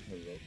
Hello.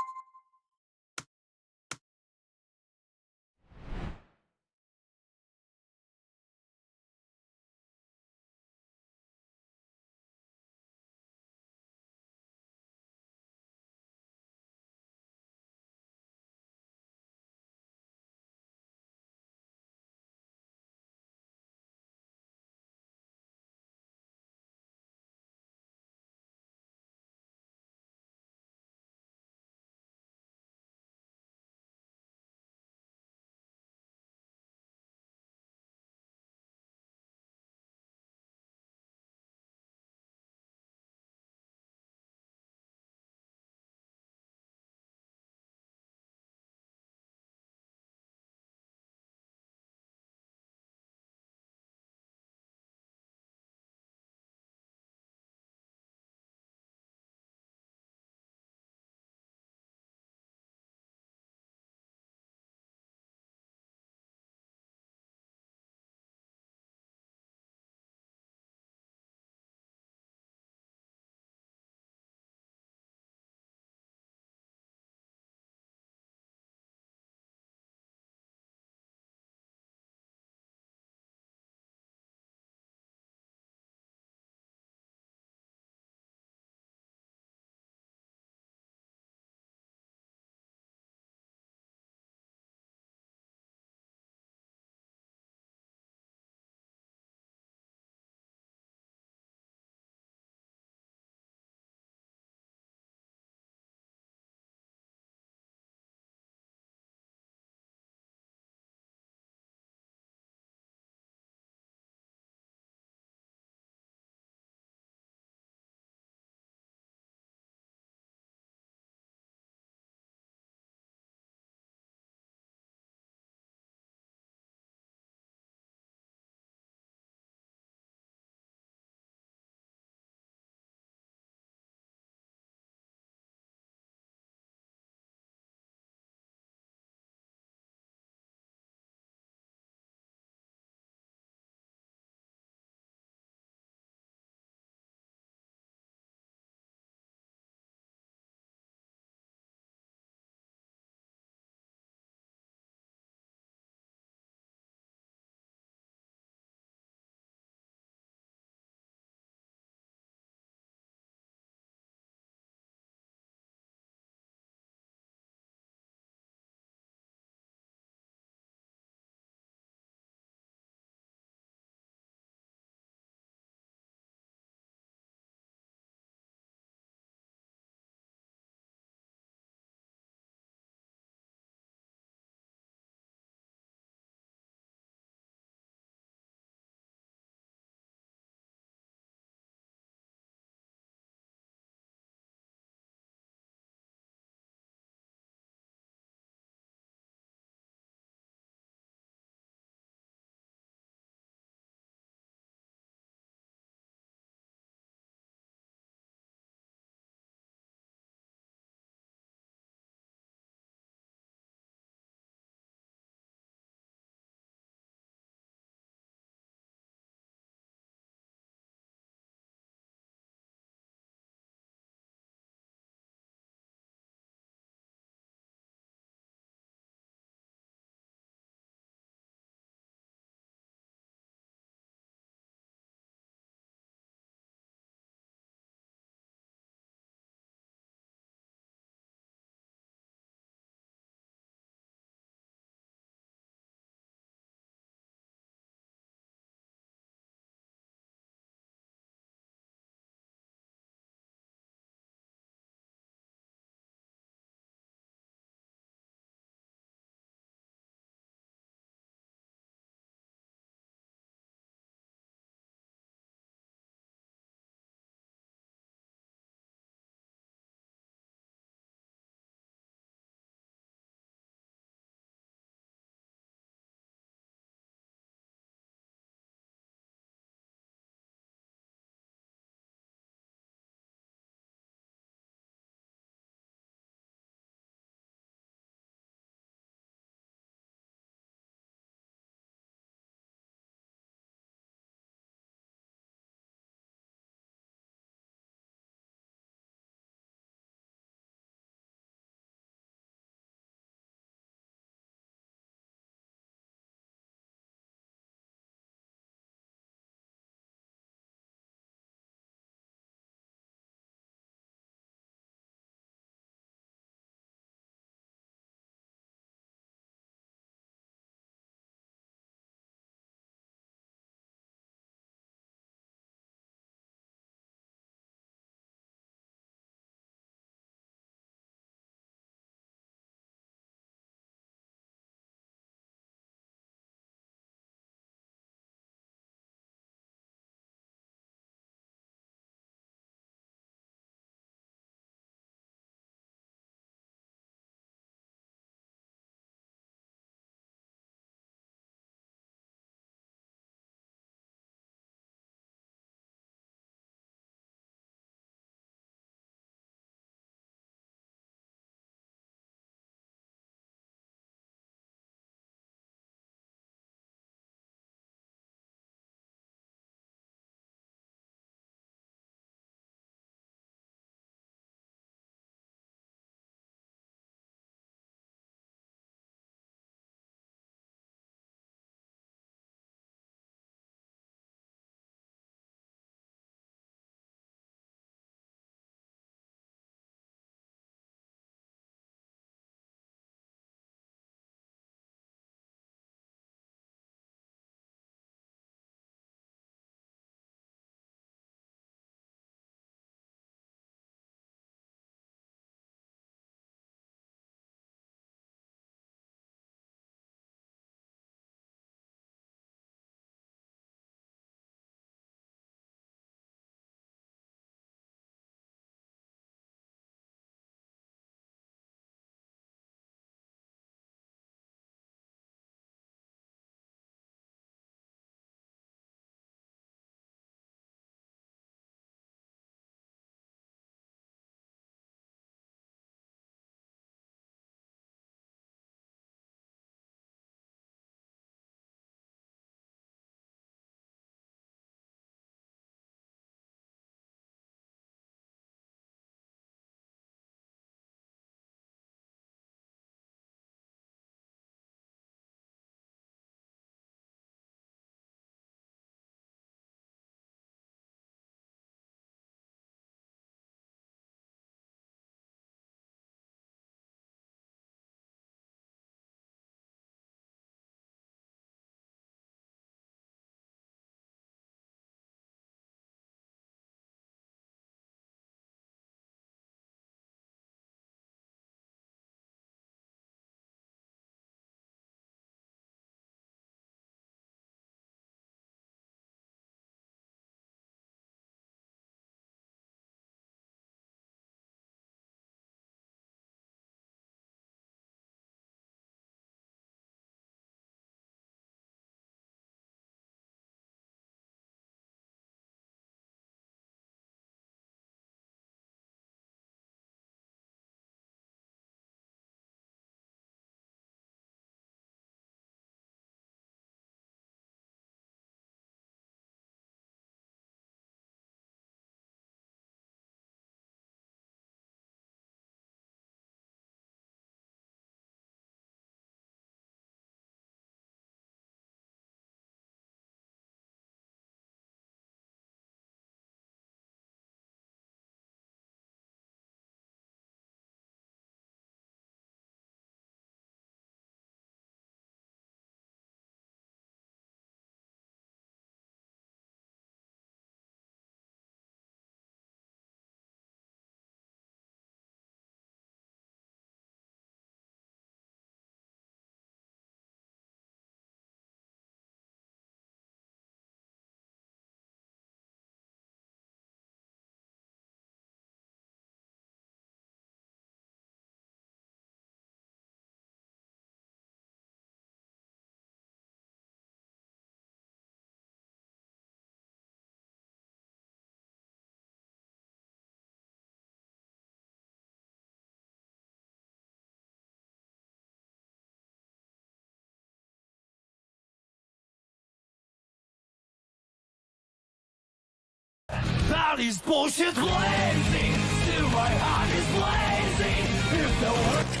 body's bullshit lazy. Still my heart is lazy. If there were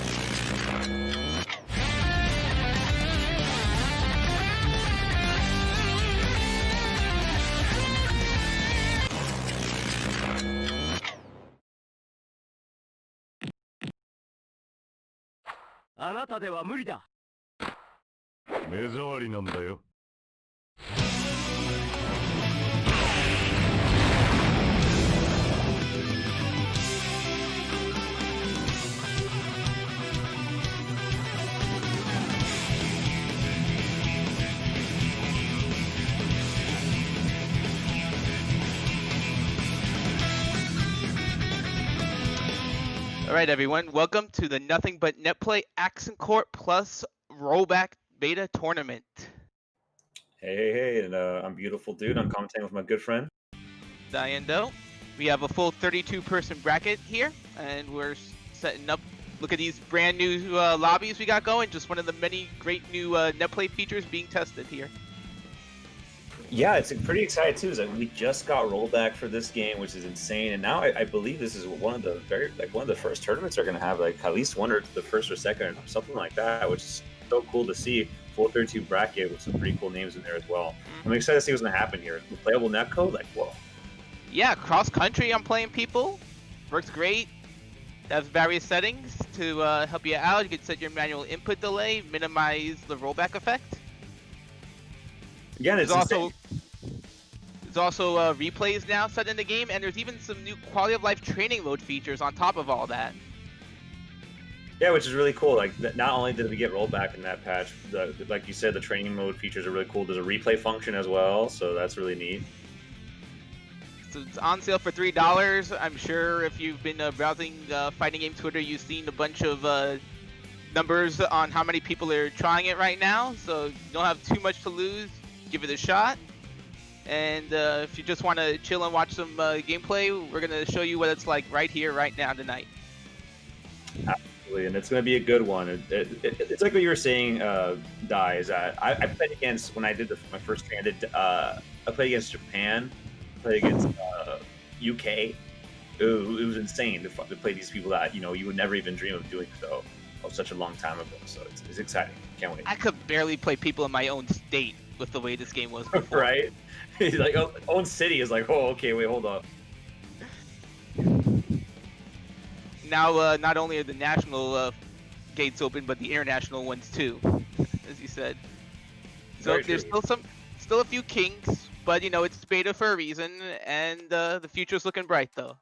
あなたでは無理だ。目障りなんだよ。Alright everyone, welcome to the Nothing But Netplay Accent Court Plus Rollback Beta Tournament. Hey, and I'm Beautiful Dude. I'm commentating with my good friend Diane Doe. We have a full 32-person bracket here, and we're setting up. Look at these brand new lobbies we got going. Just one of the many great new Netplay features being tested here. Yeah, it's pretty exciting too. Is that we just got rollback for this game, which is insane. And now I believe this is one of the one of the first tournaments are going to have at least one or the first or second, something like that, which is so cool to see. Full 32 bracket with some pretty cool names in there as well. I'm excited to see what's going to happen here. With playable netcode, whoa. Yeah, cross country. I'm playing people. Works great. Has various settings to help you out. You can set your manual input delay, minimize the rollback effect. Yeah, and there's also replays now set in the game, and there's even some new quality of life training mode features on top of all that. Yeah, which is really cool. Not only did we get rollback in that patch, like you said, the training mode features are really cool. There's a replay function as well, so that's really neat. So it's on sale for $3. I'm sure if you've been browsing fighting game Twitter, you've seen a bunch of numbers on how many people are trying it right now. So you don't have too much to lose. Give it a shot. And if you just want to chill and watch some gameplay, we're going to show you what it's like right here, right now, tonight. Absolutely, and it's going to be a good one. It's like what you were saying, Dai, is that I played against, when I did my first stream, I played against Japan, played against UK. It was insane to play these people that, you would never even dream of doing so such a long time ago. So it's exciting. Can't wait. I could barely play people in my own state with the way this game was before. Right? He's like, own city is like, oh, okay, wait, hold up. Now, not only are the national gates open, but the international ones too, as you said. So there's still a few kinks, but it's beta for a reason, and the future's looking bright though.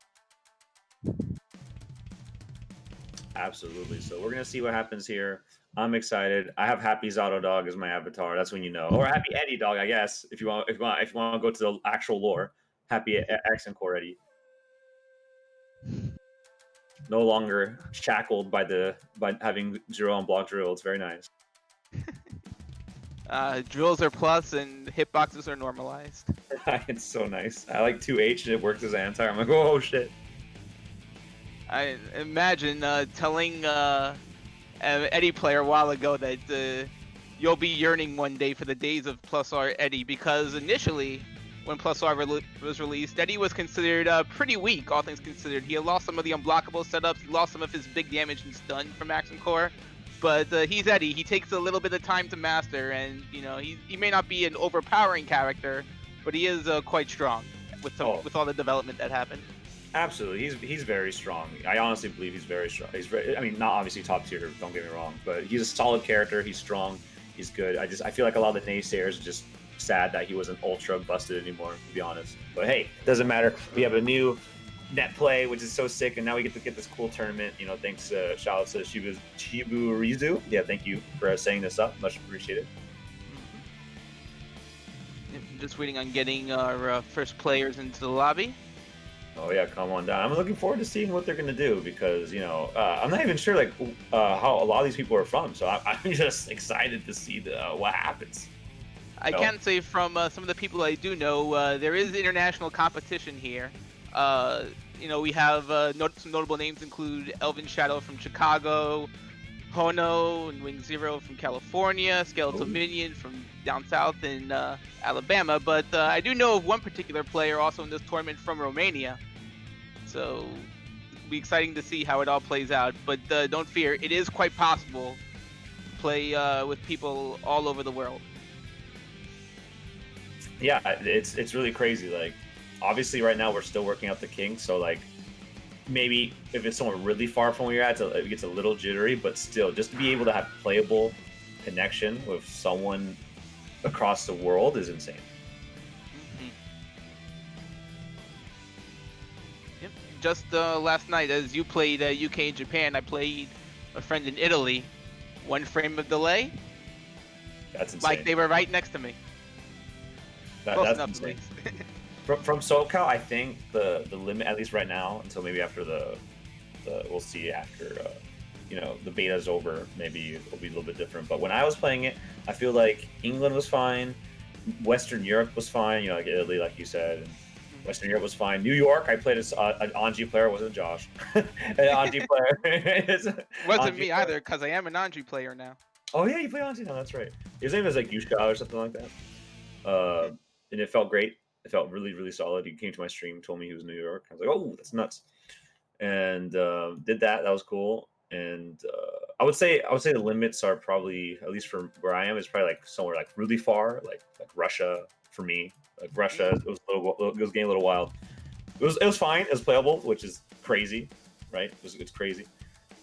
Absolutely. So we're gonna see what happens here. I'm excited. I have Happy Zato Dog as my avatar. That's when you know, or Happy Eddie Dog, I guess. If you want to go to the actual lore, Happy Accent Core Eddie. No longer shackled by having Zero on block drill. It's very nice. Drills are plus and hitboxes are normalized. It's so nice. I like 2H and it works as anti. I'm like, oh shit. I imagine telling an Eddie player a while ago that you'll be yearning one day for the days of Plus R Eddie, because initially, when Plus R was released, Eddie was considered pretty weak, all things considered. He had lost some of the unblockable setups, he lost some of his big damage and stun from Accent Core, but he's Eddie. He takes a little bit of time to master, and he may not be an overpowering character, but he is quite strong with all the development that happened. Absolutely, he's very strong. I honestly believe he's very strong. I mean, not obviously top tier, don't get me wrong, but he's a solid character. He's strong. He's good. I feel like a lot of the naysayers are just sad that he wasn't ultra busted anymore, to be honest. But hey, doesn't matter. We have a new Netplay, which is so sick, and now we get to get this cool tournament. Thanks. Shout out to Shiburizu. Yeah, thank you for setting this up. Much appreciated. Just waiting on getting our first players into the lobby. Oh yeah, come on down. I'm looking forward to seeing what they're gonna do, because I'm not even sure how a lot of these people are from. So I'm just excited to see what happens. I can say from some of the people I do know, there is international competition here. We have some notable names include Elvin Shadow from Chicago, Hono and Wing Zero from California, Skeletal Ooh. Minion from down south in Alabama. But I do know of one particular player also in this tournament from Romania. So it'll be exciting to see how it all plays out. But don't fear, it is quite possible to play with people all over the world. Yeah, it's really crazy. Like, obviously, right now we're still working out the kinks. So like, maybe if it's somewhere really far from where you're at, it gets a little jittery. But still, just to be able to have playable connection with someone across the world is insane. Mm-hmm. Yep. Just last night, as you played UK and Japan, I played a friend in Italy. 1 frame of delay, That's insane. like they were right next to me. Close That's enough, insane. at least. From SoCal, I think the limit, at least right now, until maybe after the we'll see after the beta's over, maybe it'll be a little bit different. But when I was playing it, I feel like England was fine, Western Europe was fine, like Italy, like you said, and Western Europe was fine. New York, I played an Anji player, wasn't Josh. An Anji player. Wasn't Anji me player. either, because I am an Anji player now. Oh yeah, you play Anji now, that's right. His name is like Yushka or something like that. And it felt great. It felt really, really solid. He came to my stream, told me he was in New York. I was like, oh, that's nuts. And did that. That was cool. And I would say the limits are probably, at least for where I am, is probably like somewhere like really far, like Russia for me. Like Russia, it was getting a little wild. It was fine. It was playable, which is crazy, right? It's crazy.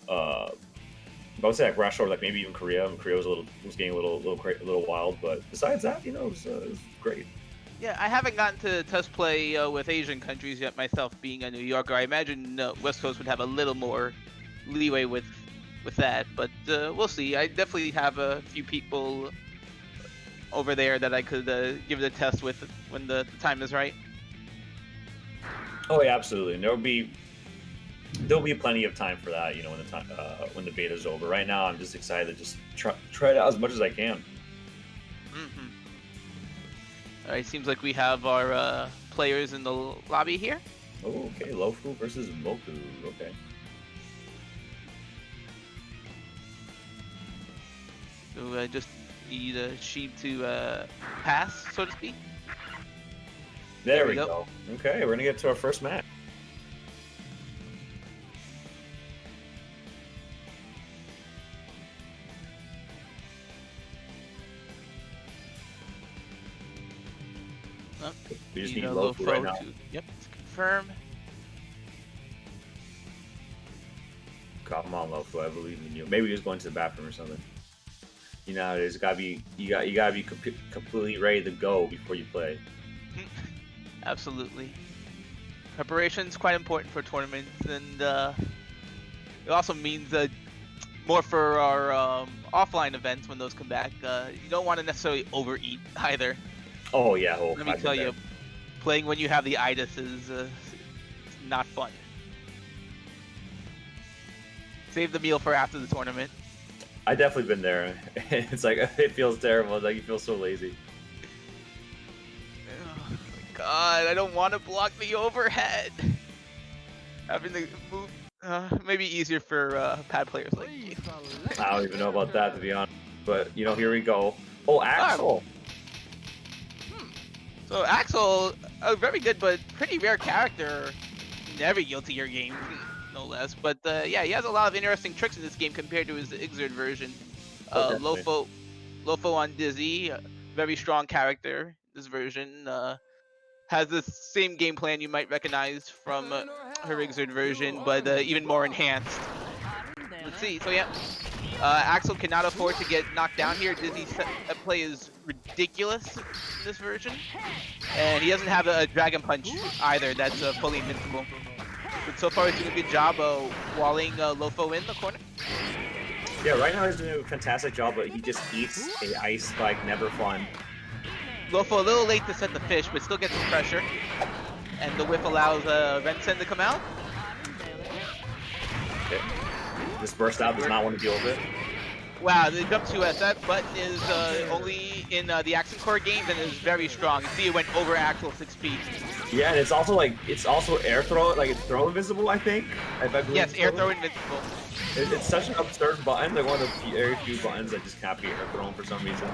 But I would say like Russia or like maybe even Korea. Korea was getting a little wild. But besides that, it was great. Yeah, I haven't gotten to test play with Asian countries yet myself, being a New Yorker. I imagine West Coast would have a little more leeway with that, but we'll see. I definitely have a few people over there that I could give it a test with when the time is right. Oh yeah, absolutely. And there'll be plenty of time for that. When the beta's over. Right now, I'm just excited to just try it out as much as I can. Mm-hmm. All right, seems like we have our players in the lobby here. Oh, okay. Lofu versus Moku. Okay. So I just need Sheep to pass, so to speak. There we go. Okay, we're gonna get to our first match. Oh, We just need Lofu right now. Yep, to confirm. Come on, Lofu. I believe in you. Maybe he was going to the bathroom or something. You know, you gotta be completely ready to go before you play. Absolutely. Preparation is quite important for tournaments, and it also means more for our offline events when those come back. You don't want to necessarily overeat either. Oh yeah. Let me tell you, playing when you have the itis is not fun. Save the meal for after the tournament. I definitely been there. It's like it feels terrible. It's like you feel so lazy. Oh my god, I don't want to block the overhead. Having to move maybe easier for pad players like you. I don't even know about that, to be honest. But here we go. Oh, Axel. So Axel, a very good but pretty rare character in every Guilty Gear game, no less. But yeah, he has a lot of interesting tricks in this game compared to his Xrd version. Lofo on Dizzy, very strong character. This version has the same game plan you might recognize from her Xrd version, but even more enhanced. Let's see. So yeah, Axel cannot afford to get knocked down here. Dizzy's play is ridiculous in this version, and he doesn't have a Dragon Punch either. That's fully invincible. But so far, he's doing a good job walling Lofo in the corner. Yeah, right now he's doing a fantastic job, but he just eats a ice spike, never fun. Lofo a little late to set the fish, but still gets some pressure. And the whiff allows Rensen to come out. Okay. This burst out does not want to deal with it. Wow, the jump 2S, that button is only in the Action Core games and is very strong. You see it went over Axel 6 feet. Yeah, and it's also air throw, like it's throw invisible, I think. If I believe Yes, it's air throw. throw invincible. It's such an absurd button, like one of the very few buttons that just can't be air thrown for some reason.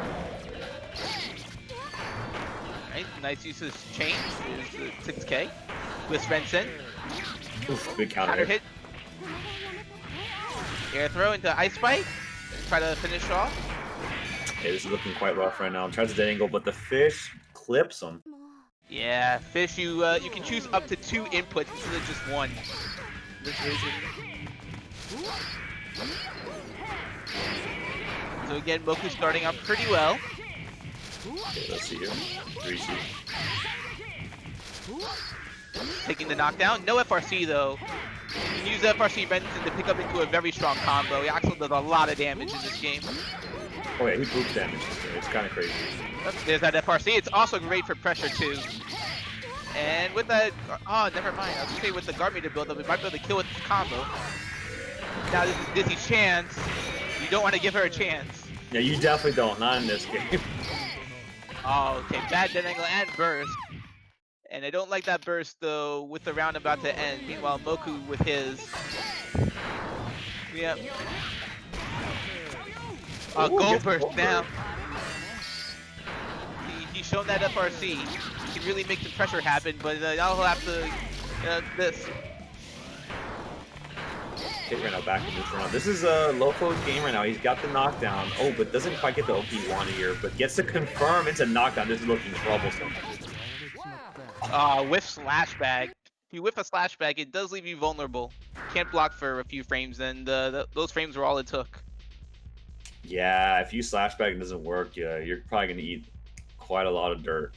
Alright, nice use of chain. There's 6K. With Svensson. Oof, big counter Hit. Air throw into Ice Spike. Try to finish off. Okay, this is looking quite rough right now. Tries to dead angle, but the fish clips him. Yeah, fish. You can choose up to 2 inputs instead of just 1. This version. So again, Moku's starting out pretty well. Okay, let's see here. 3C. Taking the knockdown. No FRC though. You can use FRC Benson to pick up into a very strong combo. Axel does a lot of damage in this game. Oh yeah, he boots damage. It's kind of crazy. There's that FRC. It's also great for pressure too. And with that, oh, never mind. I was gonna say with the guard meter build up, we might be able to kill with this combo. Now this is Dizzy's chance. You don't want to give her a chance. Yeah, you definitely don't. Not in this game. Oh, okay. Bad dead angle and burst. And I don't like that burst though with the round about to end. Meanwhile, Moku with his. Yep. Go burst now. He's shown that FRC. He can really make the pressure happen, but now he'll have to this. Okay, right now back in this round. This is a Lofo's game right now. He's got the knockdown. Oh, but doesn't quite get the OP he wanted here. But gets to confirm into knockdown. This is looking troublesome. Whiff slash bag. If you whiff a slash bag, it does leave you vulnerable. Can't block for a few frames, and those frames were all it took. Yeah, if you slash bag and it doesn't work, yeah, you're probably gonna eat quite a lot of dirt.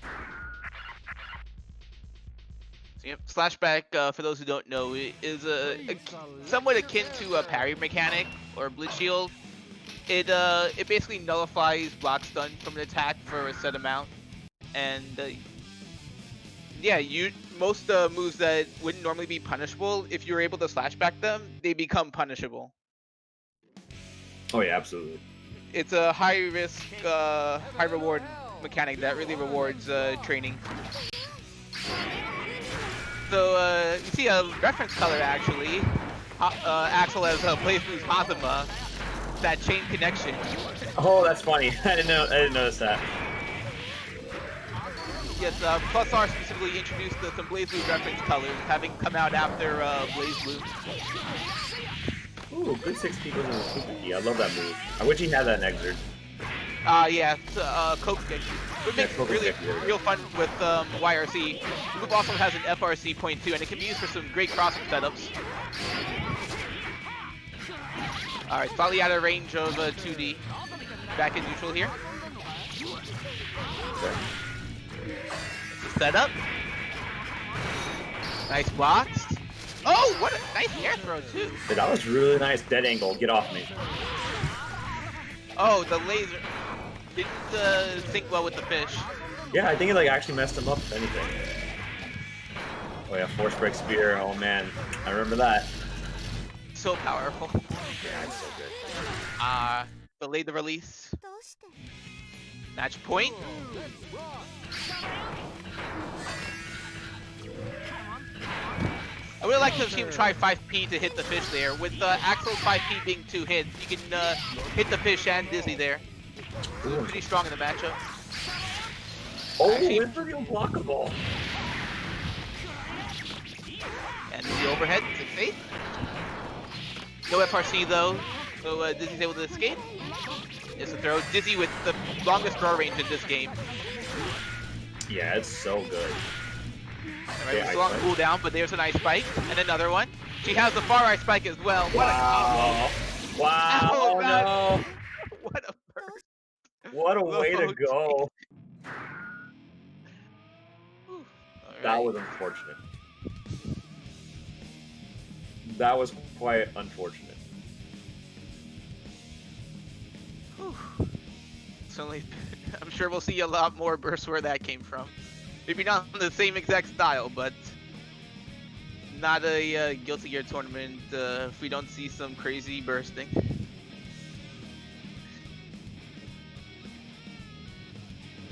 So, yep, slash back, for those who don't know, is somewhat akin to a parry mechanic or blitz shield. It basically nullifies block stun from an attack for a set amount, and yeah, most moves that wouldn't normally be punishable, if you're able to slash back them, they become punishable. Oh yeah, absolutely. It's a high risk, high reward mechanic that really rewards training. So you see a reference color actually. Axel has BlazBlue's Hazama. That chain connection. Oh, that's funny. I didn't notice that. Yes, Plus R specifically introduced some BlazBlue reference colors, having come out after BlazBlue. Ooh, good 6 people in the super key. I love that move. I wish he had that in Exert. Yeah, Coke Stick. It makes it really real fun with YRC. The move also has an FRC point too, and it can be used for some great crossing setups. Alright, slightly out of range of 2D. Back in neutral here. Okay. Setup. Nice blocks. Oh, what a nice air throw too. Hey, that was really nice. Dead angle. Get off me. Oh, the laser didn't sync well with the fish. Yeah, I think it like actually messed him up, if anything. Oh yeah, force break spear. Oh man, I remember that. So powerful. Yeah, it's so good. Delayed the release. Match point. I would like to see him try 5P to hit the fish there. With Axel's 5P being 2 hits, you can hit the fish and Dizzy there. Pretty strong in the matchup. Oh, it's pretty unblockable. And the overhead, 6-8. No FRC though, so Dizzy's able to escape. It's a throw. Dizzy with the longest throw range in this game. Yeah, it's so good. Alright, it's a long cooldown, but there's an ice spike, and another one. She has the far ice spike as well. What a combo! Wow! Oh, No! What a burst! What a way to go! That was unfortunate. That was quite unfortunate. Certainly, I'm sure we'll see a lot more bursts where that came from. Maybe not in the same exact style, but not a Guilty Gear tournament if we don't see some crazy bursting.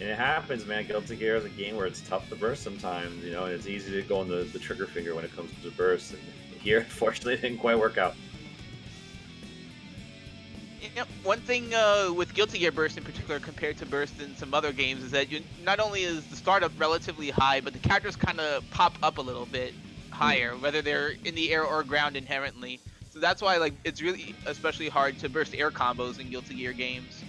And it happens, man. Guilty Gear is a game where it's tough to burst sometimes, you know, and it's easy to go on the trigger finger when it comes to burst. And here, unfortunately, it didn't quite work out. Yep. One thing with Guilty Gear Burst in particular compared to Burst in some other games is that you not only is the startup relatively high, but the characters kind of pop up a little bit higher, whether they're in the air or ground inherently. So that's why like it's really especially hard to burst air combos in Guilty Gear games.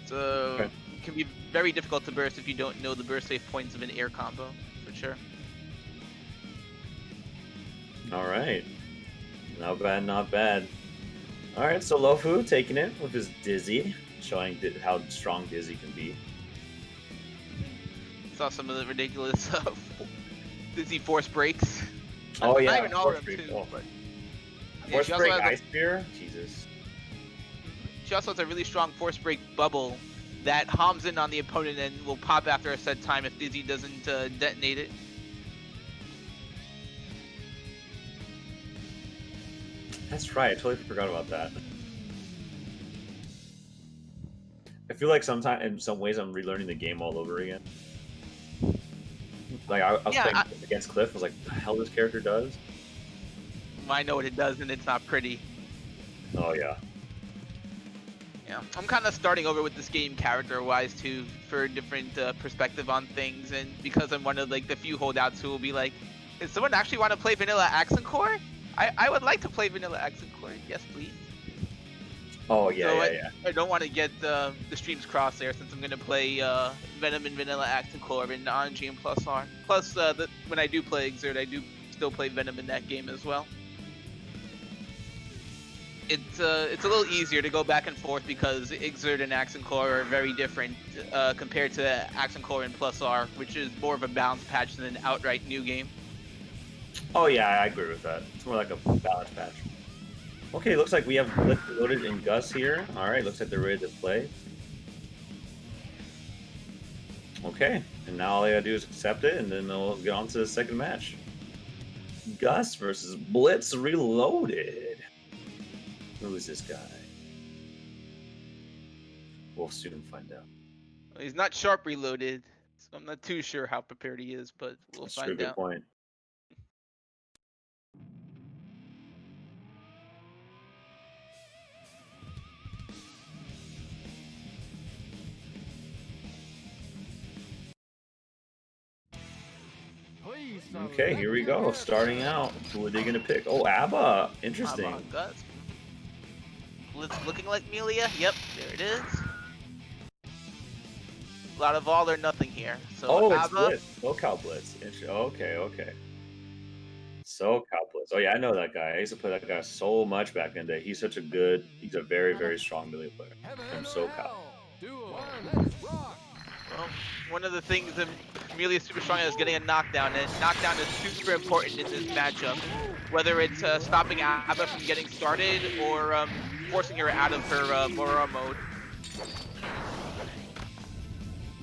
So Okay. it can be very difficult to burst if you don't know the burst safe points of an air combo, for sure. All right. Not bad, not bad. All right, so Lofu taking it with his Dizzy, showing how strong Dizzy can be. Saw some of the ridiculous Dizzy force breaks. Oh yeah, Not even all of Force them Break. too, Oh. but Force she also Break has a- Ice Spear? Jesus. She also has a really strong force break bubble that homs in on the opponent and will pop after a set time if Dizzy doesn't detonate it. That's right, I totally forgot about that. I feel like sometimes, in some ways, I'm relearning the game all over again. Like, I was playing against Cliff, I was like, what the hell this character does? I know what it does and it's not pretty. Oh, yeah. Yeah, I'm kind of starting over with this game character-wise too, for a different perspective on things, and because I'm one of like the few holdouts who will be like, does someone actually want to play Vanilla Accent Core? I would like to play Vanilla Accent Core, yes please. Oh, yeah, So yeah. I don't want to get the streams crossed there since I'm going to play Venom and Vanilla Accent Core in RNG and Plus R. Plus, when I do play Exert, I do still play Venom in that game as well. It's a little easier to go back and forth because Exert and Accent Core are very different compared to Accent Core and Plus R, which is more of a balance patch than an outright new game. Oh, yeah, I agree with that. It's more like a balance patch. Okay, looks like we have Blitz loaded in Gus here. Alright, looks like they're ready to play. Okay, and now all they gotta do is accept it, and then they'll get on to the second match. Gus versus Blitz Reloaded. Who is this guy? We'll soon find out. He's not sharp reloaded, so I'm not too sure how prepared he is, but we'll That's a find good out. point. Okay, here we go. Starting out. Who are they gonna pick? Oh, ABBA. Interesting. How about Gus? Blitz looking like Melia. Yep, there it is. A lot of all or nothing here. So Oh, it's ABBA, Blitz. SoCal Blitz. Okay, okay. SoCal Blitz. Oh yeah, I know that guy. I used to play that guy so much back in the day. He's a very, very strong melee player from SoCal. well, one of the things that Melia is super strong at is getting a knockdown, and knockdown is super important in this matchup. Whether it's stopping ABBA from getting started or forcing her out of her Mora mode.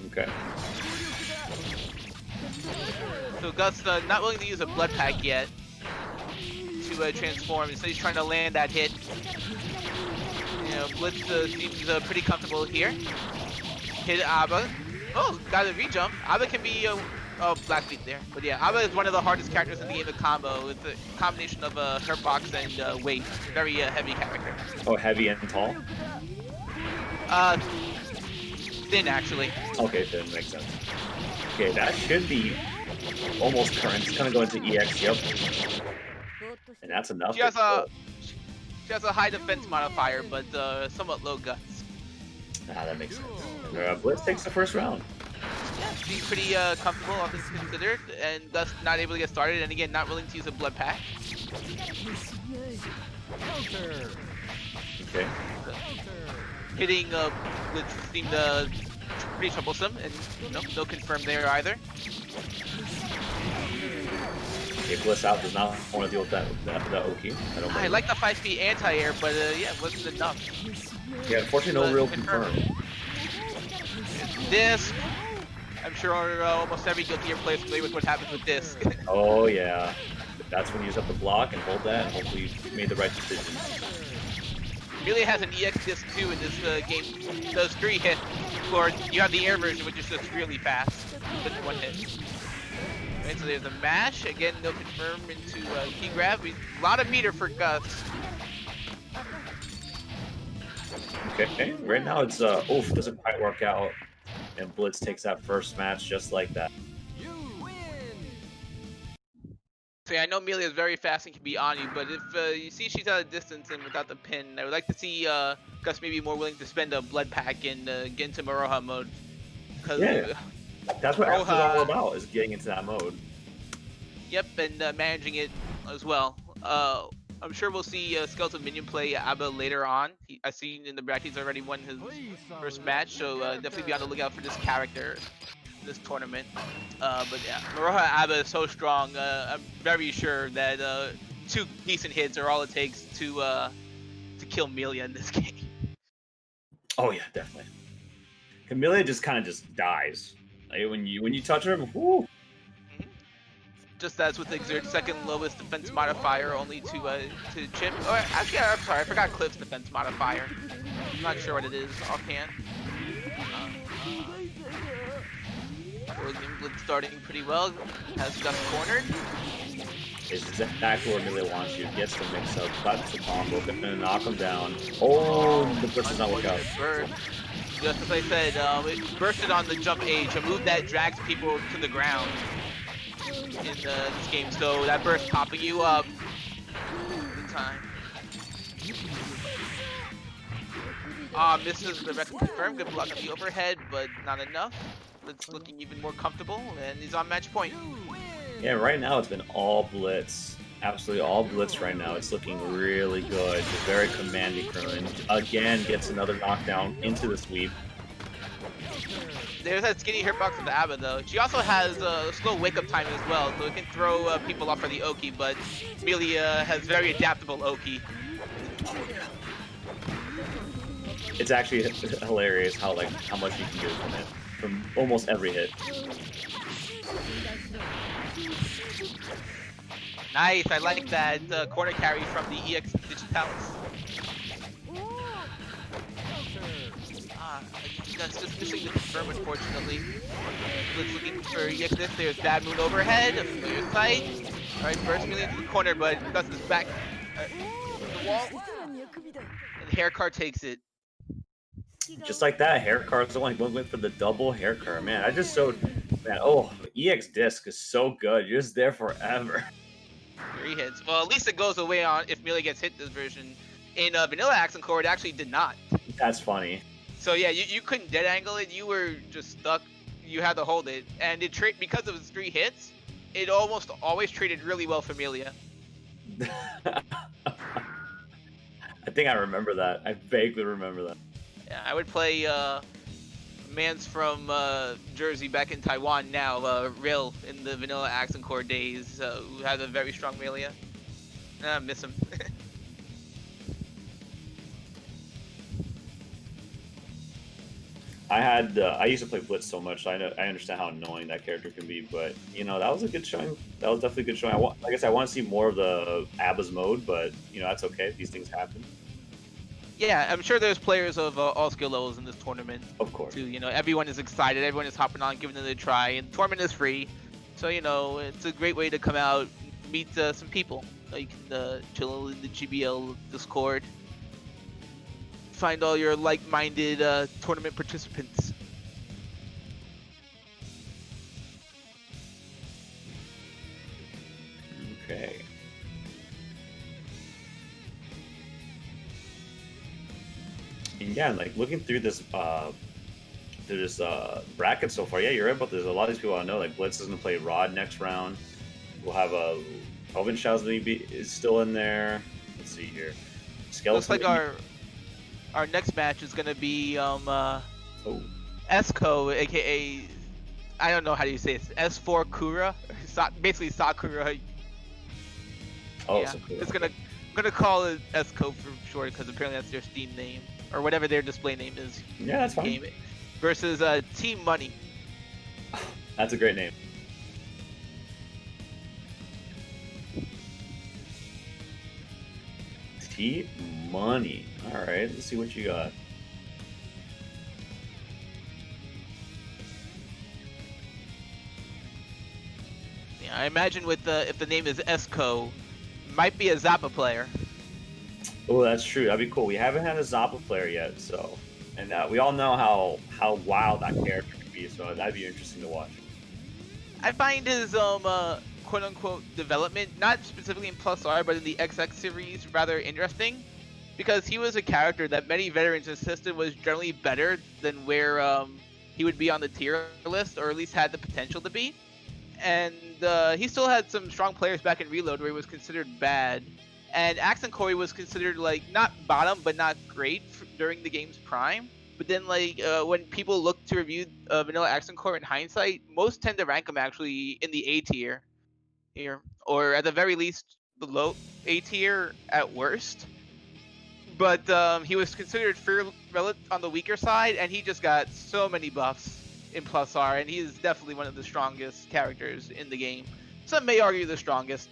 Okay. So Gus not willing to use a blood pack yet to transform. Instead, he's trying to land that hit. You know, Blitz seems pretty comfortable here. Hit ABBA. Oh, got a rejump. ABBA can be Black Leaf there. But yeah, ABBA is one of the hardest characters in the game to combo. It's a combination of hurtbox and weight. Very heavy character. Oh, heavy and tall? Thin actually. Okay, then makes sense. Okay, that should be almost current. It's gonna go into EX, yep. And that's enough. She has a high defense modifier, but somewhat low guts. Ah, that makes sense. Blitz takes the first round. Yeah, she's pretty comfortable, all things considered, and Gus not able to get started, and again, not willing to use a blood pack. Okay. Hitting Blitz seemed pretty troublesome, and no confirm there either. Okay, Blitz out does not want to deal with that Oki. I like the 5 feet anti-air, but yeah, it wasn't enough. Yeah, unfortunately, no real confirm. Disc. I'm sure almost every Guilty Gear player is familiar with what happens with disc. Oh yeah, that's when you just have to block and hold that, and hopefully you made the right decision. Melee has an EX disc too in this game. Does 3 hits, or you have the air version, which is just really fast with 1 hit. Right, so there's a mash. Again, no confirm into key grab. A lot of meter for Gus. Okay, right now it's oof, doesn't quite work out, and Blitz takes that first match just like that. So yeah, I know Melee is very fast and can be on you, but if you see she's at a distance and without the pin, I would like to see Gus maybe more willing to spend a blood pack and get into Maroha mode. Because Yeah, that's what F is all Maroha, about, is getting into that mode. yep, and managing it as well. I'm sure we'll see Skeleton Minion play Abba later on. I see in the brackets already won his first match, so definitely be on the lookout for this character in this tournament. But yeah, Maroha Abba is so strong. I'm very sure that 2 decent hits are all it takes to kill Melia in this game. Oh yeah, definitely. Camellia just kind of just dies. Like when you touch her, whoo. Just as with Exert's second lowest defense modifier, only to chip. Oh, actually, I'm sorry, I forgot Cliff's defense modifier. I'm not sure what it is offhand. Blitz starting pretty well. Has Gus cornered. It's exactly where Amelia wants you. Gets the mix up, cuts the combo, gonna knock him down. Oh, the burst does not work out. Just as I said, it bursted on the jump age, a move that drags people to the ground in this game. So that burst popping you up the time. Misses the record confirm. Good block on the overhead, but not enough. It's looking even more comfortable, and he's on match point. Yeah, right now it's been all blitz. Absolutely all blitz right now. It's looking really good. It's very commanding Krillin. Again, gets another knockdown into the sweep. There's that skinny hitbox of the Abba though. She also has a slow wake-up time as well, so it can throw people off for the Oki, but Melia has very adaptable Oki. It's actually hilarious how much you can get from it. From almost every hit. Nice, I like that corner carry from the EX Digitalis. That's just missing the confirm, unfortunately. Blitz looking for EX this. There's Bad Moon overhead, a familiar sight. Alright, burst Melia into the corner, but Gus is back to the wall. And Haircar takes it. Just like that, Haircar's the one who went for the double Haircar. Man, I just showed, man, oh, EX disc is so good. You're just there forever. 3 hits. Well, at least it goes away on if Melee gets hit this version. In Vanilla Accent Core, it actually did not. That's funny. So yeah, you couldn't dead angle it. You were just stuck. You had to hold it, and it because of its 3 hits, it almost always traded really well for Melia. I think I remember that. I vaguely remember that. Yeah, I would play man's from Jersey back in Taiwan now, Rill in the Vanilla Accent Core days, who had a very strong Melia. I miss him. I used to play Blitz so much, so I understand how annoying that character can be. But you know, that was a good showing. That was definitely a good showing. Like I said, I want to see more of the Abba's mode, but you know, that's okay. These things happen. Yeah, I'm sure there's players of all skill levels in this tournament. Of course. Too, you know, everyone is excited. Everyone is hopping on, giving it a try. And the tournament is free, so you know, it's a great way to come out, meet some people. You can chill in the GBL Discord. Find all your like-minded tournament participants. Okay. And yeah, like looking through this bracket so far, yeah, you're right about there's a lot of these people I know. Like Blitz is gonna play Rod next round. We'll have Kelvin Shaw's is still in there. Let's see here. Skeleton. Looks like our next match is gonna be Esco, aka I don't know how you say it. S4 Kura, basically Sakura. Oh, yeah, Sakura. it's gonna call it Esco for short because apparently that's their Steam name or whatever their display name is. Yeah, that's fine. Game. Versus Team Money. That's a great name. T money. All right, let's see what you got. Yeah, I imagine with if the name is Esco, might be a Zappa player. Oh, that's true. That'd be cool. We haven't had a Zappa player yet, so, and we all know how wild that character can be. So that'd be interesting to watch. I find his quote unquote development, not specifically in Plus R, but in the XX series, rather interesting, because he was a character that many veterans insisted was generally better than where he would be on the tier list, or at least had the potential to be. And he still had some strong players back in Reload where he was considered bad. And Accent Corey was considered like not bottom, but not great during the game's prime. But then like when people look to review Vanilla Accent Core in hindsight, most tend to rank him actually in the A tier here, or at the very least below A tier at worst. But he was considered on the weaker side, and he just got so many buffs in Plus R, and he is definitely one of the strongest characters in the game. Some may argue the strongest,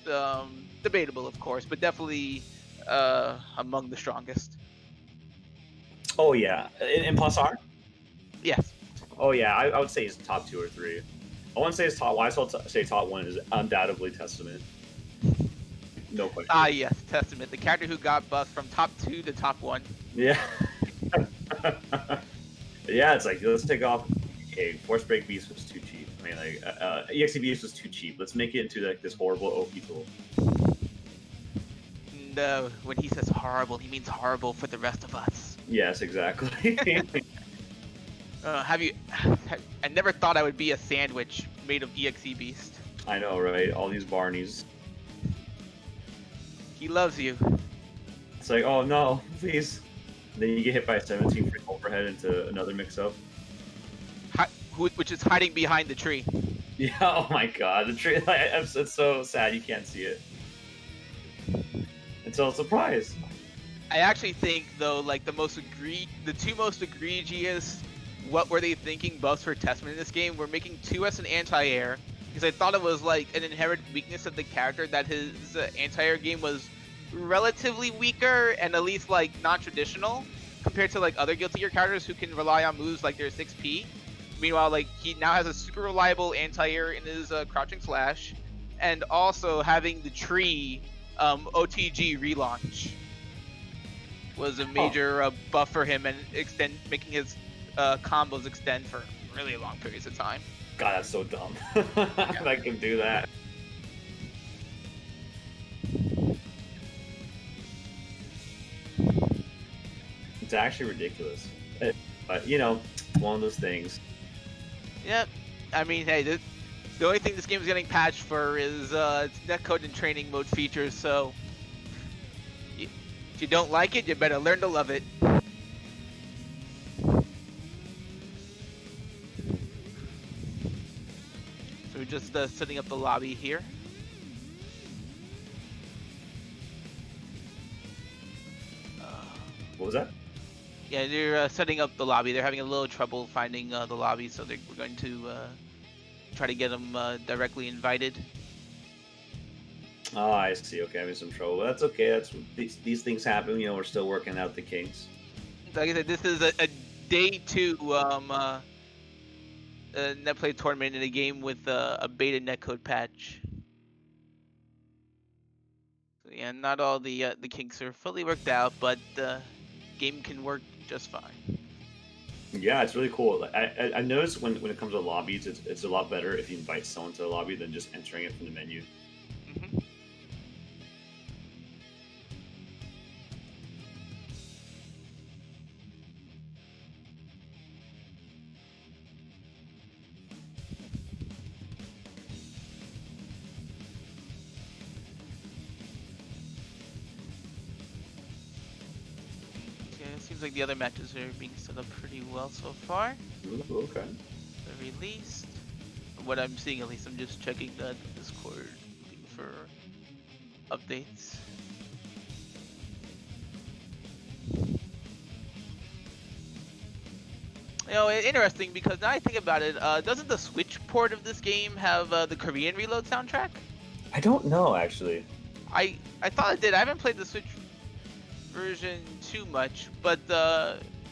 debatable of course, but definitely among the strongest. Oh yeah, in Plus R. Yes. Oh yeah, I would say he's top 2 or 3. I wouldn't say his top. Why I still say top 1 is undoubtedly Testament. No question. Ah yes, Testament, the character who got buffed from top 2 to top 1. Yeah. Yeah, it's like, let's take off. Okay, Force Break Beast was too cheap. I mean, like, EXE Beast was too cheap. Let's make it into like this horrible OP tool. No, when he says horrible, he means horrible for the rest of us. Yes, exactly. I never thought I would be a sandwich made of EXE Beast. I know, right? All these Barneys. He loves you. It's like, oh no, please. Then you get hit by a 17 free overhead into another mix-up. Which is hiding behind the tree. Yeah, oh my god, the tree, like, it's so sad you can't see it. Until it's a surprise. I actually think though, like the two most egregious what were they thinking buffs for Testament in this game were making 2S an anti-air, because I thought it was like an inherent weakness of the character that his anti-air game was relatively weaker and at least like non-traditional compared to like other Guilty Gear characters who can rely on moves like their 6P. Meanwhile, like he now has a super reliable anti-air in his crouching slash, and also having the tree OTG relaunch was a major buff for him and making his combos extend for really long periods of time. God, that's so dumb. I can do that. It's actually ridiculous. But, you know, one of those things. Yep. I mean, hey, the only thing this game is getting patched for is its netcode and training mode features, so if you don't like it, you better learn to love it. So we're just setting up the lobby here. What was that? Yeah, they're setting up the lobby. They're having a little trouble finding the lobby, so we're going to try to get them directly invited. Oh, I see. Okay, I'm in some trouble. That's okay. That's these things happen. You know, we're still working out the kinks. Like I said, this is a day 2 Netplay tournament in a game with a beta netcode patch. So yeah, not all the kinks are fully worked out, but the game can work just fine. Yeah, it's really cool. I noticed when it comes to lobbies, it's a lot better if you invite someone to the lobby than just entering it from the menu. Mm-hmm. Seems like the other matches are being set up pretty well so far. Ooh, okay. The released. From what I'm seeing, at least, I'm just checking the Discord looking for updates. You know, interesting because now I think about it, doesn't the Switch port of this game have the Korean Reload soundtrack? I don't know actually. I thought it did. I haven't played the Switch version too much, but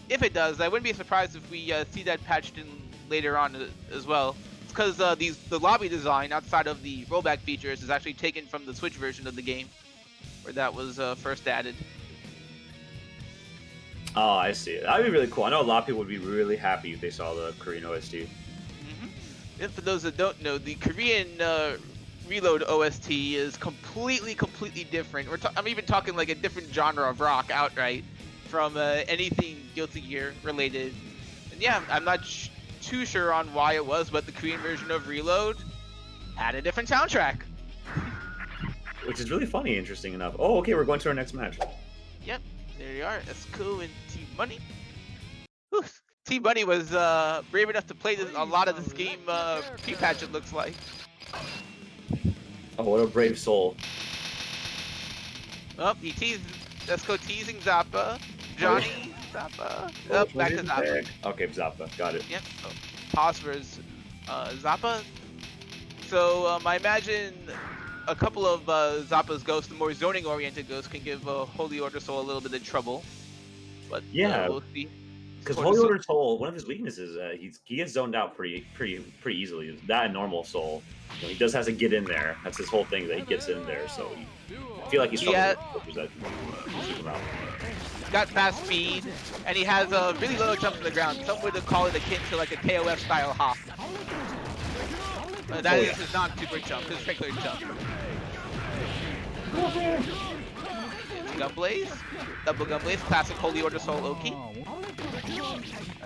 if it does, I wouldn't be surprised if we see that patched in later on as well. It's because the lobby design outside of the rollback features is actually taken from the Switch version of the game, where that was first added. Oh, I see. That'd be really cool. I know a lot of people would be really happy if they saw the Korean OST. And for those that don't know, the Korean Reload OST is completely different. I'm even talking like a different genre of rock outright from anything Guilty Gear related. And yeah, I'm not too sure on why it was, but the Korean version of Reload had a different soundtrack. Which is really funny, interesting enough. Oh, okay, we're going to our next match. Yep, there you are. Esco and T-Money. T-Money was brave enough to play a lot of this game pre-patch, it looks like. Oh, what a brave soul. Oh, he teased. Esco teasing Zappa. Johnny, Zappa. Oh, back to Zappa. Okay, Zappa. Got it. Yep. Oh, pause for Zappa. So I imagine a couple of Zappa's ghosts, the more zoning-oriented ghosts, can give Holy Order Soul a little bit of trouble. But yeah, we'll see. Because Holy Order Soul, one of his weaknesses, he gets zoned out pretty easily. That and normal Soul, he does have to get in there. That's his whole thing, that he gets in there. So I feel like he's struggling with that. Keep him out. Got fast speed, and he has a really low jump to the ground. Some would call it akin to like a KOF style hop. That is his non-super jump, his regular jump. Gunblaze, double Gunblaze, classic Holy Order Soul Loki.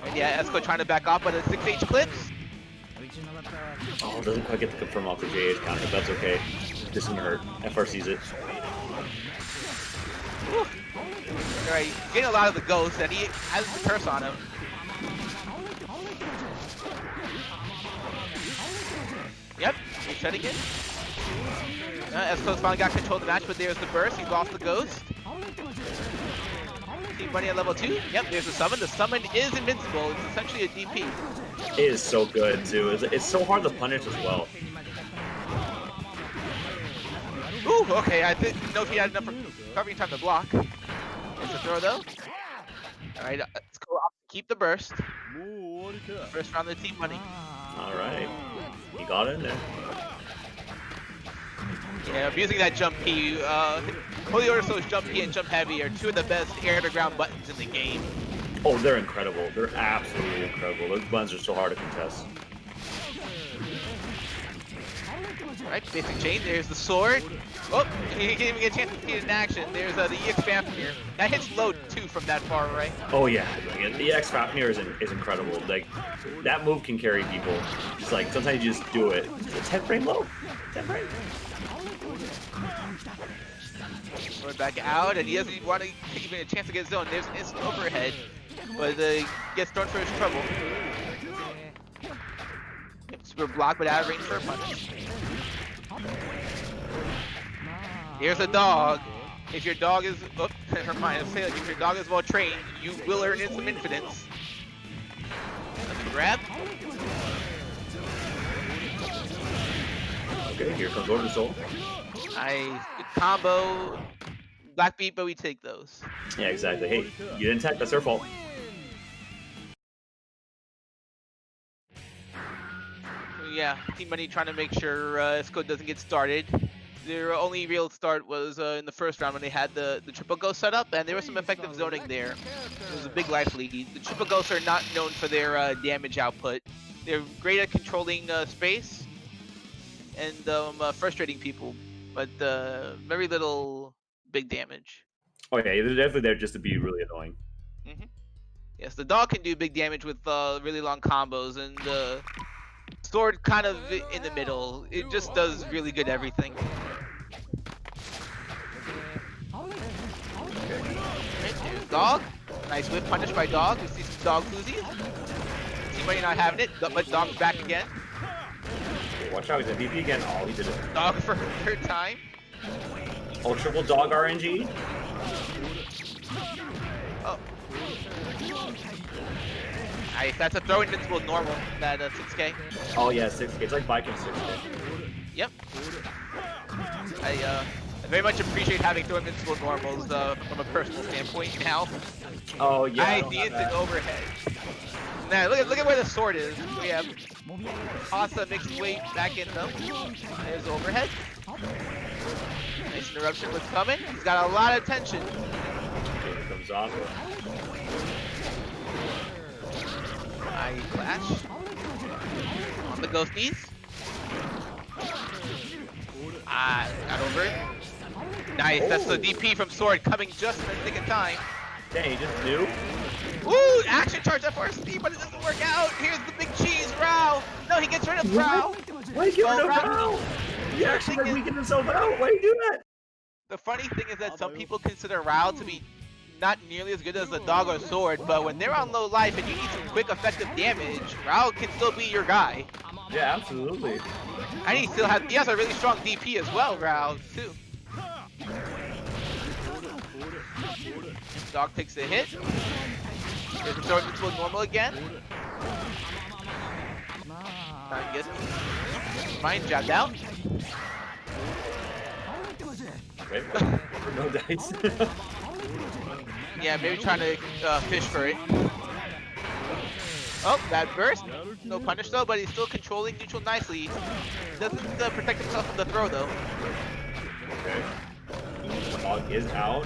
And yeah, Esco trying to back off, but a 6H clips. Oh, doesn't quite get to confirm off the JH counter, but that's okay. This isn't hurt. FRC's it. Alright, getting a lot of the ghosts, and he has the curse on him. Yep, he's shutting it. Esco's finally got control of the match, but there's the burst. He lost the ghost. T-Money at level 2. Yep, there's the summon. The summon is invincible. It's essentially a DP. It is so good, too. It's so hard to punish as well. Ooh, okay. I didn't know if he had enough covering time to block. It's a throw, though. Alright, let's go off. Keep the burst. First round of T-Money. Alright. He got in there. Yeah, abusing that jump P. Holy Order Soul's jump P and jump heavy are two of the best air to ground buttons in the game. Oh, they're incredible. They're absolutely incredible. Those buttons are so hard to contest. Alright, basic chain. There's the sword. Oh, he didn't even get a chance to see it in action. There's the EX Fafnir. That hits low too from that far away. Oh yeah, the EX Fafnir is incredible. Like, that move can carry people. Just like, sometimes you just do it. Is it 10 frame low? 10 frame? Sword back out, and he doesn't even want to take even a chance to get zoned. There's an instant overhead, but gets thrown for his trouble. Super block, but out of range for a punch. Here's a dog. If your dog is, oh, never mind. I'll say like if your dog is well trained, you will earn some infinite. Another grab. Okay, here comes Order Soul. Nice. Good combo. Black beat, but we take those. Yeah, exactly. Hey, you didn't tech, that's their fault. Yeah, T-Money trying to make sure Esco doesn't get started. Their only real start was in the first round when they had the triple ghost set up, and there was some effective zoning there. It was a big life lead. The triple ghosts are not known for their damage output. They're great at controlling space and frustrating people, but very little big damage. Oh yeah, they're definitely there just to be really annoying. Yes, the dog can do big damage with really long combos, and the sword kind of in the middle. It just does really good everything. Right, there's dog. Nice whip punish by dog. We see some dog floozies. T-Money not having it, but dog's back again. Okay, watch out, he's MVP again. Oh, he did it. Dog for a third time. Oh, triple dog RNG. Oh. Nice, that's a throw invincible normal, that 6K. Oh yeah, 6K. It's like Viking 6K. Yep. I very much appreciate having throw invincible normals from a personal standpoint now. Oh yeah. I Nice, don't the have instant that. overhead. Now look at where the sword is. We have Asa makes his way back in though. There's overhead. Nice interruption was coming. He's got a lot of tension. Here comes off. Nice clash. On the ghosties. Got over it. Nice, that's the DP from Sword coming just in the nick of time. Dang, he just knew. Woo! Action charge FRC, but it doesn't work out. Here's the big cheese, Rao. No, he gets rid of Rao. Why you Well, giving him Rao- out? He actually thing like is- weakened himself out. Why you do that? The funny thing is that some people consider Rao to be not nearly as good as the dog or sword, but when they're on low life and you need some quick, effective damage, Rao can still be your guy. Yeah, absolutely. And he has a really strong DP as well, Rao, too. Dog takes a hit. Here's the throw invincible normal again. Good. Mine jabbed out. Okay. No dice. Yeah, maybe trying to fish for it. Oh, that burst. No punish though, but he's still controlling neutral nicely. Doesn't protect himself from the throw though. Okay. Dog is out.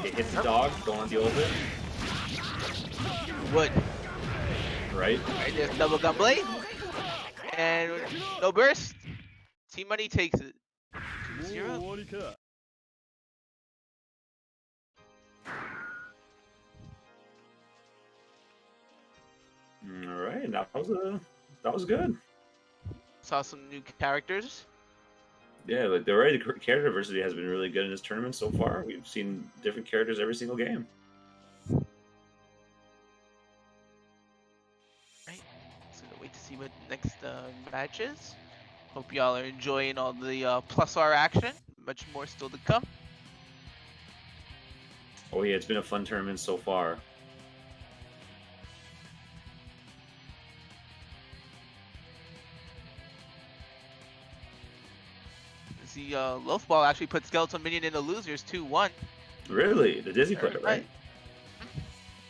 It hits the dog. Don't want to deal with it. Wood. Right. Alright, there's double gunblade. And no burst. Team Money takes it. 2-0. All right. That was good. Saw some new characters. Yeah, like the already character diversity has been really good in this tournament so far. We've seen different characters every single game. Right. So wait to see what next match is. Hope y'all are enjoying all the plus R action. Much more still to come. Oh yeah, it's been a fun tournament so far. The Loafball actually put Skeleton Minion in the losers 2-1. Really? The Dizzy player, right?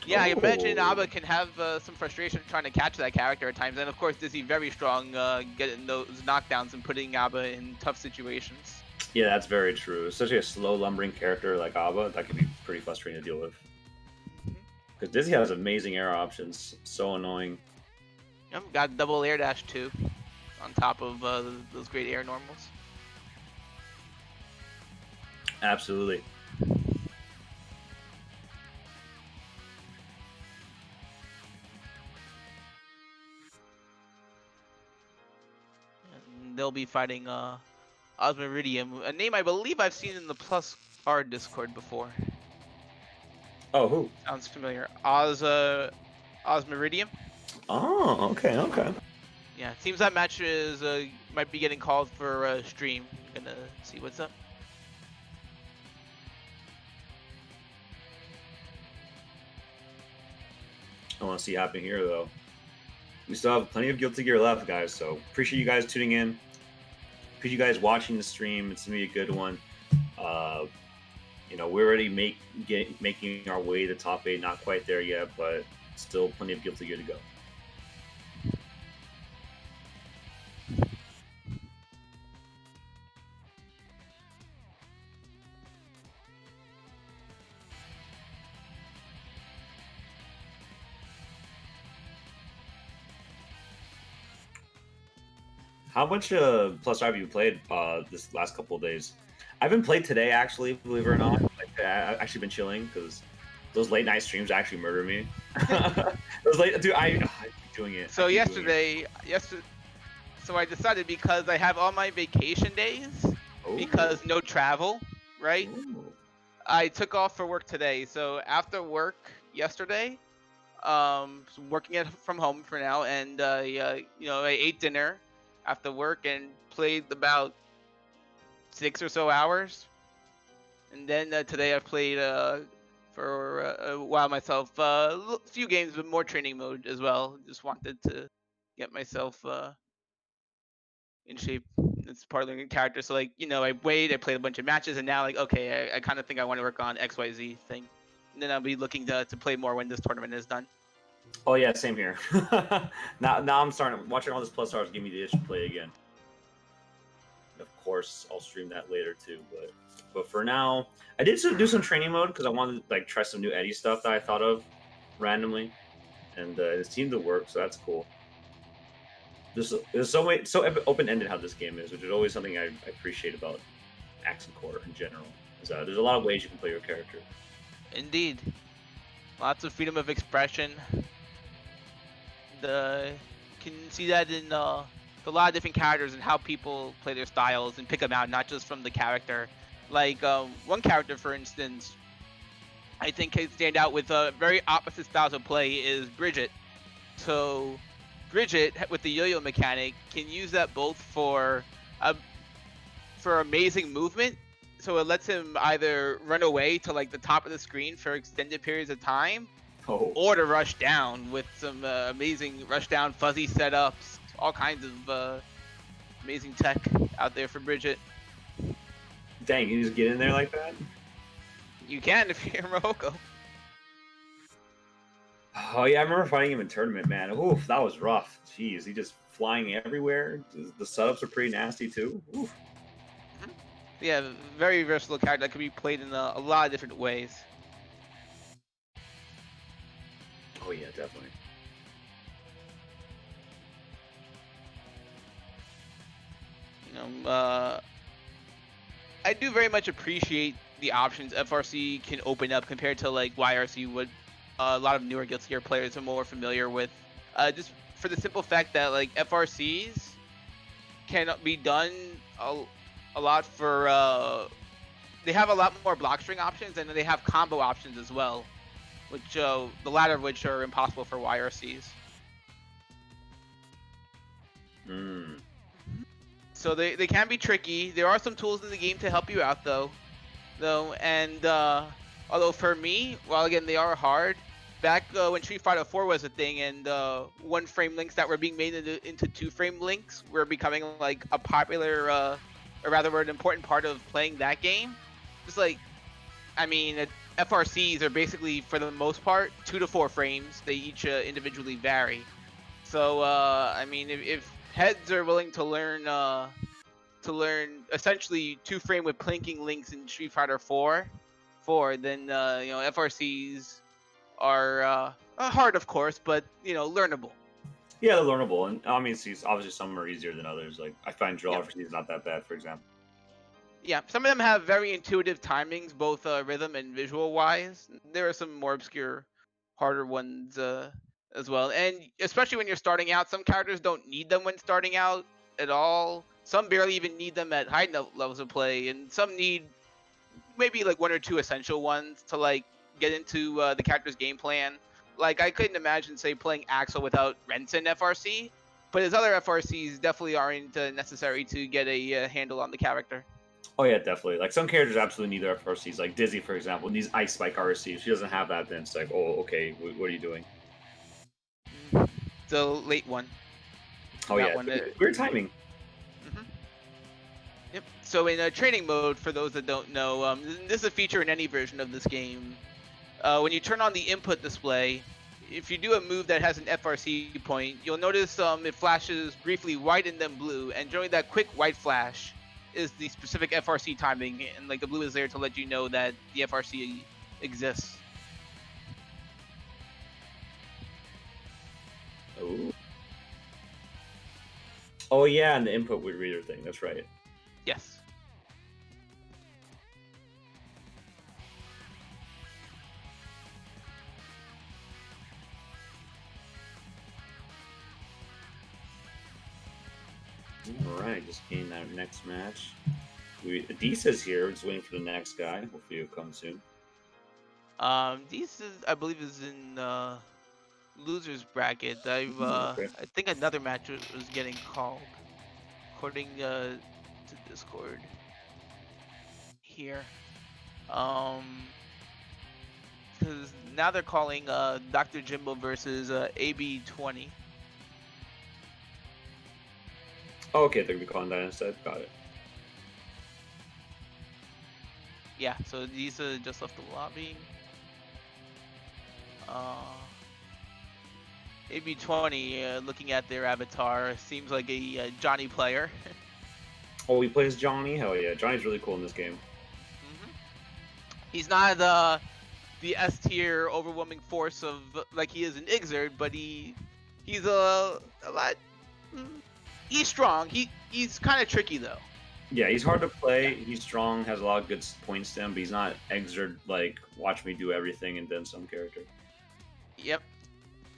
Yeah, I imagine Oh. Abba can have some frustration trying to catch that character at times, and of course Dizzy very strong getting those knockdowns and putting Abba in tough situations. Yeah, that's very true. Especially a slow lumbering character like Abba, that can be pretty frustrating to deal with. Because Dizzy has amazing air options. So annoying. Yep, got double air dash too, on top of those great air normals. Absolutely. And they'll be fighting Osmiridium, a name I believe I've seen in the Plus R Discord before. Oh, who? Sounds familiar. Osmiridium. Oh, okay, okay. Yeah, it seems that match is might be getting called for stream. Gonna see what's up. I want to see happen here, though. We still have plenty of Guilty Gear left, guys, so appreciate you guys tuning in. Appreciate you guys watching the stream. It's going to be a good one. You know, we're already making our way to top 8. Not quite there yet, but still plenty of Guilty Gear to go. How much Plus have you played this last couple of days? I haven't played today, actually, believe it or not. Like, I've actually been chilling because those late night streams actually murder me. Those late, dude, I keep doing it. So yesterday, so I decided because I have all my vacation days, because no travel, right? Ooh. I took off for work today. So after work yesterday, working from home for now, and you know, I ate dinner after work and played about 6 or so hours, and then today I played for a while myself, a few games, but more training mode as well. Just wanted to get myself in shape. It's part of learning character. So like, I played a bunch of matches, and now like, okay, I kind of think I want to work on XYZ thing. And then I'll be looking to play more when this tournament is done. Oh yeah, same here. now I'm starting watching all this plus stars give me the itch to play again. Of course, I'll stream that later too. But for now, I did do some training mode because I wanted to like try some new Eddie stuff that I thought of randomly, and it seemed to work. So that's cool. There's so open ended how this game is, which is always something I appreciate about Accent Core in general. Is there's a lot of ways you can play your character. Indeed, lots of freedom of expression. Can see that in a lot of different characters and how people play their styles and pick them out, not just from the character. Like one character, for instance, I think can stand out with very opposite styles of play is Bridget. So Bridget with the yo-yo mechanic can use that both for amazing movement. So it lets him either run away to like the top of the screen for extended periods of time, or to rush down with some amazing rush down fuzzy setups, all kinds of amazing tech out there for Bridget. Dang, you just get in there like that? You can if you're Mohoko. Oh yeah, I remember fighting him in tournament, man. Oof, that was rough. Jeez, he just flying everywhere. The setups are pretty nasty too. Oof. Yeah, very versatile character that can be played in a lot of different ways. Oh yeah, definitely. I do very much appreciate the options FRC can open up compared to like YRC would. A lot of newer Guilty Gear players are more familiar with. Just for the simple fact that like FRCs can be done a lot for. They have a lot more block string options, and then they have combo options as well, which the latter of which are impossible for YRCs. So they can be tricky. There are some tools in the game to help you out though, and although for me, while again they are hard, back when Street Fighter 4 was a thing and one frame links that were being made into 2-frame links were becoming like a popular, or rather an important part of playing that game. Just like, I mean, FRCs are basically for the most part 2 to 4 frames. They each individually vary. So I mean, if heads are willing to learn essentially 2-frame with plinking links in Street Fighter 4, then FRCs are hard, of course, but learnable. Yeah, they're learnable, and obviously some are easier than others. Like I find Drill FRC is not that bad, for example. Yeah, some of them have very intuitive timings, both rhythm and visual wise. There are some more obscure, harder ones as well, and especially when you're starting out, some characters don't need them when starting out at all. Some barely even need them at high levels of play, and some need maybe like 1 or 2 essential ones to like get into the character's game plan. Like I couldn't imagine, say, playing Axel without Rensen FRC, but his other FRCs definitely aren't necessary to get a handle on the character. Oh yeah, definitely. Like some characters absolutely need their FRCs. Like Dizzy, for example, needs Ice Spike RC. If she doesn't have that, then it's like, oh, okay, what are you doing? The late one. Oh yeah, weird timing. Yep. So in training mode, for those that don't know, this is a feature in any version of this game. When you turn on the input display, if you do a move that has an FRC point, you'll notice it flashes briefly white and then blue, and during that quick white flash is the specific FRC timing, and like the blue is there to let you know that the FRC exists. Oh yeah, and the input reader thing. That's right. Yes. Alright, just getting that next match. Adisa's here, just waiting for the next guy. Hopefully he'll come soon. Disa, I believe, is in losers bracket. I think another match was getting called, according to Discord here. Because now they're calling Dr. Jimbo versus AB20. Oh, okay, they're gonna be calling that instead. Got it. Yeah, so these just left the lobby. AB20, looking at their avatar, seems like a Johnny player. Oh, he plays Johnny? Hell yeah. Johnny's really cool in this game. He's not the S tier overwhelming force of like he is in Ixerd, but he's a lot. He's strong. He's kind of tricky though. Yeah, he's hard to play. He's strong, has a lot of good points to him, but he's not Exert like watch me do everything and then some character. Yep.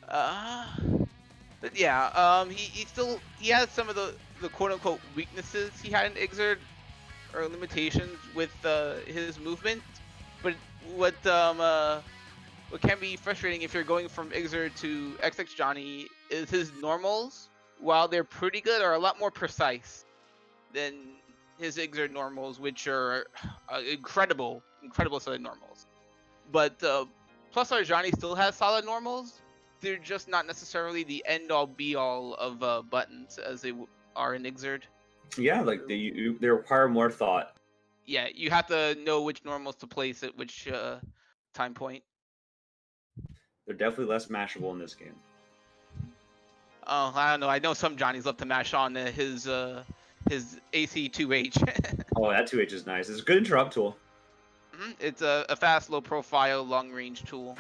But yeah, he has some of the quote unquote weaknesses he had in Ixerd or limitations with his movement. But what can be frustrating if you're going from Ixerd to XX Johnny is his normals, while they're pretty good, are a lot more precise than his Ixerd normals, which are incredible set of normals. But Plus our Johnny still has solid normals. They're just not necessarily the end-all be-all of buttons as they are in Ixerd. Yeah, like they require more thought. Yeah, you have to know which normals to place at which time point. They're definitely less mashable in this game. Oh, I don't know. I know some Johnnies love to mash on his AC 2H. Oh, that 2H is nice. It's a good interrupt tool. It's a fast, low profile, long range tool.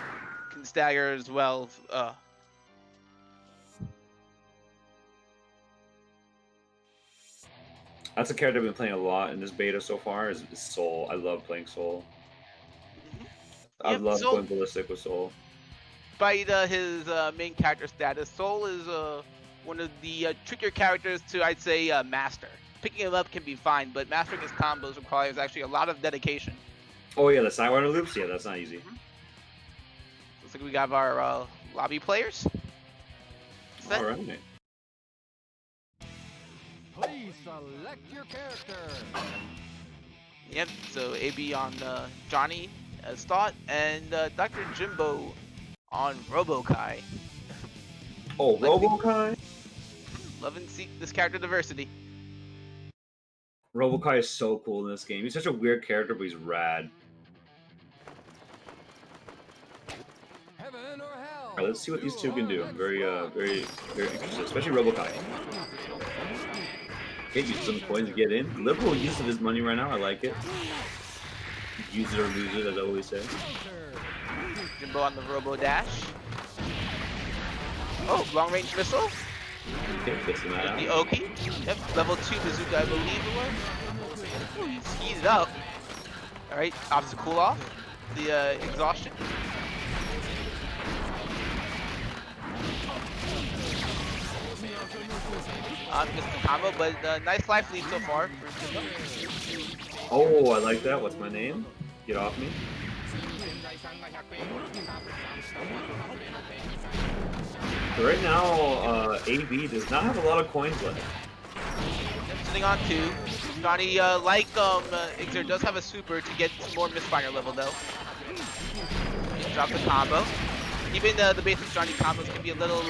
Can stagger as well. That's a character I've been playing a lot in this beta so far. Is Soul. I love playing Soul. I love going ballistic with Soul. Despite his main character status, Soul is one of the trickier characters to, I'd say, master. Picking him up can be fine, but mastering his combos requires actually a lot of dedication. Oh yeah, the sidewinder loops? Yeah, that's not easy. Looks like we got our lobby players. All right. Please select your character. Yep, so AB on Johnny as Thought, and Dr. Jimbo on Robokai. Oh, Robokai? Love and see this character diversity. Robokai is so cool in this game. He's such a weird character, but he's rad. Heaven or hell. All right, let's see what these two can do. I'm very interested, especially Robokai. Okay, use some coins to get in. Liberal use of his money right now. I like it. Use it or lose it, as I always say. Jimbo on the Robo Dash. Oh, long range missile. Okay, fixing that out. The Oki. Yep, level 2 bazooka, I believe it was. Ooh, he's heated up. Alright, opts to cool off. The exhaustion. Missed the combo, but nice life lead so far for Jimbo. Oh, I like that. What's my name? Get off me. So right now, AB does not have a lot of coins left. Sitting on 2. Johnny, like Ixer, does have a super to get some more misfire level though. Drop the combo. Even the basic Johnny combos can be a little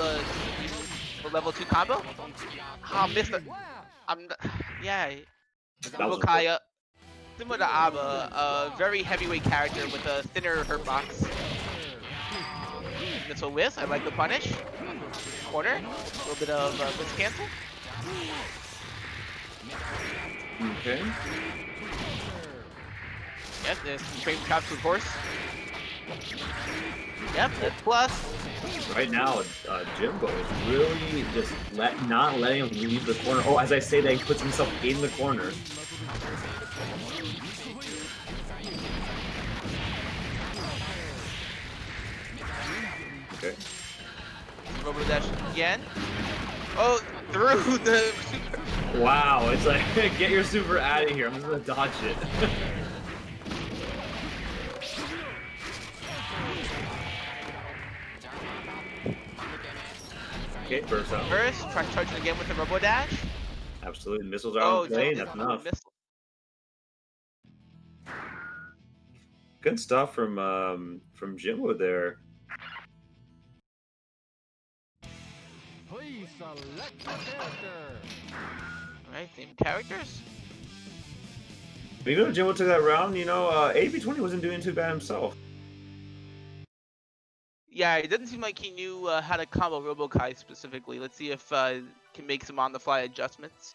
for level 2 combo. Oh, missed it. Yeah. Kaya. Similar to Abba, a very heavyweight character with a thinner hurt box. Missile whiz, I like the punish. Corner, a little bit of miss cancel. Okay. Yep, there's some frame traps with horse. Yep, that's plus. Right now, Jimbo is really just not letting him leave the corner. Oh, as I say that, he puts himself in the corner. Okay. Robo dash again. Oh, through the super. Wow, it's like, get your super out of here. I'm just gonna dodge it. Okay, burst out. First, try to charge it again with the Robo Dash. Absolutely, missiles are on play, just that's enough. missile. Good stuff from Jimbo there. Please select your character. Alright, same characters. Even if Jimbo took that round, you know, AB20 wasn't doing too bad himself. Yeah, it doesn't seem like he knew how to combo RoboKai specifically. Let's see if can make some on-the-fly adjustments.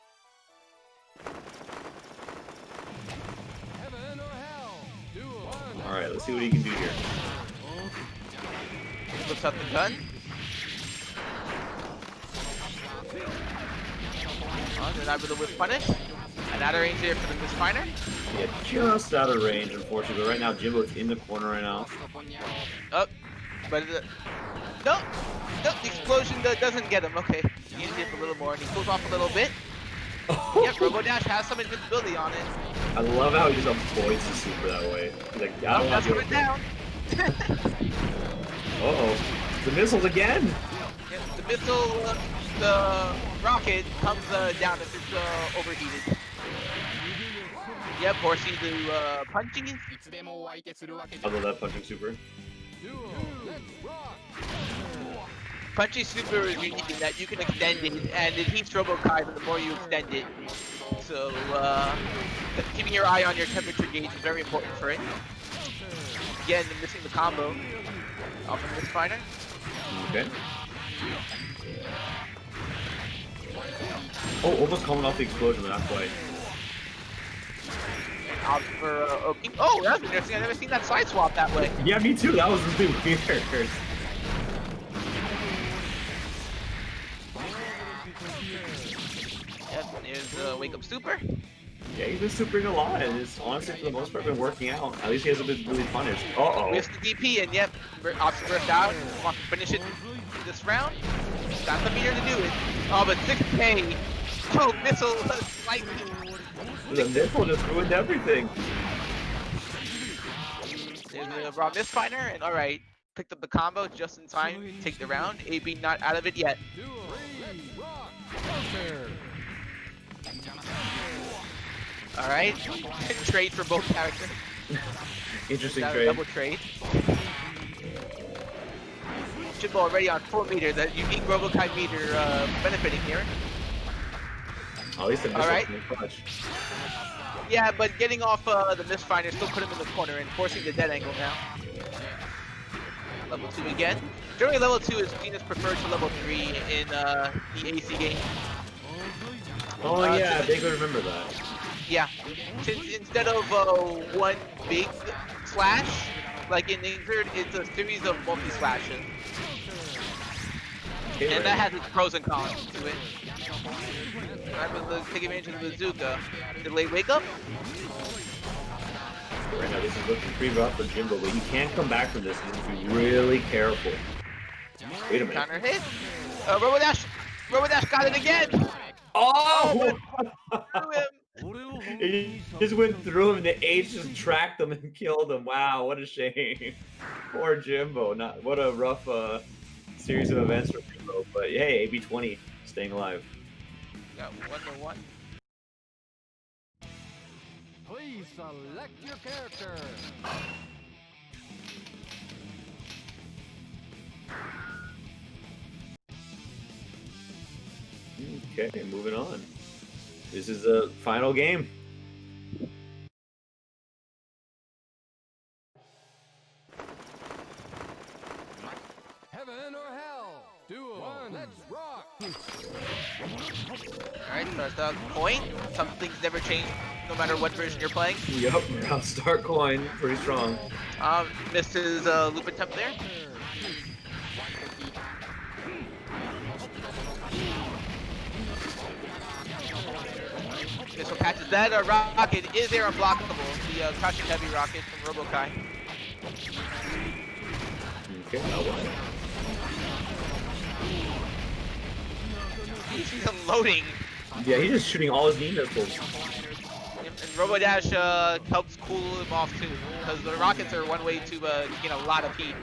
All right, let's see what he can do here. Looks out the gun. Oh, they're not with the whip punish. And out of range here for the misfiner. Yeah, just out of range, unfortunately. But right now, Jimbo's in the corner right now. Oh, but no, the explosion doesn't get him. Okay, he needs a little more, and he pulls off a little bit. Yep, Robo Dash has some invincibility on it. I love how he just avoids the super that way. He's like, I don't want That's to put it down. Uh-oh. The missiles again! Yeah, the missile, the rocket comes down if it's overheated. Yep, Horsey the punching. I love that punching super. Punchy super is unique in that you can extend it, and it heats RoboKai the more you extend it. So, keeping your eye on your temperature gauge is very important for it. Again, missing the combo off of this fighter. Okay. Oh, almost coming off the explosion, but not quite. Opt for Oki. Oh, that's interesting. I've never seen that side swap that way. Yeah, me too. That was really weird. Yep, there's Wake Up Super. Yeah, he's been supering a lot, and it's honestly, for the most part, been working out. At least he hasn't been really punished. Uh-oh. Missed the DP, and yep, opts burst out. Wants to finish it this round. Got the meter to do it. Oh, but 6K. Oh, missile slightly. The missile just ruined everything. There's a raw misfiner, and alright. Picked up the combo just in time to take the round. AB not out of it yet. Alright. Trade for both characters. Interesting Got a trade. double trade. Jimbo already on 4 meter. That unique RoboKai meter benefiting here. At least the missile Alright. can clutch. Yeah, but getting off the misfinder still put him in the corner and forcing the dead angle now. Level 2 again. Generally, level 2 is seen as preferred to level 3 in the AC game. Oh yeah, I think I remember that. Yeah, since instead of one big slash, like in Injured, it's a series of multi-slashes. Okay, And that has its pros and cons to it. I'm going to take advantage of the bazooka. Delayed wake up? Right now, this is looking pretty rough for Jimbo, but you can't come back from this. You have to be really careful. Wait a minute. Counter hit. Robodash! Robodash got it again! Oh! Through him. He just went through him, the H just tracked him and killed him. Wow, what a shame. Poor Jimbo. What a rough series of events for Jimbo. But hey, AB20 staying alive. Got 1-1. Please select your character. Okay, moving on. This is the final game. Heaven or hell? Duel. One. Let's rock. Alright, starts out point. Some things never change no matter what version you're playing. Yep, now start coin, pretty strong. Missed his loop attempt there. Missile catches that. Rocket is there unblockable. The crushing heavy rocket from RoboKai. Okay, now what? He's unloading. Yeah, he's just shooting all his knee missiles. And RoboDash helps cool him off too, because the rockets are one way to gain a lot of heat.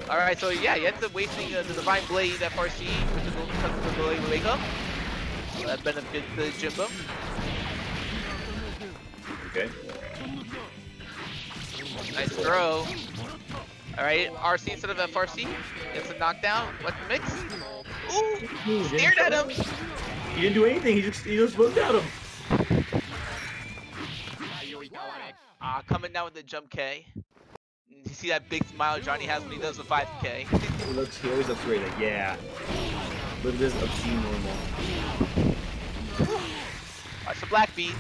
Alright, so yeah, he ends up wasting the Divine Blade FRC, which is the delayed wake up. So that benefits the Jimbo. Okay. Nice throw. Alright, RC instead of FRC. Gets a knockdown. What's the mix? Ooh! Stared at him! He didn't do anything. He just looked at him. Coming down with the jump K. You see that big smile Johnny has when he does the 5K. He always looks great. Like, yeah. Look at this obscene normal. Watch the black beat.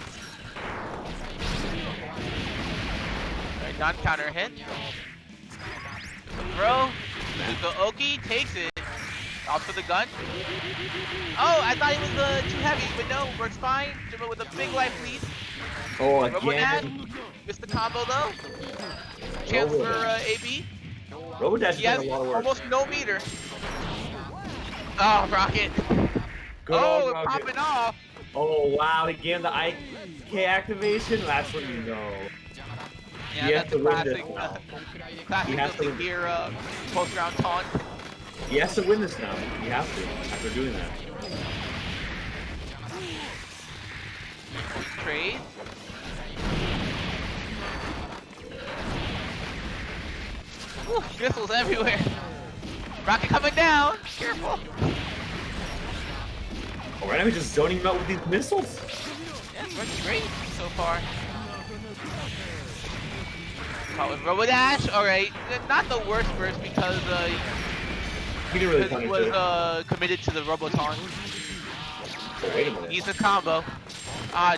Alright, non-counter hit. Throw. The Oki takes it. Out for the gun. Oh, I thought he was too heavy, but no, works fine. Jimbo with a big life lead. Oh, Robodash. again. Missed the combo though. Chance for AB. Robodash He has has a lot of work. almost no meter. Oh, Rocket. Good Oh, old it's Rocket. popping off. Oh, wow. He gave him the IK activation. That's when you know. Yeah, He has that's to a win this classic. now. Classic He has of to the win. gear post-round taunt. He has to win this now. He has to after doing that. Trade. Whew, missiles everywhere. Rocket coming down. Careful. Oh, right now he's just zoning him out with these missiles. Yeah, it's working great so far. Caught with Robodash. Alright. Not the worst burst because He didn't really he punish was it. committed to the Roboton. Oh, wait a minute. He's a combo.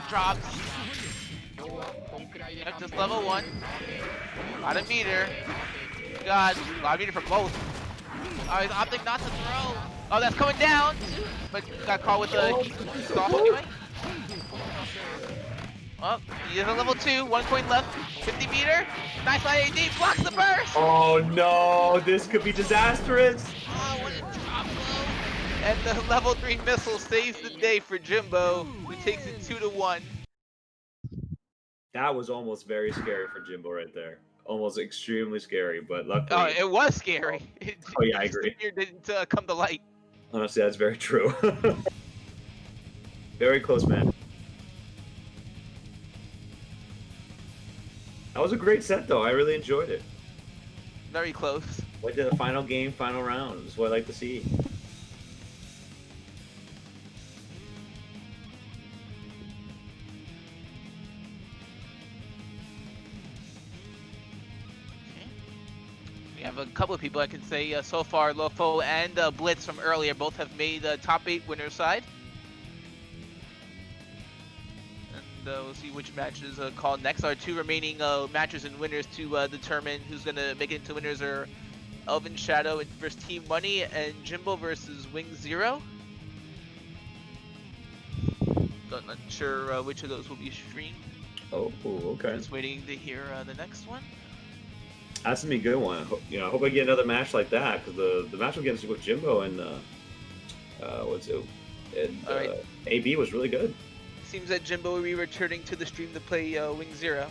Drops. Yep, just level 1. Lot of meter. God, a lot of meter for both. He's opting not to throw. Oh, that's coming down. But got caught with the sauce anyway. Oh, he is a level 2. 1 coin left. 50 meter. Nice IAD. Blocks the burst. Oh no, this could be disastrous. Oh, what a drop blow. And the level 3 missile saves the day for Jimbo, who takes it 2-1. That was almost very scary for Jimbo right there. Almost extremely scary, but luckily. Oh, it was scary. Oh yeah, I agree. It didn't come to light. Honestly, that's very true. Very close, man. That was a great set, though. I really enjoyed it. Very close. Went to the final game, final round. That's what I like to see. We have a couple of people I can say so far. Lofo and Blitz from earlier both have made top 8 winner side. And we'll see which matches called next. Our 2 remaining matches and winners to determine who's going to make it into winners are Elvin Shadow versus Team Money and Jimbo versus Wing Zero. Not sure which of those will be streamed. Oh, okay. Just waiting to hear the next one. That's gonna be a good one. I hope I get another match like that because the match we're getting with Jimbo and AB was really good. Seems that Jimbo will be returning to the stream to play Wing Zero.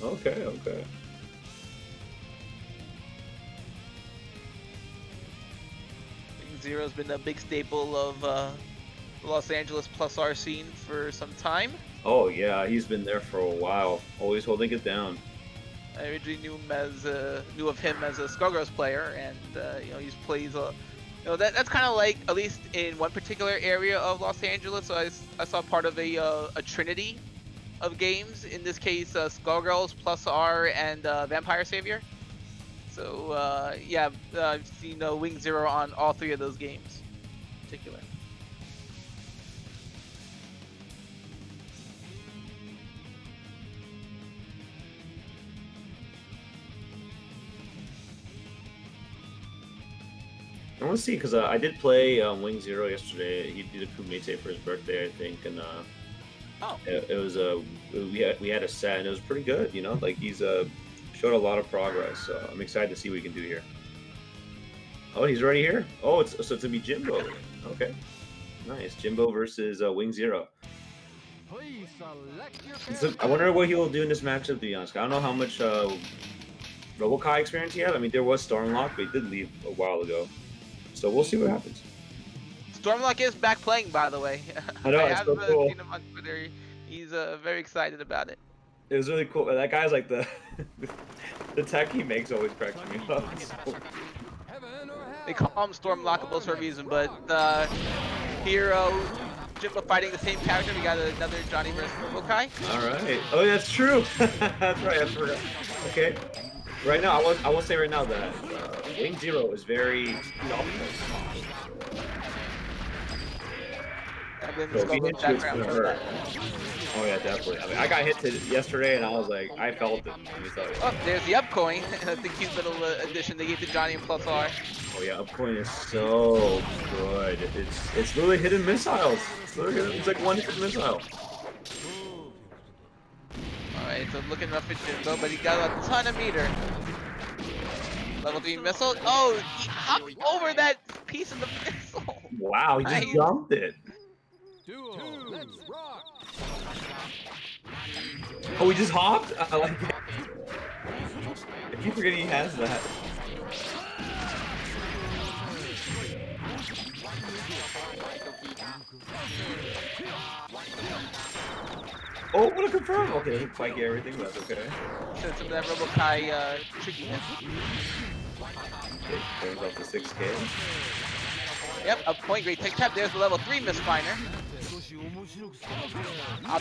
Okay. Wing Zero's been a big staple of the Los Angeles plus R scene for some time. Oh yeah, he's been there for a while, always holding it down. I originally knew of him as a Skullgirls player, and he plays that's kind of like, at least in one particular area of Los Angeles. So I saw part of a trinity of games. In this case, Skullgirls, Plus R, and Vampire Savior. So I've seen Wing Zero on all 3 of those games, in particular. I want to see because I did play Wing Zero yesterday. He did a kumite for his birthday, I think, and it was we had a set and it was pretty good. Like he's showed a lot of progress. So I'm excited to see what he can do here. Oh, he's already here. Oh, it's to be Jimbo. Okay, nice. Jimbo versus Wing Zero. So I wonder what he will do in this matchup. To be honest, I don't know how much RoboCai experience he has. I mean, there was Stormlock, but he did leave a while ago. So we'll see what happens. Stormlock is back playing, by the way. I know, I it's have so cool. seen him on Twitter. He's very excited about it. It was really cool. That guy's like the tech he makes always cracks me up. They call him Stormlockable for a reason, but here Jimbo fighting the same character. We got another Johnny versus ROLLBACK. Alright. Oh, yeah, that's true. That's right, I forgot. Okay. Right now, I will say right now that Wing Zero is very optimal. And then So let's if go he with hits you, it's background gonna for hurt. that. Oh yeah, definitely. I mean, I got hit yesterday, and I was like, I felt it. Let me tell you. Oh, there's the up coin. The cute little addition they gave to Johnny and Plus R. Oh yeah, upcoin is so good. It's literally hidden missiles. It's like one hidden missile. Alright, so looking rough for Jimbo, but he got a ton of meter. Level 3 missile. Oh, he hopped over that piece of the missile. Wow, he just Nice. jumped it. Let's rock. Oh, he just hopped? I like it. I keep forgetting he has that. Oh, what a confirm! Okay, doesn't quite get everything, but that's okay. So some of that ROLLBACK trickiness. Okay, turns off the 6K. Yep, up point, great tech tap. There's the level 3 misfiner.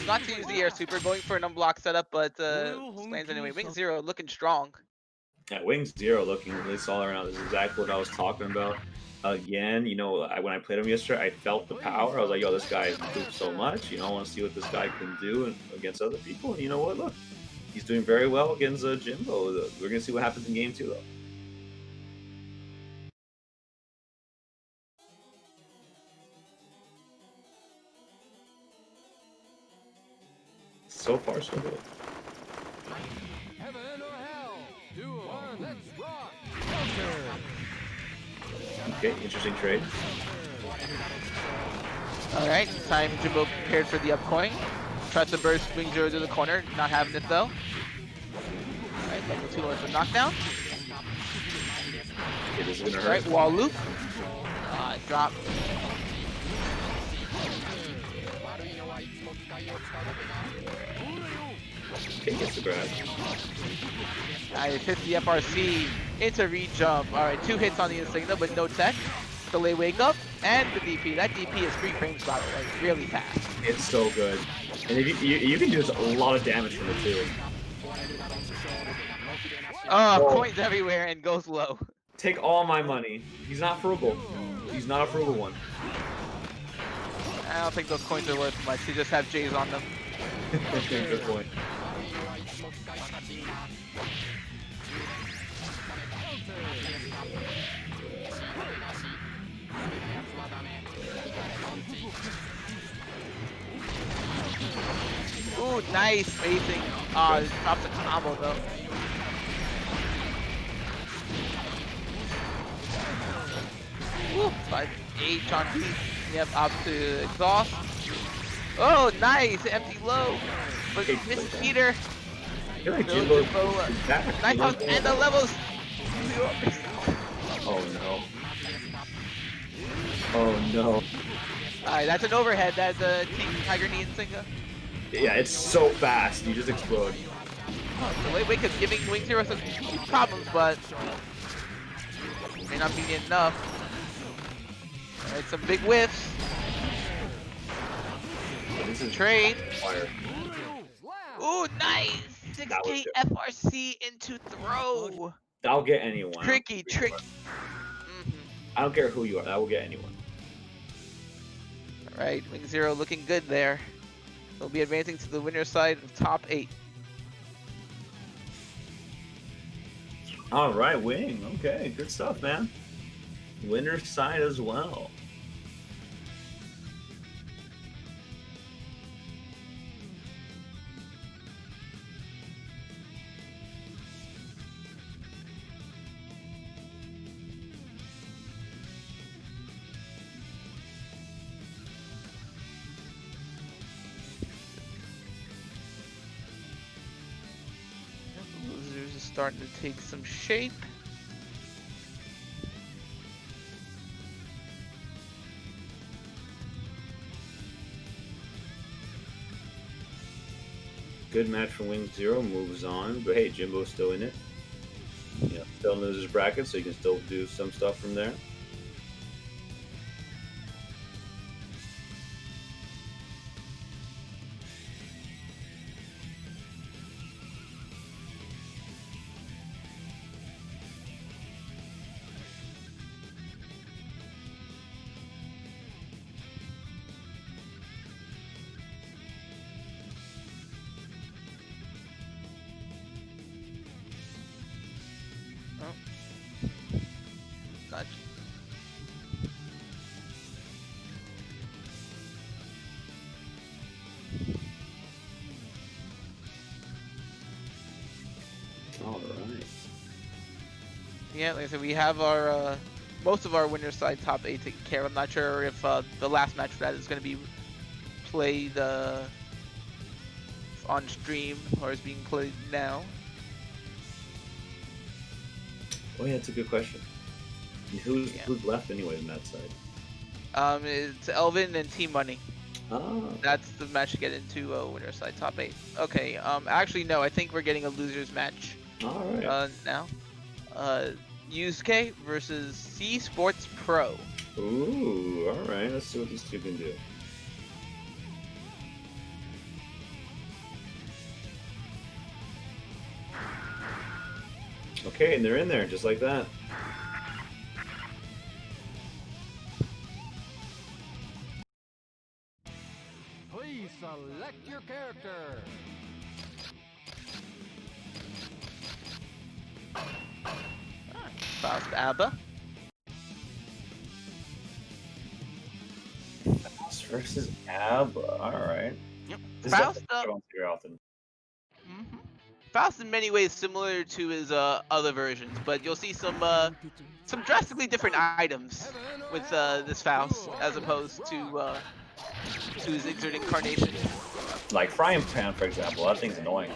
Not to use the air super, going for an unblocked setup, but lands anyway. Wing Zero looking strong. Yeah, Wing Zero looking really solid around. This is exactly what I was talking about. Again, you know, when I played him yesterday, I felt the power. I was like, yo, this guy improved so much. You know, I want to see what this guy can do against other people. And you know what? Look, he's doing very well against Jimbo. We're going to see what happens in game 2, though. So far, so good. Heaven or hell. Duel. Let's rock. Okay, interesting trade. Alright, time Jimbo prepared for the up coin. Tries to burst Wing Zero to the corner, not having it though. Alright, level 2 lowers the knockdown. Okay, this is going to hurt. Alright, wall loop. Drop. Okay, gets the grab. Nice, hits the FRC into re-jump. Alright, 2 hits on the Insignia, but no tech. Delay wake up, and the DP. That DP is 3 frames by the way, really fast. It's so good. And if you can do a lot of damage from it, too. Oh, coins everywhere and goes low. Take all my money. He's not frugal. He's not a frugal one. I don't think those coins are worth much. You just have J's on them. Good point. Ooh, nice spacing. Drops a combo though. Woo, 5H on B. Yep, up to exhaust. Oh, nice, empty low. But missed Peter. I feel like No Jimbo Jimbo, is back. nice hook, and the levels. Oh no. Oh no. Alright, that's an overhead. That's a Team Tiger Knee and Singa. Yeah, it's so fast. You just explode. Oh, the late wake is giving Wing Zero some problems, but may not be enough. Alright, some big whiffs. This is Trade. fire. Ooh, nice! 6K FRC into throw. That'll get anyone. Tricky. I don't care who you are. That will get anyone. Alright, Wing Zero looking good there. They'll be advancing to the winner's side of top 8. All right, Wing. Okay, good stuff, man. Winner's side as well. Losers are starting to take some shape. Good match for Wing Zero. Moves on, but hey, Jimbo's still in it. Yeah, still in losers bracket, so you can still do some stuff from there. Yeah, like I said, we have our most of our winner's side top 8 taken care of. I'm not sure if the last match for that is going to be played on stream or is being played now. Oh yeah, that's a good question. Who's left anyway in that side? It's Elvin and Team Money. Oh. That's the match to get into winner's side top 8. Okay. Actually, no. I think we're getting a losers match. All right. Now. Yusuke versus C Sports Pro. Ooh. All right. Let's see what these two can do. Okay, and they're in there just like that. Please select your character. Faust Abba. Faust versus Abba. All right. Yep. This Faust. is I don't see very often. Faust in many ways similar to his other versions, but you'll see some drastically different items with this Faust as opposed to his Exert incarnation. Like Frying Pan, for example. That thing's annoying.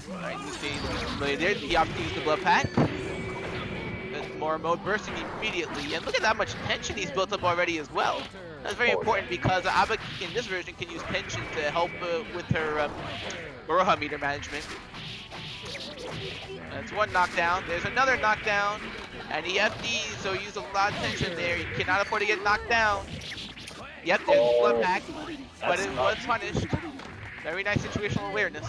Alright, you see there, the option to use the blood pack. That's more mode bursting immediately, and look at that much tension he's built up already as well. That's very important because Abba in this version can use tension to help with her Baroha meter management. That's one knockdown. There's another knockdown, and he FD, so he used a lot of tension there. He cannot afford to get knocked down. Yep, there's the blood pack, but it was punished. Very nice situational awareness.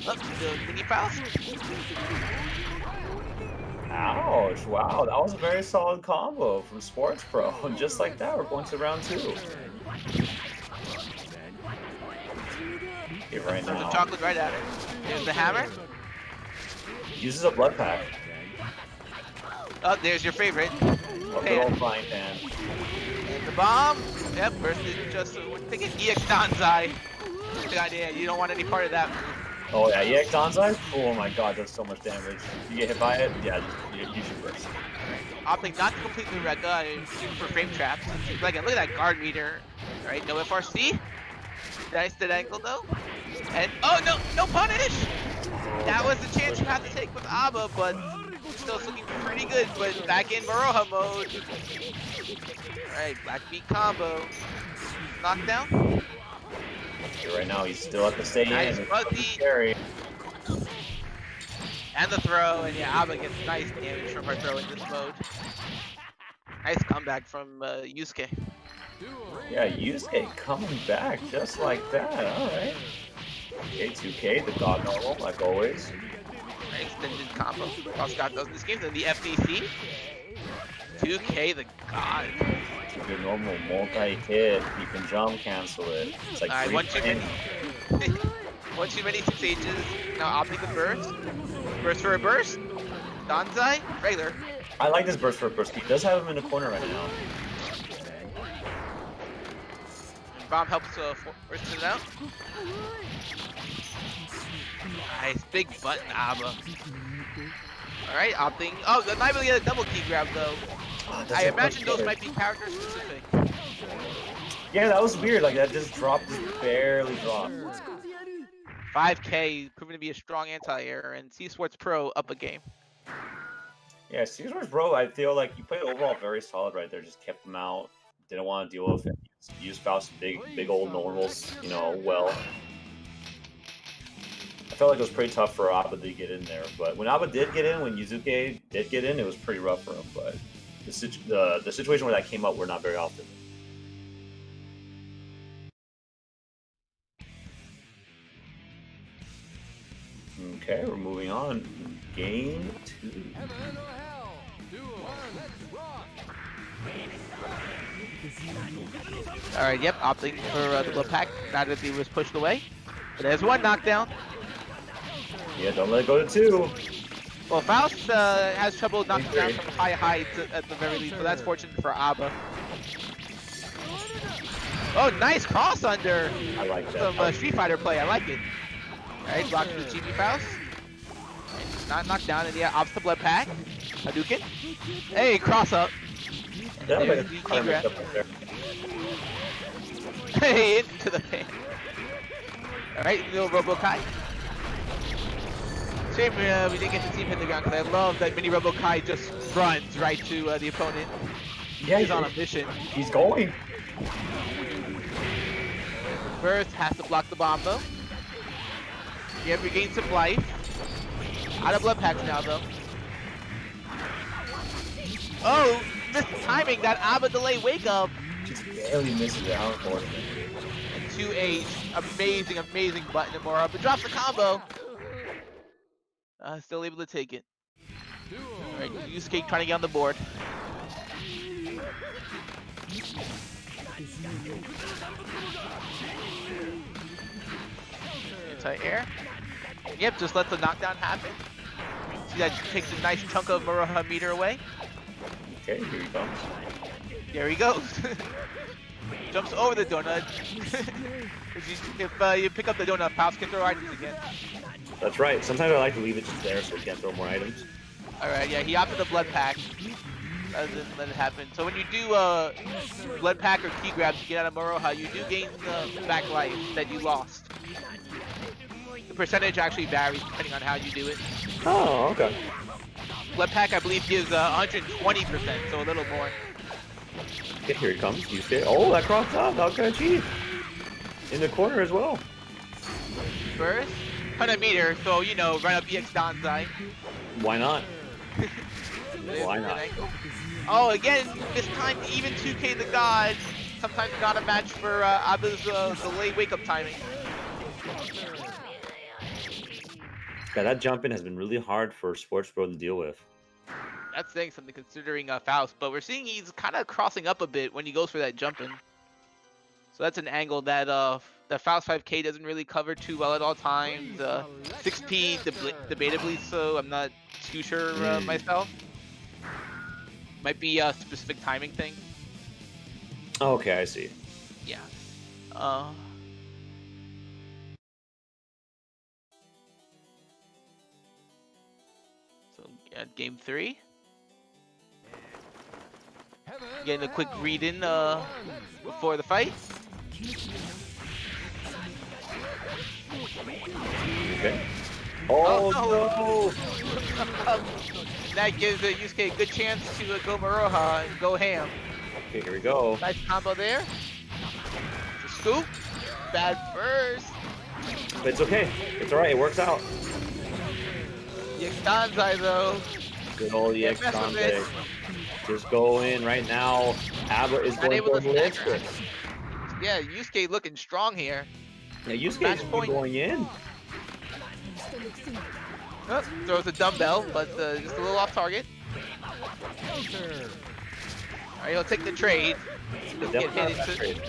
Look, the mini Faust. Ouch, wow, that was a very solid combo from Sports Pro. And just like that, we're going to round 2. Okay, right There's now. a chocolate right at it. There's the hammer. Uses a blood pack. Oh, there's your favorite. A good old frying pan. And the bomb. Yep, versus just thinking EX Danzai. Good idea. You don't want any part of that move. Oh yeah, EX Danzai? Oh my god, does so much damage. You get hit by it? Yeah, you should burst. Opting not to complete the Rekka, shooting for frame traps. Again, look at that guard meter. Alright, no FRC. Nice dead angle though. And oh no, no punish! That was the chance you had to take with Abba, but still looking pretty good, but back in Baroha mode. Alright, Black Beat combo. Knockdown. Okay, right now he's still at the stay Nice in. fuzzy. Scary. And the throw, and yeah, Abba gets nice damage from her throw in this mode. Nice comeback from Yusuke. Yeah, Yusuke coming back just like that. Alright. Okay, 2K, the god normal, like always. Extended combo. Also got those in this game. Then the FDC. 2K, the god. It's a good normal multi-hit. You can jump cancel it. It's like Alright, one too many. One too many 6Hs. Now opting the burst. Burst for a burst. Danzai. Regular. I like this burst for a burst. He does have him in the corner right now. Bomb helps force it out. Nice, big button Abba. Alright, opting. Oh, not able to get a double key grab though. Oh, I imagine those might be character specific. Yeah, that was weird. Like that just dropped, just barely dropped. 5K proving to be a strong anti-air, and C Sports Pro up a game. Yeah, Caesar's bro, I feel like you played overall very solid right there. Just kept him out. Didn't want to deal with it. Used Faust's big old normals, you know, well. I felt like it was pretty tough for Abba to get in there, but when Abba did get in, when Yuzuke did get in, it was pretty rough for him. But the situation where that came up were not very often. Okay, we're moving on. Game 2. Alright, yep, opting for the blood pack. Now that he was pushed away. But there's one knockdown. Yeah, don't let it go to 2. Well, Faust has trouble knocking down from high heights at the very least, but that's fortunate for Abba. Oh, nice cross under. I like that. Some Street Fighter play. I like it. Alright, blocks the Chibi Faust. Not knocked down, and yeah, opts the blood pack. Hadouken. Hey, cross up. And Yeah, there's but the kind of mixed grab. up right there. Hey, into the fan. Alright, little Robo-Kai. Shame we didn't get to see him hit the ground, because I love that mini Robo-Kai just runs right to the opponent. Yeah, He's on a mission. He's going. First, has to block the bomb, though. Yeah, regain some life. Out of blood packs now, though. Oh, missed timing. That ABBA delay wake up. Just barely misses it. How unfortunate. 2H. Amazing, amazing button and more up. But drops the combo. Still able to take it. Alright, Yusuke trying to get on the board. Anti-air. Yep, just let the knockdown happen. See that takes a nice chunk of Maruha meter away. Okay, here he comes. There he goes. Jumps over the donut. If you pick up the donut, Faust can throw items again. That's right. Sometimes I like to leave it just there so we can't throw more items. Alright, yeah, he opted the blood pack. Doesn't let it happen. So when you do blood pack or key grabs to get out of Maruha, you do gain back life that you lost. The percentage actually varies depending on how you do it. Oh, okay. Blood pack, I believe, gives 120%, so a little more. Okay, here he comes. Yusuke. Oh, that crossed up. That was kind of cheap. In the corner as well. First, 100 meter, so you know, run up EX Danzai. Why not? Why not? Oh, again, this time even 2K the God. Sometimes not a match for Abba's delay wake-up timing. Yeah, that jump in has been really hard for Sports Bro to deal with. That's saying something considering Faust, but we're seeing he's kind of crossing up a bit when he goes for that jump in. So that's an angle that the Faust 5K doesn't really cover too well at all times. 6P debatably so. I'm not too sure myself. Might be a specific timing thing. Okay, I see. Yeah. So at game 3. Getting a quick read in before the fight. Okay. Oh, no! no! That gives Yusuke a good chance to go Maruha and go ham. Okay, here we go. Nice combo there. The scoop. Bad first. But it's okay. It's alright. It works out. EX Danzai though. Good old EX Danzai. Just go in right now. Abba is Not going able for to ballistic. Yeah, Yusuke looking strong here. Yeah, Yusuke Match is point. going in. Oh, throws a dumbbell, but just a little off target. Alright, he'll take the trade. He'll get hit into.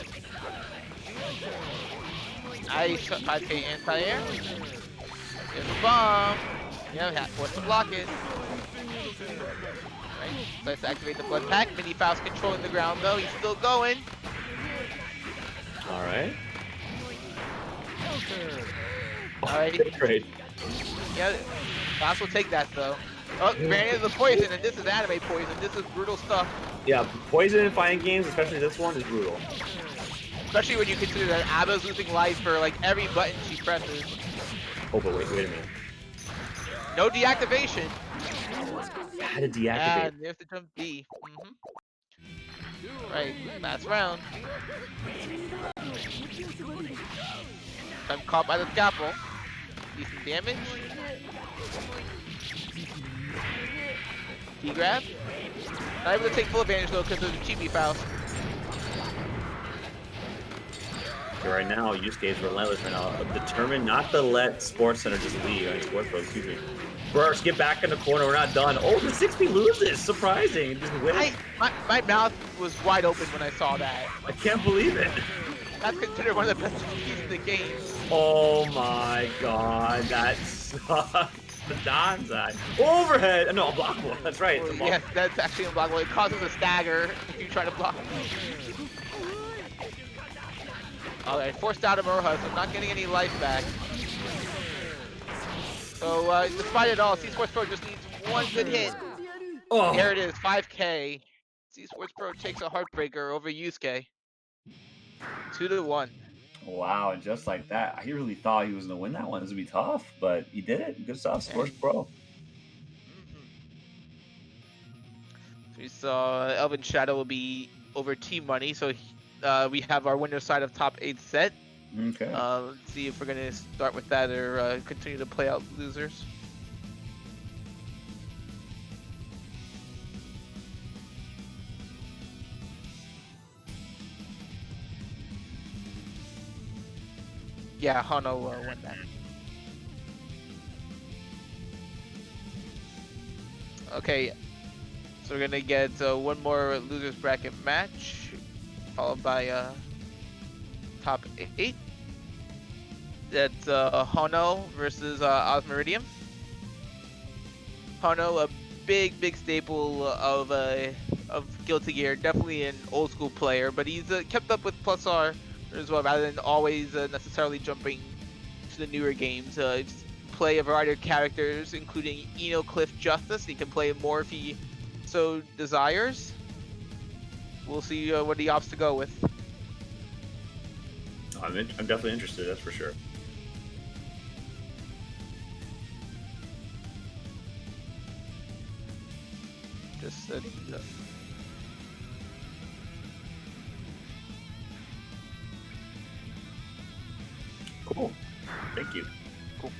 Nice 5K anti-air. There's the bomb. Yeah, force to block it. Right, let's activate the blood pack. Mini Faust controlling the ground though. He's still going. Alright. Alright. Great. Yeah, Faust will take that though. Oh, granted the poison, and this is anime poison. This is brutal stuff. Yeah, poison in fighting games, especially this one, is brutal. Especially when you consider that Abba's losing life for like every button she presses. Oh, but wait a minute. No deactivation. How to deactivate? And there's the jump D. Right, last round. I'm caught by the scalpel. Decent damage. T-grab. Not able to take full advantage though because of the Chibi Faust. So right now, Yusuke is relentless right now. Determined not to let Sports Center just leave. I mean, Sports Pro, excuse me. Burst, get back in the corner. We're not done. Oh, the 6P loses. Surprising. Just win. My mouth was wide open when I saw that. I can't believe it. That's considered one of the best keys in the game. Oh my god, that sucks. The Danzai. Overhead! No, blockable. That's right. It's a block. Yes, that's actually unblockable. It causes a stagger if you try to block. Alright, forced out of Maruha, so I'm not getting any life back. So despite it all, C Sports Pro just needs one good hit. Oh, There it is, 5K. C Sports Pro takes a heartbreaker over Yusuke. 2-1. wow! And just like that, I really thought he was gonna win that one. This would be tough, but he did it. Good stuff, Sports Pro. So we saw Elvin Shadow will be over Team Money, so we have our winner side of top 8 set. Okay. Let's see if we're gonna start with that or continue to play out losers. Yeah, Hano won that. Okay, so we're gonna get one more losers bracket match, followed by top 8. That's Hano versus Osmeridium. Hano, a big staple of Guilty Gear, definitely an old school player, but he's kept up with Plus R as well, rather than always necessarily jumping to the newer games. Play a variety of characters, including Eno, Cliff, Justice. He can play more if he so desires. We'll see what he opts to go with. I'm definitely interested. That's for sure. Just setting up. Cool. Thank you. Cool.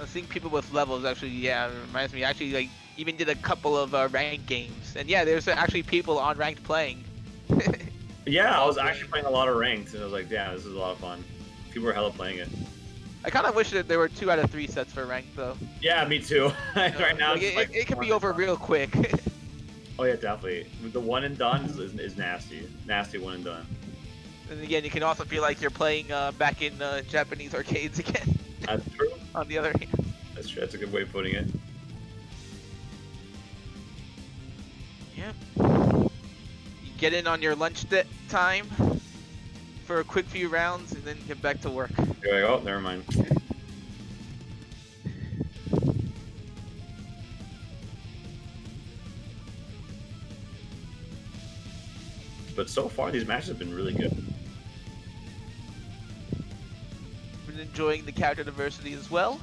Seeing people with levels actually, yeah, reminds me. Actually, like, even did a couple of ranked games, and yeah, there's actually people on ranked playing. Yeah, I was actually playing a lot of ranked, and I was like, damn, this is a lot of fun. People were hella playing it. I kind of wish that there were 2 out of 3 sets for ranked though. Yeah, me too. Right now, like, it's it can be over real quick. Oh yeah, definitely. The one and done is nasty. Nasty one and done. And again, you can also feel like you're playing back in Japanese arcades again. That's true. On the other hand. That's true. That's a good way of putting it. Yep. You get in on your lunch time for a quick few rounds and then get back to work. Here I go. Never mind. But so far, these matches have been really good. Been enjoying the character diversity as well.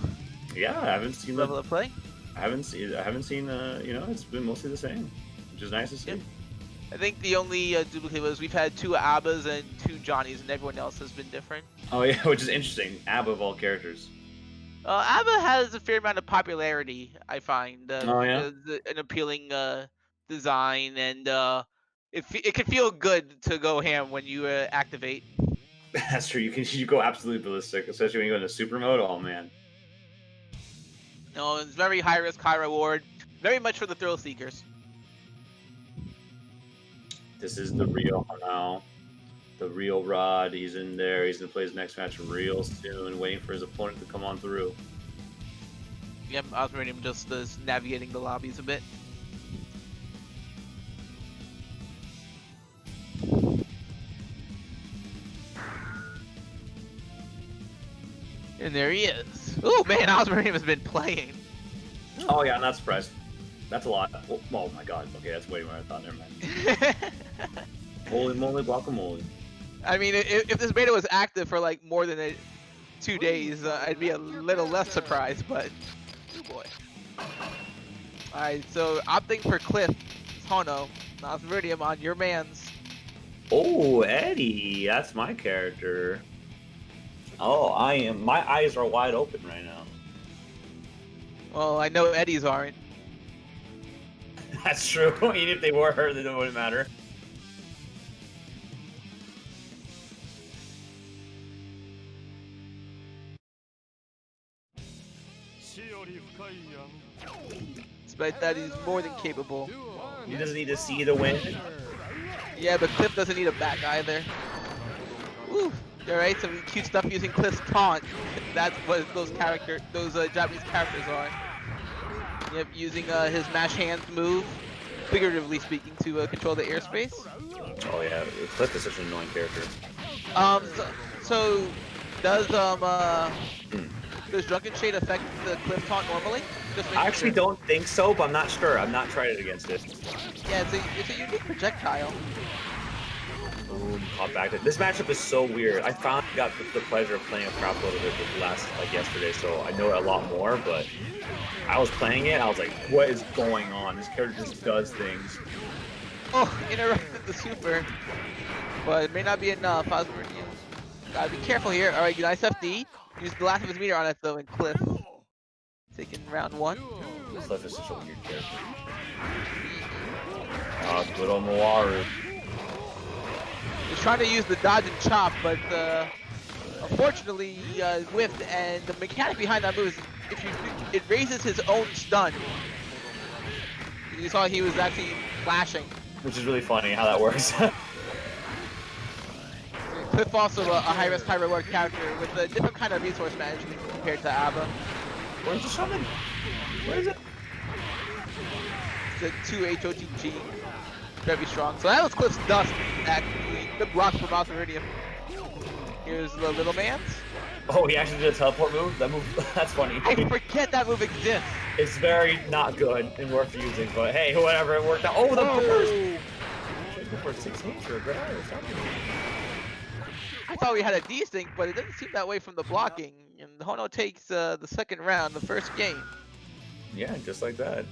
Yeah, I haven't seen Level of play. I haven't seen. You know, it's been mostly the same, which is nice to see. Yep. I think the only duplicate was we've had 2 Abbas and 2 Johnnies, and everyone else has been different. Oh yeah, which is interesting. Abba of all characters. Abba has a fair amount of popularity, I find. Oh yeah. An appealing design, and it can feel good to go ham when you activate. That's true. You go absolutely ballistic, especially when you go into super mode. Oh man. No, it's very high risk, high reward. Very much for the thrill seekers. This is the real now. The real Rod. He's in there. He's gonna play his next match real soon, waiting for his opponent to come on through. Yep, Osmeridium just navigating the lobbies a bit. And there he is. Oh man, Osmeridium has been playing. Oh yeah, I'm not surprised. That's a lot. Oh my god. Okay, that's way more than I thought. Never mind. Holy moly, guacamole. I mean, if this beta was active for like more than 2 days, I'd be a little less surprised, but oh boy. Alright, so opting for Cliff, Hono, Osmeridium on your man's. Oh, Eddie, that's my character. Oh, I am. My eyes are wide open right now. Well, I know Eddie's aren't. That's true. Even if they were hurt, it wouldn't matter. Despite that, he's more than capable. He doesn't need to see the win. Yeah, but Cliff doesn't need a back either. Woo! Alright, some cute stuff using Cliff's taunt. That's what those Japanese characters are. Yep, using his mash hands move. figuratively speaking, to control the airspace. Oh yeah, Cliff is such an annoying character. So does Drunken Shade affect the Cliff taunt normally? Just I actually don't think so, but I'm not sure. I've not tried it against it. Yeah, it's a unique projectile. Boom, hop back to this matchup is so weird. I finally got the pleasure of playing a crap load of it yesterday, so I know it a lot more, but I was playing it, I was like, what is going on? This character just does things. Oh, interrupted the super. But it may not be enough. Gotta be careful here. Alright, nice FD. Use the last of his meter on it though, and Cliff. Taking round 1. Cliff is such a weird character. Good on Mawaru. He's trying to use the dodge and chop, but unfortunately he whiffed, and the mechanic behind that move is it raises his own stun. You saw he was actually flashing. Which is really funny how that works. Cliff also a high-risk, high-reward character with a different kind of resource management compared to Abba. Where's the summon? Where is it? It's a 2 HOTG. Very strong. So that was Cliff's Dust, actually. Good block from Mouth Meridian. Here's the little man's. Oh, he actually did a teleport move? That move, that's funny. I forget that move exists. It's very not good and worth using, but hey, whatever, it worked out. Oh, the burst! Should go for 6 hits or a grab or something. I thought we had a desync, but it doesn't seem that way from the blocking. And Hono takes the second round, the first game. Yeah, just like that.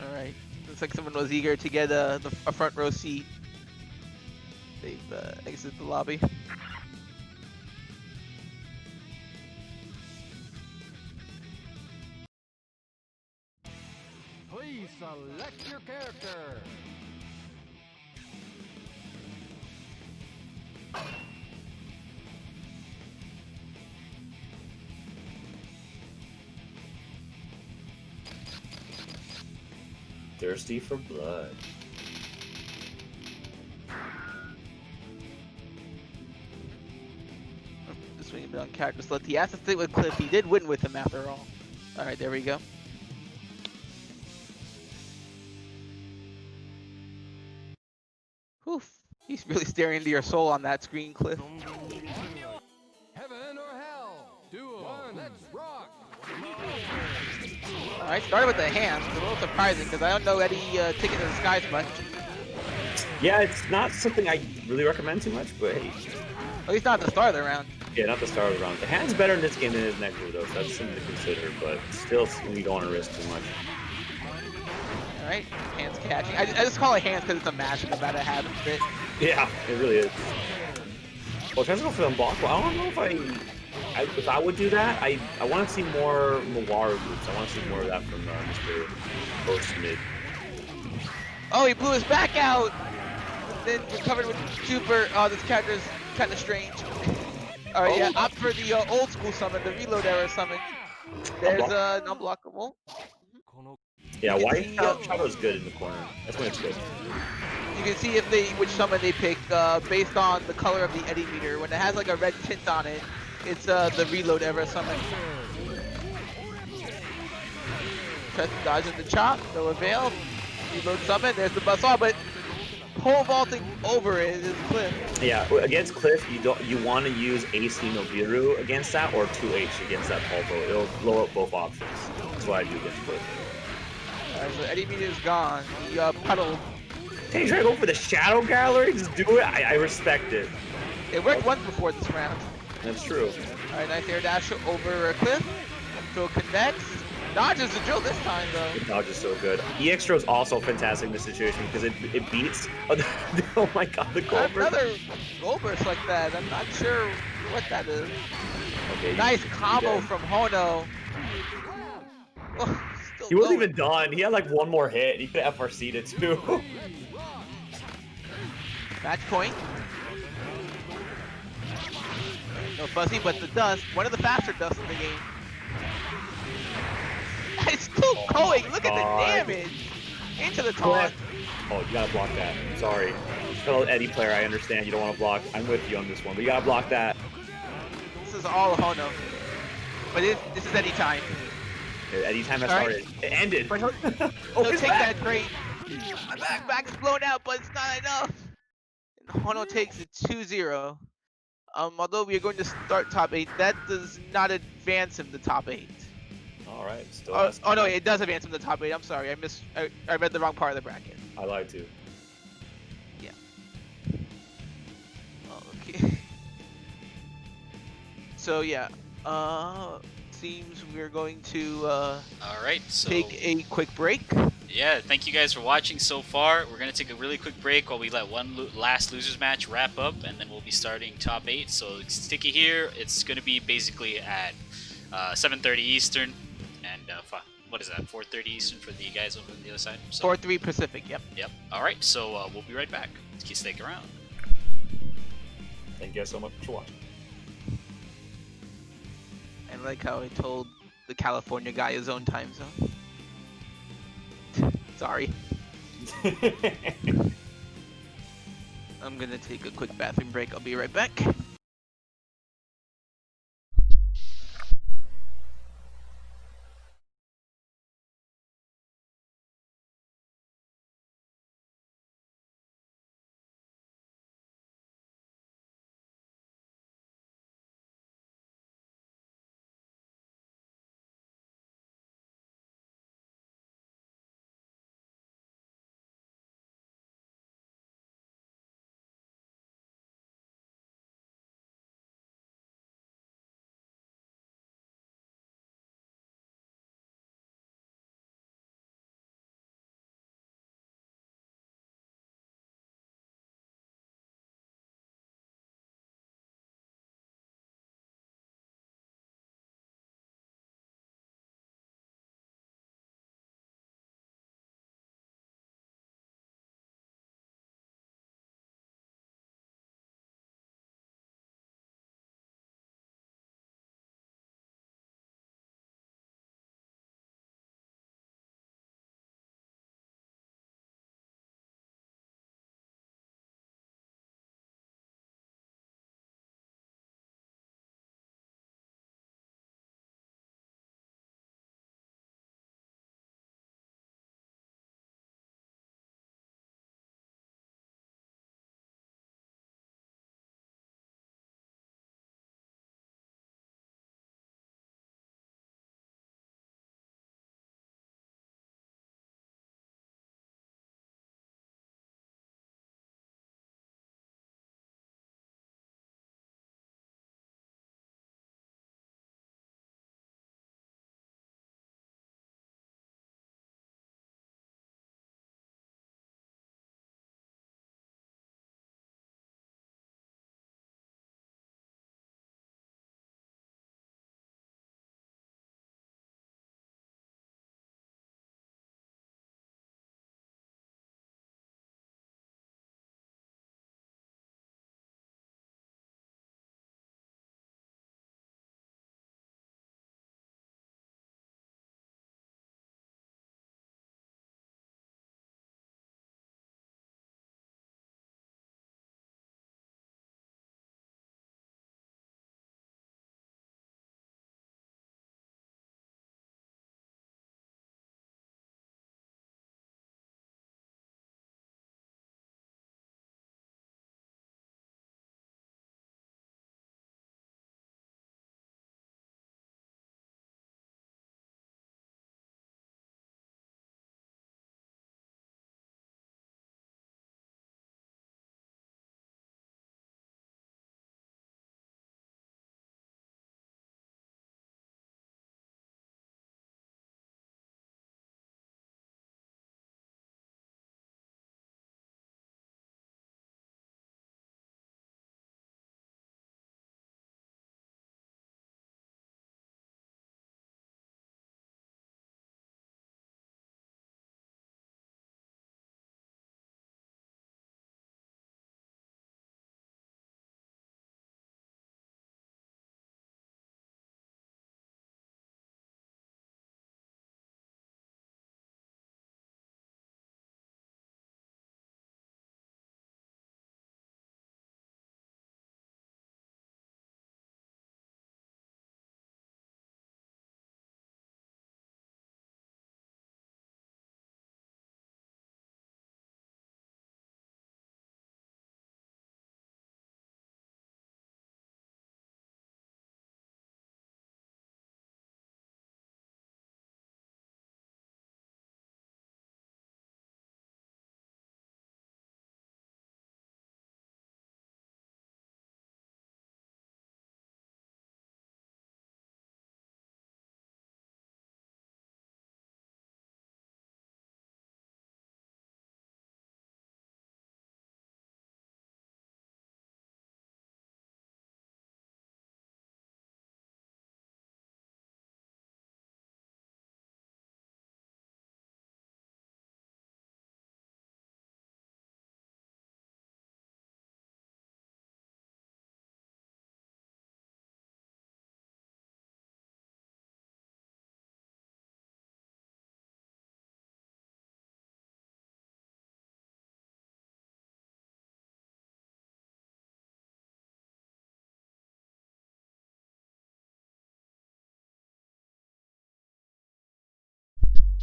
Alright, looks like someone was eager to get a front row seat. They've exited the lobby. Please select your character. Thirsty for blood. Just waiting on character select. He has to stay with Cliff. He did win with him after all. Alright, there we go. Oof. He's really staring into your soul on that screen, Cliff. Heaven or hell? Duo. Let's rock. Alright, started with the hands. It's a little surprising because I don't know Eddie taking to the skies much. Yeah, it's not something I really recommend too much, but hey. At least not at the start of the round. Yeah, not the start of the round. The hand's better in this game than his next move, though, so that's something to consider, but still, we don't want to risk too much. Alright, hands catching. I just call it hands because it's a match no matter how it's fit. Yeah, it really is. Well, tries to go for the block. Well, I don't know if I would do that. I want to see more Mawaru moves. I want to see more of that from Mr. Post Mid. Oh, he blew his back out! Then recovered with super. Oh, this character is kind of strange. Alright, yeah, opt for the old school summon, the reload era summon. There's unblockable. Yeah, White Shadow's good in the corner. That's when it's good. You can see which summon they pick based on the color of the Eddie meter. When it has like a red tint on it, it's the reload era summon. Tries to dodge in the chop, no avail. Reload summon, there's the buzzsaw, but pole vaulting over it is Cliff. Yeah, against Cliff, you want to use AC Nobiru against that or 2H against that pole vault. It'll blow up both options. That's what I do against Cliff. Alright, so Eddie meter is gone. He puddled. Hey, you try to go for the Shadow Gallery? Just do it. I respect it. It worked once before this round. That's true. Alright, nice air dash over Cliff. Drill connects. Dodges the drill this time, though. The dodge is so good. EX is also fantastic in this situation because it beats. Oh my god, the Goldberg. Another Goldberg like that. I'm not sure what that is. Okay, nice combo from Hono. Oh, he wasn't even done. He had like one more hit. He could have FRC'd it too. Match point. No fuzzy, but the dust. One of the faster dusts in the game. It's still going. Look at the damage. Into the taunt. Oh, you gotta block that. Sorry. Fellow Eddie player, I understand you don't want to block. I'm with you on this one, but you gotta block that. This is all Hono. But this is any time. Eddie time has All right. started. It ended. But he'll it's take back. that trade. Back is blown out, but it's not enough. And Hono takes it 2-0. Although we are going to start top 8, that does not advance him to top 8. All right, still. Oh no, it does advance him to top 8. I'm sorry, I read the wrong part of the bracket. I lied too. Yeah. Okay. So yeah, seems we're going to All right, so take a quick break. yeah, thank you guys for watching so far. We're gonna take a really quick break while we let one last losers match wrap up, and then we'll be starting top 8. So stick it here. It's gonna be basically at 7:30 Eastern, and what is that? 4:30 Eastern for the guys over on the other side. So, 4-3 Pacific. Yep. Yep. All right, so we'll be right back. Keep sticking around. Thank you guys so much for watching. I like how I told the California guy his own time zone. Sorry. I'm gonna take a quick bathroom break. I'll be right back.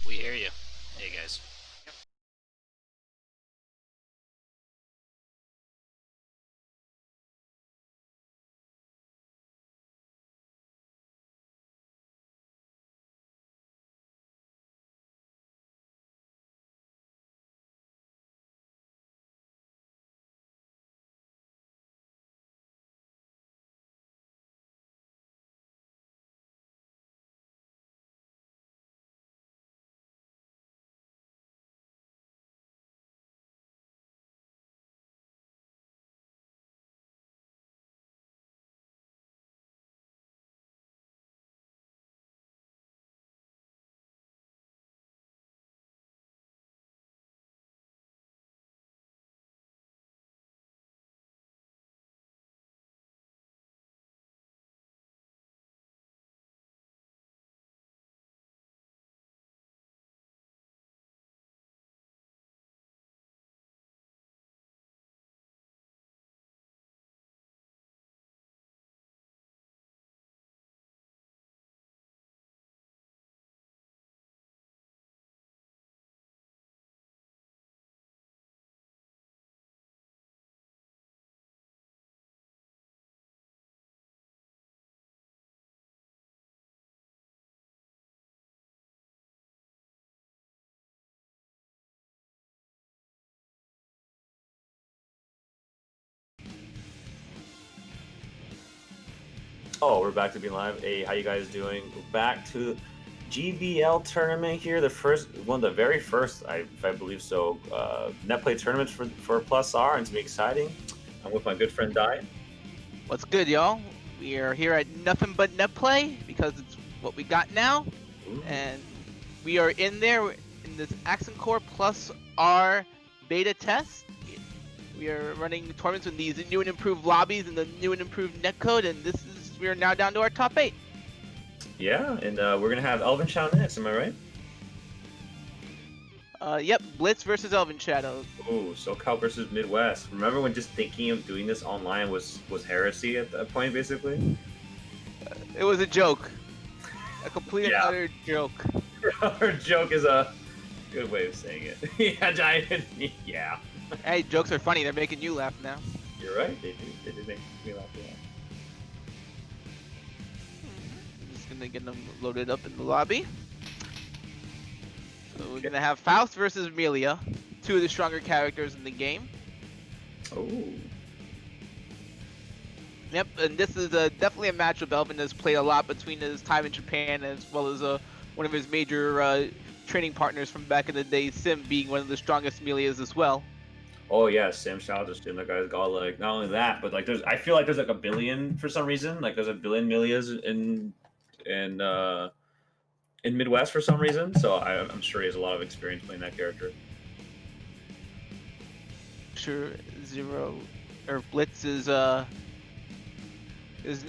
We hear you. Hey guys. Oh, we're back to being live. Hey, how you guys doing? We're back to GBL tournament here. The first, one of the very first, if I believe so, Netplay tournaments for Plus R, and it's gonna be exciting. I'm with my good friend Dai. What's good, y'all? We are here at Nothing But Netplay because it's what we got now, Ooh. and we are in there in this Accent Core Plus R beta test. We are running tournaments with these new and improved lobbies and the new and improved netcode, and we are now down to our top 8. Yeah, and we're gonna have Elvin Chow next. Am I right? Yep, Blitz versus Elven Shadows. Ooh, SoCal versus Midwest. Remember when just thinking of doing this online was heresy at that point, basically? It was a joke. A complete and Yeah. utter joke. Our joke is a good way of saying it. Yeah, Giant. Yeah. Hey, jokes are funny. They're making you laugh now. You're right. They do. They did make me laugh a lot. I'm just gonna get them loaded up in the lobby. So we're gonna have Faust versus Amelia, two of the stronger characters in the game. Oh. Yep, and this is definitely a matchup Elvin has played a lot between his time in Japan as well as one of his major training partners from back in the day, Sim being one of the strongest Amelias as well. Oh yeah, Sam shout out to Sim. That guy's got like not only that, but like I feel like there's like a billion for some reason. Like there's a billion Milias in Midwest for some reason. So I'm sure he has a lot of experience playing that character. Sure, Blitz is no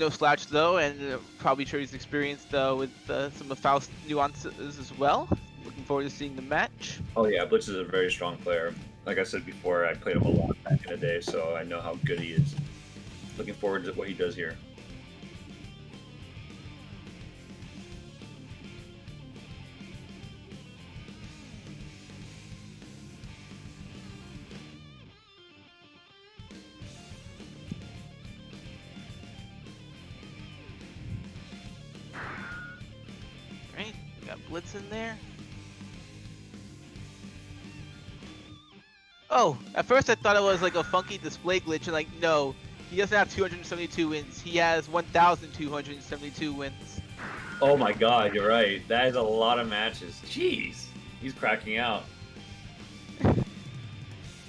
slouch though, and probably sure he's experienced with some of Faust's nuances as well. Looking forward to seeing the match. Oh yeah, Blitz is a very strong player. Like I said before, I played him a lot back in the day, so I know how good he is. Looking forward to what he does here. Right, we got Blitz in there. Oh, at first I thought it was like a funky display glitch, and like, no, he doesn't have 272 wins. He has 1,272 wins. Oh my god, you're right. That is a lot of matches. Jeez, he's cracking out.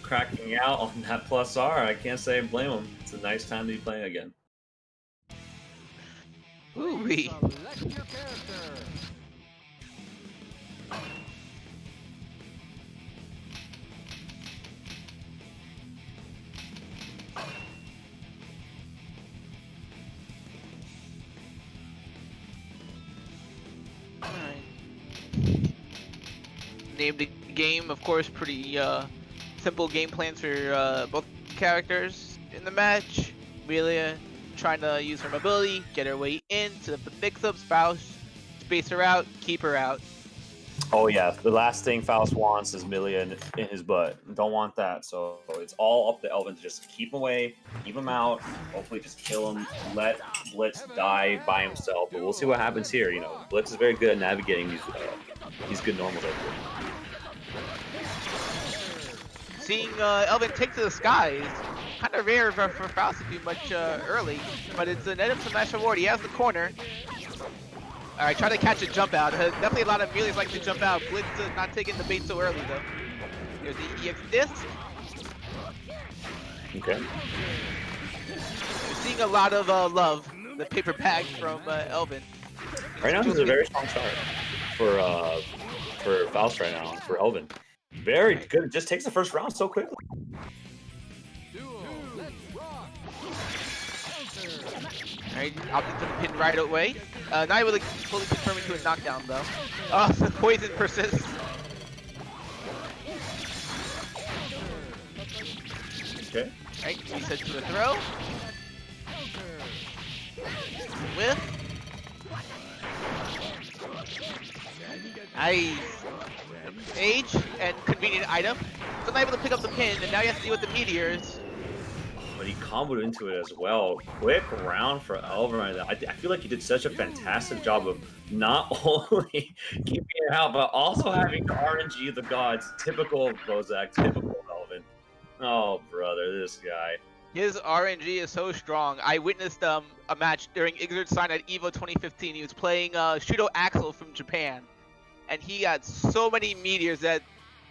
Cracking out on that Plus R. I can't say I blame him. It's a nice time to be playing again. Ooh-wee. Select your character. Name the game, of course, pretty simple game plans for both characters in the match. Amelia trying to use her mobility, get her way in, set up the mix-up, spouse, space her out, keep her out. Oh yeah, the last thing Faust wants is Milia in his butt. Don't want that. So it's all up to Elvin to just keep him away, keep him out. Hopefully, just kill him. Let Blitz die by himself. But we'll see what happens here. You know, Blitz is very good at navigating these good normals. I feel. Seeing Elvin take to the sky is kind of rare for Faust to do much early, but it's an item to match reward. He has the corner. All right, try to catch a jump out. Definitely a lot of melees like to jump out. Blitz not taking the bait so early though. Here's the EX disc. Okay. We're seeing a lot of love. The paper bag from Elvin. Right now, this is a very strong start for Faust right now, for Elvin. Very good. It just takes the first round so quickly. Alright, opting to the pin right away. Not able to fully confirm into a knockdown though. Oh, the poison persists. Okay. Alright, reset to a throw. Whiff. Nice. Age and convenient item. So not able to pick up the pin, and now he has to deal with the meteors. But he comboed into it as well. Quick round for Elvin right now. I feel like he did such a fantastic job of not only keeping it out, but also having to RNG the gods. Typical Bozak, typical Elvin. Oh, brother, this guy. His RNG is so strong. I witnessed a match during Ixer's sign at EVO 2015. He was playing Shudo Axel from Japan. And he had so many meteors that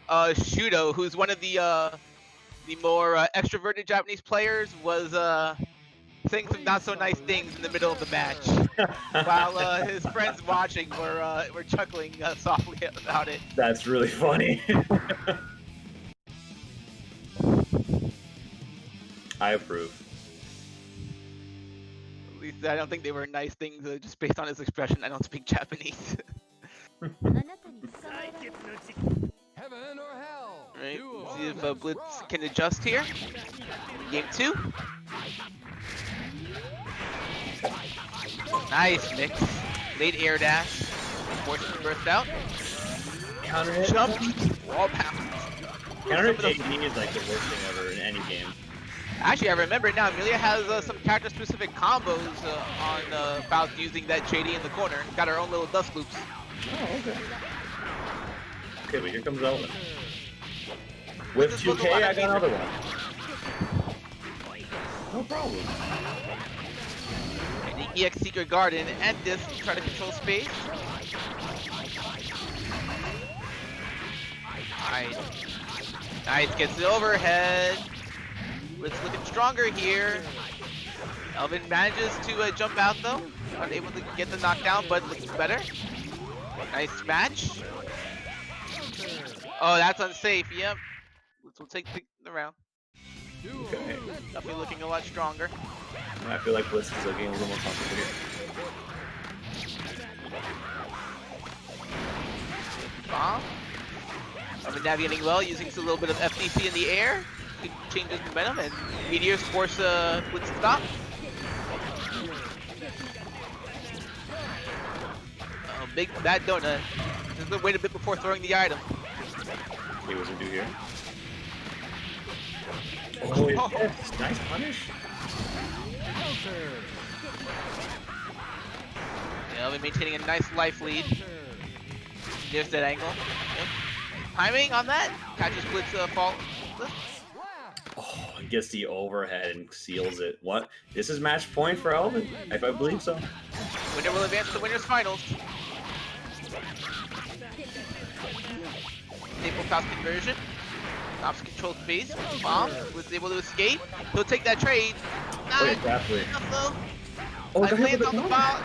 Shudo, who's one of the more extroverted Japanese players, was saying some not so nice things in the middle of the match, while his friends watching were chuckling softly about it. That's really funny. I approve. At least I don't think they were nice things, just based on his expression. I don't speak Japanese. Heaven or hell. Right, let's see if Blitz can adjust here. Game 2. Nice mix. Late air dash. Forced to burst out. Counter hit. Jump. Wall pound. Counter hit JD is like the worst thing ever in any game. Actually, I remember now. Amelia has some character-specific combos on Faust using that JD in the corner. Got her own little dust loops. Oh, okay. Okay, but here comes Elvin. With 2K, I got another one. No problem. And the EX Secret Garden and this try to control space. Nice. Nice, gets the overhead. Blitz looking stronger here. Elvin manages to jump out though. Unable to get the knockdown, but looks better. Nice match. Oh, that's unsafe. Yep. Blitz will take the round. Okay. Definitely looking a lot stronger. I feel like Blitz is looking a little more complicated. Bomb. Elvin navigating well, using a little bit of FDC in the air. Could change his momentum, and meteors force Blitz to stop. Oh, big bad donut. Just wait a bit before throwing the item. Okay, what's it do here? Oh, yes. Nice punish. Yeah, Elvin maintaining a nice life lead. There's that angle. Yep. Timing on that. Catches Blitz fall. Oh, he gets the overhead and seals it. What? This is match point for Elvin, if I believe so. Winner will advance to the winners finals. Staple Faust conversion. Stops control space. Bomb was able to escape. He'll take that trade. Oh, yeah, definitely. Oh, I lands on the ball.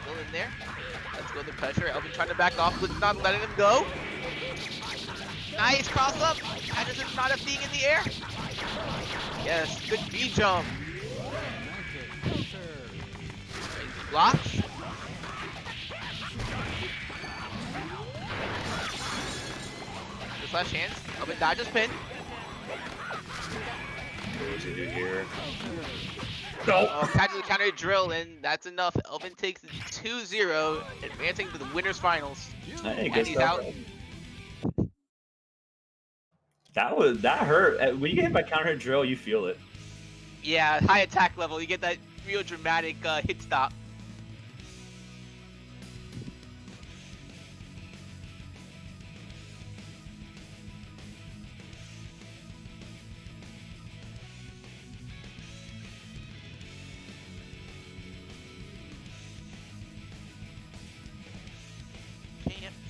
Still in there. Let's go the pressure. Elvin trying to back off. Blitz not letting him go. Nice cross up. Anderson's not up being in the air. Yes, good B jump. Blocks. Slash hands. Elvin dodges pin. What does he do here? No. Counter drill, and that's enough. Elvin takes 2-0, advancing to the winners finals. Hey, And good he's stuff. out. That hurt. When you get hit by counter drill, you feel it. Yeah, high attack level. You get that real dramatic hit stop.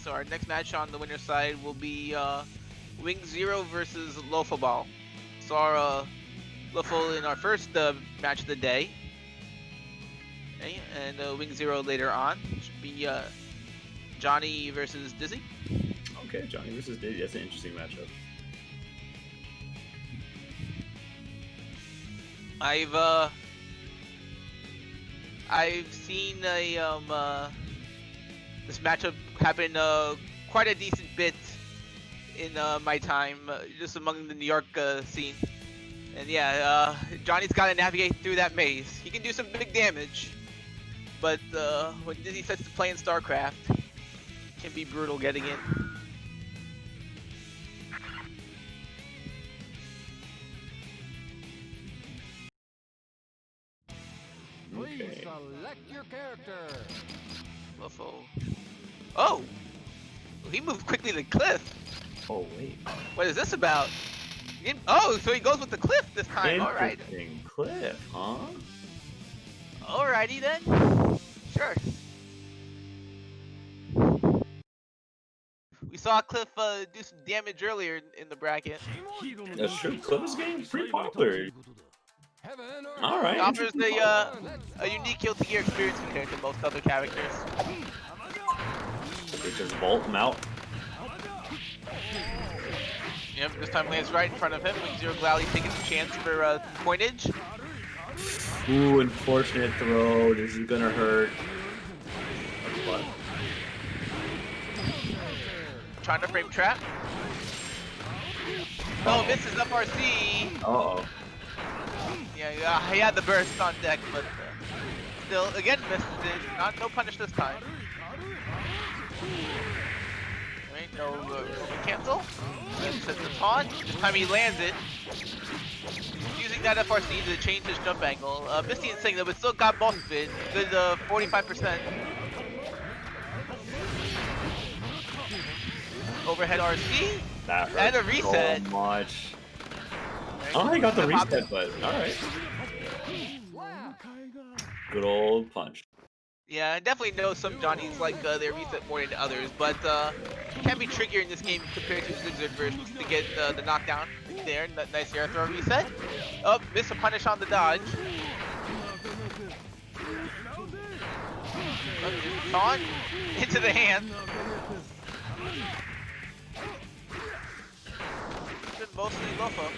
So our next match on the winner's side will be Wing Zero versus Lofa Ball. So our Lofa in our first match of the day, okay, and Wing Zero later on should be Johnny versus Dizzy. Okay, Johnny versus Dizzy. That's an interesting matchup. I've seen this matchup happen quite a decent bit in my time, just among the New York scene. And yeah, Johnny's got to navigate through that maze. He can do some big damage, but when Dizzy sets to play in StarCraft, it can be brutal getting in. Please select your character. Luffo. Oh! He moved quickly to the cliff. Oh wait. What is this about? Oh, so he goes with the cliff this time. Alright. Interesting cliff, huh? Alrighty then. Sure. We saw Cliff do some damage earlier in the bracket. That's true. Cliff is getting pretty popular. All right. He offers a unique kill to gear experience compared to most other characters. They just vault him out. Yep, this time lands right in front of him. Wing Zero gladly taking a chance for coinage. Ooh, unfortunate throw. This is gonna hurt. What? Trying to frame trap. Oh, misses up RC. Uh-oh. Yeah, he had the burst on deck, but still, again, missed it. No punish this time. Right, no cancel. Then sets the taunt. This time he lands it. He's using that FRC to change his jump angle. Misty and Signal, but still got both of it. Good 45%. Overhead RC. That hurt And a reset. so much. Oh, he got the reset, but alright. Good old punch. Yeah, I definitely know some Johnnies like their reset more than others, but it can be trickier in this game compared to Zigzag versions to get the knockdown there. Nice air throw reset. Oh, missed a punish on the dodge. Taunt into the hand. Been mostly Lofa.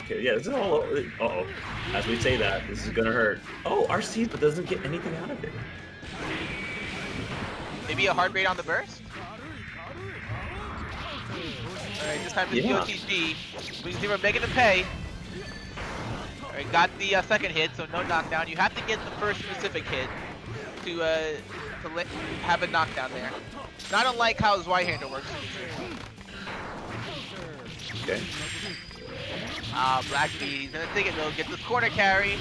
Okay, yeah, this is all. Uh-oh. As we say that, this is gonna hurt. Oh, RC, but doesn't get anything out of it. Maybe a hard bait on the burst? Alright, this time it's OTG. Wing Zero making the pay. Alright, got the second hit, so no knockdown. You have to get the first specific hit to have a knockdown there. Not unlike how his Y-hander works. Okay. Black Beat, he's gonna take it though, get this corner carry.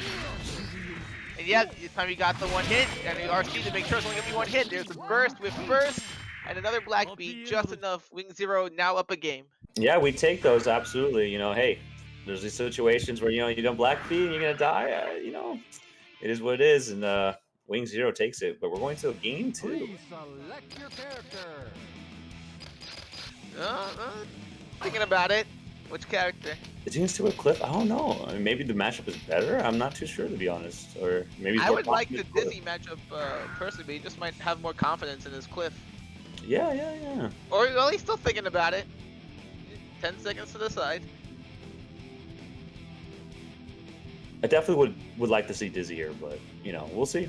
And yeah, this time he got the one hit, and the RC to make sure it's only gonna be one hit. There's a burst with burst, and another Black Beat, just enough. Wing Zero now up a game. Yeah, we take those, absolutely. You know, hey, there's these situations where, you know, you don't Black Beat and you're gonna die. You know, it is what it is, and Wing Zero takes it, but we're going to a game 2. Please select your character. Thinking about it. Which character? Is he gonna still with Cliff? I don't know. I mean, maybe the matchup is better. I'm not too sure, to be honest. Or maybe I would like the Dizzy matchup personally, but he just might have more confidence in his Cliff. Yeah. Or well, he's still thinking about it. 10 seconds to decide. I definitely would like to see Dizzy here, but you know, we'll see.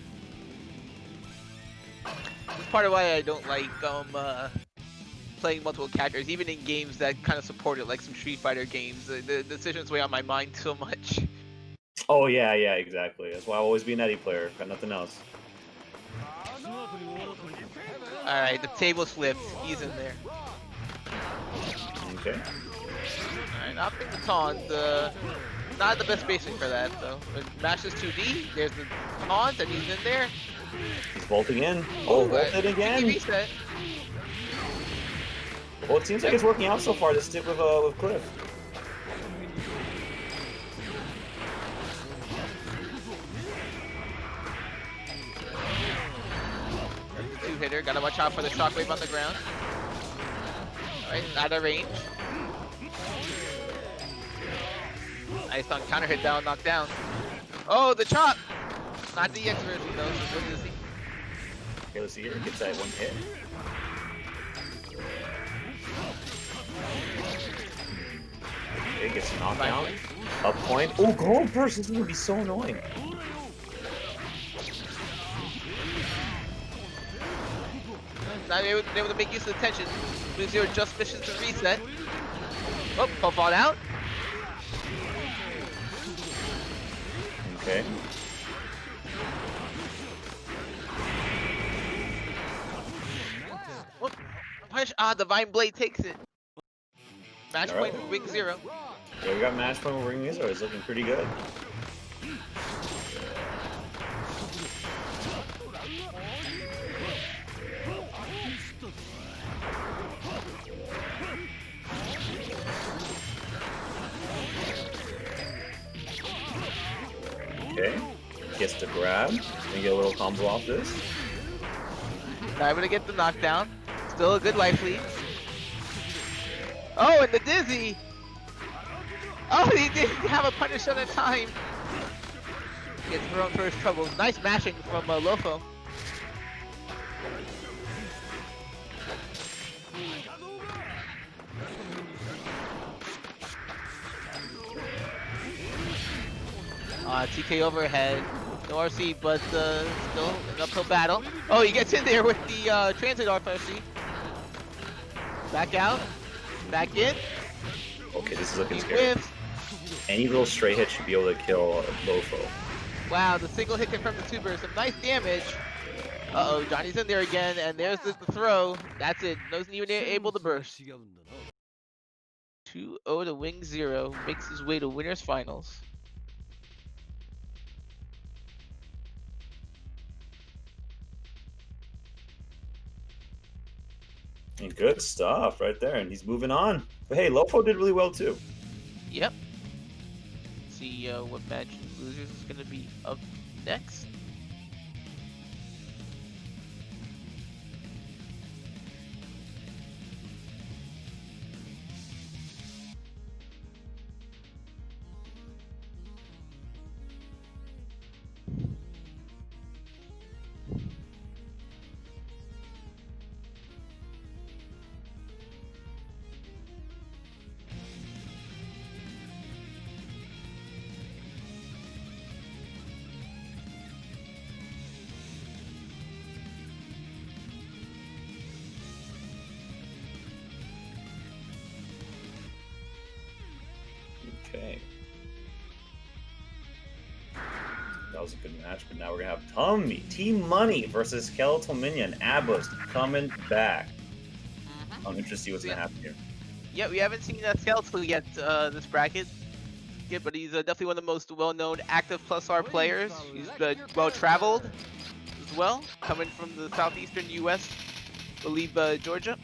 This is part of why I don't like playing multiple characters, even in games that kind of support it, like some Street Fighter games. The decisions weigh on my mind so much. Oh yeah, yeah, exactly. That's why I'll always be an Eddie player. Got nothing else. Alright, the table's flipped. He's in there. Okay. Alright, opting the taunt. Not the best spacing for that, though. But mashes 2D, there's the taunt, and he's in there. He's vaulting in. Oh, vaulted again. Reset. Well, it seems like it's working out so far to stick with Cliff. Two-hitter, gotta watch out for the shockwave on the ground. Alright, out of range. Nice on counter hit down, knocked down. Oh, the chop! Not the X version though, so good to see. Okay, let's see here. Gets that one hit. Okay, gets a knockdown. Up point. Oh, gold burst! This is gonna be so annoying. Not able to make use of the tension. Blue Zero just misses the reset. Oh, puff on out. Okay. Whoop. Punch. Ah, Divine Blade takes it. Match All right. point for Wing Zero. Yeah, we got match point with Ring Zero. It's looking pretty good. Okay. Gets the grab. And get a little combo off this. Not able to get the knockdown. Still a good life lead. Oh, and the dizzy. Oh, he didn't have a punish on a time. Gets thrown for his troubles. Nice mashing from Lofo. TK overhead. No RC, but still an uphill battle. Oh, he gets in there with the transit RFC. Back out. Back in. Okay, this is looking He scary. whiffs. Any little stray hit should be able to kill Lofo. Wow, the single hit confirmed the two burst. Some nice damage. Uh-oh, Johnny's in there again, and there's the throw. That's it. Wasn't even able to burst. 2-0 to Wing Zero. Makes his way to winners finals. And good stuff right there, and he's moving on. But hey, Lofo did really well too. Yep. See what match losers is going to be up next. Okay. That was a good match, but now we're gonna have Tommy, Team Money versus Skeletal Minion, Abust coming back. I'm interested to see what's gonna happen here. Yeah, we haven't seen Skeletal yet this bracket. Yeah, but he's definitely one of the most well-known active plus R players. He's well-traveled as well, coming from the southeastern U.S., I believe Georgia.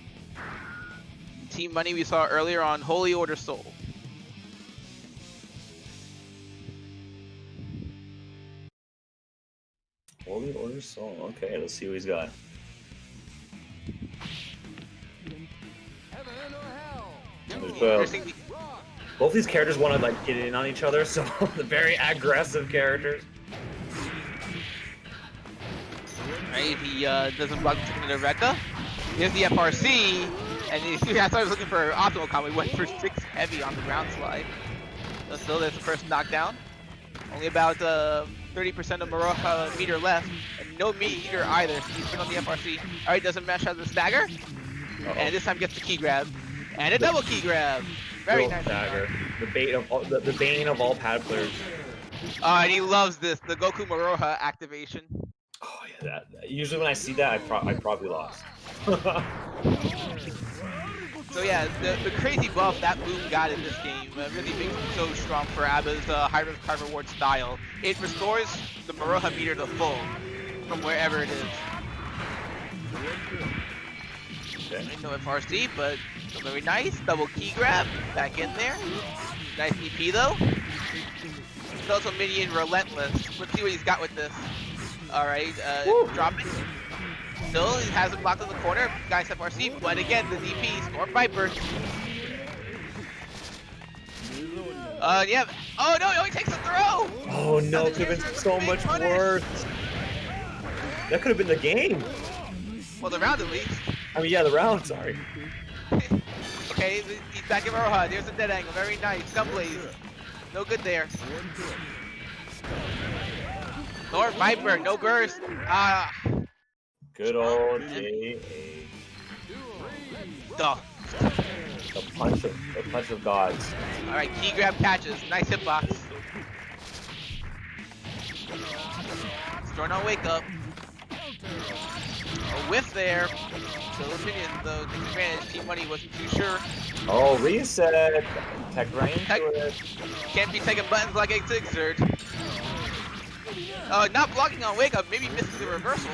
Team Money we saw earlier on Holy Order Soul. Holy Order Soul. Okay, let's see what he's got. Both these characters want to like get in on each other, so the very aggressive characters. Right, he doesn't block the Rekka. Here's the FRC, and I thought I was looking for optimal combo. He went for 6 heavy on the ground slide. So still, there's the first knockdown. Only about 30% of Maroha meter left, and no meter either. He's been on the FRC. Alright, doesn't mesh out the stagger. And this time gets the key grab. And a double key grab. Very Little nice. dagger. The bait of all, the bane of all pad players. And he loves this, the Goku Maroha activation. Oh yeah, that. Usually when I see that, I probably lost. So yeah, the crazy buff that Boom got in this game really makes him so strong for Abba's high risk high reward style. It restores the Maroha meter to full from wherever it is. Okay. No FRC, but still very nice. Double key grab, back in there. Nice EP though. He's also minion relentless. Let's see what he's got with this. Alright, dropping. Still, he has him blocked in the corner. Nice FRC, but again, the DP, Storm Viper. Yeah. Oh no, he only takes a throw! Oh no, it could have been so much worse. That could have been the game. Well, the round at least. I mean, yeah, the round, sorry. Okay, he's back in Maroha. There's a dead angle. Very nice. Gunblaze. No good there. Storm Viper, no burst. Good old JA. Duh. The punch of gods. Alright, key grab catches. Nice hitbox. Storm on wake up. A whiff there. So opinion though, takes advantage. Team Money wasn't too sure. Oh, reset. Tech right into it. Can't be taking buttons like a Zigzerd. Not blocking on wake up, maybe misses the reversal.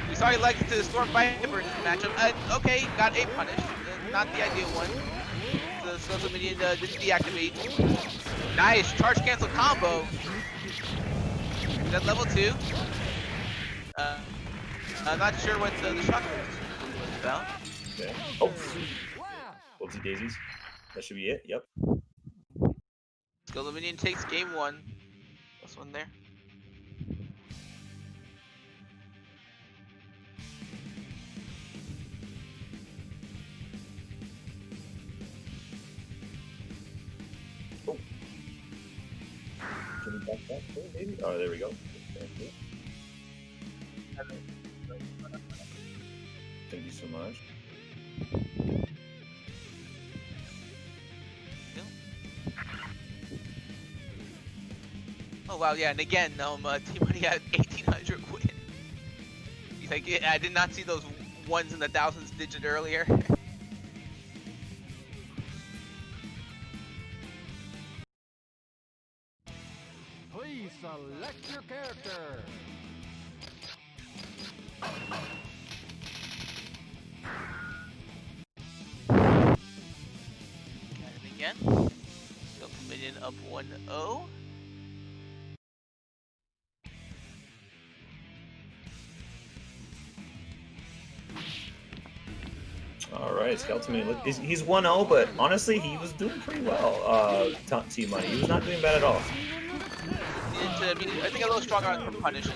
We saw he likes to Storm Viper in this matchup. Okay, got a punish. Not the ideal one. The social minion didn't deactivate. Nice charge cancel combo. He's at level 2. I'm not sure what the shock was about. Okay. Oh. Whoopsie daisies. That should be it. Yep. Skull Minion takes game 1. This one there. Oh. Can we back that too, maybe? Oh, there we go. Thank you so much. Oh wow, yeah, and again, Team Money had 1800 win. He's like, yeah, I did not see those ones in the thousands digit earlier. Please select your character. And again, Silk Minion up 1-0. Alright, Skeleton Man, look, he's 1-0, but honestly, he was doing pretty well, Team Money. He was not doing bad at all. I think a little stronger on punishes.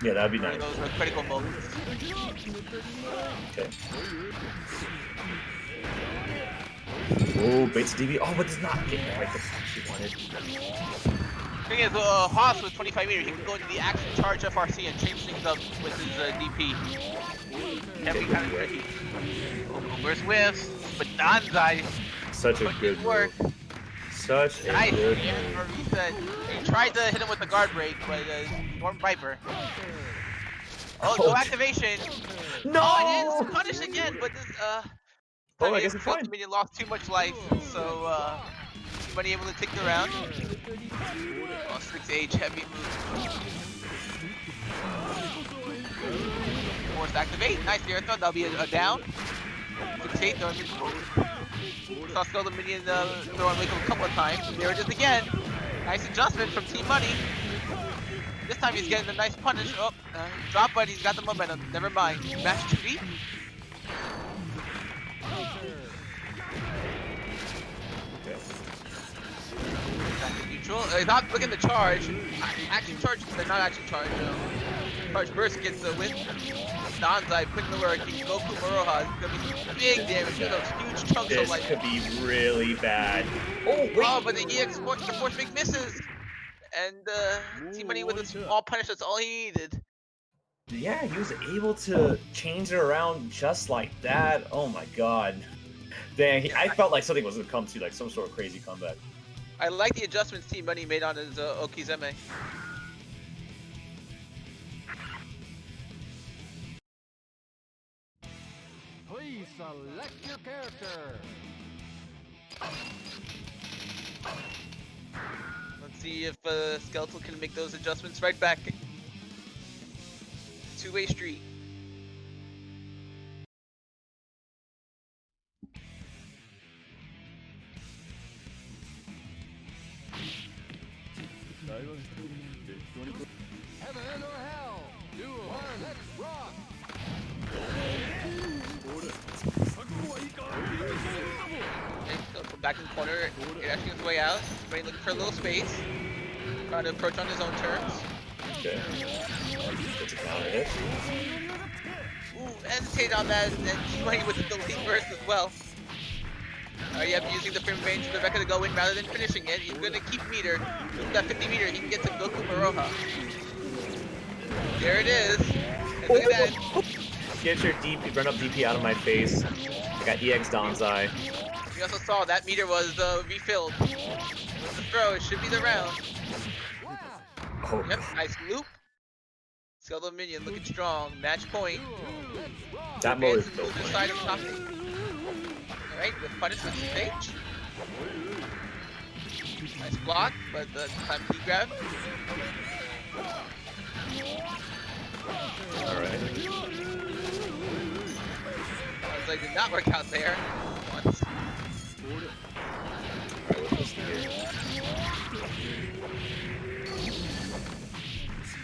Yeah, that'd be nice. Those were critical moments. Okay. Oh, baits DB. Oh, but does not get quite the punch he wanted. Thing is, Haas with 25 meters, he can go into the action charge FRC and change things up with his DP. Can be kind of tricky. Where's whiffs? But Danzai. Such a good work. Such a nice. good Reset. He tried to hit him with the guard break, but Storm Viper. Oh, no activation. No! Oh, it is punished again, but this Oh, I guess it's fine. Minion lost too much life, so Money able to take the round. Oh, 6H heavy move. Forced activate. Nice air throw. That'll be a down. 6-8 throwing. Saw Skull the Minion throw and wake up a couple of times. There it is again. Nice adjustment from Team Money. This time he's getting a nice punish. Oh, drop, but he's got the momentum. Never mind. Match 2B. Neutral. He's not looking to charge. Action charge. They're not action charge. Charge burst gets the win. Danzai putting the work. Goku Maroha is gonna be some big damage. Look at those huge chunks of life. This could be really bad. Oh, wait. Oh, but the EX force, the force big misses. And Team Money with a small punish, that's all he needed. Yeah, he was able to change it around just like that. Oh my god. Dang, I felt like something was gonna come to, like some sort of crazy comeback. I like the adjustments Team Money made on his Okizeme. Please select your character. Let's see if Skeletal can make those adjustments right back. Two-way street. Heaven or hell. Duel. Let's rock. Okay, Skeletal back in the corner, dashing his way out. Ready looking for a little space. Trying to approach on his own terms. Okay. Gets a counter hit. Ooh, hesitate on that, and then Money with the delete burst as well. Yep, using the frame range for Rebecca to go in rather than finishing it. He's gonna keep meter. With that 50 meter, he can get to Goku Maroha. There it is. And look at that. Get your DP, run up DP out of my face. I got EX Donzai. We also saw that meter was refilled. With the throw, it should be the round. Oh, Yep, nice loop. Skeletal minion looking strong. Match point. that mode is Advance so and move the funny. side of topping. Alright, with punishment stage. Nice block, but the time key grab. Alright. Sounds like did not work out there. Once. Alright, what's this here?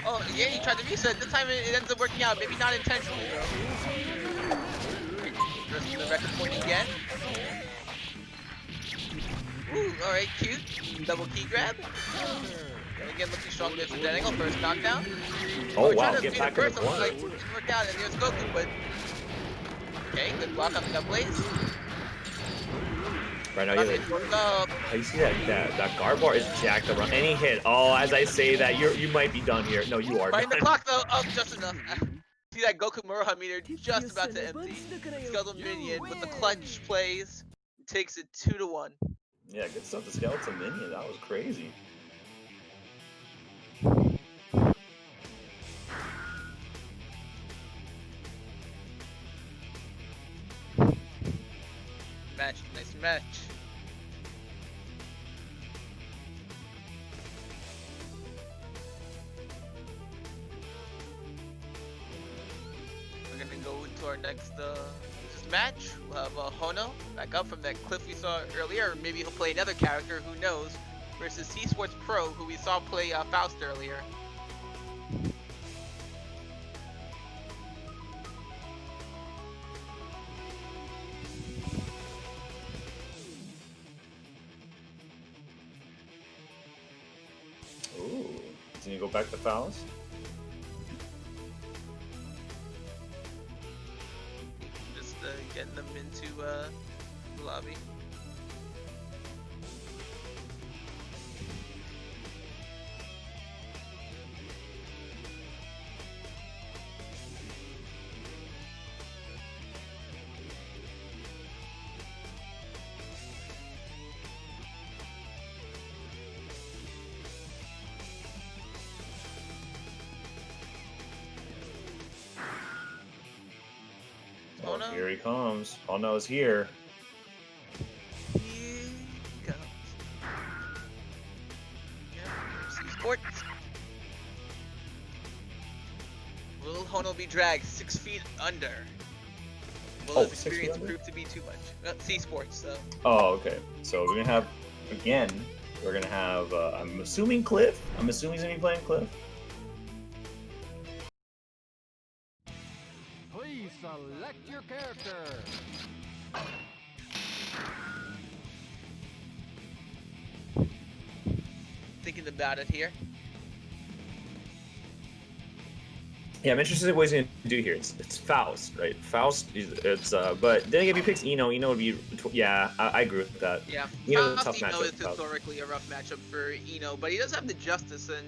Oh, yeah, he tried to reset. This time it ends up working out. Maybe not intentionally, though. Just the record point again. Ooh, alright, cute. Double key grab. And again, looking strong against the angle. First knockdown. Oh he tried wow, to get do back the in the burst, corner. like, didn't work out, and there's Goku, but... Okay, good block on the Netplays. Right now, you Up. you see that guard bar is jacked around any hit. Oh, as I say that, you might be done here. No, you are Find the done. clock, though. Up just enough. See that Goku Maroha meter just about to empty. Skeletal Minion with the clutch plays. Takes it 2-1. Yeah, good stuff. The skeleton minion. That was crazy. Match, nice match. We're gonna go into our next match. We'll have Hono back up from that cliff we saw earlier, or maybe he'll play another character, who knows, versus C Sports Pro, who we saw play Faust earlier. Ooh. Can you go back to Faust? Just getting them into the lobby. Oh, Hono? here he comes. Hono's here. Here he comes. Yeah, C Sports. Will Hono be dragged 6 feet under? Will Oh, his 6 feet experience under? prove to be too much? C Sports, so. Oh, okay. So we're gonna have again. We're gonna have. I'm assuming Cliff. I'm assuming he's gonna be playing Cliff. Please select your character. Thinking about it here. Yeah, I'm interested in what he's gonna do here. It's Faust, right? Faust. But then if he picks Eno would be. Yeah, I agree with that. Yeah, Eno's a Faust tough Eno matchup is for Faust. historically a rough matchup for Eno, but he does have the justice, and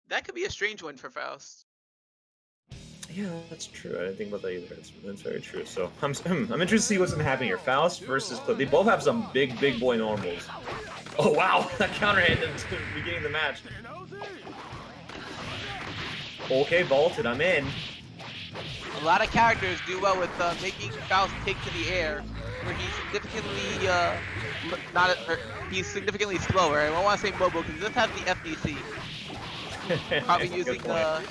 that could be a strange one for Faust. Yeah, that's true. I didn't think about that either. That's very true. So I'm interested to see what's gonna happen here. Faust versus Cliff. They both have some big boy normals. Oh wow, that counter hit at the beginning of the match. Okay, vaulted. I'm in. A lot of characters do well with making Faust take to the air, where he's significantly he's significantly slower. I don't want to say mobile because he does have the FDC. Probably Good point.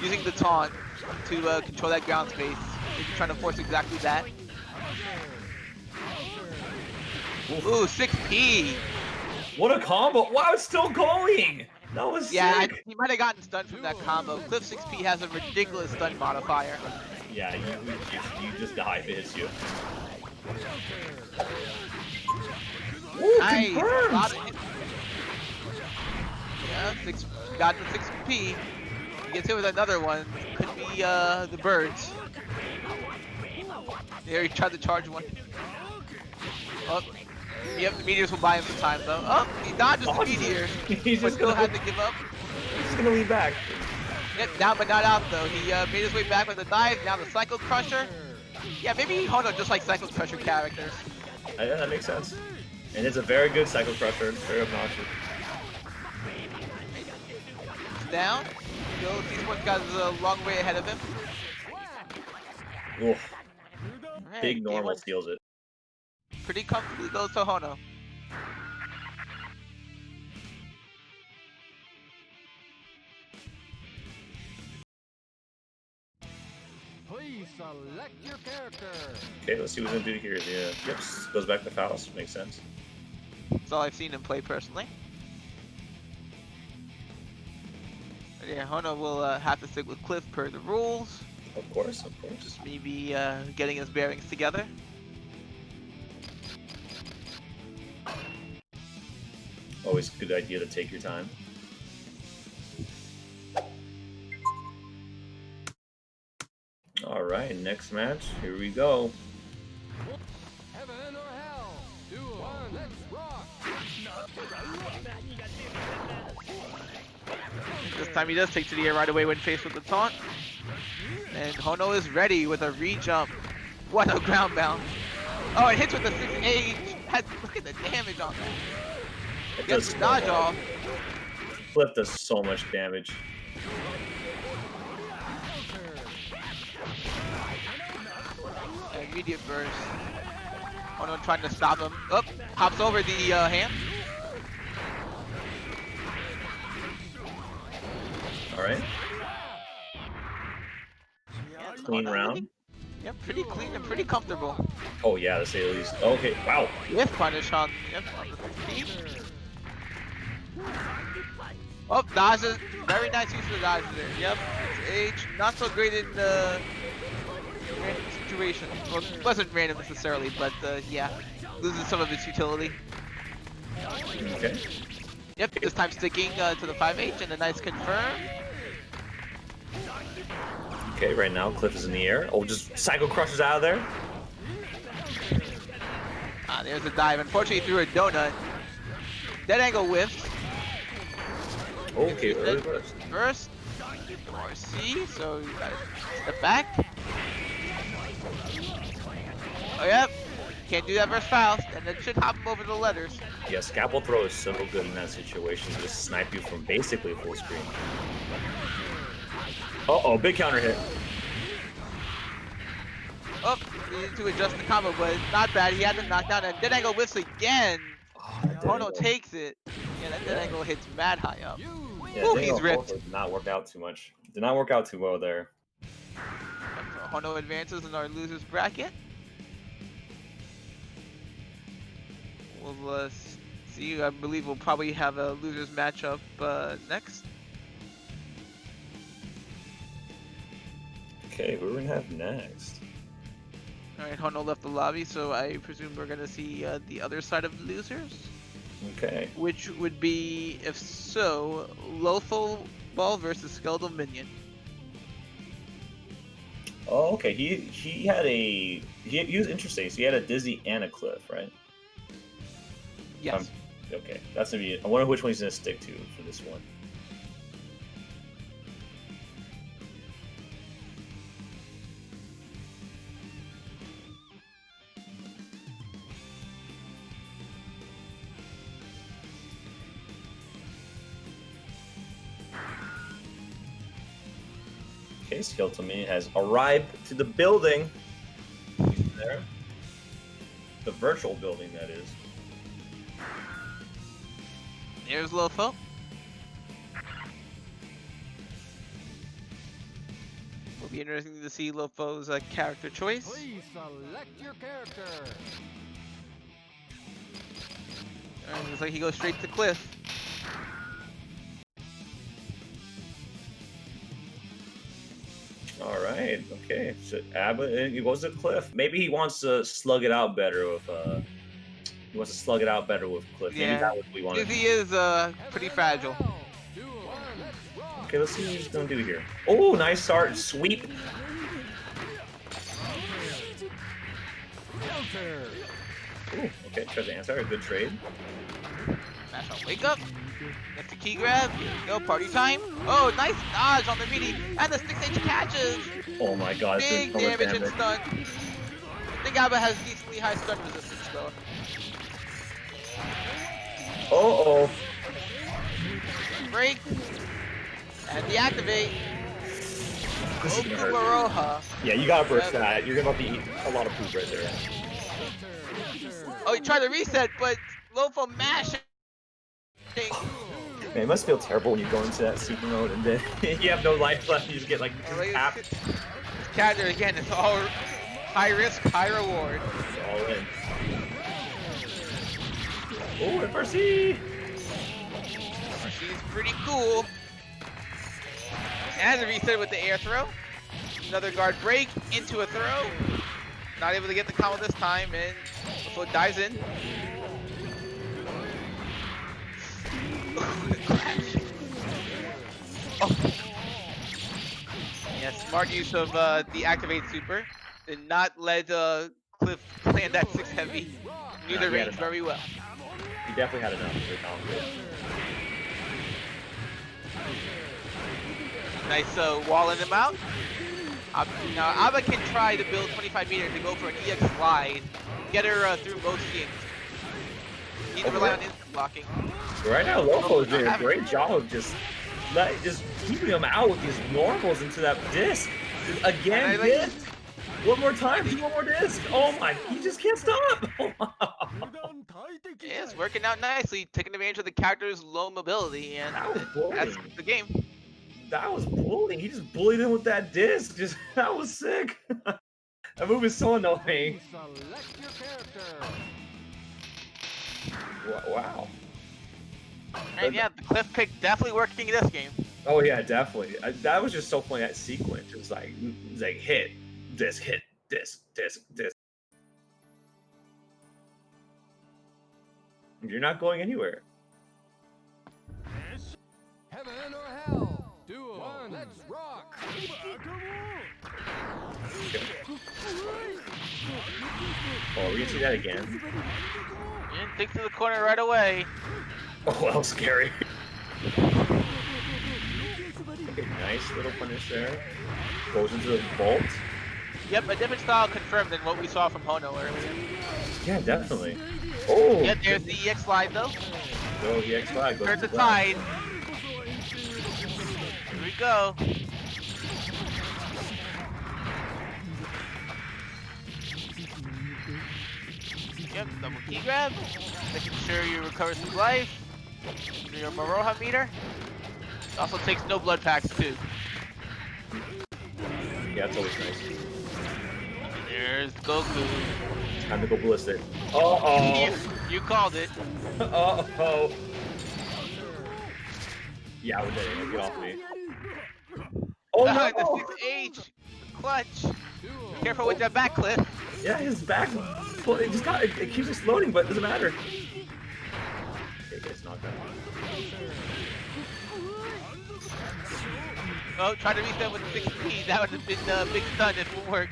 using the taunt to control that ground space. Maybe trying to force exactly that. Ooh, 6P. What a combo! Wow, it's still going. That was sick. He might have gotten stunned from that combo. Cliff 6P has a ridiculous stun modifier. Yeah, you just die if it hits you. Ooh, Nice. confirmed. Yeah, got the 6P. He gets hit with another one. Could be the birds. There, he tried to charge one. Oh, yep, the meteors will buy him some time though. Oh, he dodges the meteor, He's but just still gonna, had to give up. he's just gonna lean back. Yep, down but not out though. He made his way back with the dive. Now the Psycho Crusher. Yeah, maybe Hono just like Psycho Crusher characters. Yeah, that makes sense. And it's a very good Psycho Crusher. It's very obnoxious. Down. Still, T-Sports got a long way ahead of him. Oof. Alright, Big game normal one steals it. pretty comfortably goes to Hono. Please select your character. Okay, let's see what he's gonna do here. Yeah, yep, goes back to Faust. Makes sense. That's all I've seen him play personally. But yeah, Hono will have to stick with Cliff per the rules. Of course, of course. Just maybe getting his bearings together. Always a good idea to take your time. All right, next match. Here we go. Heaven or hell. 2, 1, let's rock. This time he does take to the air right away when faced with the taunt. And Hono is ready with a re-jump. What a ground bound. Oh, it hits with the 6H. Look at the damage on that. It Gets does the dodge so off. Cliff does so much damage. Immediate burst. Hono trying to stop him. Up, hops over the hand. All right. Clean Hono round. looking- Yep, pretty clean and pretty comfortable. Oh yeah, to say the least. Okay, wow. With punish on the 15. Oh, dodges. Very nice use of the dodge there. Yep. H not so great in random situation. Well, it wasn't random necessarily, but yeah, loses some of its utility. Okay. Yep, this time sticking to the 5H and a nice confirm. Okay, right now Cliff is in the air. Oh, just Psycho Crusher's out of there. There's a dive. Unfortunately, threw a donut. Dead angle whiffs. Okay, early burst. First, RC, so you gotta step back. Oh, yep. Can't do that versus Faust, and then should hop him over the letters. Yeah, Scalpel Throw is so good in that situation. Just snipe you from basically full screen. Uh-oh, big counter hit. Oh, needed to adjust the combo, but not bad. He had the knockdown, and dead angle whiffs again. Oh, that Hono angle- takes it. Yeah, that dead angle hits mad high up. Yeah, Ooh, that he's angle ripped. did not work out too much. Did not work out too well there. So Hono advances in our losers bracket. We'll see. I believe we'll probably have a losers matchup next. Okay, who are we gonna have next? All right, Hono left the lobby, so I presume we're gonna see the other side of losers, Okay. which would be, if so, Lothal Ball versus Skeletal Minion. Oh, okay. He had a he was interesting. So he had a Dizzy and a Cliff, right? Yes. Okay, that's gonna be. I wonder which one he's gonna stick to for this one. Okay, Skeleton has arrived to the building. He's there. The virtual building, that is. Here's Lofo. Will be interesting to see Lofo's character choice. Please select your character. Looks like he goes straight to Cliff. All right. Okay. So Abba, he goes to Cliff. Maybe he wants to slug it out better with. He wants to slug it out better with Cliff. Maybe Yeah. that's what we want. Because he is pretty fragile. Okay, let's see what he's gonna do here. Oh, nice start. Sweep. Ooh, okay, tries to answer. A good trade. Smash on wake up. Gets the key grab. Here we go, party time. Oh, nice dodge on the meaty. And the 6H catches. Oh my god, it's Big doing so much damage and damage. stun. I think Abba has decently high stun resistance though. Oh. Break. And deactivate. This is gonna hurt. Okumaroha. Yeah, you gotta burst that. You're about to eat a lot of poop right there. Oh, he tried to reset, but Lofo mashing. Man, it must feel terrible when you go into that secret mode and then you have no life left. You just get like tapped. Character again, it's all high risk, high reward. It's all in. Oh, FRC! She's pretty cool. And a reset with the air throw. Another guard break into a throw. Not able to get the combo this time, and Lofo dives in. Oh. Yeah, smart use of the activate super. Did not let Cliff land that 6 heavy. Knew the range very well. He definitely had enough to accomplish. Nice wall in the mount. Now Abba can try to build 25 meter to go for an EX slide. Get her through most things. Need to rely on instant blocking. Right now, Lofo is doing a great job of just keeping him out with these normals into that disc. Again, disc. One more time, do one more disc. Oh my, he just can't stop. Yeah, it's working out nicely, taking advantage of the character's low mobility, and that's the game. That was bullying. He just bullied him with that disc. That was sick. That move is so annoying. Select your character. Wow. And yeah, the Cliff pick definitely working in this game. Oh yeah, definitely. That was just so funny. That sequence. It was like hit, disc, hit, disc, disc, disc. You're not going anywhere. Heaven or hell. Duo. Let's rock. Okay. Oh, we can see that again. And take to the corner right away. Oh, well, scary. Okay, nice little punish there. Goes into the vault. Yep, a different style confirmed than what we saw from Hono earlier. Yeah, definitely. Oh! Yep, there's the EX slide though. Go, the X5 goes Turn to the tide. Here we go. Yep, double key grab. Making sure you recover some life. Your Maroha meter. Also takes no blood packs too. Yeah, it's always nice. There's Goku. Time to go ballistic. Uh-oh! You called it. Uh-oh! Yeah, we're dead. Get off me. Oh no! The 6H. Clutch. Careful with that back clip. Yeah, his back. Well, it just got. It keeps exploding, but it doesn't matter. Okay, gets knocked out. Oh, try to reset with the 6P. That would have been a big stun if it worked.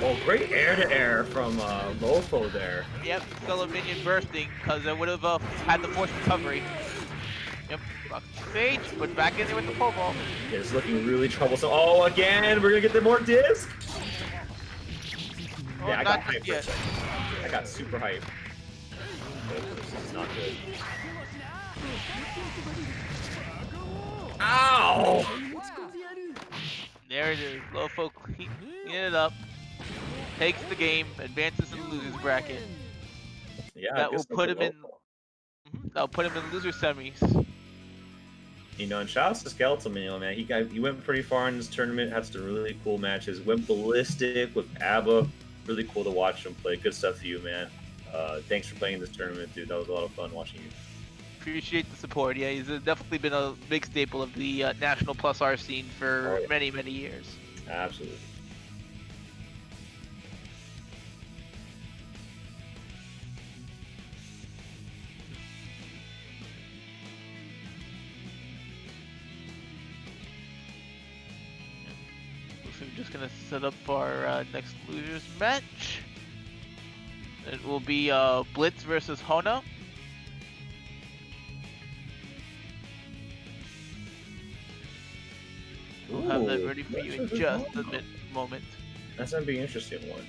Oh, great air-to-air from Lofo there. Yep, solo minion bursting because it would have had the force recovery. Yep, block the stage, put back in there with the pole vault. Yeah, it's looking really troublesome. Oh, again, we're gonna get the more disc. Oh, Yeah, I got not hyped just for a yet. second. I got super hyped. Oh, this is not good. Ow! There it is. Lofo cleaning it up. Takes the game, advances to the losers bracket. Yeah, That good will stuff put for him in. Loco. That'll put him in loser semis. You know, and shouts to Skeleton man. He went pretty far in this tournament. Had some really cool matches. Went ballistic with ABBA. Really cool to watch him play. Good stuff for you, man. Thanks for playing this tournament, dude. That was a lot of fun watching you. Appreciate the support. Yeah, he's definitely been a big staple of the national plus R scene for many years. Absolutely. So we're just gonna set up our next losers match. It will be Blitz versus Hono. We'll have that ready for you in just a moment. That's gonna be an interesting one.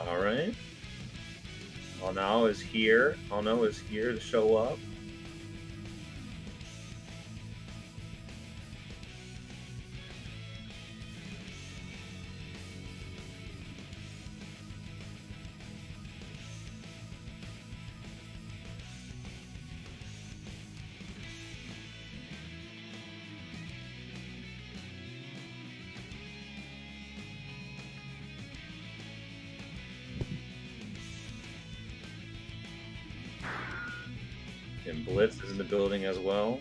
All right. Hono is here. Hono is here to show up. And Blitz is in the building as well.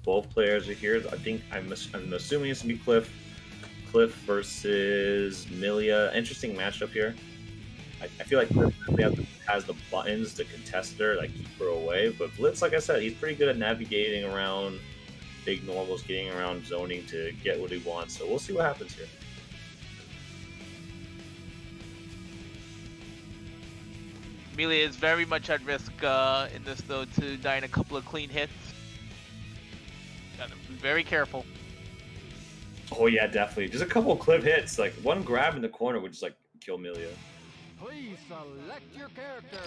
Both players are here. I think I'm assuming it's gonna be Cliff versus Milia. Interesting matchup here. I feel like Cliff has the buttons to contest her, like keep her away. But Blitz, like I said, he's pretty good at navigating around big normals, getting around zoning to get what he wants. So we'll see what happens here. Amelia is very much at risk in this though to die in a couple of clean hits. Gotta be very careful. Oh yeah, definitely. Just a couple of clip hits, like one grab in the corner would just like kill Milia. Please select your character.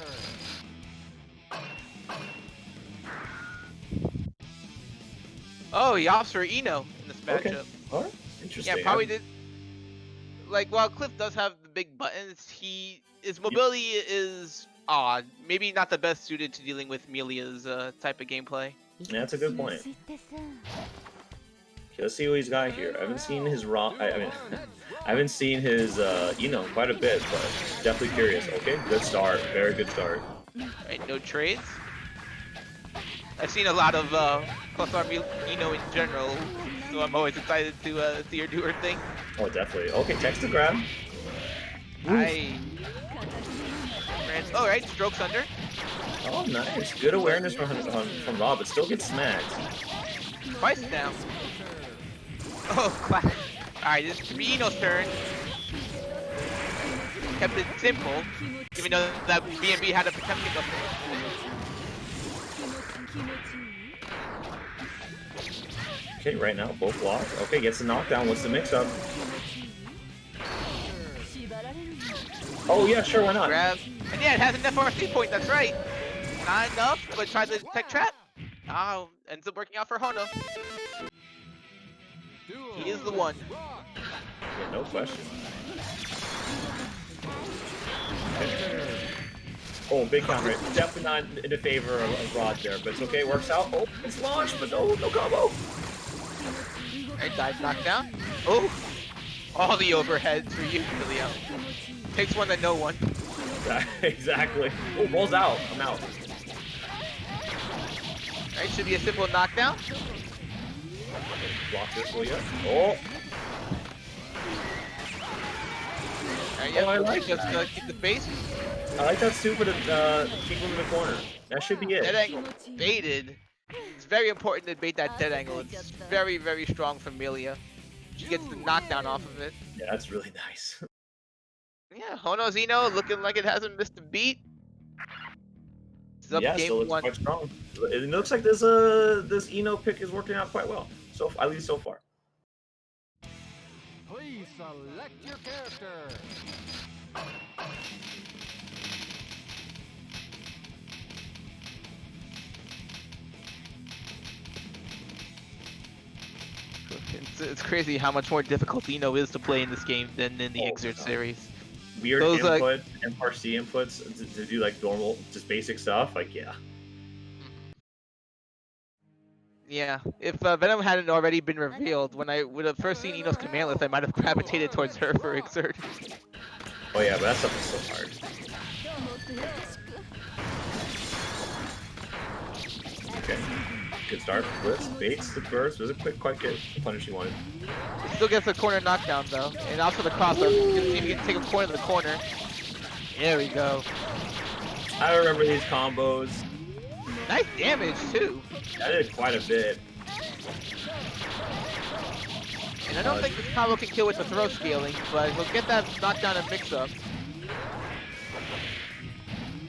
Oh, he opts for Eno in this Okay. matchup. All right. Interesting. Yeah, probably did. Like, while Cliff does have the big buttons, his mobility is odd. Maybe not the best suited to dealing with Milia's type of gameplay. Yeah, that's a good point. Okay, let's see what he's got here. I haven't seen his raw. I mean, I haven't seen his Eno quite a bit, but definitely curious. Okay, good start. Very good start. Right, no trades. I've seen a lot of plus R Eno in general, so I'm always excited to see her do her thing. Oh, definitely. Okay, text to grab. Oh, right, strokes under. Oh, nice. Good awareness from Rob, but still gets smacked. Twice down. Oh, classic. Alright, this is Eno's turn. Kept it simple, even though that BNB had a protect pick up. Okay, right now, both locked. Okay, gets a knockdown. What's the mix-up? Oh, yeah, sure, why not? Grab. And yeah, it has an FRC point, that's right. Not enough, but tries the tech trap. Oh, ends up working out for Hono. He is the one. Yeah, no question. Okay. Oh, big counter. Definitely not in favor of Rod there, but it's okay. Works out. Oh, it's launched, but no combo. Alright, dive knockdown. Oh, all the overheads for you, Leo. Takes one to no one. Exactly. Oh, rolls out. I'm out. Alright, should be a simple knockdown. Block this, will ya? Oh. Yeah, I like just that. keep the face. I like that super to keep him in the corner. That should be Dead it. angle baited. It's very important to bait that dead angle. It's very, very strong from Melia. She gets the knockdown off of it. Yeah, that's really nice. Yeah, Hono Zeno looking like it hasn't missed a beat. It's up Yeah, game still looks 1. quite strong. It looks like this Eno pick is working out quite well. So at least so far. Please select your character. It's crazy how much more difficult Eno is to play in this game than in the Oh, Exert God. series. Weird Those, input, MRC inputs to do like normal, just basic stuff. Like, yeah. Yeah, if Venom hadn't already been revealed, when I would have first seen Eno's command list, I might have gravitated towards her for Exert. Oh yeah, but that stuff is so hard. Okay. Good start. Blitz, baits the burst. Was a quick, quite good punish he wanted. Still gets a corner knockdown though, and also the crossover. You can see if you can take a corner to the corner. There we go. I remember these combos. Nice damage too. I did quite a bit. And I don't think this combo can kill with the throw scaling, but he'll get that knockdown and mix up.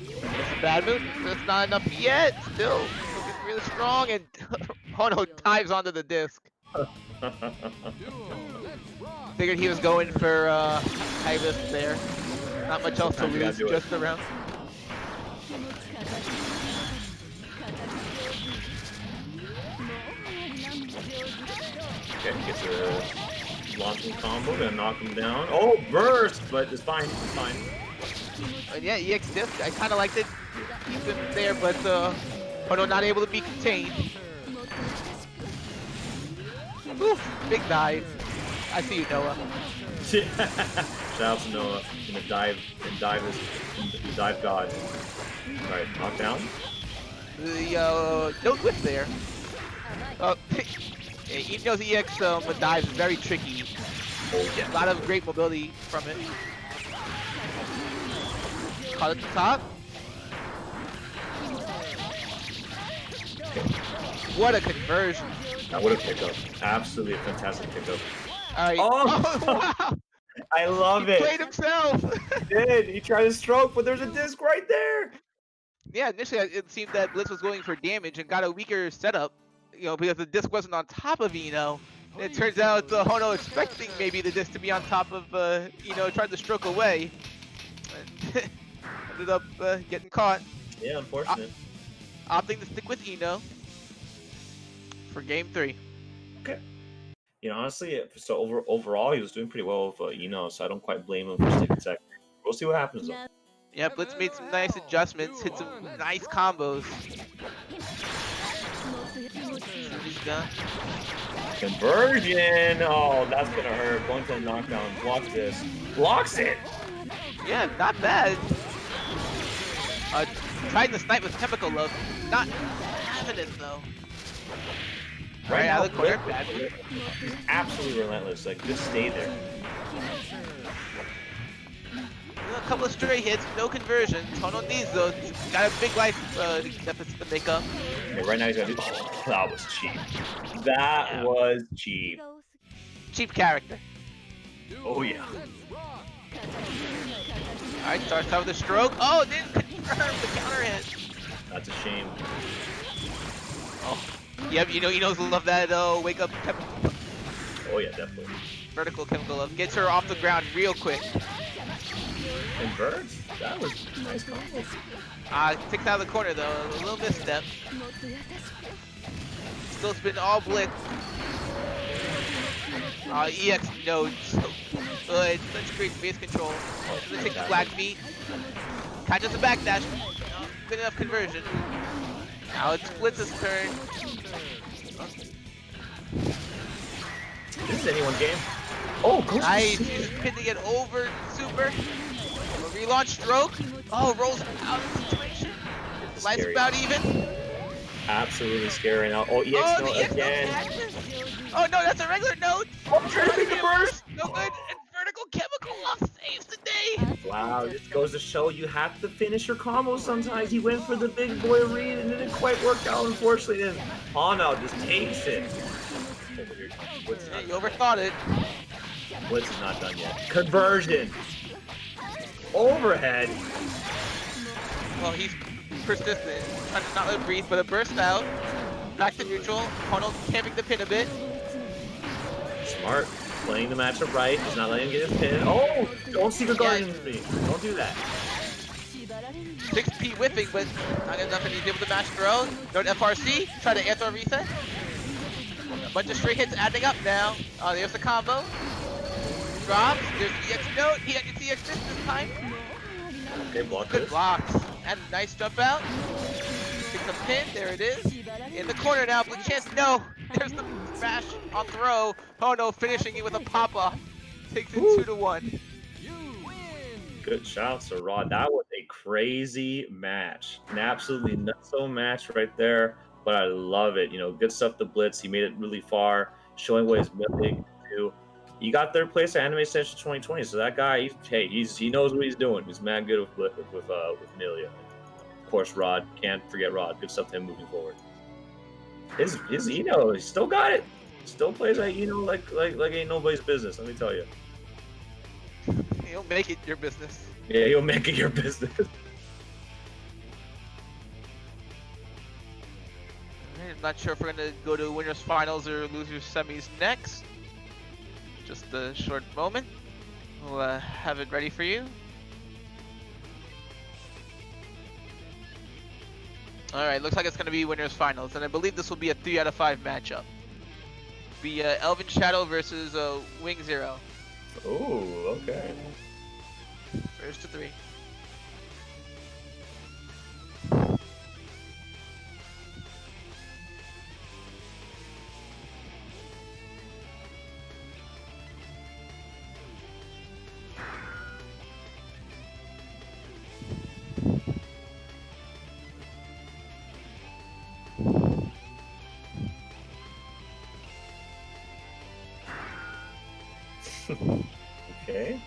It's a bad move. That's not enough yet. Still looking really strong, and Hono dives onto the disc. Figured he was going for Ibis there. Not much else to lose, just the round. Okay, gets a launching combo, gonna knock him down. Oh, burst! But it's fine, it's fine. And yeah, EX disc, I kind of liked it. Keep him there, but Hono not able to be contained. Oof, big dive. I see you, Noah. Shout out to Noah in the dive god. Alright, knockdown. The no whip there. Yeah, Eno's EX dive is very tricky. Oh yeah. A lot of great mobility from it. Caught at the top. What a conversion. That would have picked up. Absolutely a fantastic pickup. Alright. Oh! Oh, wow! I love He it. played himself! He did. He tried to stroke, but there's a disc right there. Yeah, initially it seemed that Blitz was going for damage and got a weaker setup, you know, because the disc wasn't on top of Eno. It turns out Hono expecting maybe the disc to be on top of Eno, tried to stroke away. And ended up getting caught. Yeah, unfortunate. Opting to stick with Eno for game 3. Okay. You know, honestly, so overall, he was doing pretty well with Eno, so I don't quite blame him for sticking second. We'll see what happens, though. Yeah, Blitz made some nice adjustments, hit some nice combos. He's done. Conversion! Oh, that's gonna hurt. Going to the knockdown. Blocks this. Blocks it! Yeah, not bad. Tried to snipe with Chemical Love. Not having it, though. Right out now, of the corner. he's absolutely relentless. Like, just stay there. A couple of stray hits, no conversions. Hono needs those. Got a big life deficit to make up. Okay, right now he's gonna do. Oh, that was cheap. That was cheap. Cheap character. Oh yeah. Alright, starts out with a stroke. Oh, didn't confirm the counter hit. That's a shame. Oh, yep, you know, love that wake up Oh yeah, definitely. vertical Chemical Love. Gets her off the ground real quick. Converts? That was a nice combo. Ticks out of the corner though, a little misstep. Still spin all blitz. EX nodes, so good. Such great space control. Doesn't take the black feet. Catches the backdash. Good enough conversion. Now it's Blitz's turn. This is anyone's game. Oh, goes Nice. to He's pinning it over super. A relaunch stroke. Oh, rolls out of the situation. Life's Scary. about even. Absolutely scary now. Oh, EX Oh, note the EX again. Oh no, that's a regular note. Oh, trying to make the burst. No good. And vertical Chemical Love saves the day. Wow, this goes to show you have to finish your combos sometimes. He went for the big boy read and it didn't quite work out, unfortunately. Then Hana just takes it. Over here, Blitz is Yeah, not you done overthought it. yet. Blitz is not done yet. Conversion. Overhead. Well, he's persistent, trying to not let it breathe, but a burst out. Back to neutral. Hono camping the pin a bit. Smart. Playing the matchup right. He's not letting him get his pin. Oh! Don't Secret Guardian me. Don't do that. 6P whiffing, but not enough, and he's able to match throw. Note FRC, try to anthro reset. A bunch of straight hits adding up now. There's the combo. Drops, there's the EX note, he had the EX this time. Okay, block Good this. blocks, and a nice jump out. Picks a pin, there it is. In the corner now, blue chance, no! There's the smash on throw. Oh no, finishing it with a pop-off. Takes it 2-1. Good shout, to Rod. That was a crazy match. An absolutely nutso match right there. But I love it. You know, good stuff to Blitz. He made it really far, showing what his ability can do. He got third place at Anime Central 2020. So that guy, he knows what he's doing. He's mad good with Amelia. Of course, Rod. Can't forget Rod. Good stuff to him moving forward. His Eno, he still got it. Still plays like Eno like ain't nobody's business. Let me tell you. He'll make it your business. Yeah, he'll make it your business. I'm not sure if we're gonna go to winners finals or losers semis next. Just a short moment. We'll have it ready for you. Alright, looks like it's gonna be winners finals, and I believe this will be a 3 out of 5 matchup. Be Elvin Shadow versus Wing Zero. Oh, okay. First to 3. Okay.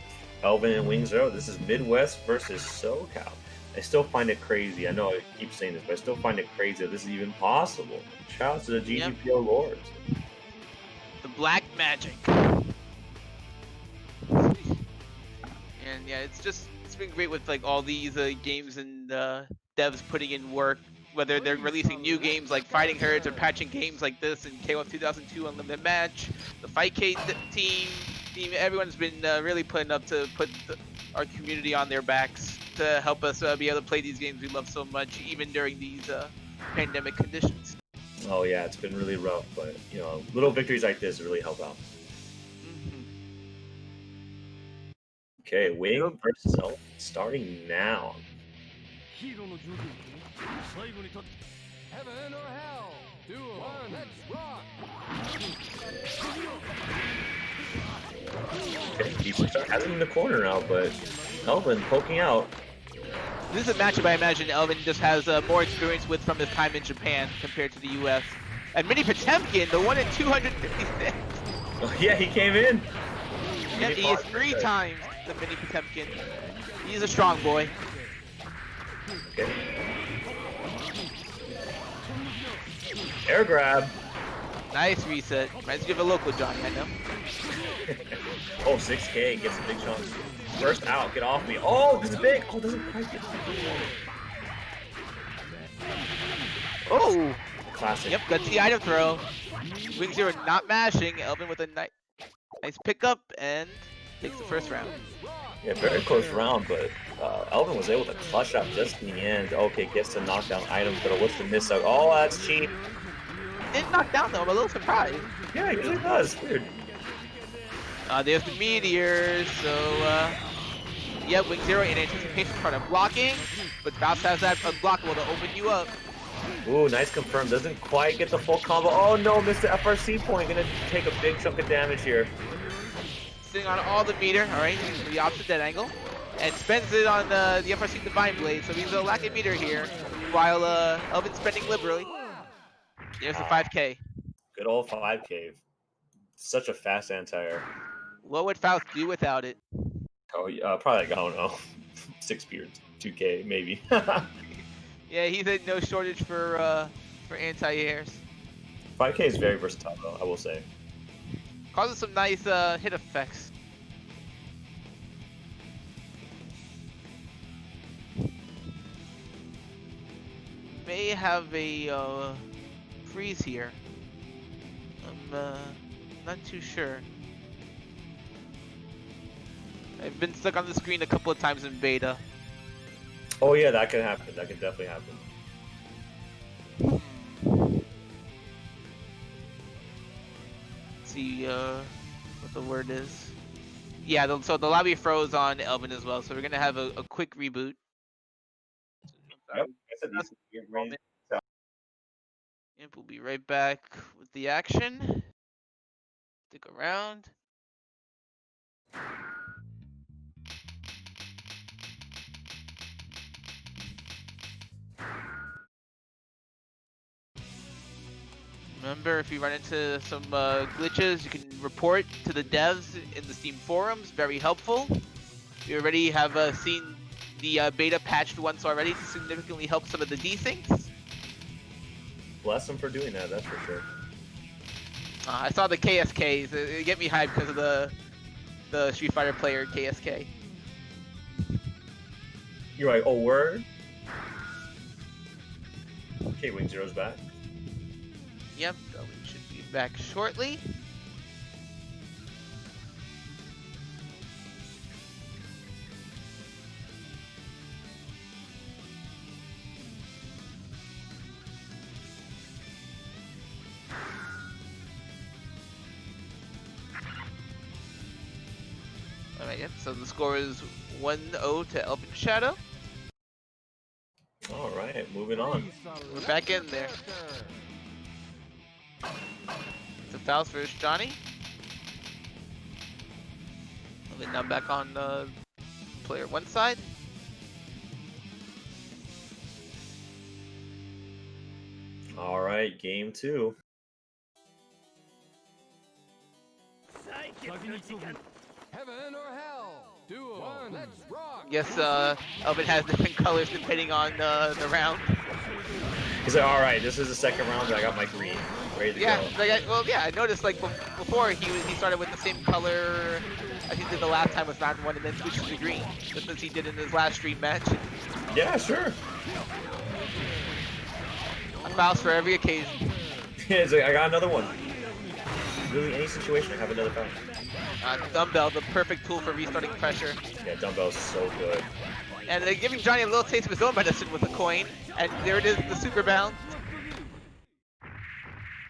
Elvin and Wing Zero. This is Midwest versus SoCal. I still find it crazy. I know I keep saying this, but I still find it crazy that this is even possible. Shout out to the GGPO Lords. The Black Magic. And yeah, it's been great with like all these games and devs putting in work, whether they're releasing new games like Fighting Herds or patching games like this and KOF 2002 Unlimited Match, the Fightcade team, everyone's been really putting up to put our community on their backs to help us be able to play these games we love so much, even during these pandemic conditions. Oh yeah, it's been really rough, but you know, little victories like this really help out. Okay, Wing versus Elvin starting now. Heaven or hell, duo, let's rock. Okay, Decent start. Has him in the corner now, but Elvin poking out. This is a matchup I imagine Elvin just has more experience with from his time in Japan compared to the US. And Mini Potemkin, the one in 256. Oh yeah, he came in. Yep, he is 3 times the Mini Potemkin. He's a strong boy. Okay. Air grab. Nice reset. Reminds me of a local Johnny, I know. Oh, 6K gets a big chunk. First out, get off me. Oh, this is big. Oh, doesn't quite get Oh! classic. Yep, gutsy item throw. Wing Zero not mashing. Elvin with a nice pickup and takes the first round. Yeah, very close round, but Elvin was able to clutch up just in the end. Okay, gets the knockdown items, but what's the miss out? Oh, that's cheap. Didn't knock down though, I'm a little surprised. Yeah, he usually does. Weird. There's the meteors, so yeah, Wing Zero in anticipation trying to blocking, but Bounce has that unblockable to open you up. Ooh, nice confirm. Doesn't quite get the full combo. Oh no, missed the FRC point. Gonna take a big chunk of damage here. Sitting on all the meter, alright, the opposite dead angle, and spends it on the FRC Divine Blade, so he's lacking meter here, while Elvin's spending liberally. There's the 5K. Good old 5K. Such a fast anti-air. What would Faust do without it? Oh, probably like, I don't know, 6P or 2K maybe. Yeah, he's in no shortage for anti-airs. 5K is very versatile though, I will say. Causes some nice hit effects. May have a freeze here. I'm not too sure. I've been stuck on the screen a couple of times in beta. Oh yeah, that can happen. That can definitely happen. Let's see what the word is. Yeah, so the lobby froze on Elvin as well, so we're gonna have a quick reboot. Yep. That's a decent range. Yep, we'll be right back with the action. Stick around. Remember, if you run into some glitches, you can report to the devs in the Steam forums. Very helpful. We already have seen the beta patched once already to significantly help some of the desyncs. Bless them for doing that, that's for sure. I saw the KSKs. It get me hyped because of the Street Fighter player KSK. You're like, oh, word? Okay, Wing Zero's back. Yep, we should be back shortly. Alright, yep, so the score is 1-0 to Elvin Shadow. Alright, moving on. We're back in there. It's a Faust versus Johnny. Elvin now back on player one side. Alright, game 2. Heaven or hell? Duo. Let's rock. Guess Elvin has different colors depending on the round. He's like, alright, this is the second round, I got my green. Ready to Yeah, go. well, I noticed like before he started with the same color as he did the last time with round 1 and then switched to green, just as he did in his last stream match. Yeah, sure. A Faust for every occasion. It's like, I got another one. Really, any situation, I have another foul. Dumbbell, the perfect tool for restarting pressure. Yeah, dumbbell's so good. And they're giving Johnny a little taste of his own medicine with a coin. And there it is, the super bounce.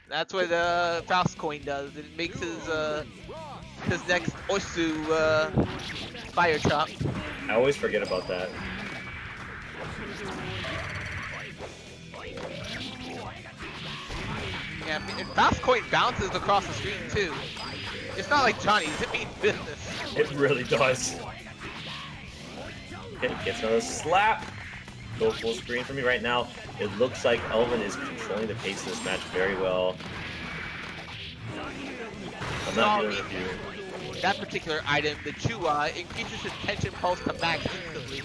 That's what Faust coin does. It makes his next Osu fire chop. I always forget about that. Yeah, and Faust coin bounces across the screen too. It's not like Johnny's, it means business. It really does. Okay, gets another slap. Go full screen for me right now. It looks like Elvin is controlling the pace of this match very well. I'm not dealing with you. That particular item, the Chua, increases his tension pulse to max instantly.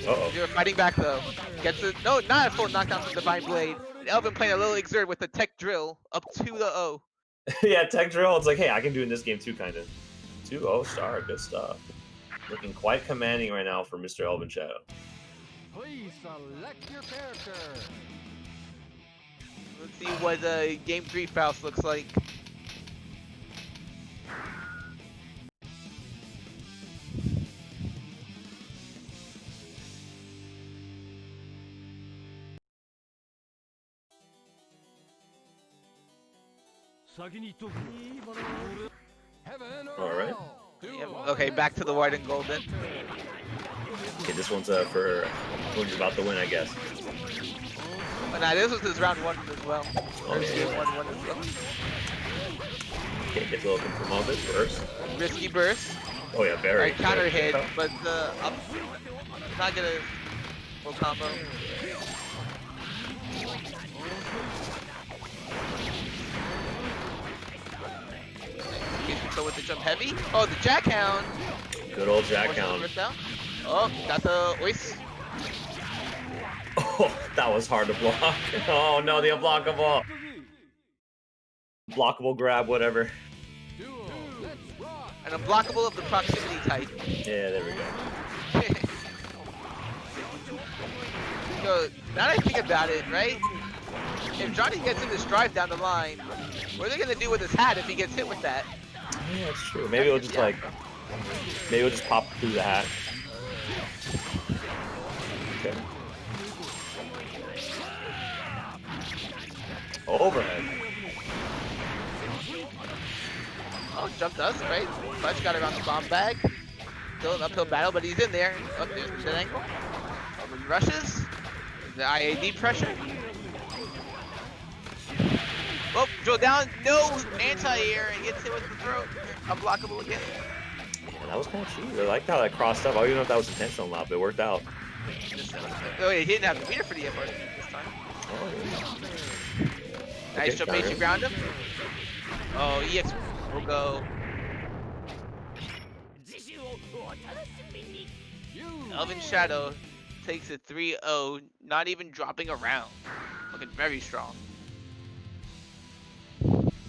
Uh-oh. You're fighting back though. Gets it. No, not a full knockdown from Divine Blade. And Elvin playing a little exert with the tech drill up 2-0. Yeah, tech drill. It's like, hey, I can do it in this game too, kind of. 2-0 star, good stuff. Looking quite commanding right now for Mr. Elvin Shadow. Please select your character. Let's see what Game 3 Faust looks like. Heaven or All right. hell? Yep. Okay, back to the white and golden. Okay, this one's for who's about to win, I guess. But nah, this was his round 1 as well. Oh, First yeah. game 1-1 as well. Okay, gets a little promoted first. Risky burst. Oh yeah, very. Alright, counter very hit, good. but up. Not gonna full combo. Gets So with the jump heavy. Oh, the Jackhound. Good old Forces the Jackhound. grip down. Oh, got the Ois. Oh, that was hard to block. Oh no, the unblockable. Blockable grab, whatever. An unblockable of the proximity type. Yeah, there we go. So, now that I think about it, right? If Johnny gets in this drive down the line, what are they gonna do with his hat if he gets hit with that? Yeah, that's true. Maybe it'll just like, maybe it'll just pop through the hat. Okay. Overhead. Oh, jump does, right? Clutch got around the bomb bag. Still an uphill battle, but he's in there. Oh, there's the dead angle. Oh, he rushes. The IAD pressure. Oh, drill down. No anti-air and gets hit with the throat. Unblockable again. Yeah, that was kind of cheap. I liked how that crossed up. I don't even know if that was intentional or not, but it worked out. Oh, yeah, he didn't have the meter for the FR this time. Oh, yeah. Nice Okay, jump counter. base, you ground him. Oh, EX will go. Elvin Shadow takes a 3-0, not even dropping a round. Looking very strong.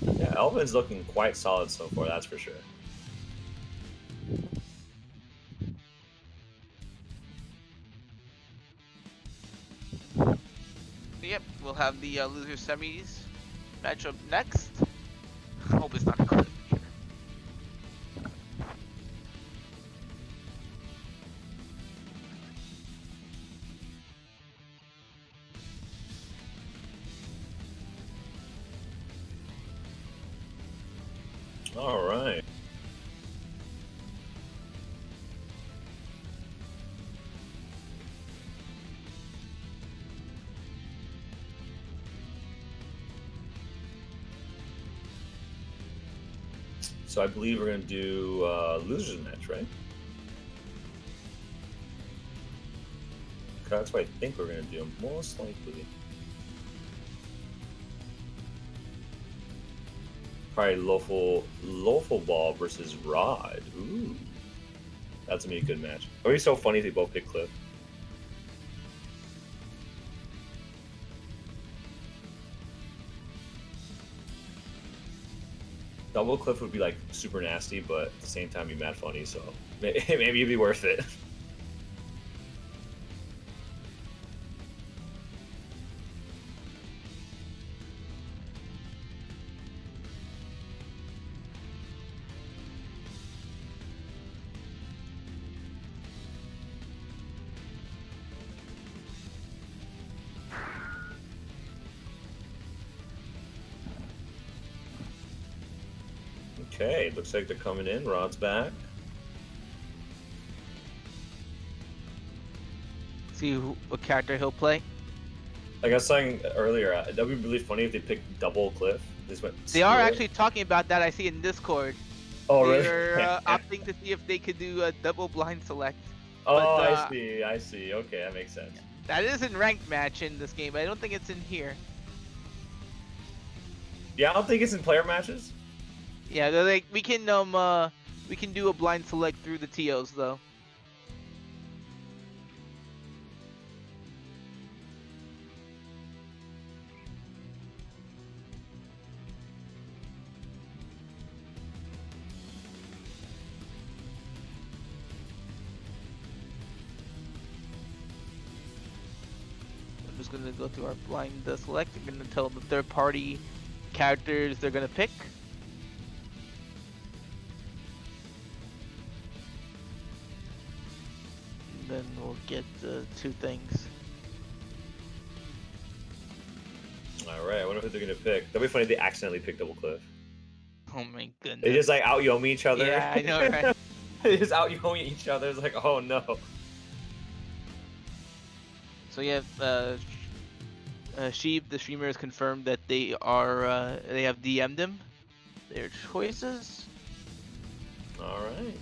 Yeah, Elvin's looking quite solid so far, that's for sure. Yep, we'll have the loser semis matchup next. Hope it's not a clip here. All right. So I believe we're gonna do losers match, right? Okay, that's what I think we're gonna do, most likely. Probably Lawful Ball versus Rod. Ooh, that's gonna be a good match. It would be so funny if they both pick Cliff. Double Cliff would be like super nasty, but at the same time be mad funny. So maybe it'd be worth it. Okay, looks like they're coming in. Rod's back. See what character he'll play. Like I was saying earlier, that'd be really funny if they picked double Cliff. This went. They are Spirit. actually talking about that. I see in Discord. Oh really? They're opting to see if they could do a double blind select. Oh, but, I see. I see. Okay, that makes sense. That is in ranked match in this game, but I don't think it's in here. Yeah, I don't think it's in player matches. Yeah, they're like we can do a blind select through the TOs though. I'm just gonna go through our blind select. I'm gonna tell the third party characters they're gonna pick. And then we'll get two things. All right, I wonder who they're gonna pick. That'd be funny if they accidentally picked double Cliff. Oh my goodness. They just like out Yomi each other. Yeah, I know, right? They just out Yomi each other. It's like, oh no. So yeah, Sheev, the streamer, has confirmed that they are they have DM'd him their choices. All right.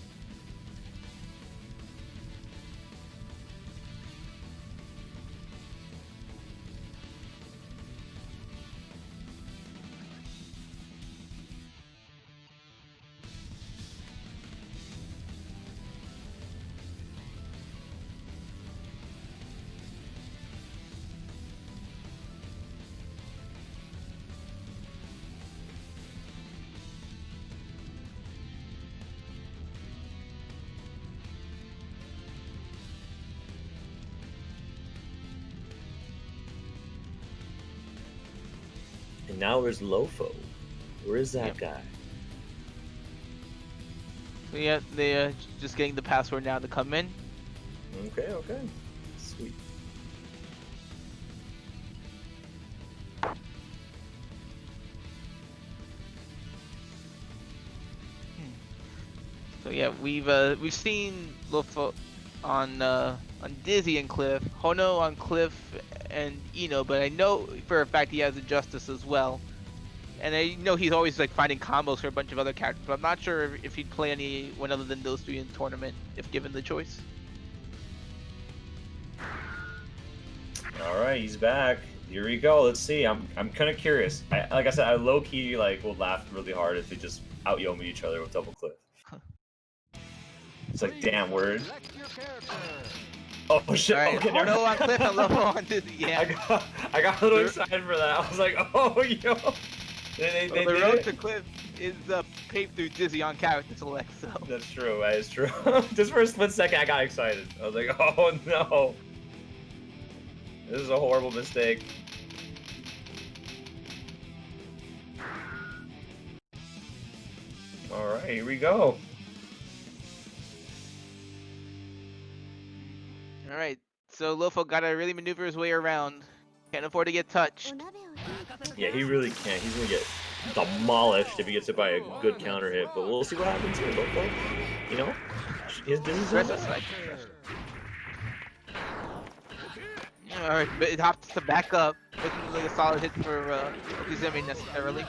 now there's Lofo. Where is that Yep. guy? So yeah, they just getting the password now to come in. Okay, okay. Sweet. So yeah, we've seen Lofo on Dizzy and Cliff, Hono on Cliff and Eno, but I know for a fact he has Injustice as well. And I know he's always like finding combos for a bunch of other characters, but I'm not sure if he'd play anyone other than those three in tournament if given the choice. All right, he's back. Here we go. Let's see. I'm kind of curious. Like I said, I low key like will laugh really hard if they just out Yomi each other with double cliff. It's like damn word. Oh shit! All right, Okay, never Hono on mind. Cliff and Lofo on Dizzy. Yeah. I got a little excited for that. I was like, oh yo. They So the did road it. to Cliff is paved through Dizzy on character select. So That's true. That is true. Just for a split second, I got excited. I was like, oh no. This is a horrible mistake. All right, here we go. all right. So Lofo got to really maneuver his way around. Can't afford to get touched. Yeah, he really can't. He's gonna get demolished if he gets hit by a good counter hit. But we'll see what happens here, Lofo. You know, his business is Pressure select. All right, but it hops to back up, looking like a solid hit for Okizeme necessarily. All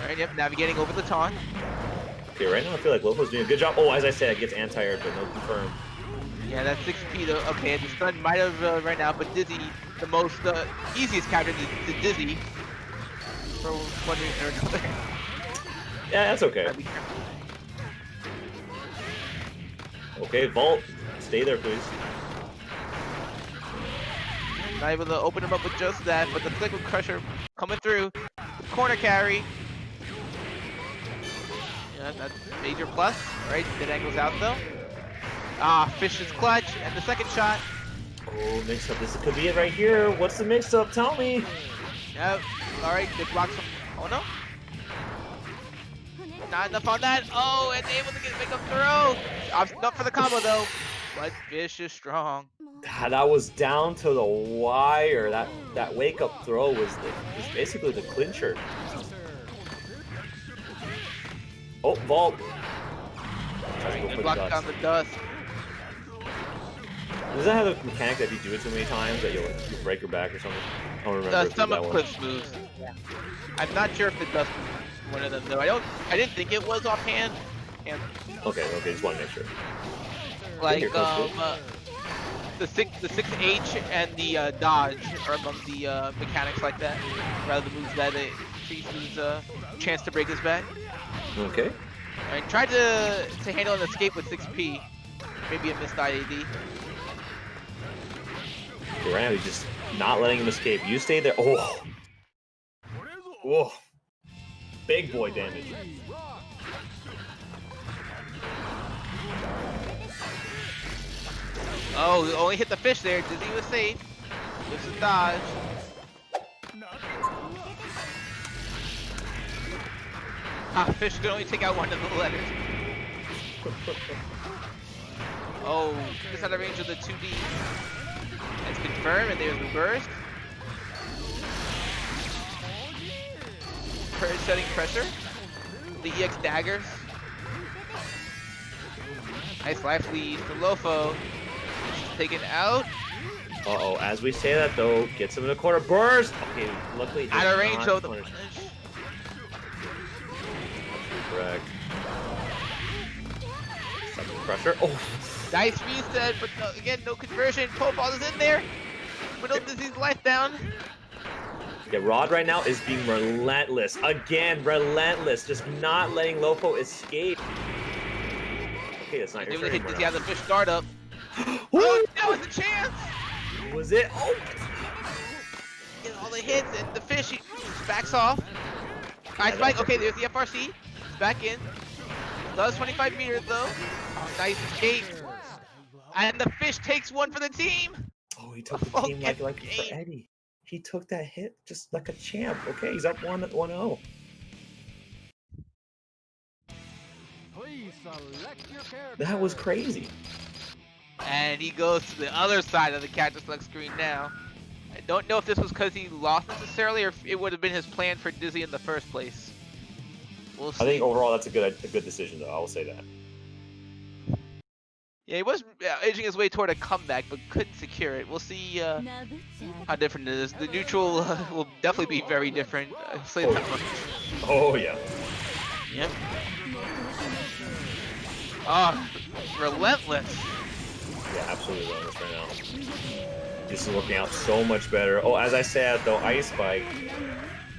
right, yep, navigating over the taunt. Okay, right now I feel like Lofo's doing a good job. Oh, as I said, it gets anti-aired, but no confirm. Yeah, that's 6P though. Okay, the stun might have right now, but Dizzy, the most easiest counter to Dizzy for one reason or another. Yeah, that's okay. Gotta be careful. Okay, Vault, stay there, please. Not able to open him up with just that, but the Flick with Crusher coming through. Corner carry. Yeah, that's major plus. Right, dead angles out though. Ah, Fish is clutch, and the second shot. Oh, mix-up. This could be it right here. What's the mix-up? Tell me. Yep. All right, good blocks from. Oh no. Not enough on that. Oh, and able to make a throw. Not for the combo though. But Fish is strong. That was down to the wire. That wake-up throw was basically the clincher. Oh, Vault. Tries to go for Good the block guts. down the dust. Does that have a mechanic that if you do it too many times that you'll break your back or something? I don't remember. if Some that of one. Cliff's moves. I'm not sure if the dust was one of them though. I didn't think it was offhand. And Okay, just want to make sure. like Here comes the 6H and the dodge are among the mechanics like that. Rather than moves that increases chance to break his back. Okay. I tried to handle an escape with 6P. Maybe a missed IAD. Right now he's just not letting him escape. You stay there. Oh. Whoa. Big boy damage. Oh, only hit the fish there. Dizzy was safe. This is dodge. Ah, fish can only take out one of the letters. Oh, just out of range of the 2D. That's confirmed, and there's the burst. Courage setting pressure. The EX daggers. Nice life lead for Lofo. Taken out. Uh-oh, as we say that though, gets him in the corner. Burst! Okay, luckily Out of range though. Absolutely correct. Second pressure. Oh! Nice reset, but no, again, no conversion. Popal is in there. Widow Dizzy's life down. Yeah, Rod right now is being relentless. Again, relentless. Just not letting Lofo escape. Okay, that's not your Able to turn hit anymore Dizzy now. out of the fish startup. Oh, Oh, that was a chance! was it? Oh! Getting all the hits, and the fish he backs off. Nice spike. Okay, there's the FRC. It's back in. Does 25 meters though. Nice escape. And the fish takes one for the team. Oh, he took the Oh, team get like the for game. Eddie. He took that hit just like a champ. Okay, he's up 1-0. Please select your character. That was crazy. And he goes to the other side of the character select screen now. I don't know if this was because he lost necessarily, or if it would have been his plan for Dizzy in the first place. We'll see. I think overall that's a good decision, though. I will say that. Yeah, he was edging his way toward a comeback, but couldn't secure it. We'll see how different it is. The neutral will definitely be very different. I'll say that much. Oh yeah. Yep. Oh, relentless. Yeah, absolutely relentless right now. This is working out so much better. Oh, as I said though, Ice Spike.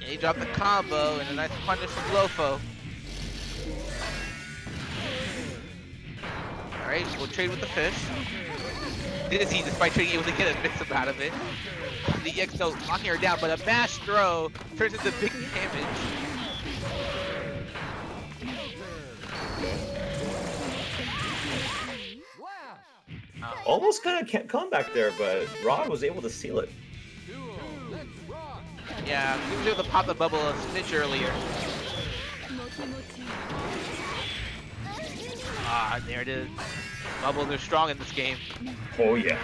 Yeah, he dropped the combo and a nice punish from Lofo. Alright, we'll trade with the fish. Dizzy, despite trading, able to get a mix out of it. The EX note locking her down, but a mash throw turns into big damage. Almost kind of come back there, but Rod was able to seal it. Yeah, he was able to pop the bubble a snitch earlier. Ah, there it is. Bubbles are strong in this game. Oh yeah.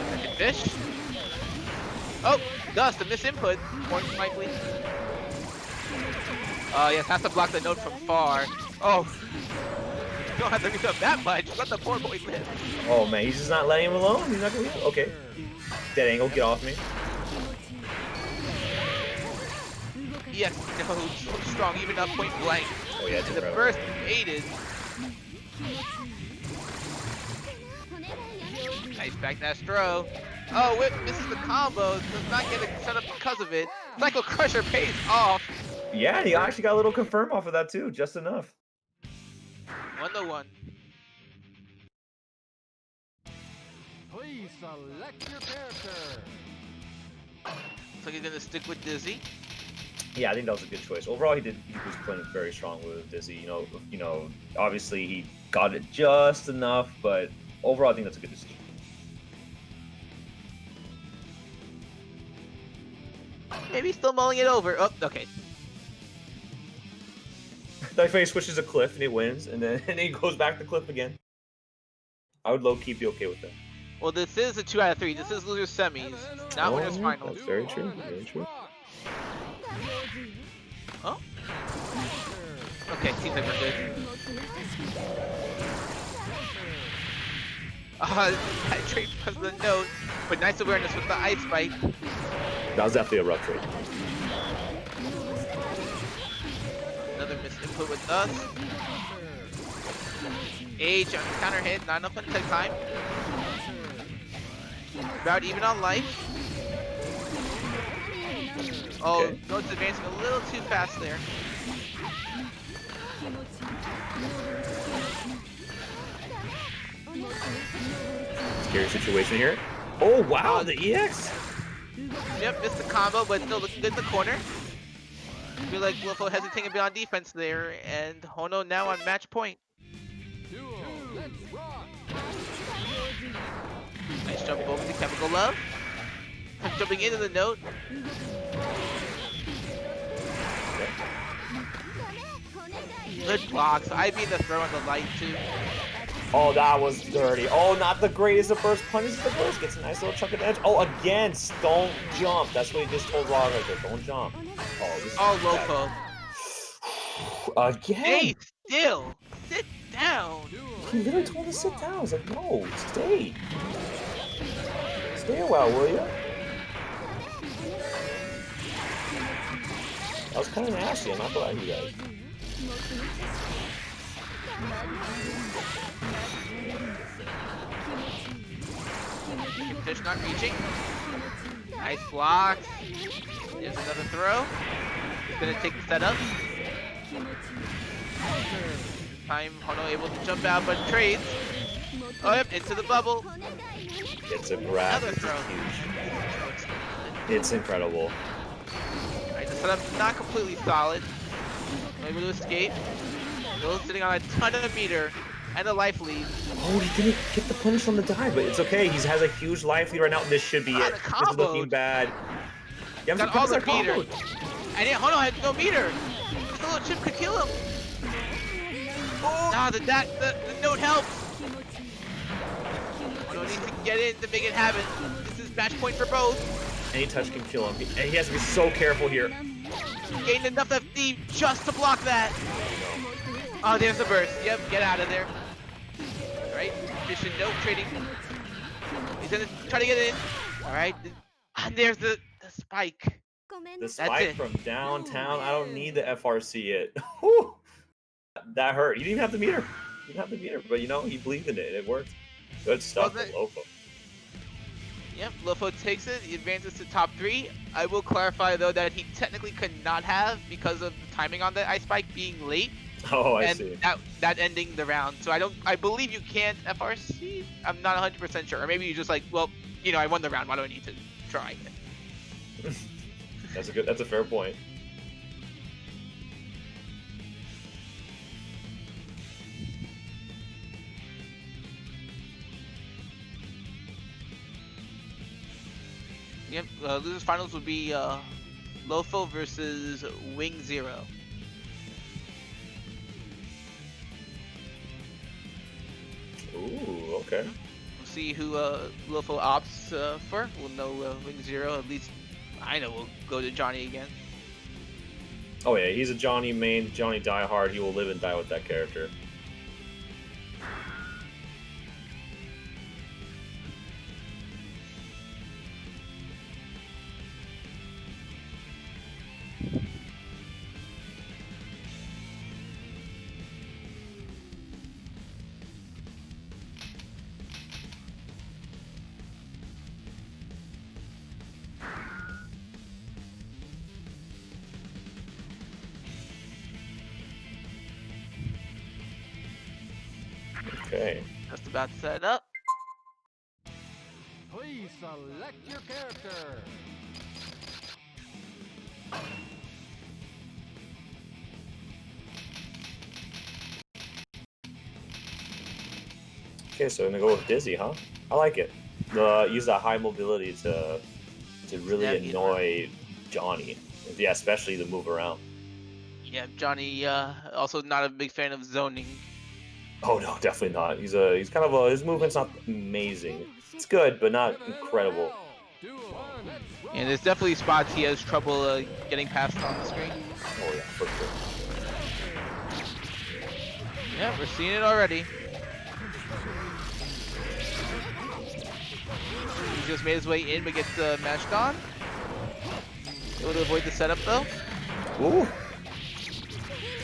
Second fish. Oh, Dust, a misinput, more than likely. Yes, has to block the note from far. Oh, you don't have to reach up that much. Let the poor boy live. Oh man, he's just not letting him alone. He's not gonna leave. Okay. Dead angle, get off me. Yes, no, so strong, even up point blank. Oh yeah, it's And the incredible. burst aided. Nice back dash throw. Oh, Whip misses the combo. Does not get it set up because of it. Psycho Crusher pays off. Yeah, he actually got a little confirm off of that too, just enough. 1-1. Please select your character. Looks like he's gonna stick with Dizzy. Yeah, I think that was a good choice. Overall, he was playing very strong with Dizzy. You know, obviously he got it just enough, but overall, I think that's a good decision. Maybe still mulling it over. Oh, okay. That face switches a cliff and he wins, and then he goes back to cliff again. I would low-key be okay with that. Well, this is a 2 out of 3. This is losers semis, not winners finals. That's very true. Very true. Oh. Okay, seems like we're good. That trade was the note, but nice awareness with the ice spike. That was definitely a rough trade. Another misinput with us. Age on the counter hit, not enough until time. About even on life. Oh, Okay. Note's advancing a little too fast there. Scary situation here. Oh wow, the EX. Yep, missed the combo, but still looking good in the corner. Feel like Lofo hesitating a bit on defense there, and Hono now on match point. Nice jump over to Chemical Love. Jumping into the note. Good blocks. Ivy in the throw on the light too. Oh, that was dirty. Oh, not the greatest of burst punishes the burst. Gets a nice little chunk of edge. Oh, again, don't jump. That's what he just told Rod right there. Don't jump. Oh, this Oh, Lofo. Again. Hey, still. Sit down. He literally told him to sit down. I was like, no, stay. Stay a while, will you? That was kind of nasty. I'm not gonna lie to you guys. Fish not reaching. Nice block. There's another throw. He's gonna take the setup. Time Hono able to jump out, but trades. Oh, yep, into the bubble. It's a grab. Another It's throw. huge. It's incredible. Alright, the setup's not completely solid. Able to escape. Still sitting on a ton of meter. and a life lead. Oh, he didn't get the punish on the dive, but it's okay. He has a huge life lead right now. This should be it. This is looking bad. Yeah, Got all the meter. And yeah, hold on, I have no meter. This little chip could kill him. Oh, nah, the note helps. Mono needs to get in to make it happen. This is match point for both. Any touch can kill him. And he has to be so careful here. Gained enough FD just to block that. Oh, there's the burst. Yep, get out of there. Alright, Mission note trading. He's gonna try to get in. Alright, and there's the spike. The spike from downtown. I don't need the FRC it. Whew. That hurt. He didn't even have the meter. He didn't have the meter, but you know, he believed in it. It worked. Good stuff from Lofo. Yep, Lofo takes it. He advances to top 3. I will clarify though that he technically could not have because of the timing on the ice spike being late. Oh, I and see. that ending the round. So I believe you can't FRC. I'm not 100% sure. Or maybe you just like, well, you know, I won the round. Why do I need to try? That's a fair point. Yep, losers finals would be Lofo versus Wing Zero. Ooh, okay. We'll see who Lofo opts for. We'll know Wing Zero. At least I know we'll go to Johnny again. Oh yeah, he's a Johnny main, Johnny diehard. He will live and die with that character. Okay. Just about set up. Please select your character. Okay, so I'm gonna go with Dizzy, huh? I like it. Use that high mobility to really annoy Johnny. Yeah, especially the move around. Yeah, Johnny also not a big fan of zoning. Oh no, definitely not. He's kind of his movement's not amazing. It's good, but not incredible. And there's definitely spots he has trouble getting past on the screen. Oh yeah, for sure. Yeah, we're seeing it already. He just made his way in, but gets matched on. Able to avoid the setup though. Ooh.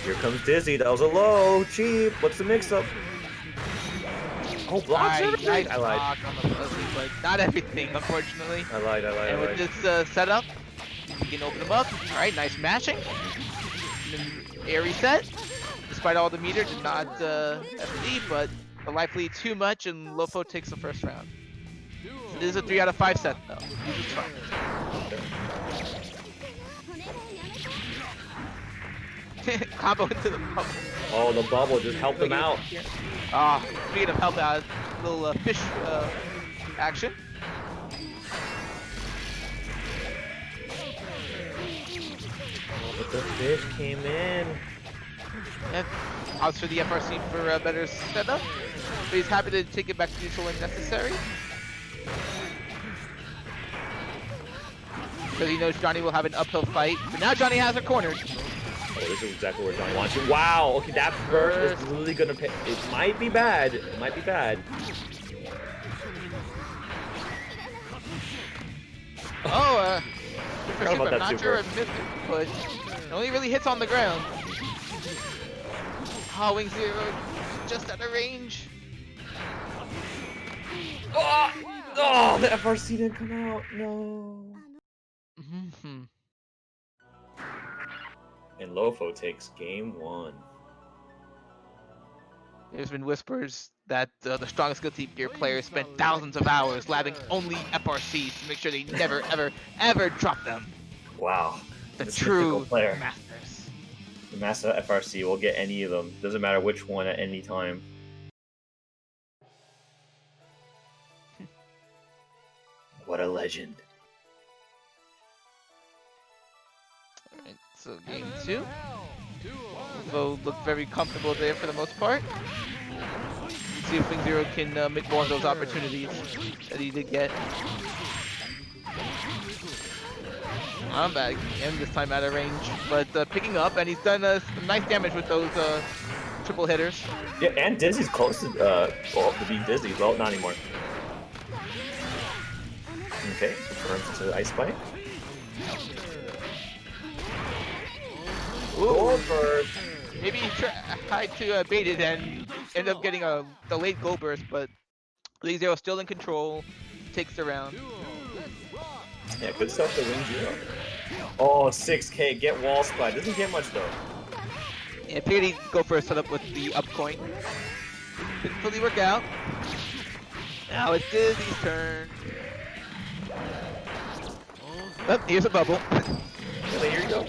Here comes Dizzy. That was a low, cheap. What's the mix-up? Oh, blocks everything. Nice I lied. block on the fuzzy, but not everything, unfortunately. I lied. And with this setup, you can open them up. All right, nice matching. Air reset. Despite all the meter, did not FD, but the life lead too much, and Lofo takes the first round. So this is a 3 out of 5 set, though. This is fun. Combo into the bubble. Oh, the bubble just helped him out. Ah, speaking of help out, little fish action. But the fish came in. Yeah, odds for the FRC for a better setup. But he's happy to take it back to neutral when necessary. Because he knows Johnny will have an uphill fight. But now Johnny has her cornered. Oh, this is exactly where Johnny wants you. Wow, okay, that burst is really gonna pay. It might be bad. It might be bad. Oh, Forgot about I'm that not super. sure I missed it, but it only really hits on the ground. Oh, Wing Zero just out of range. Oh, the FRC didn't come out. No. Mm-hmm. And Lofo takes game 1. There's been whispers that the strongest guilty gear players spent thousands of hours labbing only FRCs to make sure they never, ever, ever drop them. Wow. The This true mythical player. masters. The master FRC will get any of them. Doesn't matter which one at any time. What a legend. Alright, so game 2. Lofo looked very comfortable there for the most part. Let's see if Wing Zero can make more of those opportunities that he did get. I'm back again, this time out of range, but picking up, and he's done some nice damage with those triple hitters. Yeah, and Dizzy's close to being Dizzy. Well, not anymore. Okay, confirms to Ice Spike. Ooh, maybe he tried to bait it and end up getting a delayed goal burst, but Wing Zero still in control, takes the round. Yeah, good stuff to Wing Zero. Oh, 6K, get wall splat. Doesn't get much though. Yeah, I figured he'd go for a setup with the up coin. Didn't fully work out. Now it's Dizzy's turn. Oh, here's a bubble. Okay, here you go.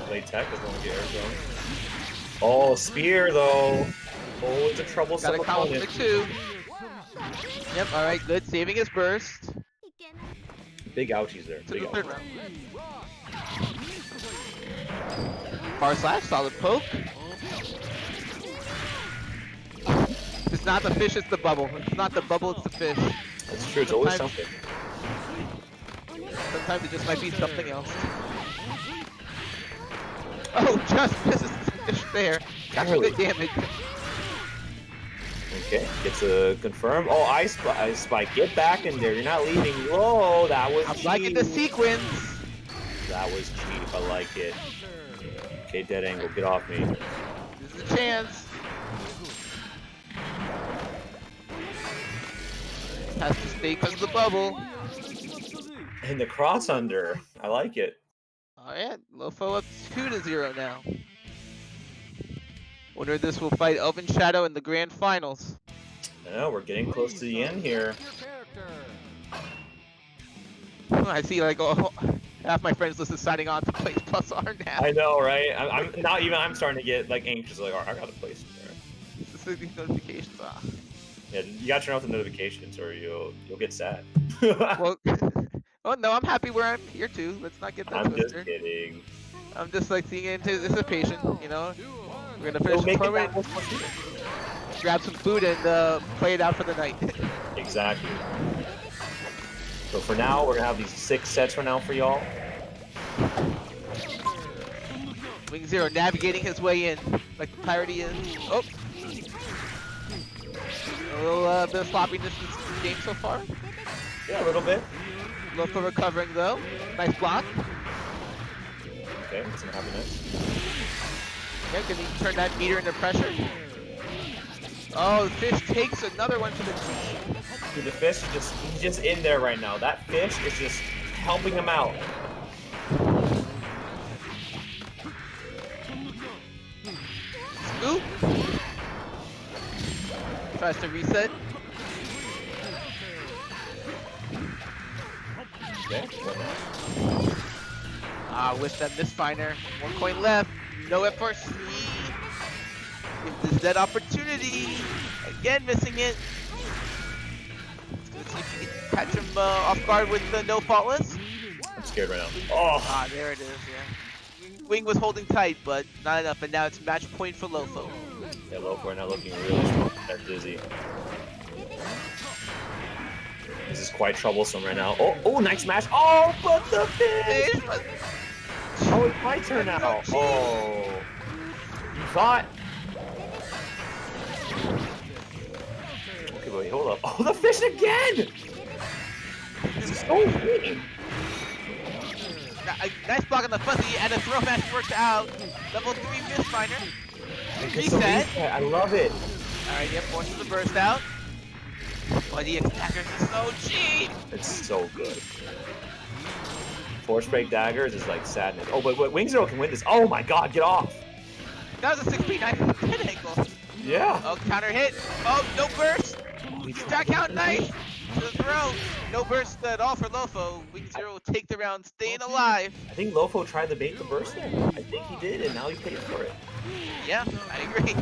Play tech doesn't want to get air zone. Oh, spear though. Oh, it's a troublesome Got a combo opponent. for 2. Yep, alright, good. Saving his burst. Big ouchies there. To Big the third ouchies. round. R slash, solid poke. It's not the fish, it's the bubble. It's not the bubble, it's the fish. That's true. It's always something. Sometimes it just might be something else. Oh, just misses the fish there. That's Barely. good damage. Okay, gets a confirm. Oh, Ice Spike, get back in there. You're not leaving. Whoa, that was I'm cheap. liking the sequence. That was cheap. I like it. Okay, dead angle. Get off me. This is a chance. Has to stay because of the bubble. And the cross under. I like it. Alright, Lofo up 2-0 now. Wonder if this will fight Elven Shadow in the grand finals. No, we're getting close to the end here. I see like half my friends list is signing on to place plus R now. I know, right? I'm not even. I'm starting to get like anxious. Like, I gotta place there. This is these notifications. Yeah, you gotta turn off the notifications, or you'll get sad. Well, oh no, I'm happy where I'm here too. Let's not get that I'm just twisted. kidding. I'm just like seeing into anticipation, you know. We're gonna It'll finish the make it tournament, that much more sweeter. grab some food, and play it out for the night. Exactly. So for now, we're gonna have these 6 sets for now for y'all. Wing Zero navigating his way in, like the pirate he is. Oh, a little bit of sloppiness this game so far. Yeah, a little bit. Lofo recovering though. Nice block. Okay, that's gonna happen next. Yeah, can he turn that meter into pressure? Oh, the fish takes another one for the team. Dude, the fish is he's just in there right now. That fish is just helping him out. Scoop. Tries to reset. Okay, With that misfiner. 1 coin left. No FRC. Give this dead opportunity. Again, missing it. Let's see if he can catch him off guard with the no faultless. I'm scared right now. Oh, There it is, yeah. Wing was holding tight, but not enough, and now it's match point for Lofo. yeah, Lofo right now looking really strong. That's Dizzy. This is quite troublesome right now. Oh, nice smash. Oh, but the fish! Oh, it's my turn now. Oh, you thought? Okay, wait, hold up. Oh, the fish again! This is so mean. Nice block on the fuzzy, and the throw match works out. Level 3 misfiner. It's a Reset. reset. I love it. Alright, yep, forces the burst out. But the attackers is so cheap. It's so good. Force break daggers is like sadness. Oh, but Wing Zero can win this. Oh my god, get off! That was a 6p9 10 angle. Yeah. Oh, counter hit. Oh, no burst. Jack out, nice. to the throw. No burst at all for Lofo. Wing Zero will take the round, staying alive. I think Lofo tried to bait the burst there. I think he did, and now he pays for it. Yeah, I agree.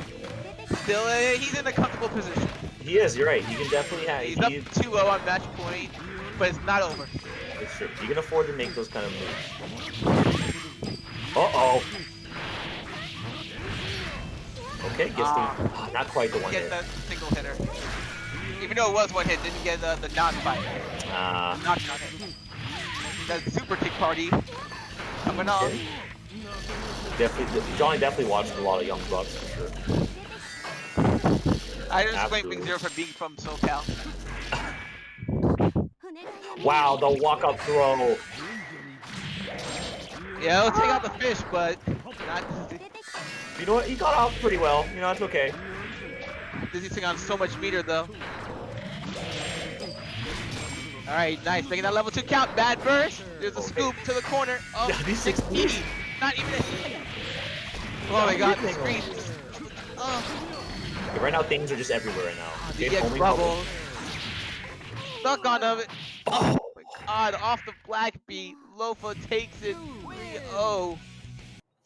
Still, he's in a comfortable position. He is, you're right. He can definitely have. He's up 2-0 on match point, but it's not over. It's true. He can afford to make those kind of moves. Uh-oh. Okay, gets not quite the one Get hit. the single hitter. Even though it was one hit, didn't get the non-fight. Not hit. That super kick party coming on. Definitely, Johnny definitely watched a lot of Young Bucks for sure. I just blame Wing Zero for being from SoCal. Wow, the walk-up throw. Yeah, it'll take out the fish, but not You know what? He got off pretty well. You know, it's okay. Dizzy Sing on so much meter though. Alright, nice. Making that level 2 count. Bad burst. There's a scoop to the corner. Oh, Yeah, these 6E. Not even a hit. Oh my god, the screen. Yeah, right now, things are just everywhere right now. He gets rubble. Stuck on of it. Oh my god, off the black beat. Lofa takes it 3-0.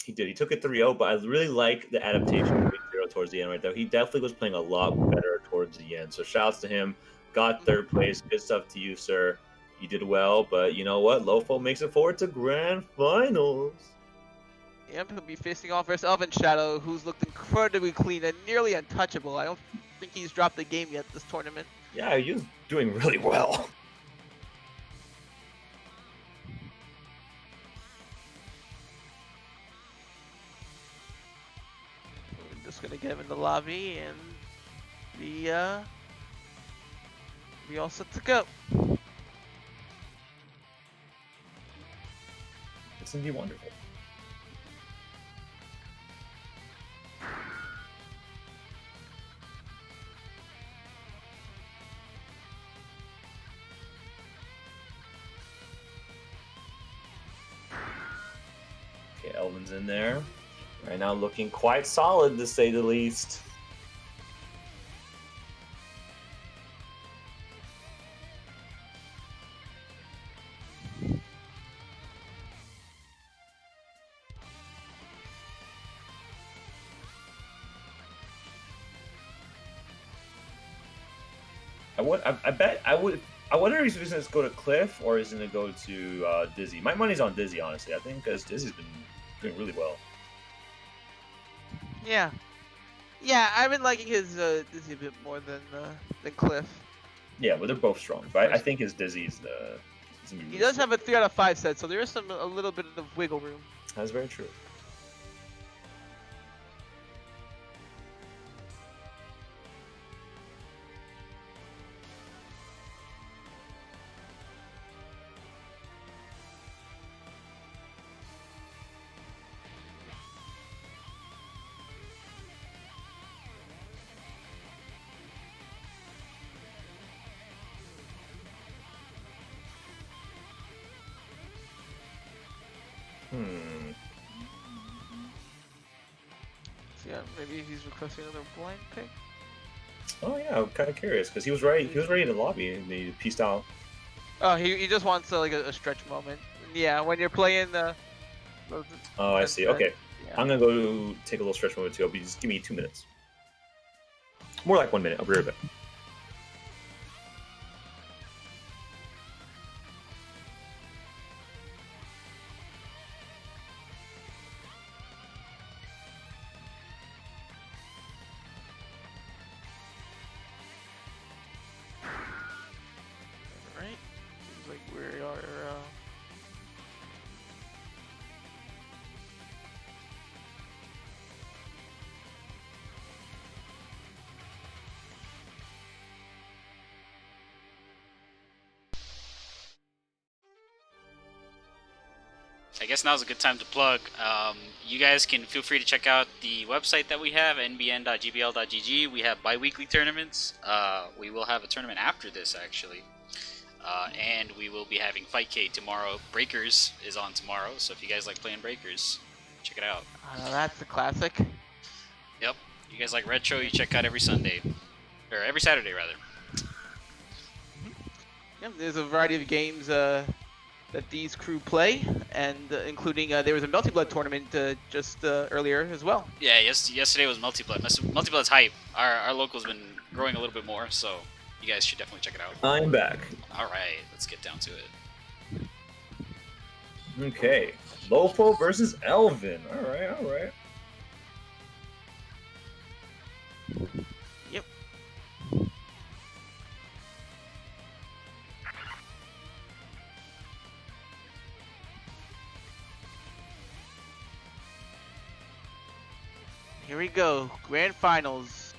He did. He took it 3-0, but I really like the adaptation of Big Zero towards the end right there. He definitely was playing a lot better towards the end. So shouts to him. Got third place. Good stuff to you, sir. You did well, but you know what? Lofo makes it forward to grand finals. Yep, he'll be facing off versus Elven Shadow, who's looked incredibly clean and nearly untouchable. I don't think he's dropped the game yet this tournament. Yeah, you're doing really well. I'm just gonna get him in the lobby and be all set to go. It's gonna be wonderful. Okay, Elvin's in there. Right now looking quite solid, to say the least. I wonder if he's going to go to Cliff or is he going to go to Dizzy. My money's on Dizzy, honestly. I think because Dizzy's been doing really well. Yeah, I've been liking his Dizzy a bit more than Cliff. Yeah, but they're both strong. But I think his Dizzy's the. He does have a 3 out of 5 set, so there is a little bit of wiggle room. That's very true. So yeah, maybe he's requesting another blind pick. Oh yeah, I'm kind of curious because he was ready. He was ready to lobby and he pieced out. Oh, he just wants like a stretch moment. Yeah, when you're playing the. Oh, I see. Okay, yeah. I'm gonna go take a little stretch moment too. But just give me 2 minutes. More like 1 minute. I'll be right back. Right? Seems like we are. I guess now's a good time to plug. You guys can feel free to check out the website that we have, nbn.gbl.gg. We have bi-weekly tournaments. We will have a tournament after this, actually. And we will be having Fightcade tomorrow. Breakers is on tomorrow, so if you guys like playing Breakers, check it out. Oh, that's a classic. Yep. You guys like Retro, you check out every Sunday. Or every Saturday, rather. Yeah, there's a variety of games that these crew play, and including there was a Multi-Blood tournament just earlier as well. Yeah, yesterday was Multiblood. Multiblood's hype. Our local's been growing a little bit more, so you guys should definitely check it out. I'm back. All right, let's get down to it. Okay. Lofo versus Elvin. All right, all right. Yep. Here we go, grand finals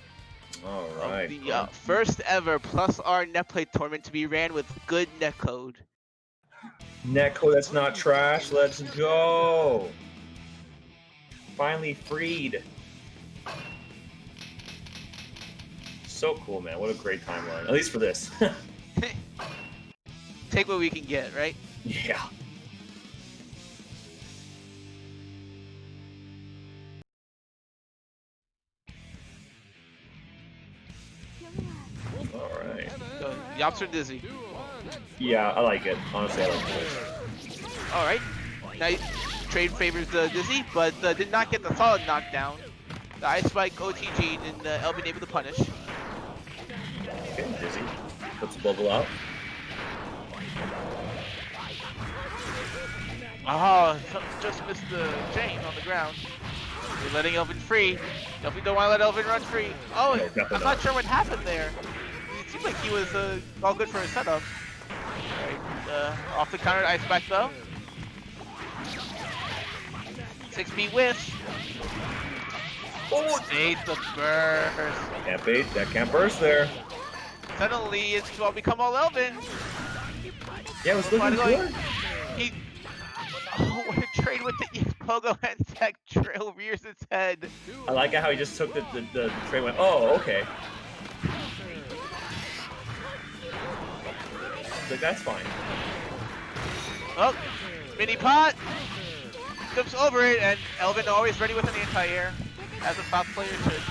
All of right. the first ever Plus R Netplay tournament to be ran with good netcode. Netcode that's not trash. Let's go. Finally freed. So cool, man. What a great timeline. At least for this. Take what we can get, right? Yeah. All right. So, Yops or Dizzy? Yeah, I like it. Honestly, I like it. All right. Nice trade favors Dizzy, but did not get the solid knockdown. The Ice Spike OTG and Elvin able to punish. Okay, Dizzy. Puts the bubble out. Oh, just missed the chain on the ground. You're letting Elvin free. Definitely don't want to let Elvin run free. Oh, No, definitely I'm not. not sure what happened there. It seemed like he was all good for a setup. Alright, off the counter Ice Spike though. 6B whiff. Oh, Bait the burst. can't bait. That can't burst there. Suddenly it's all become all Elvin. Yeah, it was looking Finally, good. He. Oh, what a trade with the Pogo and Tech trail rears its head. I like how he just took the tray and went, oh, okay. Like, that's fine. Oh, mini pot. Flips over it, and Elvin always ready with an anti-air, as a top player should.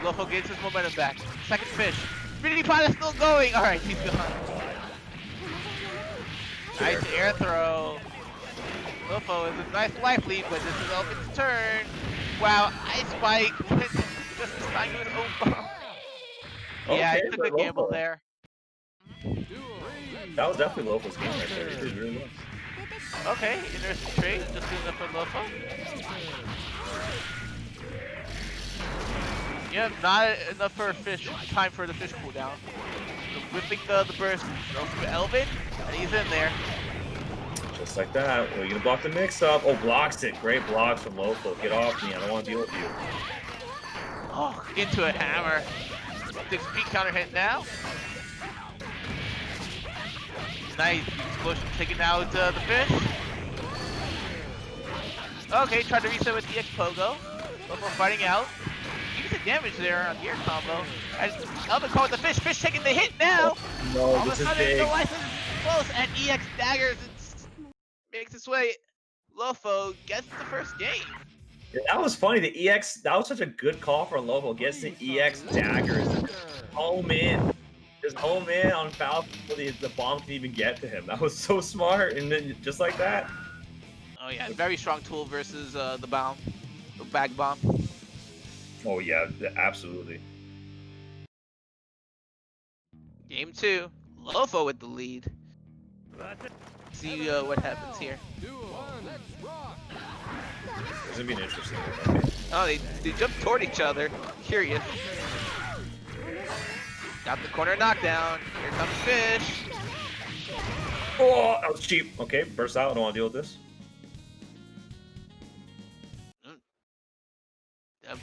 Lofo gets his momentum back. Second fish. Mini pot is still going. All right, he's gone. Nice air throw. Lofo is a nice life lead, but this is Elvin's turn. Wow, Ice Spike just assigned to his own bomb. Yeah, Okay, he took but a gamble Lofo. there. That was definitely Lofo's game right there. He did really well. Okay, interesting trade. Just doing that for Lofo. Yeah, not enough for a fish. Time for the fish cooldown. So whipping the burst. Goes to Elvin, and he's in there. Just like that. Well, you're gonna block the mix up. Oh, blocks it. Great blocks from Lofo. Get off me. I don't want to deal with you. Oh, into a hammer. 6B counter hit now. Nice explosion taking out the fish. Okay, tried to reset with EX Pogo. Lofo fighting out. Use the damage there on the air combo. And Elvin caught the fish. Fish taking the hit now. No, All of a this is sudden, big. the life is close, and EX daggers makes its way. Lofo gets the first game. Yeah, that was funny. The EX, that was such a good call for Lofo. Gets the EX daggers. Home in. Just home in on foul before the bomb can even get to him. That was so smart. And then just like that. Oh yeah, very strong tool versus the bomb, the bag bomb. Oh, yeah, absolutely. Game 2, Lofo with the lead. See what happens here. It's gonna be an interesting one. Okay. Oh, they jumped toward each other. Curious. Got the corner knockdown. Here comes Fish. Oh, that was cheap. Okay, burst out. I don't want to deal with this.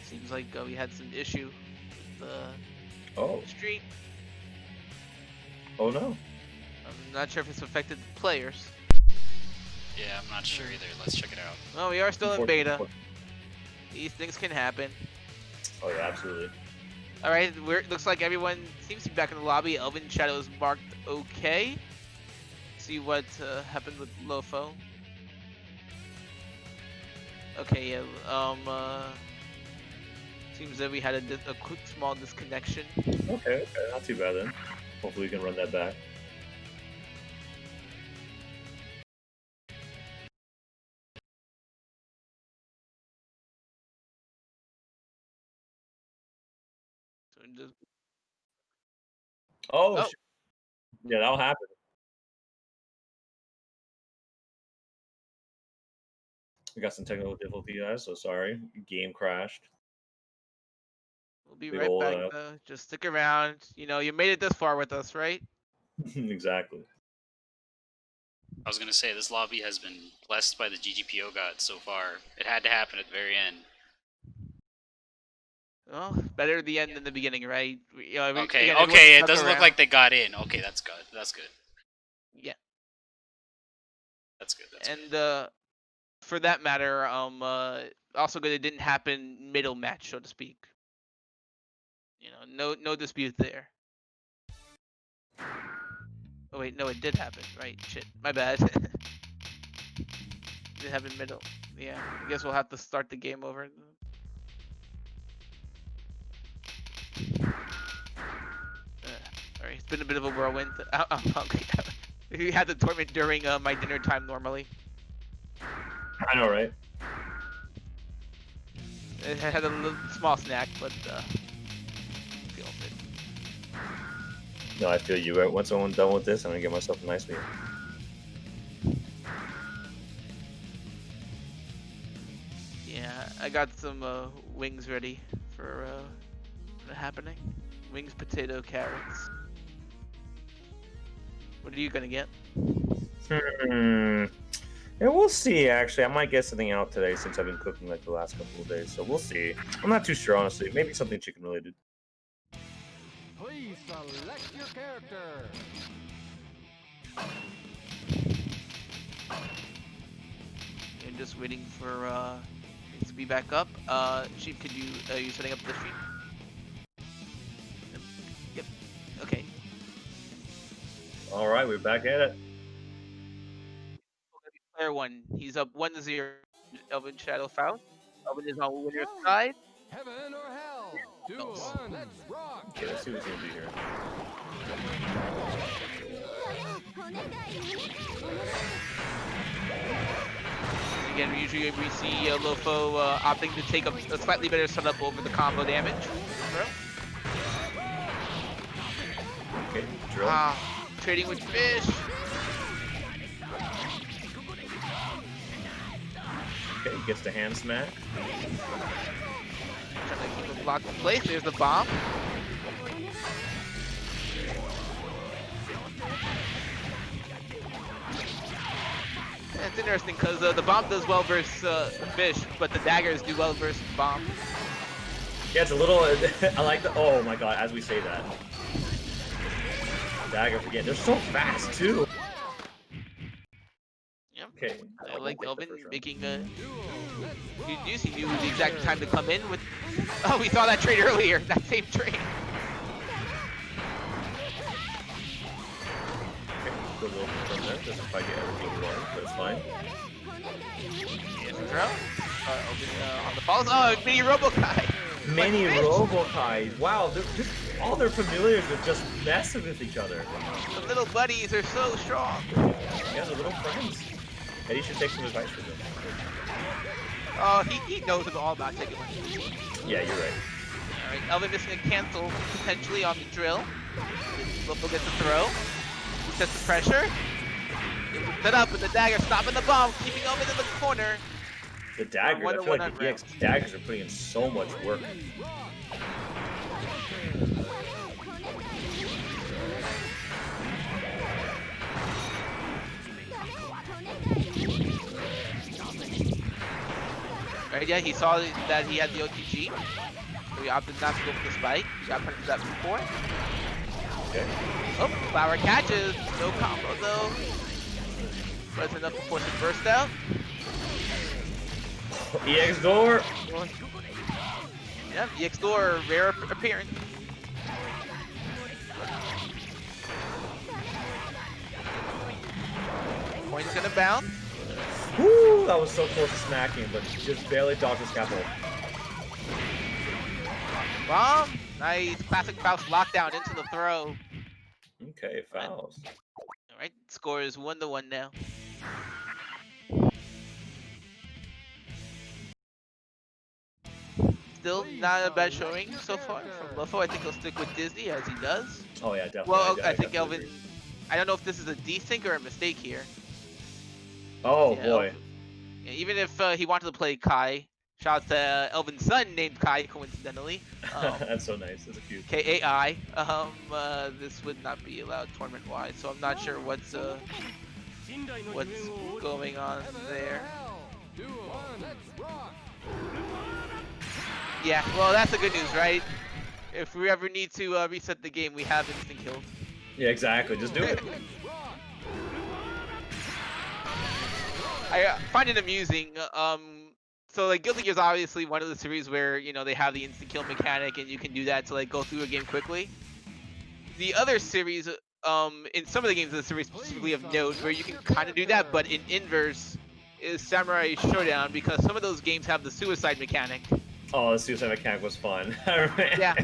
Seems like we had some issue with the Oh, streak. oh no. I'm not sure if it's affected the players. Yeah, I'm not sure either. Let's check it out. Well, we are still in beta. These things can happen. Oh yeah, absolutely. All right, looks like everyone seems to be back in the lobby. Elvin Shadow is marked okay. See what happened with Lofo. Okay, yeah. Seems that we had a quick small disconnection. Okay, not too bad then. Hopefully we can run that back. Just, Oh, oh, yeah, that'll happen. We got some technical difficulty, guys. So sorry. Game crashed. we'll be Big right old back though. Just stick around. You know, you made it this far with us, right? exactly. I was gonna say this lobby has been blessed by the GGPO gods so far. It had to happen at the very end. Well, better the end than the beginning, right? You know, Okay, again, everyone okay, it stuck doesn't look around. like they got in. Okay, that's good. That's good. Yeah, That's good. That's good. and for that matter, also good it didn't happen middle match, so to speak. You know, no dispute there. Oh wait, no, it did happen, right? Shit, my bad. It happened middle. Yeah, I guess we'll have to start the game over. Sorry, it's been a bit of a whirlwind. We had the tournament during my dinner time normally. I know, right? I had a little small snack, but feeling it. No, I feel you. Once I'm done with this, I'm gonna get myself a nice meal. Yeah, I got some wings ready for happening. Wings, potato, carrots. What are you gonna get? Yeah, we'll see. Actually, I might get something out today since I've been cooking like the last couple of days. So we'll see. I'm not too sure, honestly. Maybe something chicken related. Please select your character. I'm just waiting for it to be back up. Sheep, could you are you setting up the stream? Yep. Okay. All right, we're back at it. Player one. He's up 1-0. Elvin Shadow foul. Elvin is on winner's side. Heaven or hell. Duel. Let's rock. Okay, let's see what's gonna be here. Again, usually we see Lofo opting to take a slightly better setup over the combo damage. Okay, drill. Trading with fish. Okay, gets the hand smack. Trying to keep him locked in place. There's the bomb. Yeah, it's interesting because the bomb does well versus fish, but the daggers do well versus the bomb. Yeah, it's a little. I like the. Oh my god! As we say that, daggers again. They're so fast too. Yep. Okay. I like We'll get Elvin the first round. making a good use. He knew the exact time to come in with. Oh, we saw that trade earlier. That same trade. Okay, good little from there. Doesn't quite get everything he wanted, but it's fine. Here's the throw. Elvin on the falls. Oh, mini Robokai. Mini Fish. Robokai. Wow, they're just all their familiars are just messing with each other. The little buddies are so strong. Yeah, they're little friends. Eddie should take some advice from them. Oh, he knows all about taking one. Yeah, you're right. Alright, Elvin missing a cancel potentially on the drill. Lofo gets the throw. He sets the pressure. Set up with the dagger, stopping the bomb, keeping Elvin in the corner. The daggers, I feel 1-1 like the round. EX daggers are putting in so much work. Right, yeah, he saw that he had the OTG. So he opted not to go for the spike. He got punished for that before. Okay. Oh, flower catches. No combo though. But it's enough to force it burst out. EX door. Yeah, EX door, rare appearance. Point's gonna bounce. Woo, that was so close to smacking, but just barely dodged the scaffold. Bomb. Nice. Classic Faust lockdown into the throw. Okay, fouls. Alright, score is 1-1 now. still not a bad showing so far from Lofo. I think he'll stick with Disney as he does. Oh yeah, definitely. Well, I think definitely Elvin. agree. I don't know if this is a desync or a mistake here. Oh Yeah, boy. Yeah, even if he wanted to play Kai, shout out to Elvin's son named Kai, coincidentally. That's so nice. That's cute. KAI. This would not be allowed tournament-wise, so I'm not sure what's going on there. Yeah, well, that's the good news, right? If we ever need to reset the game, we have instant kills. Yeah, exactly. Just do it. I find it amusing. So like Guilty Gear is obviously one of the series where they have the instant kill mechanic, and you can do that to like go through a game quickly. The other series, in some of the games of the series specifically of note, where you can kind of do that, but in inverse is Samurai Showdown, because some of those games have the suicide mechanic. Oh, the suicide mechanic was fun. Yeah,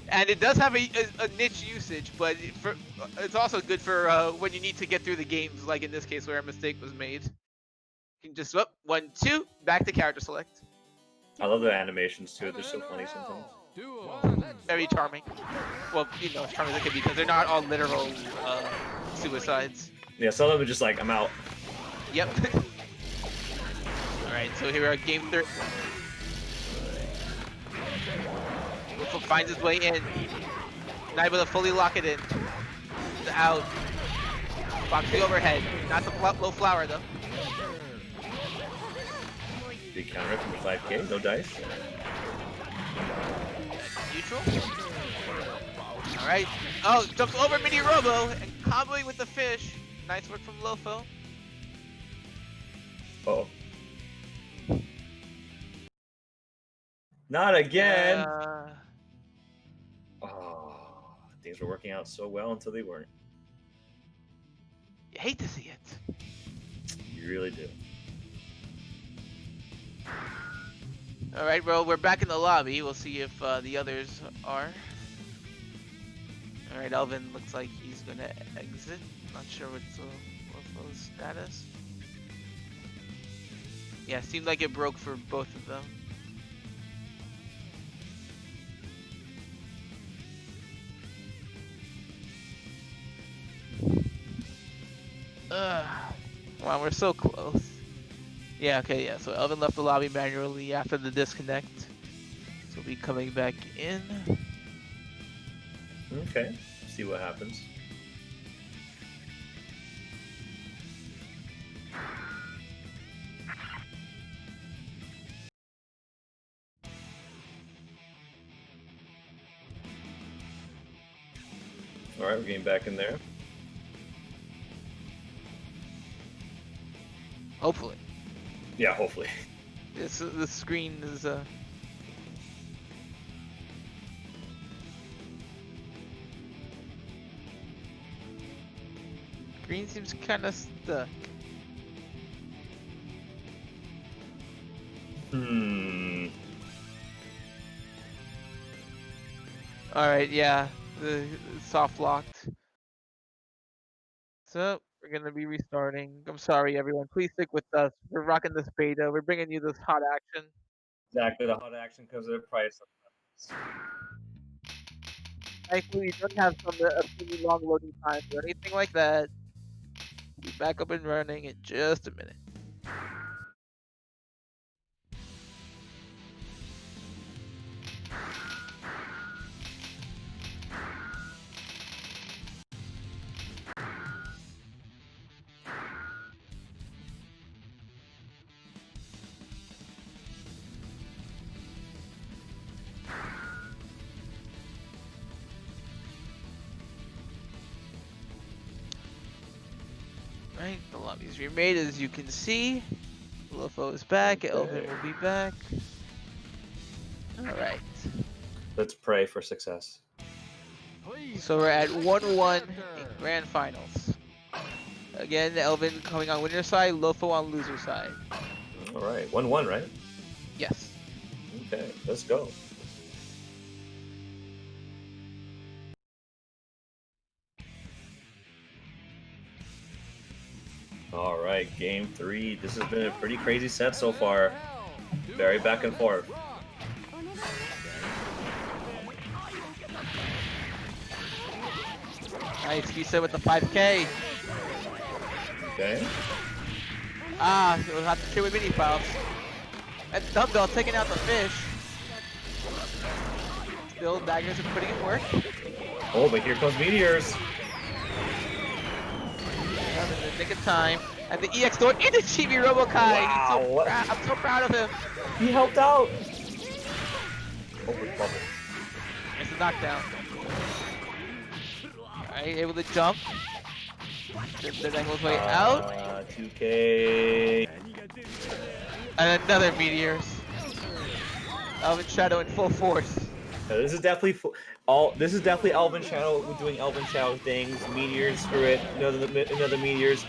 and it does have a niche usage, but it's also good for when you need to get through the games, like in this case where a mistake was made. You can just 1, 2, back to character select. I love the animations too. They're so funny sometimes. Very charming. Well, as charming as they can be, because they're not all literal suicides. Yeah, some of them are just like, I'm out. Yep. Alright, so here we are, game 3. Wolf finds his way in. Not able to fully lock it in. It's out. Box the overhead. Not the low flower, though. Big counter from the 5K, no dice. Neutral. Alright. Oh, jumps over Mini Robo and comboing with the fish. Nice work from Lofo. Uh-oh. Not again! Oh, things were working out so well until they weren't. You hate to see it. You really do. Alright, well, we're back in the lobby. We'll see if the others are. Alright, Elvin looks like he's gonna exit. Not sure what's Lofo's status. Yeah, seemed like it broke for both of them. Wow, we're so close. Yeah, okay, yeah. So Elvin left the lobby manually after the disconnect. So we'll be coming back in. Okay, see what happens. Alright, we're getting back in there. Hopefully. Yeah, hopefully. The screen is Green seems kind of stuck. Alright, yeah. The soft locked. So we're gonna be restarting. I'm sorry, everyone. Please stick with us. We're rocking this beta. We're bringing you this hot action. Exactly, the hot action comes at a price. Thankfully, we don't have a really long loading times or anything like that. Be back up and running in just a minute. Right, the lobby's remade as you can see. Lofo is back, Elvin will be back. Alright. Let's pray for success. So we're at 1-1 in grand finals. Again, Elvin coming on winner side, Lofo on loser side. Alright, 1-1, right? Yes. Okay, let's go. Alright, game 3. This has been a pretty crazy set so far. Very back and forth. Nice, he said with the 5K. Okay. Ah, he'll have to trade with mini files. And Dumbbell taking out the fish. Still, daggers are putting in work. Oh, but here comes meteors. Yeah, in the nick of time. And the EX door into Chibi Robokai. Wow. I'm so proud of him. He helped out. Over the bubble. It's a knockdown. Alright, able to jump. The angle's way out. 2K. And another meteors. Elvin Shadow in full force. This is definitely This is definitely Elvin Shadow doing Elvin Shadow things. Meteors, screw it. Another meteors.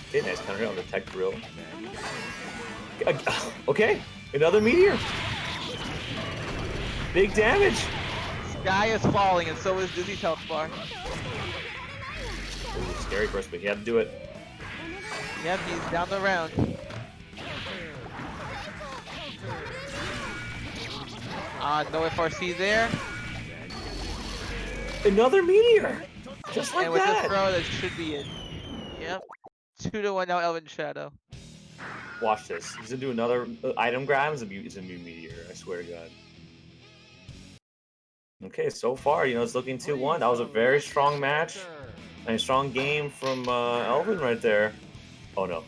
Okay, nice counter on the tech drill. Okay, another meteor. Big damage. Sky is falling, and so is Dizzy's health bar. Ooh, scary burst, but he had to do it. Yep, he's down the round. No FRC there. Another meteor. Just like And with that. this throw, that should be it. Yep. 2-1 now, Elvin Shadow. Watch this. He's gonna do another item grab. It's a new meteor. I swear to God. Okay, so far, it's looking 2-1. That was a very strong match. And a strong game from Elvin right there. Oh no.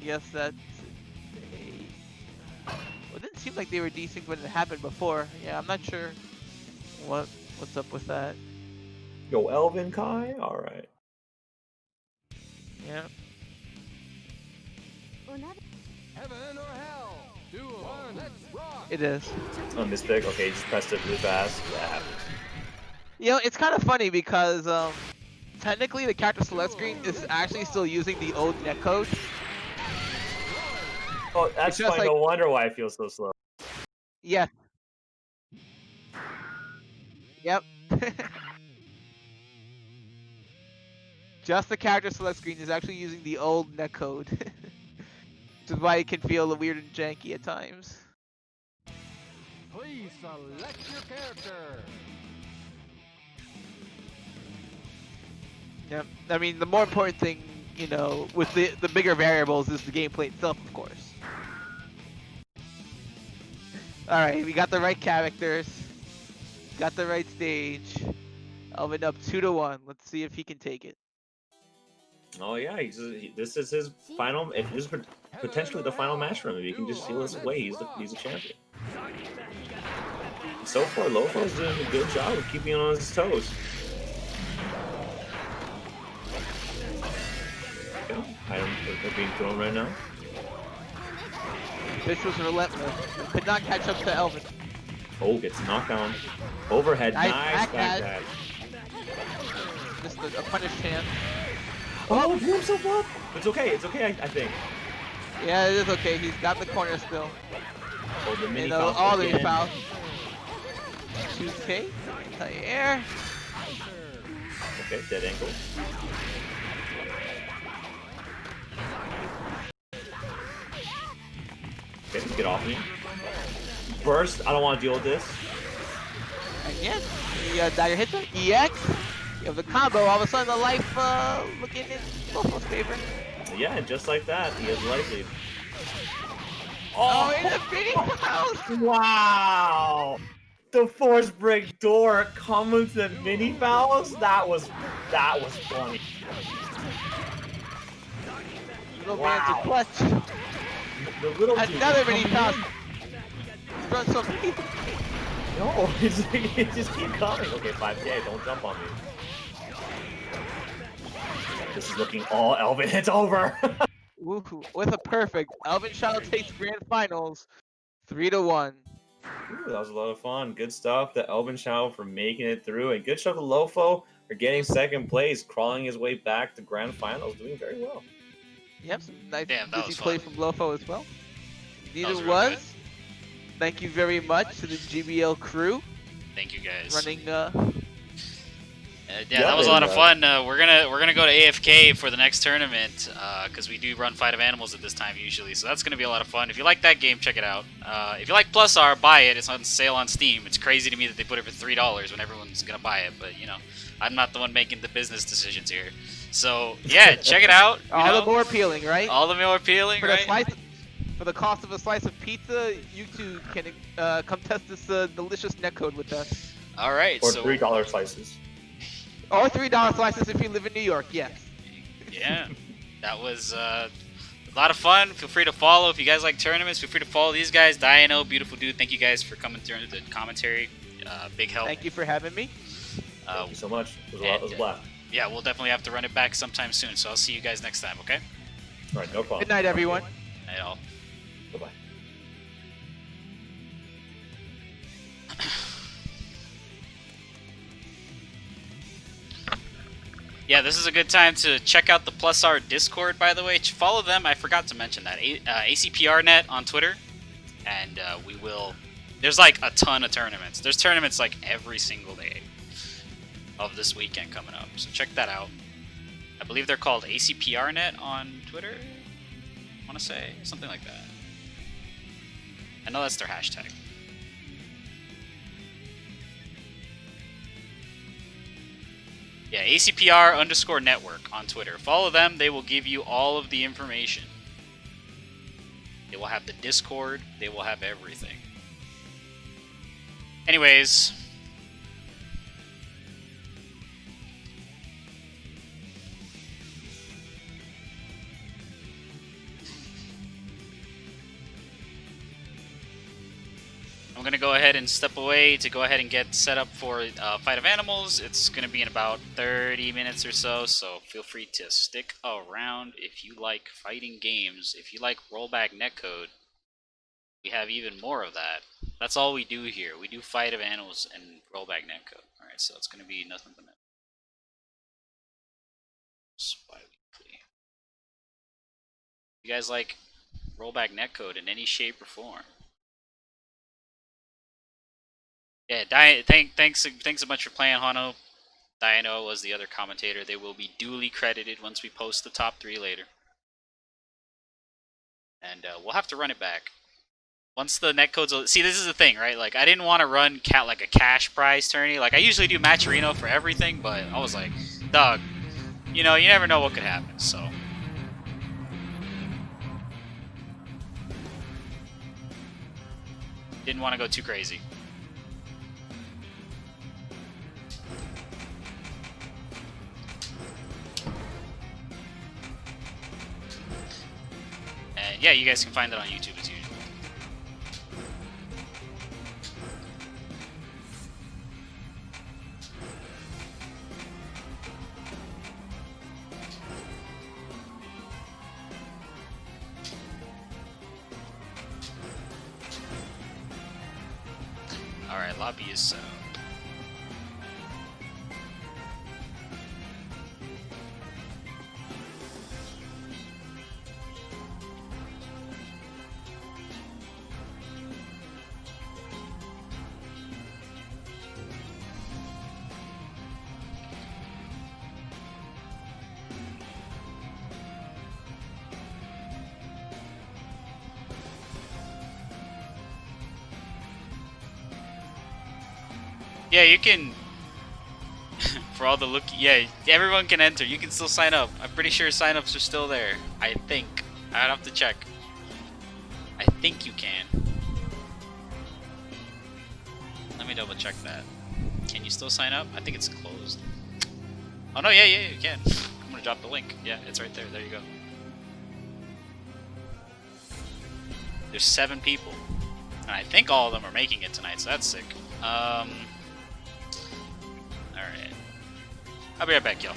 Yes, that's... Well, it didn't seem like they were desync when it happened before. Yeah, I'm not sure what's up with that. Yo, Elvin Kai? Alright. Yeah. Heaven or hell? Duel. Let's rock. It is. On this pick, okay, he just pressed it really fast. That happens. It's kind of funny because technically the character select screen is actually still using the old netcode. Oh, that's just fine. No wonder why I feel so slow. Yeah. Yep. Just the character select screen is actually using the old netcode. Which is why it can feel weird and janky at times. Please select your character. Yep. I mean, the more important thing, with the bigger variables is the gameplay itself, of course. Alright, we got the right characters. Got the right stage. Elvin up 2-1. Let's see if he can take it. Oh yeah, this is his final. If this is potentially the final match for him, if he can just seal this away, he's a champion. So far, Lofo's doing a good job of keeping him on his toes. Okay, items are being thrown right now. Fish was relentless. Could not catch up to Elvin. Oh, gets knocked down. Overhead, nice back dash. Just a punish chance. Oh, blew himself up. It's okay, I think. Yeah, it is okay. He's got the corner still. Oh, the mini all the again. fouls. 2K. Air. Okay, dead ankle. Okay, get off me. Burst, I don't want to deal with this. And yes, the dagger hits him. EX. You have the combo. All of a sudden, the life looking in Lofo's favor. Yeah, and just like that, he has life lead. Oh, in the mini house! Wow! The force break door coming to the mini fouls? That was funny. Little Wow. man's a clutch. The little dude Another mini coming foul. in. Run some. No, it just keep coming. Okay, 5K, don't jump on me. This is looking all Elvin. It's over. Woohoo! With a perfect, Elvin Shadow takes grand finals, 3-1. Ooh, that was a lot of fun. Good stuff to Elvin Shadow for making it through, and good stuff to Lofo for getting second place, crawling his way back to grand finals, doing very well. Yep, some nice Damn, that busy was play fun. from Lofo as well. Indeed was it real was. good. Thank you very much to the GBL crew Thank you guys. running Yeah, that was a lot of fun. We're gonna go to AFK for the next tournament because we do run Fight of Animals at this time usually. So that's gonna be a lot of fun. If you like that game, check it out. If you like Plus R, buy it. It's on sale on Steam. It's crazy to me that they put it for $3 when everyone's gonna buy it. But you know, I'm not the one making the business decisions here. So yeah, check it out. All the more appealing, right? All the more appealing, For right? For the cost of a slice of pizza, you two can come test this delicious netcode with us. All right. Or so $3 slices. Or $3 slices if you live in New York, yes. yeah, that was a lot of fun. Feel free to follow if you guys like tournaments. Feel free to follow these guys. Dino, beautiful dude. Thank you guys for coming through the commentary. Big help. Thank you for having me. Thank you so much. It was a blast. Yeah, we'll definitely have to run it back sometime soon. So I'll see you guys next time. Okay. All right, no problem. Good night, everyone. Night all. Bye-bye. Yeah, this is a good time to check out the Plus R Discord, by the way. Follow them. I forgot to mention that. ACPRnet on Twitter. And we will... There's like a ton of tournaments. There's tournaments like every single day of this weekend coming up. So check that out. I believe they're called ACPRnet on Twitter. I want to say something like that. I know that's their hashtag. Yeah, ACPR_network on Twitter. Follow them. They will give you all of the information. They will have the Discord. They will have everything. Anyways. I'm going to go ahead and step away to go ahead and get set up for Fight of Animals. It's going to be in about 30 minutes or so, so feel free to stick around if you like fighting games. If you like rollback netcode, we have even more of that. That's all we do here. We do Fight of Animals and rollback netcode. Alright, so it's going to be nothing but bi-weekly. You guys like rollback netcode in any shape or form? Yeah, thanks so much for playing, Hano. Dino was the other commentator. They will be duly credited once we post the top 3 later. And we'll have to run it back. Once the netcodes... See, this is the thing, right? Like, I didn't want to run like a cash prize tourney. Like, I usually do Matcherino for everything, but I was like, dog, you know, you never know what could happen, so... Didn't want to go too crazy. And yeah, you guys can find it on YouTube as usual. Alright, lobby is set up. Yeah, you can, for all the yeah, everyone can enter. You can still sign up. I'm pretty sure sign-ups are still there. I think. I'd have to check. I think you can. Let me double check that. Can you still sign up? I think it's closed. Oh no, yeah, you can. I'm gonna drop the link. Yeah, it's right there. There you go. There's 7 people. And I think all of them are making it tonight, so that's sick. Alright. I'll be right back, y'all.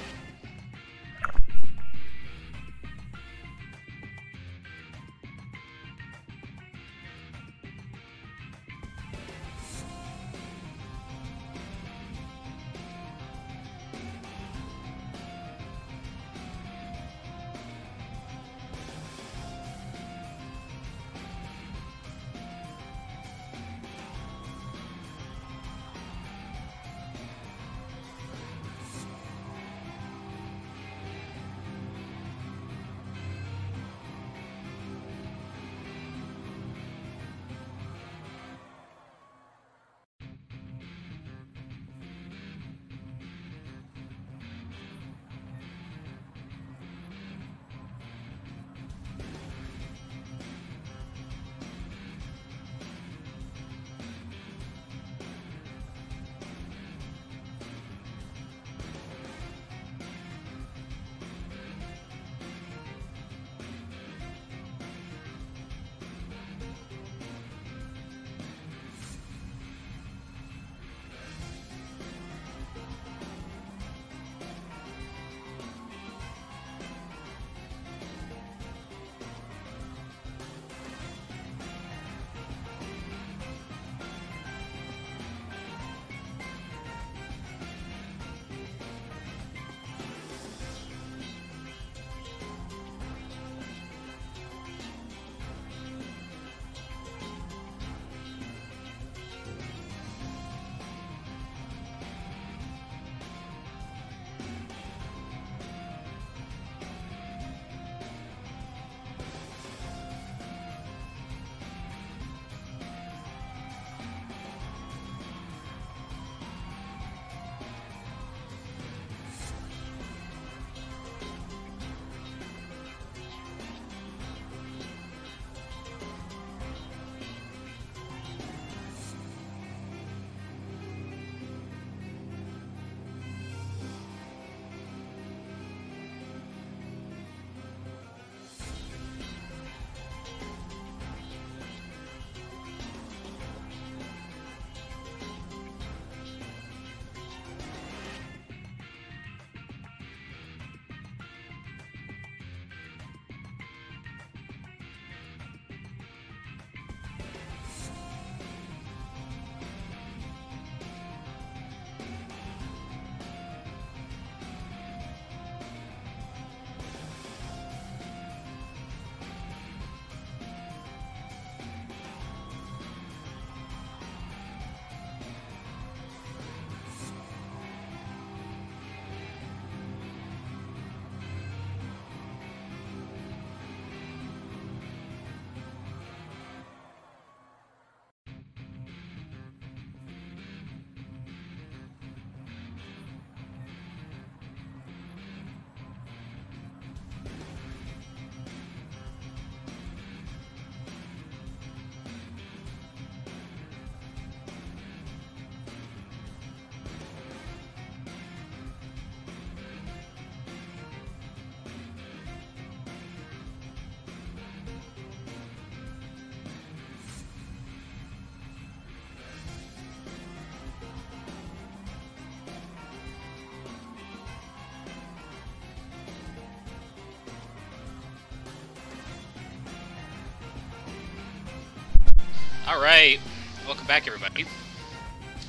Alright, welcome back everybody.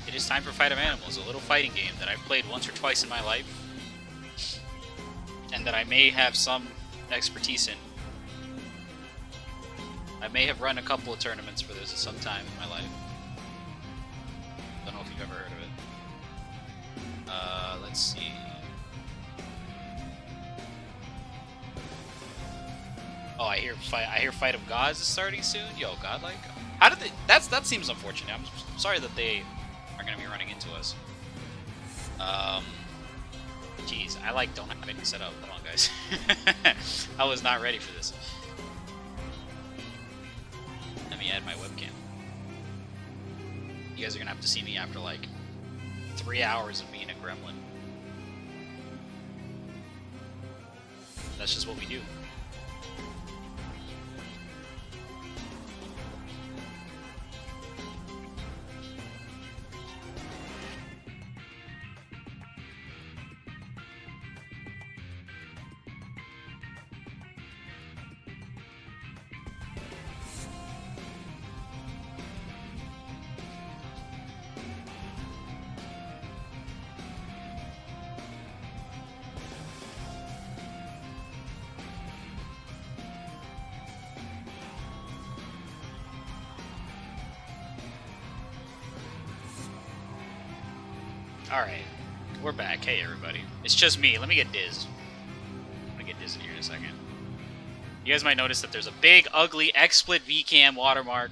It is time for Fight of Animals, a little fighting game that I've played once or twice in my life, and that I may have some expertise in. I may have run a couple of tournaments for this at some time in my life. Don't know if you've ever heard of it. Let's see. Oh, I hear Fight of Gods is starting soon. Yo, godlike. How did they? That seems unfortunate. I'm sorry that they are gonna be running into us. Jeez, I don't have anything set up. Hold on, guys. I was not ready for this. Let me add my webcam. You guys are gonna have to see me after like 3 hours of being a gremlin. That's just what we do. Alright, we're back. Hey everybody. It's just me. Let me get Diz. I'm gonna get Diz in here in a second. You guys might notice that there's a big, ugly XSplit VCam watermark.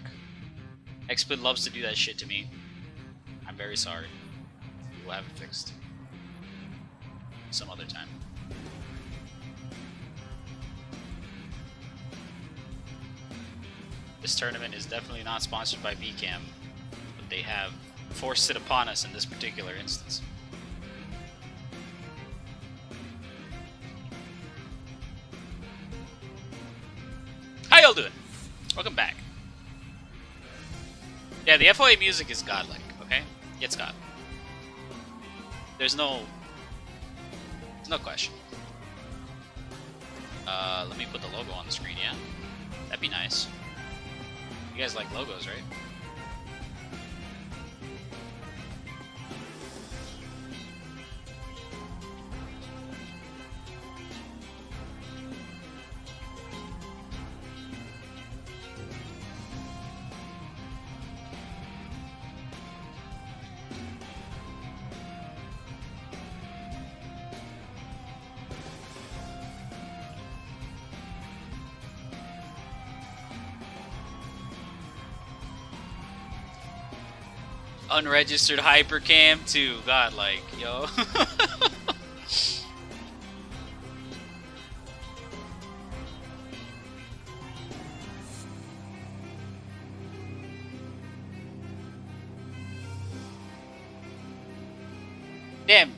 XSplit loves to do that shit to me. I'm very sorry. We will have it fixed some other time. This tournament is definitely not sponsored by VCam, but they have forced it upon us in this particular instance. How y'all doing? Welcome back. Yeah, the FOA music is godlike, okay? It's god. There's no question. Let me put the logo on the screen, yeah? That'd be nice. You guys like logos, right? Unregistered hypercam too, godlike, yo. Damn.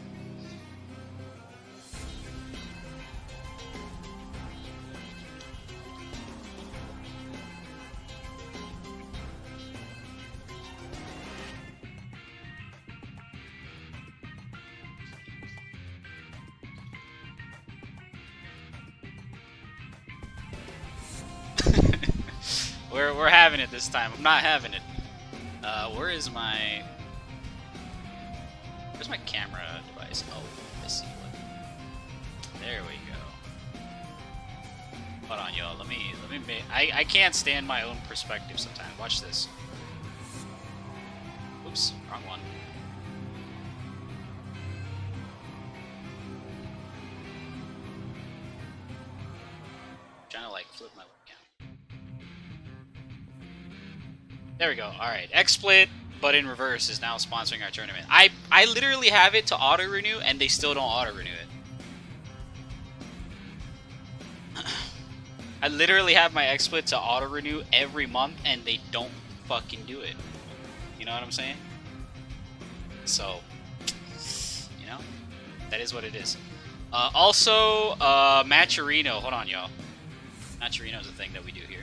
We're having it this time. I'm not having it. Where's my camera device? Oh, I see what. There we go. Hold on, y'all. Let me make. I can't stand my own perspective sometimes. Watch this. Oops, wrong one. Trying to like flip my webcam. There we go. Alright, XSplit, but in reverse, is now sponsoring our tournament. I literally have it to auto-renew, and they still don't auto-renew it. I literally have my XSplit to auto-renew every month, and they don't fucking do it. You know what I'm saying? So, you know, that is what it is. Also, Matcherino. Hold on, y'all. Matcherino is a thing that we do here.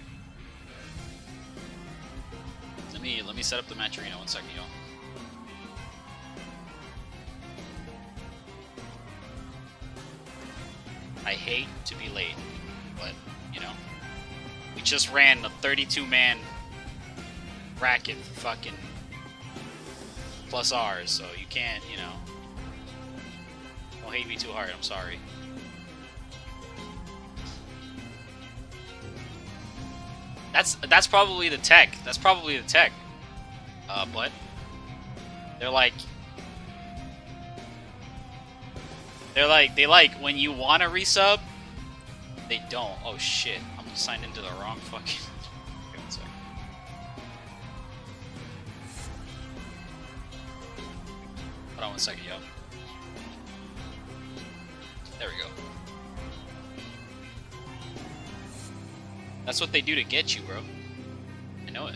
Let me set up the Matcherino 1 second, y'all. I hate to be late, but you know, we just ran a 32-man bracket fucking plus R, so you can't, you know. Don't hate me too hard, I'm sorry. That's probably the tech. That's probably the tech. But they like when you wanna resub, they don't. Oh shit, I'm signed into the wrong fucking. Okay, 1 second. Hold on 1 second, yo. There we go. That's what they do to get you, bro. I know it.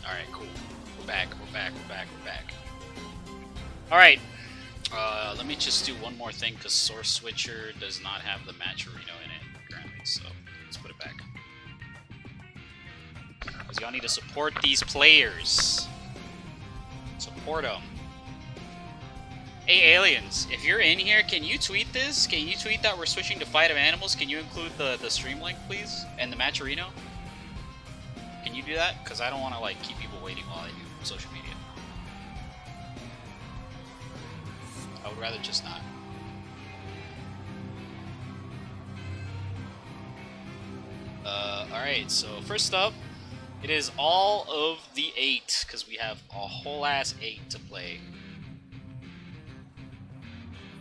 Alright, cool. We're back. Alright. Let me just do one more thing, because Source Switcher does not have the Matcherino in it currently, so let's put it back. Because y'all need to support these players. Support them. Hey, aliens, if you're in here, can you tweet this? Can you tweet that we're switching to Fight of Animals? Can you include the stream link, please? And the Matcherino? Can you do that? Because I don't want to, like, keep people waiting while I do social media. I would rather just not. Alright, so first up, it is all of the 8, because we have a whole ass 8 to play.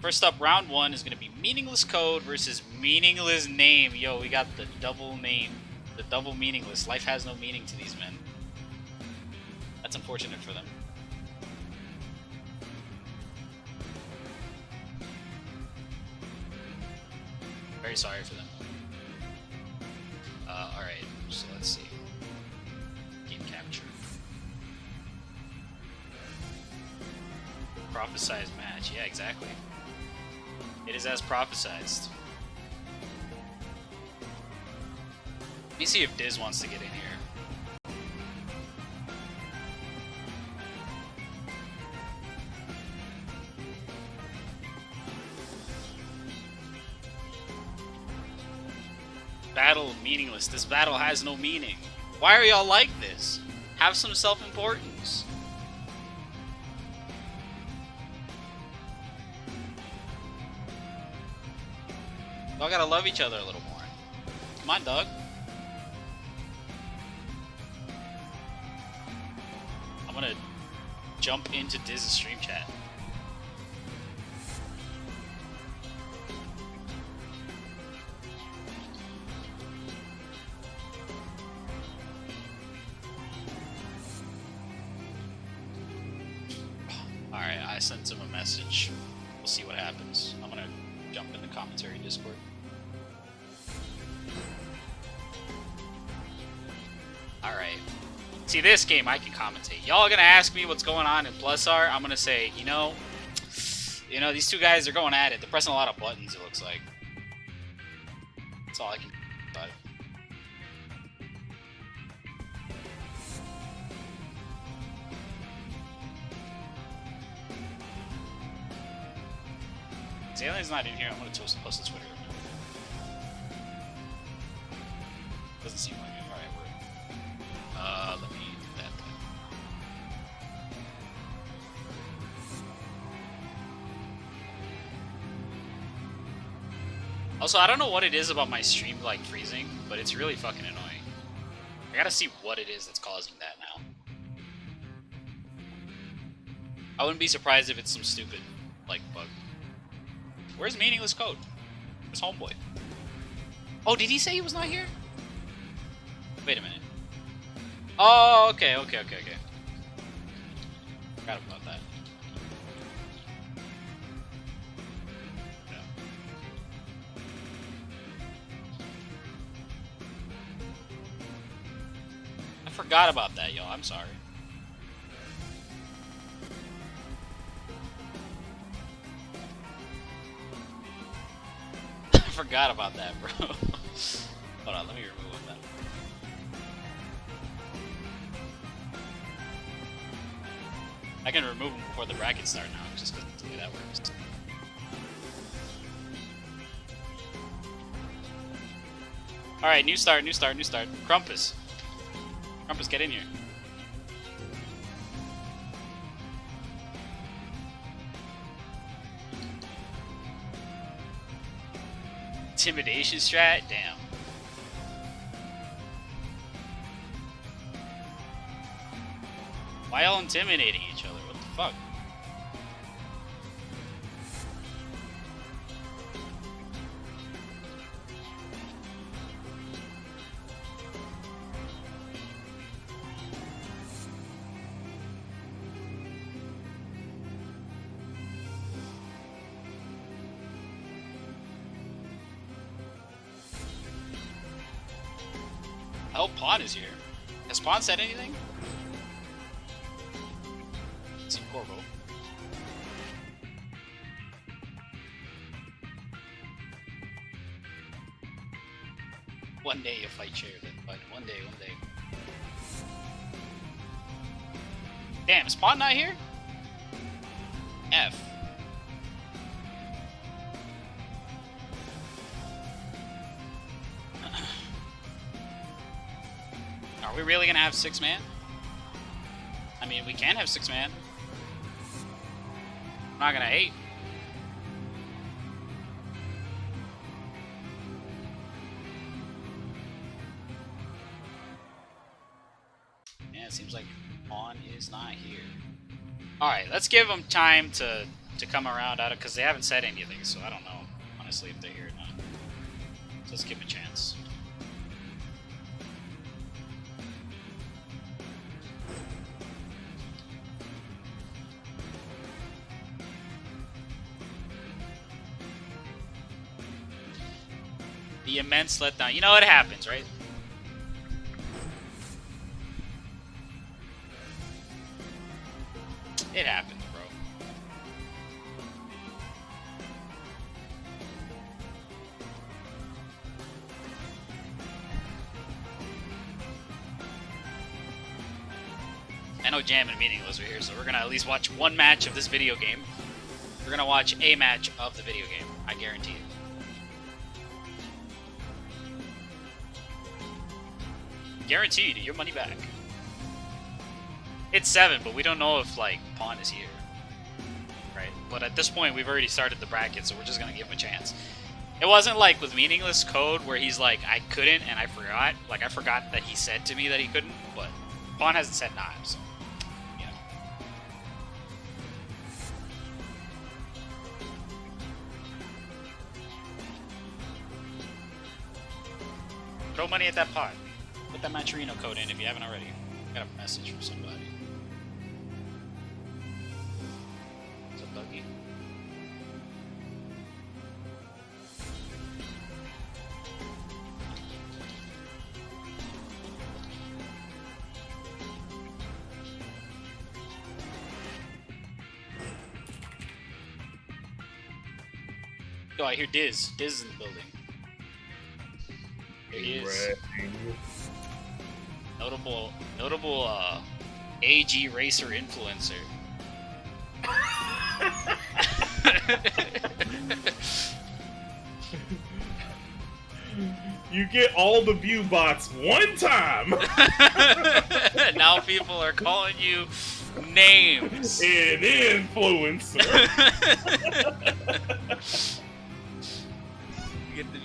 First up, round 1 is going to be Meaningless Code versus Meaningless Name. Yo, we got the double name, the double meaningless. Life has no meaning to these men. That's unfortunate for them. Very sorry for them. Alright, so let's see. Game capture. Prophesized match. Yeah, exactly. It is as prophesized. Let me see if Diz wants to get in here. Battle meaningless. This battle has no meaning. Why are y'all like this? Have some self-importance. Y'all gotta love each other a little more. Come on, dog. I'm gonna jump into Diz's stream chat. Alright, I sent him a message. We'll see what happens. I'm gonna jump in the commentary Discord. Alright. See, this game I can commentate. Y'all are gonna ask me what's going on in Plus R. I'm gonna say, you know, these two guys are going at it. They're pressing a lot of buttons, it looks like. That's all I can do about it. This alien's not in here. I'm gonna post to Twitter. Doesn't seem like it. Alright, we're... let me do that then. Also, I don't know what it is about my stream, like, freezing, but it's really fucking annoying. I gotta see what it is that's causing that now. I wouldn't be surprised if it's some stupid, like, bug. Where's Meaningless Code? Where's Homeboy? Oh, did he say he was not here? Wait a minute. Oh, okay. Forgot about that. Yeah. I forgot about that, yo. I'm sorry. I forgot about that, bro. Hold on, let me remove that. I can remove them before the brackets start now, just because the way that works. Alright, new start. Crumpus. Crumpus, get in here. Intimidation strat? Damn. Why y'all intimidating each other? What the fuck? Oh, Pawn is here. Has Pawn said anything? See Corvo. One day you'll fight Sheridan, but one day. Damn, is Pawn not here? F. Are we really gonna have 6-man? I mean, we can have 6-man. I'm not gonna hate. Yeah, it seems like Pawn is not here. Alright, let's give them time to come around out of, because they haven't said anything, so I don't know, honestly, if they're here or not. So let's give them a chance. The immense letdown. You know what happens, right? It happens, bro. I know Jam and Meaningless are here, so we're gonna at least watch one match of this video game. We're gonna watch a match of the video game. I guarantee it. Guaranteed, your money back. It's 7, but we don't know if, like, Pawn is here. Right? But at this point, we've already started the bracket, so we're just gonna give him a chance. It wasn't like with Meaningless Code, where he's like, I couldn't, and I forgot. Like, I forgot that he said to me that he couldn't, but Pawn hasn't said not, so, you know. Throw money at that pot. Put that Manchurino code in if you haven't already. Got a message from somebody. What's up, Dougie? Oh, I hear Diz. Diz is in the building. There he is. Notable AG racer influencer. You get all the view bots one time. Now people are calling you names. An influencer.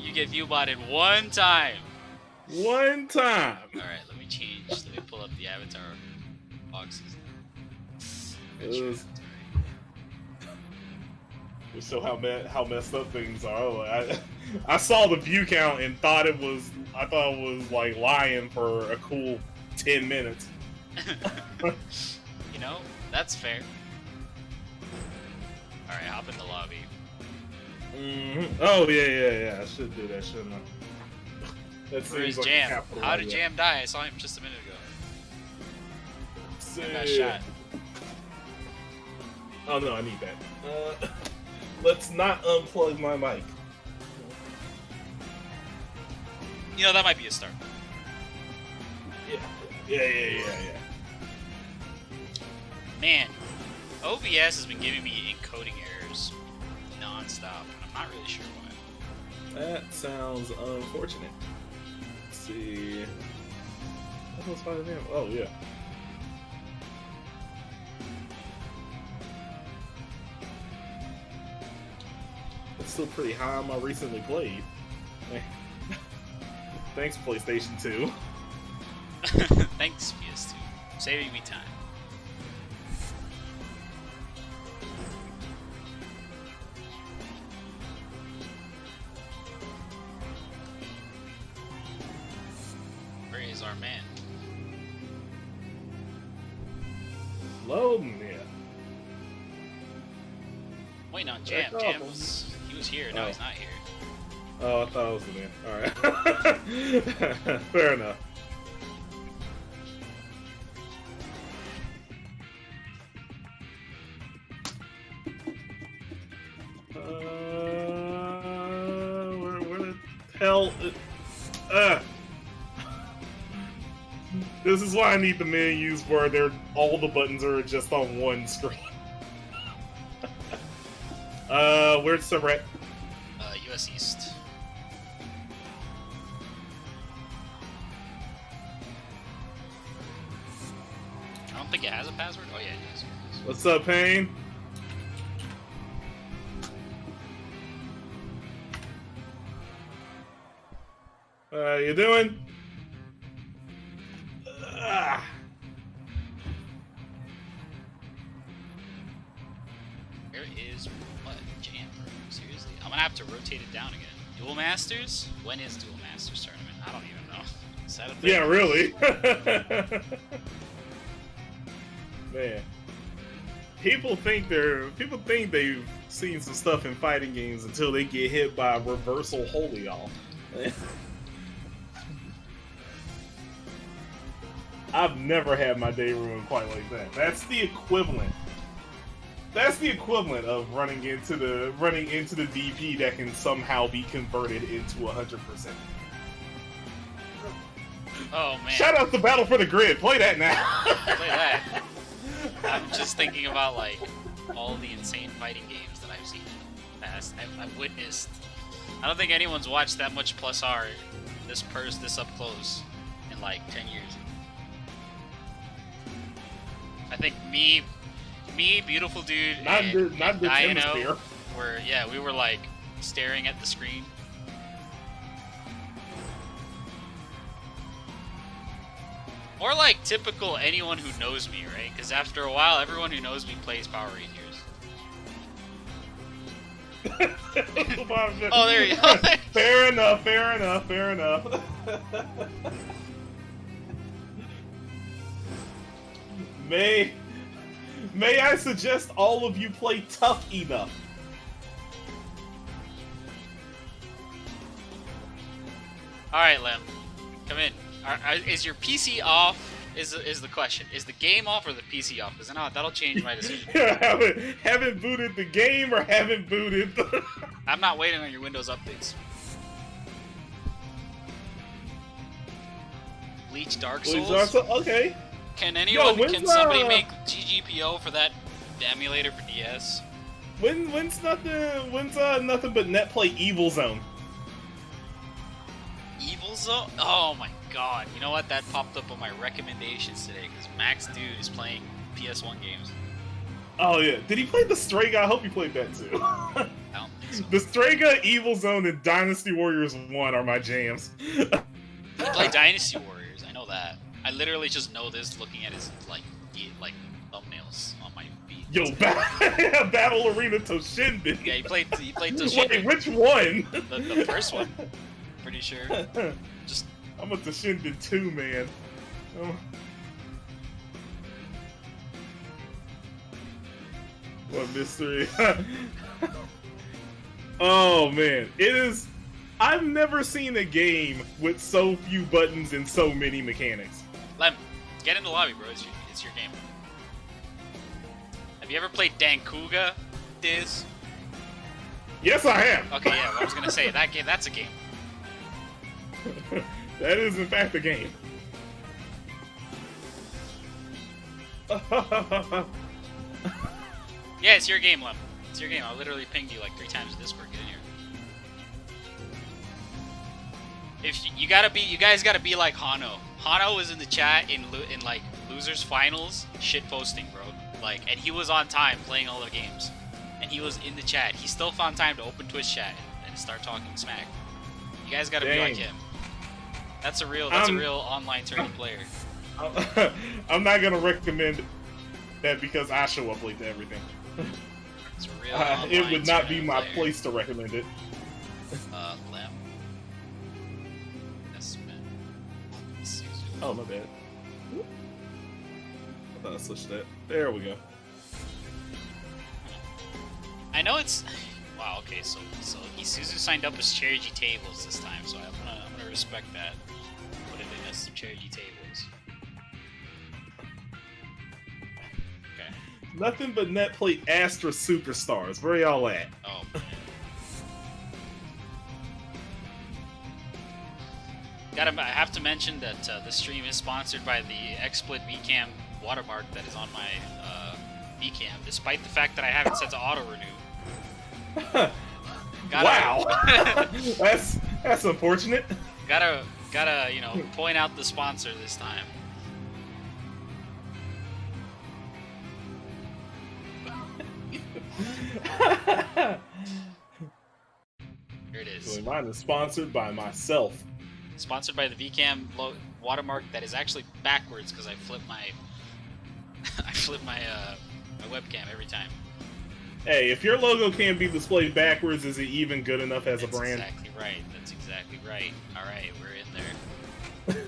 You get view botted one time. One time. Alright, let me change. Let me pull up the avatar boxes. So how messed up things are. Like, I saw the view count and thought it was like lying for a cool 10 minutes. You know, that's fair. Alright, hop in the lobby. Oh yeah. I should do that, shouldn't I? That Where's seems like Jam? capital How did idea. Jam die? I saw him just a minute ago. I got See. shot. Oh no, I need that. Let's not unplug my mic. You know, that might be a start. Yeah. Man, OBS has been giving me encoding errors non-stop, and I'm not really sure why. That sounds unfortunate. see. What was Spider-Man? Oh yeah. It's still pretty high on my recently played. Thanks, PlayStation 2. Thanks, PS2. Saving me time. Where is our man? Loading, yeah. Waiting on Jam. Back Jam off. he was here, now Oh. he's not here. Oh, I thought it was the man. Alright. Fair enough. Where the hell? This is why I need the menus where all the buttons are just on one screen. Where's Subret? US East. I don't think it has a password. Oh yeah, it does. What's up, Payne? How you doing? Where is what? Jam? Seriously? I'm gonna have to rotate it down again. Dual Masters? When is Dual Masters tournament? I don't even know. Is that a thing? Yeah, really. Man, people think they've seen some stuff in fighting games until they get hit by a reversal holy all. I've never had my day ruined quite like that. That's the equivalent. That's the equivalent of running into the DP that can somehow be converted into 100%. Oh man. Shout out to Battle for the Grid. Play that now. Play that. I'm just thinking about like all the insane fighting games that I've seen in the past. I've witnessed. I don't think anyone's watched that much Plus R this up close in like 10 years. I think me, Beautiful Dude, Not and the Dino hemisphere. we were like staring at the screen. Or like typical anyone who knows me, right? Because after a while, everyone who knows me plays Power Rangers. Oh, there you go. Fair enough. May I suggest all of you play Tough Enough? All right, Lem, come in. Is your PC off? Is the question? Is the game off or the PC off? Because that'll change my decision. haven't booted the game or haven't booted the... I'm not waiting on your Windows updates. Bleach Dark Souls. Okay. Can anyone? when's, Can somebody make GGPO for that emulator for DS? When's nothing but Netplay Evil Zone? Evil Zone? Oh my god. You know what? That popped up on my recommendations today because Max Dude is playing PS1 games. Oh yeah. Did he play the Stray Guy? I hope he played that too. I don't think so. The Stray Guy, Evil Zone, and Dynasty Warriors 1 are my jams. He played Dynasty Warriors. I know that. I literally just know this looking at his like thumbnails on my feed. Yo, Battle Arena Toshinden. Yeah, he played Toshinden. Wait, which one? The first one. Pretty sure. Just I'm a Toshinden 2, man. Oh. What mystery? Oh man, it is. I've never seen a game with so few buttons and so many mechanics. Lem, get in the lobby, bro. It's your game. Have you ever played Dankuga, Diz? Yes, I have. Okay, yeah. I was gonna say that game. That's a game. That is in fact a game. Yeah, it's your game, Lem. It's your game. I literally pinged you like 3 times in Discord. Get in here. If you guys gotta be like Hano. Hano was in the chat in like losers finals, shit posting, bro. Like, and he was on time playing all the games, and he was in the chat. He still found time to open Twitch chat and start talking smack. You guys gotta be like him. That's a real online tourney player. I'm not gonna recommend that because I show up late to everything. It's a real it would not be my player. place to recommend it. Lem. That's Oh, my bad. I thought I switched that. There we go. I know it's. Wow. Okay. So Isuzu signed up as charity tables this time, so I'm gonna respect that. Put it in as some charity tables. Okay. Nothing but Netplay Astra Superstars. Where y'all at? Oh. Man. I have to mention that this stream is sponsored by the XSplit VCam watermark that is on my VCam, despite the fact that I have it set to auto renew. Wow, that's unfortunate. Gotta point out the sponsor this time. Here it is. So mine is sponsored by myself. Sponsored by the VCam watermark that is actually backwards because I flip my my webcam every time. Hey, if your logo can't be displayed backwards, is it even good enough as a brand? Exactly right. That's exactly right. All right, we're in there.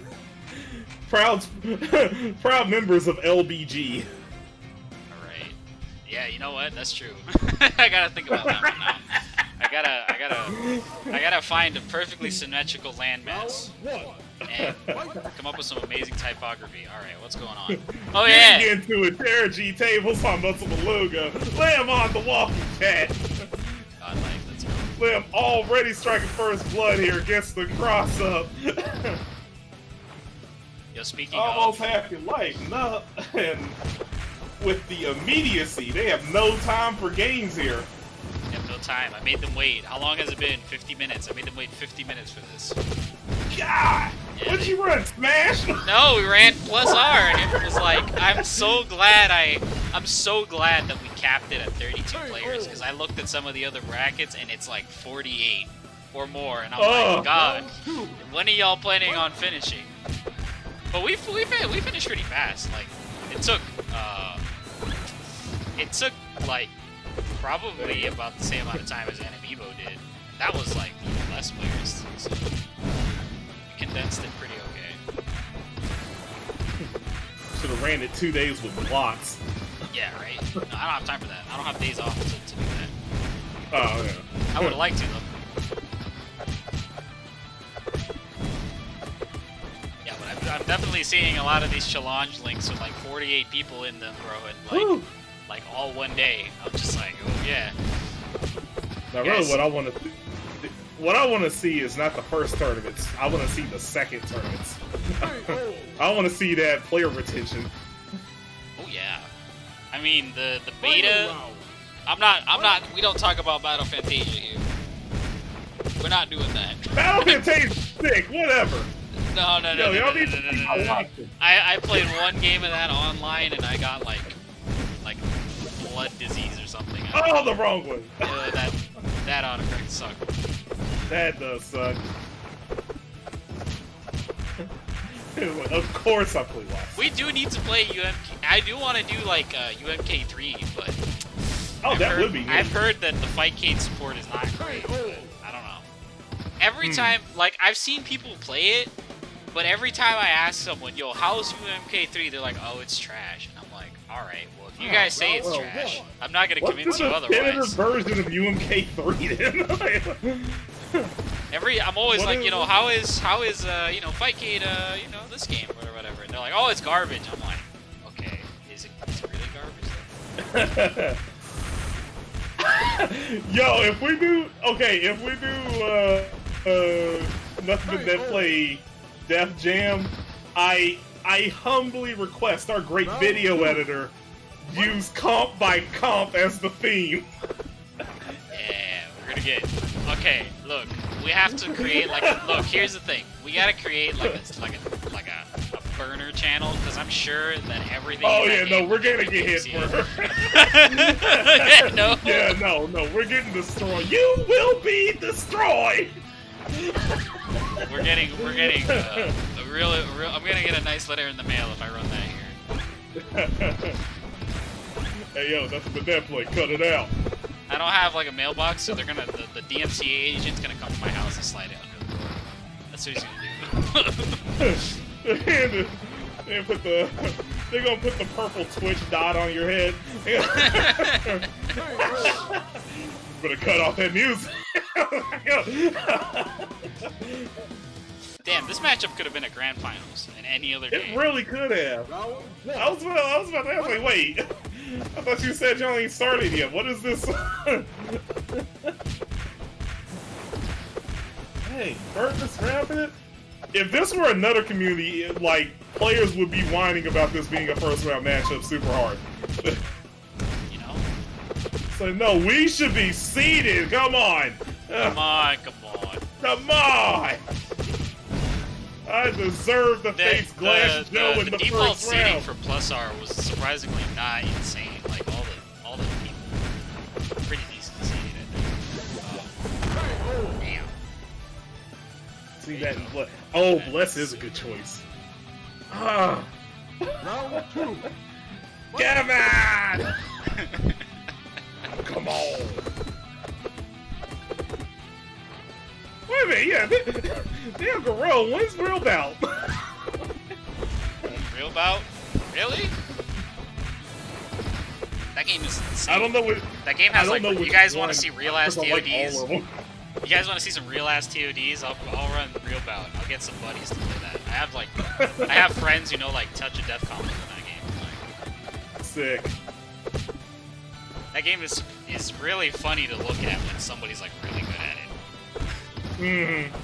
Proud members of LBG. All right. Yeah, you know what? That's true. I gotta think about that one now. I gotta find a perfectly symmetrical landmass and come up with some amazing typography. All right, what's going on? Oh yeah. Get into it. Charity tables on multiple logo. Lay him on the walking cat. God, like, let's go. Lay him already striking first blood here. Gets the cross up. Yo, speaking Almost of, half your life. No, and with the immediacy, they have no time for games here. I have no time. I made them wait. How long has it been? 50 minutes. I made them wait 50 minutes for this. God! Yeah, What'd you run? Smash? No, we ran plus R, and it was like, I'm so glad that we capped it at 32 players, because I looked at some of the other brackets, and it's like 48 or more, and I'm like, God, when are y'all planning on finishing? But we finished pretty fast. Like, it took like probably about the same amount of time as Animibo did. That was like less players, so we condensed it pretty okay. Should have ran it 2 days with blocks. Yeah, right? No, I don't have time for that. I don't have days off to do that. Oh, yeah. I would have liked to, though. Yeah, but I'm definitely seeing a lot of these challenge links with like 48 people in them, bro, and like all one day. I'm just like, oh yeah. Now, really, what I want to see is not the first tournaments. I want to see the second tournaments. I want to see that player retention. Oh yeah. I mean the beta. We don't talk about Battle Fantasia here. We're not doing that. Battle Fantasia's sick. Whatever. No. Y'all need to see my watching. I played one game of that online and I got like blood disease or something. Oh, the wrong one. That autocorrect sucked. That does suck. Of course I play last. We do need to play UMK. I do want to do like UMK3, but would be good. I've heard that the Fightcade support is not great. But I don't know. Every time, like I've seen people play it, but every time I ask someone, "Yo, how's UMK3?" They're like, "Oh, it's trash," and I'm like, "All right, well, if you guys say it's trash, I'm not gonna convince you otherwise." Version of UMK3 then? I'm always like, you know, how is you know, Fightcade, you know, this game or whatever, and they're like, "Oh, it's garbage." I'm like, okay, is it really garbage? Yo, if we do Nothing but Netplay Def Jam, I humbly request our great video editor use comp by comp as the theme. Yeah, we're gonna get. Okay, look, we have to create like a, look. Here's the thing. We gotta create like a burner channel because I'm sure that everything. Oh in yeah, that no, game we're gonna will get hit, consumed. bro. Yeah, no. Yeah, no, we're getting destroyed. You will be destroyed. We're getting a real. I'm gonna get a nice letter in the mail if I run that here. Hey yo, that's the Netplay. Cut it out. I don't have like a mailbox, so they're gonna the DMCA agent's gonna come to my house and slide it under the door. That's what he's gonna do. and put the they're gonna put the purple Twitch dot on your head. Better cut off that music. Damn, this matchup could have been a grand finals in any other game. It really could have. I was about to ask, like, wait. I thought you said you only started yet. What is this? Hey, Burgess Rabbit? If this were another community, like, players would be whining about this being a first round matchup super hard. You know? So, no, we should be seeded. Come on. Come on, come on. Come on. I deserve to face Glass Joe in the default first seating round. for Plus R was surprisingly not insane. Like all the people were pretty decent seated. Damn. See that in Bless. Oh, Bless is a good choice. Ah. Round two. Come on! Come on! Wait a minute, yeah. Damn, Garou, when's Real Bout? Real bout? Really? That game is insane. I don't know what. That game I has don't like. know You which guys want one, to see real ass 'cause I like TODs? all of them. You guys want to see some real ass TODs? I'll run Real Bout. I'll get some buddies to play that. I have friends who know like touch of death combos in that game. Like, Sick. that game is really funny to look at when somebody's like really good at it.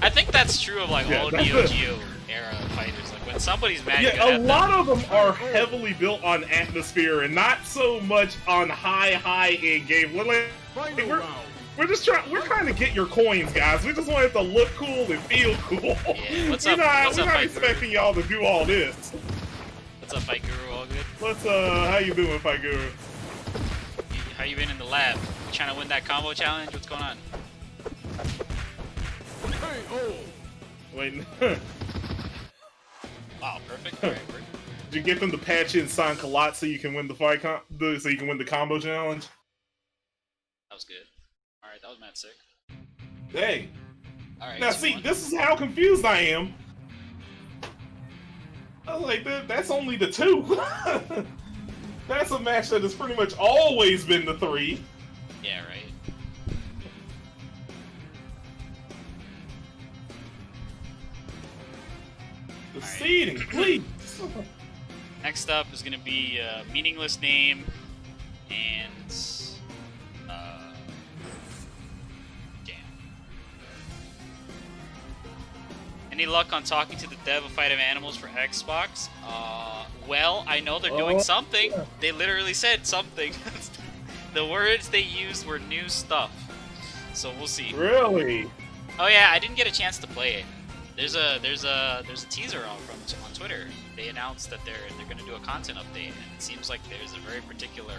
I think that's true of like Yeah, all that's Neo Geo era fighters. Like when somebody's mad good Yeah, at a them, lot of them are heavily built on atmosphere and not so much on high end game. We're just trying. We're trying to get your coins, guys. We just want it to look cool and feel cool. Yeah, what's we're up? not, What's we're up, not Fight expecting y'all to do all this. What's up, Fight Guru? All good? How you doing, Fight Guru? How you been in the lab? You trying to win that combo challenge? What's going on? Wait, Wow, perfect. All right, perfect. did you get them to patch in San Kalat so you can win the so you can win the combo challenge? That was good. All right, that was mad sick. Hey, All right. now so see, one. this is how confused I am. I was like, that's only the 2. That's a match that has pretty much always been the 3. Yeah, right. The seeding, please. Next up is gonna be a meaningless name and damn. Any luck on talking to the dev of Fight of Animals for Xbox? Well, I know they're doing something. They literally said something. The words they used were new stuff. So we'll see. Really? Oh yeah, I didn't get a chance to play it. There's a teaser on Twitter. They announced that they're gonna do a content update, and it seems like there's a very particular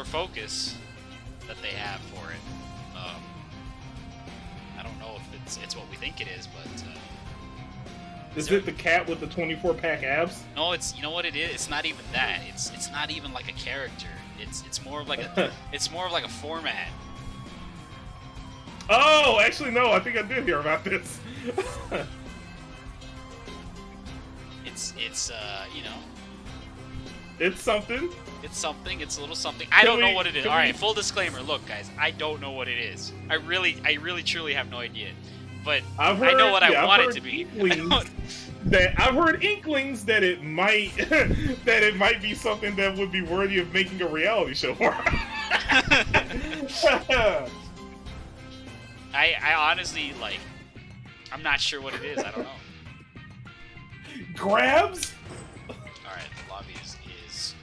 focus that they have for it. I don't know if it's what we think it is, but Is it the cat with the 24-pack abs? no, it's you know what it is. It's not even that. It's not even like a character. It's more of like a it's more of like a format. Oh, actually, no. I think I did hear about this. It's you know. It's something. It's something. It's a little something. I don't know what it is. can All right, we- full disclaimer. Look, guys, I don't know what it is. I really, truly have no idea. But I know what I want it to be. I've heard inklings that it might be something that would be worthy of making a reality show for. I honestly like. I'm not sure what it is. I don't know. Grabs? All right, the lobby is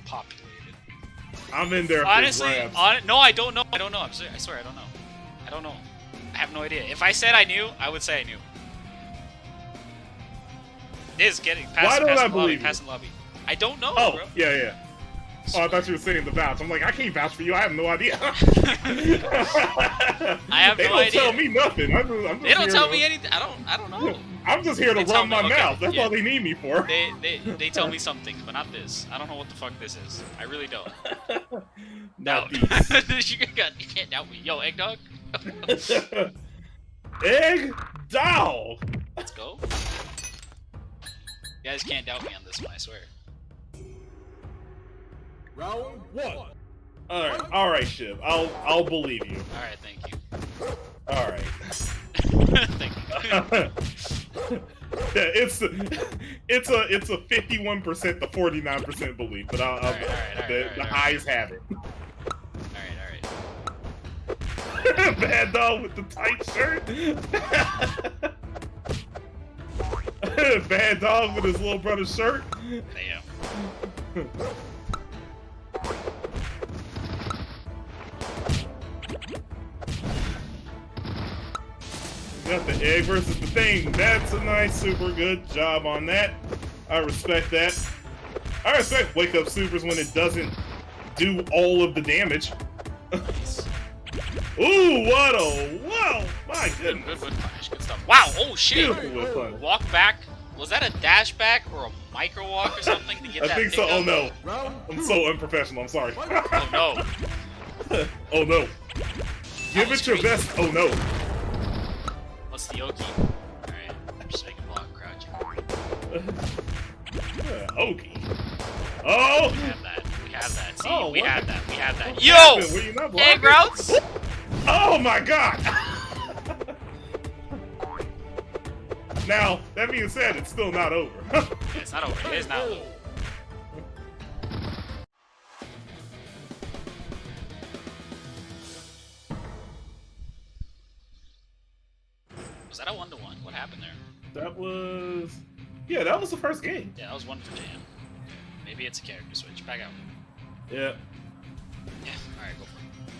populated. I'm in there. Honestly, for grabs. no, I don't know. I don't know. I swear, I don't know. I don't know. I have no idea. If I said I knew, I would say I knew. Is getting past, Why don't past I the lobby, believe past the lobby. I don't know, Oh, bro. yeah. Oh, I thought you were saying the vouch. I'm like, I can't vouch for you. I have no idea. I have they no don't idea. tell me nothing. I'm just They don't here tell to- me anything. I don't know. I'm just here to They tell run me- my okay, mouth. That's yeah. all they need me for. They tell me some things, but not this. I don't know what the fuck this is. I really don't. Not No. these. you can't doubt me. Yo, eggnog. Egg dog. Let's go. You guys can't doubt me on this one, I swear. Round one. All right, Shiv. I'll believe you. Alright, thank you. All right. Thank you. Yeah, it's a 51% to 49% belief, but Alright, the eyes have it. Alright. Bad dog with the tight shirt. Bad dog with his little brother's shirt. Damn. Got the egg versus the thing. That's a nice, super good job on that. I respect that. I respect wake up supers when it doesn't do all of the damage. Nice. Ooh, what a wow! My Good, goodness. good punish. Good stuff. Wow, oh shit! Beautiful whip punish. Walk back. Was that a dash back or a micro walk or something to get I that think so. Oh pickup? no. Round I'm two. so unprofessional. I'm sorry. Oh no. Oh no. Give was it your crazy. best. Oh no. What's the Oki? Alright, just make a block crouch. Okay. Oh! We have that. We have that. See, Oh, we what? have that. We have that. What Yo! happened? Were you not Egg blocking? routes? Oh my god! Now, that being said, it's still not over. It's not over. It is not over. Was that a 1-1? What happened there? That was... Yeah, that was the first game. Yeah, that was 1 for Jam. Maybe it's a character switch. Back out. Yeah. Yeah, alright, go for it.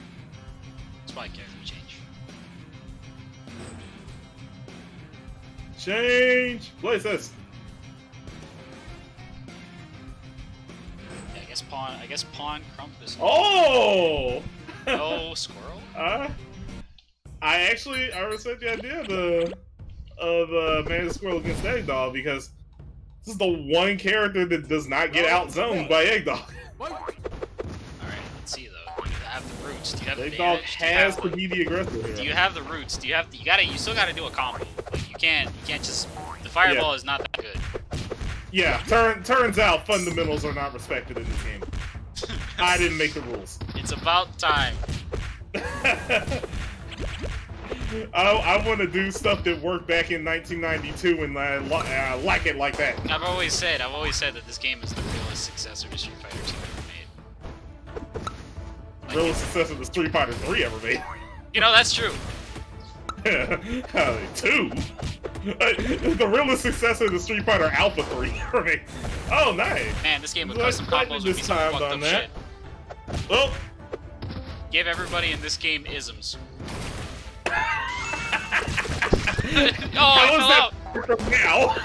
It's probably character change. Change! What is this? Yeah, I guess pawn crump is Oh! no squirrel? I respect the idea of Man the Squirrel against Egg Dog because this is the one character that does not get outzoned by Egg Dog. Alright, let's see though. Do you have the roots? Do you have the Egg Dog damage? Do you has have, to be the aggressor here. Do you have the roots? Do you have the, you still gotta do a combo. Like you can't just the fireball is not that good. Yeah, turns out fundamentals are not respected in this game. I didn't make the rules. It's about time. I want to do stuff that worked back in 1992 and I like it like that. I've always said that this game is the realest successor to Street Fighter 2 ever made. Real successor to Street Fighter 3 ever made. You know, that's true. 2? The realest successor to Street Fighter Alpha 3 ever made. Oh, nice. Man, this game with Let's custom fight combos this would be some time fucked on up that. shit. Oh, Give everybody in this game isms. Oh, how I is fell that out. from now?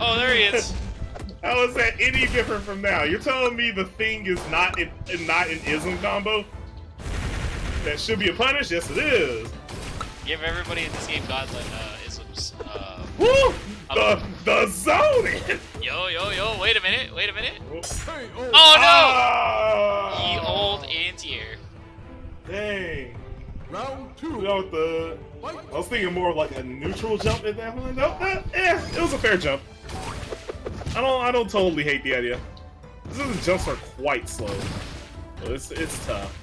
Oh, there he is. How is that any different from now? You're telling me the thing is not an ism combo? That should be a punish? Yes, it is. Give everybody in this game godlike isms. Woo! The zoning! Yo, wait a minute. Hey, oh. Oh no! Oh! Ye old anti-air. Dang. Round You two. know, I was thinking more of like a neutral jump at that one. No, it was a fair jump. I don't totally hate the idea. The jumps are quite slow. But it's tough.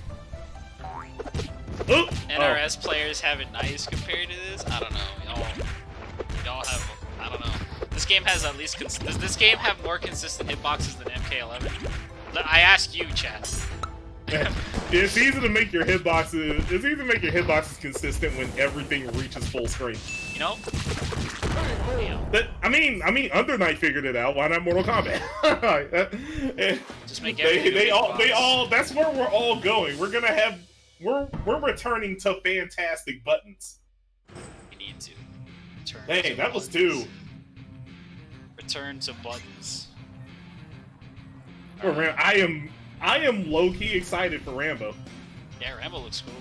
Oh! NRS players have it nice compared to this. I don't know. Y'all have. I don't know. This game has at least. Does this game have more consistent hitboxes than MK11? I ask you, chat. It's easy to make your hitboxes. It's easy to make your hitboxes consistent when everything reaches full screen. You know? Damn. But I mean, Under Night figured it out. Why not Mortal Kombat? Just make everything a they hitbox. all. That's where we're all going. We're gonna have we're returning to fantastic buttons. We need to. Return Hey, to that was buttons. 2. Return to buttons. For I am low key excited for Rambo. Yeah, Rambo looks cool.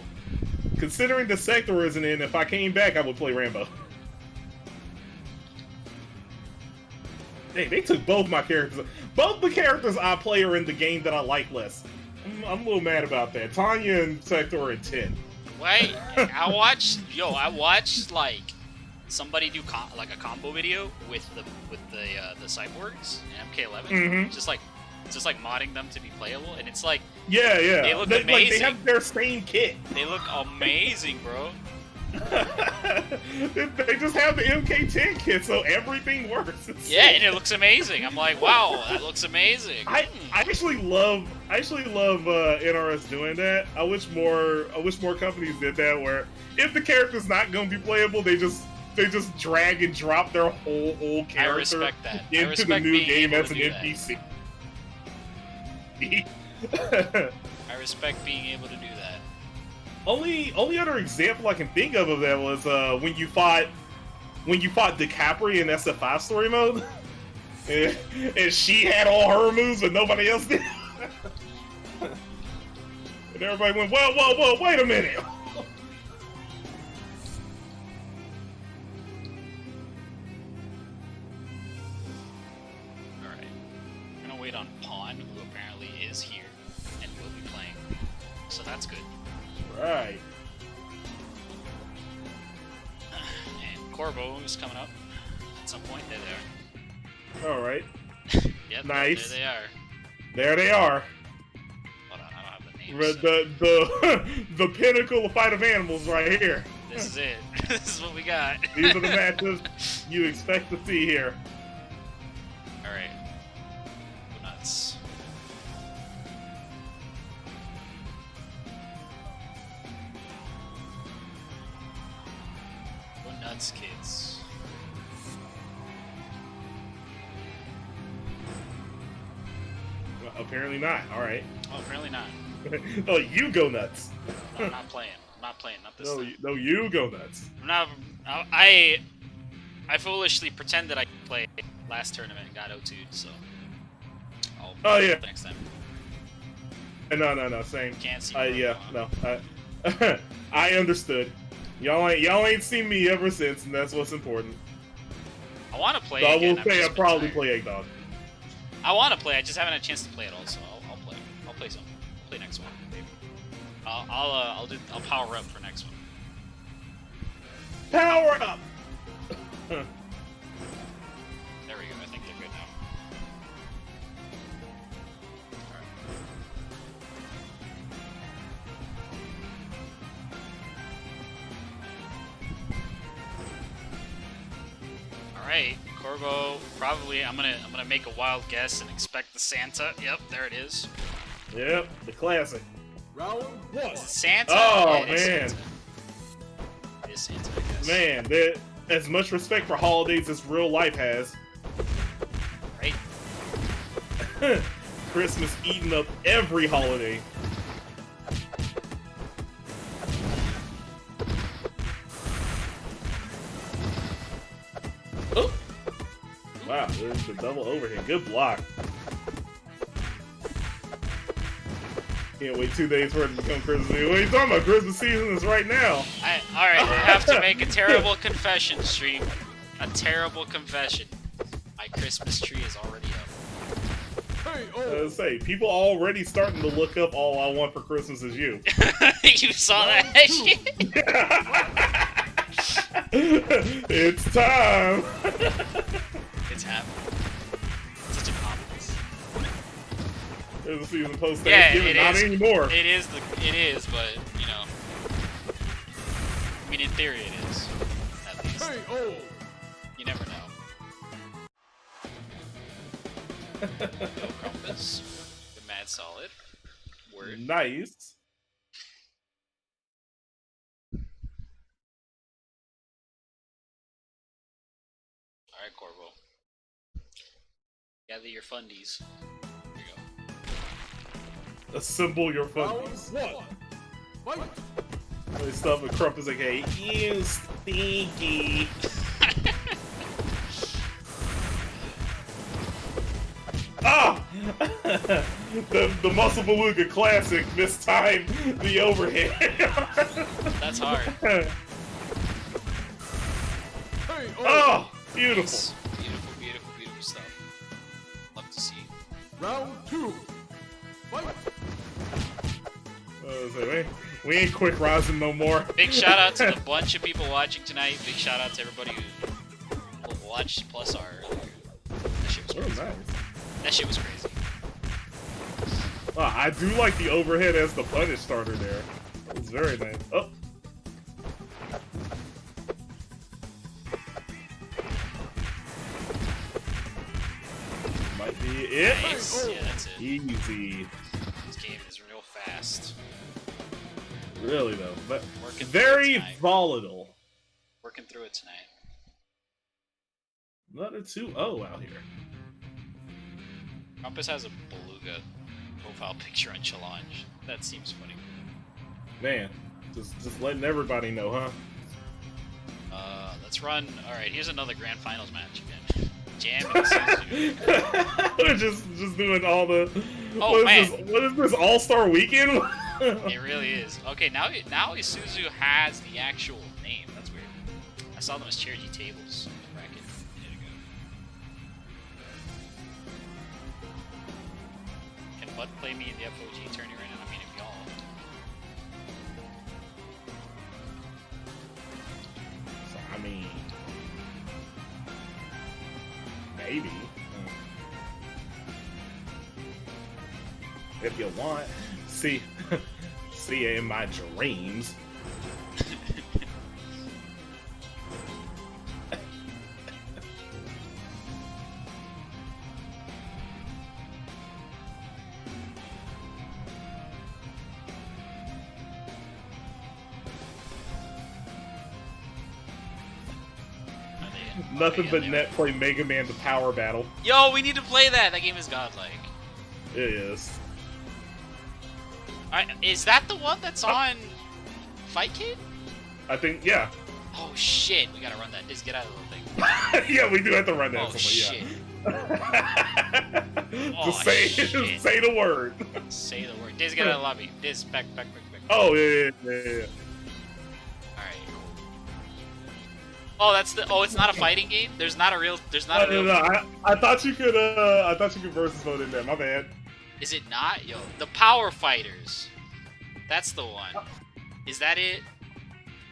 Considering the sector isn't in, if I came back, I would play Rambo. Hey, they took both my characters. Both the characters I play are in the game that I like less. I'm a little mad about that. Tanya and Sector are in 10. Wait, I watched like somebody do like a combo video with the cyborgs in MK11, Mhm. just like modding them to be playable, and it's like Yeah. They look Like, they amazing. have their same kit. they look amazing, bro. They just have the MK10 kit, so everything works. It's Yeah, sick. and it looks amazing. I'm like, wow, that looks amazing. I actually love NRS doing that. I wish more companies did that. Where if the character's not going to be playable, they just drag and drop their whole character I respect that. I into the respect new being game able as to an do that. NPC. I respect being able to do that. Only other example I can think of that was when you fought DiCaprio in SF5 story mode, and she had all her moves but nobody else did. And everybody went, whoa, wait a minute. Alright. I'm gonna wait on Pawn, who apparently is here and will be playing. So that's good. Right. And Corvo is coming up at some point. There they are. All right. Yep, Nice. there they are. There they are. Hold on, I don't have the names. The pinnacle of Fight of Animals right here. This is it. This is what we got. These are the matches you expect to see here. Alright. Go nuts. Go nuts, kids. Well, apparently not. All right. Oh, apparently not. Oh, you go nuts. No, I'm not playing. I'm not playing. Not this No, time. you go nuts. I'm not. I foolishly pretended I played last tournament and got O2'd, so. I'll Oh, yeah. play next time. No, same. Can't see. Yeah, Corvo, huh? no. I understood. Y'all ain't seen me ever since, and that's what's important. I want to play. So I again, will I've say just I'll been probably tired. play Eggdog. I want to play. I just haven't had a chance to play it all, so I'll play. I'll play some. I'll play next one. Maybe. I'll power up for next one. Power up. There we go. I think they're good now. All right, Corvo. Probably. I'm gonna make a wild guess and expect the Santa. Yep, there it is. Yep, the classic. Round 1. Is it Santa? Oh, Yeah, it is man. Santa. It is Santa, I guess. Man, as much respect for holidays as real life has. Right. Christmas eating up every holiday. Oh! Wow, there's the double overhand. Good block. Can't wait 2 days for it to become Christmas Eve. What are you talking about? Christmas season is right now. All right, I have to make a terrible confession, stream. A terrible confession. My Christmas tree is already up. Hey, I oh. was say, people already starting to look up All I Want for Christmas Is You. You saw that shit? It's time! It's happening. Such a confidence. There's a season post Yeah, Thanksgiving, it not is. anymore. It is, but you know. I mean, in theory, it is. At least. Hey, oh. You never know. No Crumpus. The mad solid. Word. Nice. Alright, Corvo. Gather your fundies. Here you go. Assemble your Round fundies. 1. Fight! This stuff with Crump is like, hey, you stinky. Ah! the Muscle Beluga Classic mistimed the overhead. That's hard. Hey, oh! Oh, beautiful. Nice. Beautiful, beautiful, beautiful stuff. Love to see. Round 2. Fight! So we ain't quick rising no more. Big shout out to the bunch of people watching tonight. Big shout out to everybody who watched Plus R earlier. That shit was Oh, crazy. nice. That shit was crazy. I do like the overhead as the punish starter there. It's very nice. Oh. Might be it. Nice. Yeah, that's it. Easy. This game is real fast. Really though, but Working through very it tonight. volatile. Working through it tonight. Not a 2-0 out here. Compass has a beluga profile picture on Challenge. That seems funny. Man, just letting everybody know, huh? Let's run. All right, here's another grand finals match again. Jam and Suzu. We're just doing all the. Oh, man. What is this All-Star Weekend? It really is. Okay, now Isuzu has the actual name. That's weird. I saw them as charity tables bracket a minute ago. Can Bud play me in the FOG tourney right now? I mean, if y'all. I mean, maybe. If you want. See it in my dreams. Nothing but Netplay Mega Man the Power Battle. Yo, we need to play that. That game is godlike. It is. Is that the one that's on Fight Kid? I think, yeah. Oh shit, we gotta run that. Just get out of the thing. Yeah, we do have to run that. Oh shit. Yeah. Oh, just say shit. say the word. Say the word. Diz, get out of the lobby. Diz, back. Oh yeah. Alright, cool. Oh, that's the. Oh, it's not a fighting game. There's not a real. No. I thought you could. I thought you could versus vote in there. My bad. Is it not? Yo, the Power Fighters. That's the one. Is that it?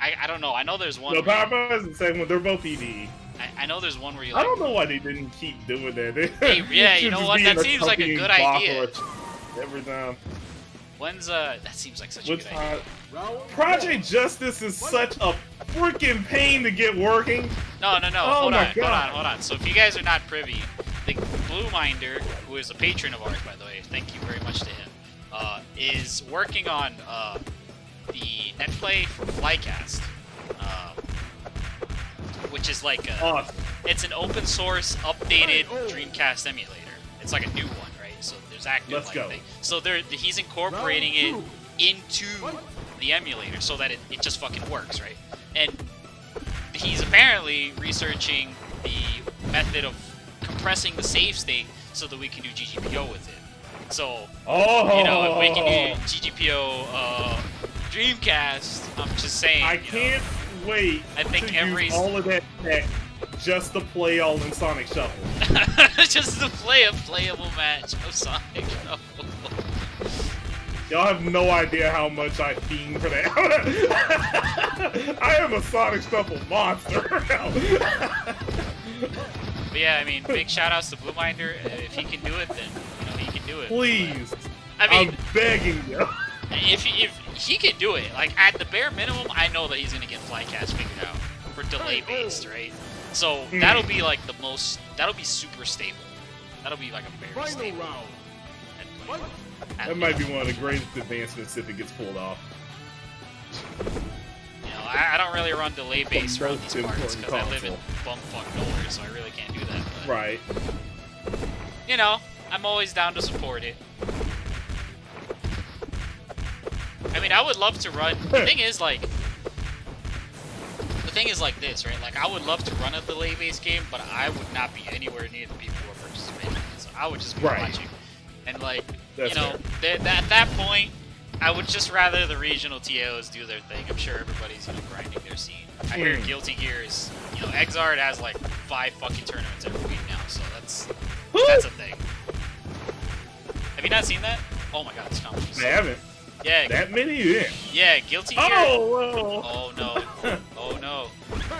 I don't know. I know there's one. No, where Power Fighters is the second one. They're both ED. I know there's one where you. I Like, don't know why they didn't keep doing that. Hey, yeah, you should know just what? be That an seems like a good accompanying idea. block or every time. When's That seems like such a What's good idea. Round Project Justice is such a freaking pain to get working. No. Oh Hold my God. on. So if you guys are not privy, the Blue Minder, who is a patron of ours, by the way, thank you very much to him, is working on the Netplay for Flycast, which is like Awesome. it's an open source updated Dreamcast emulator. It's like a new one, right? So there's active Let's like go. thing. So he's incorporating it into the emulator so that it just fucking works, right? And he's apparently researching the method of compressing the save state so that we can do GGPO with it. So, you know, if we can do GGPO Dreamcast, I'm just saying. I can't wait I think to every- use all of that tech just to play all in Sonic Shuffle. just to play a playable match of Sonic. Y'all have no idea how much I fiend for that. I am a Sonic Shuffle monster. But yeah, I mean, big shout outs to Blue Minder. If he can do it, then you know he can do it. Please. I mean, I'm begging you. if he can do it, like at the bare minimum, I know that he's gonna get Flycast figured out for delay based, right? So that'll be like the most. That'll be super stable. That'll be like a very Final stable. round. Netplay. That might be one of the greatest advancements if it gets pulled off. You know, I don't really run delay based around these Most parts because I important live in bumfuck nowhere, so I really can't do that. But, Right. you know, I'm always down to support it. I I mean, I would love to run. The thing is like this, right? Like, I would love to run a delay-based game, but I would not be anywhere near the people who are participating. So I would just be Right. watching. And like, That's you know, at that point, I would just rather the regional TOs do their thing. I'm sure everybody's, you know, grinding their scene. I hear Guilty Gear is, you know, Exard has like 5 fucking tournaments every week now, so that's a thing. Have you not seen that? Oh my god, it's complicated. I haven't. Yeah, That many? Yeah. yeah, Guilty Gear. Oh no. Oh no.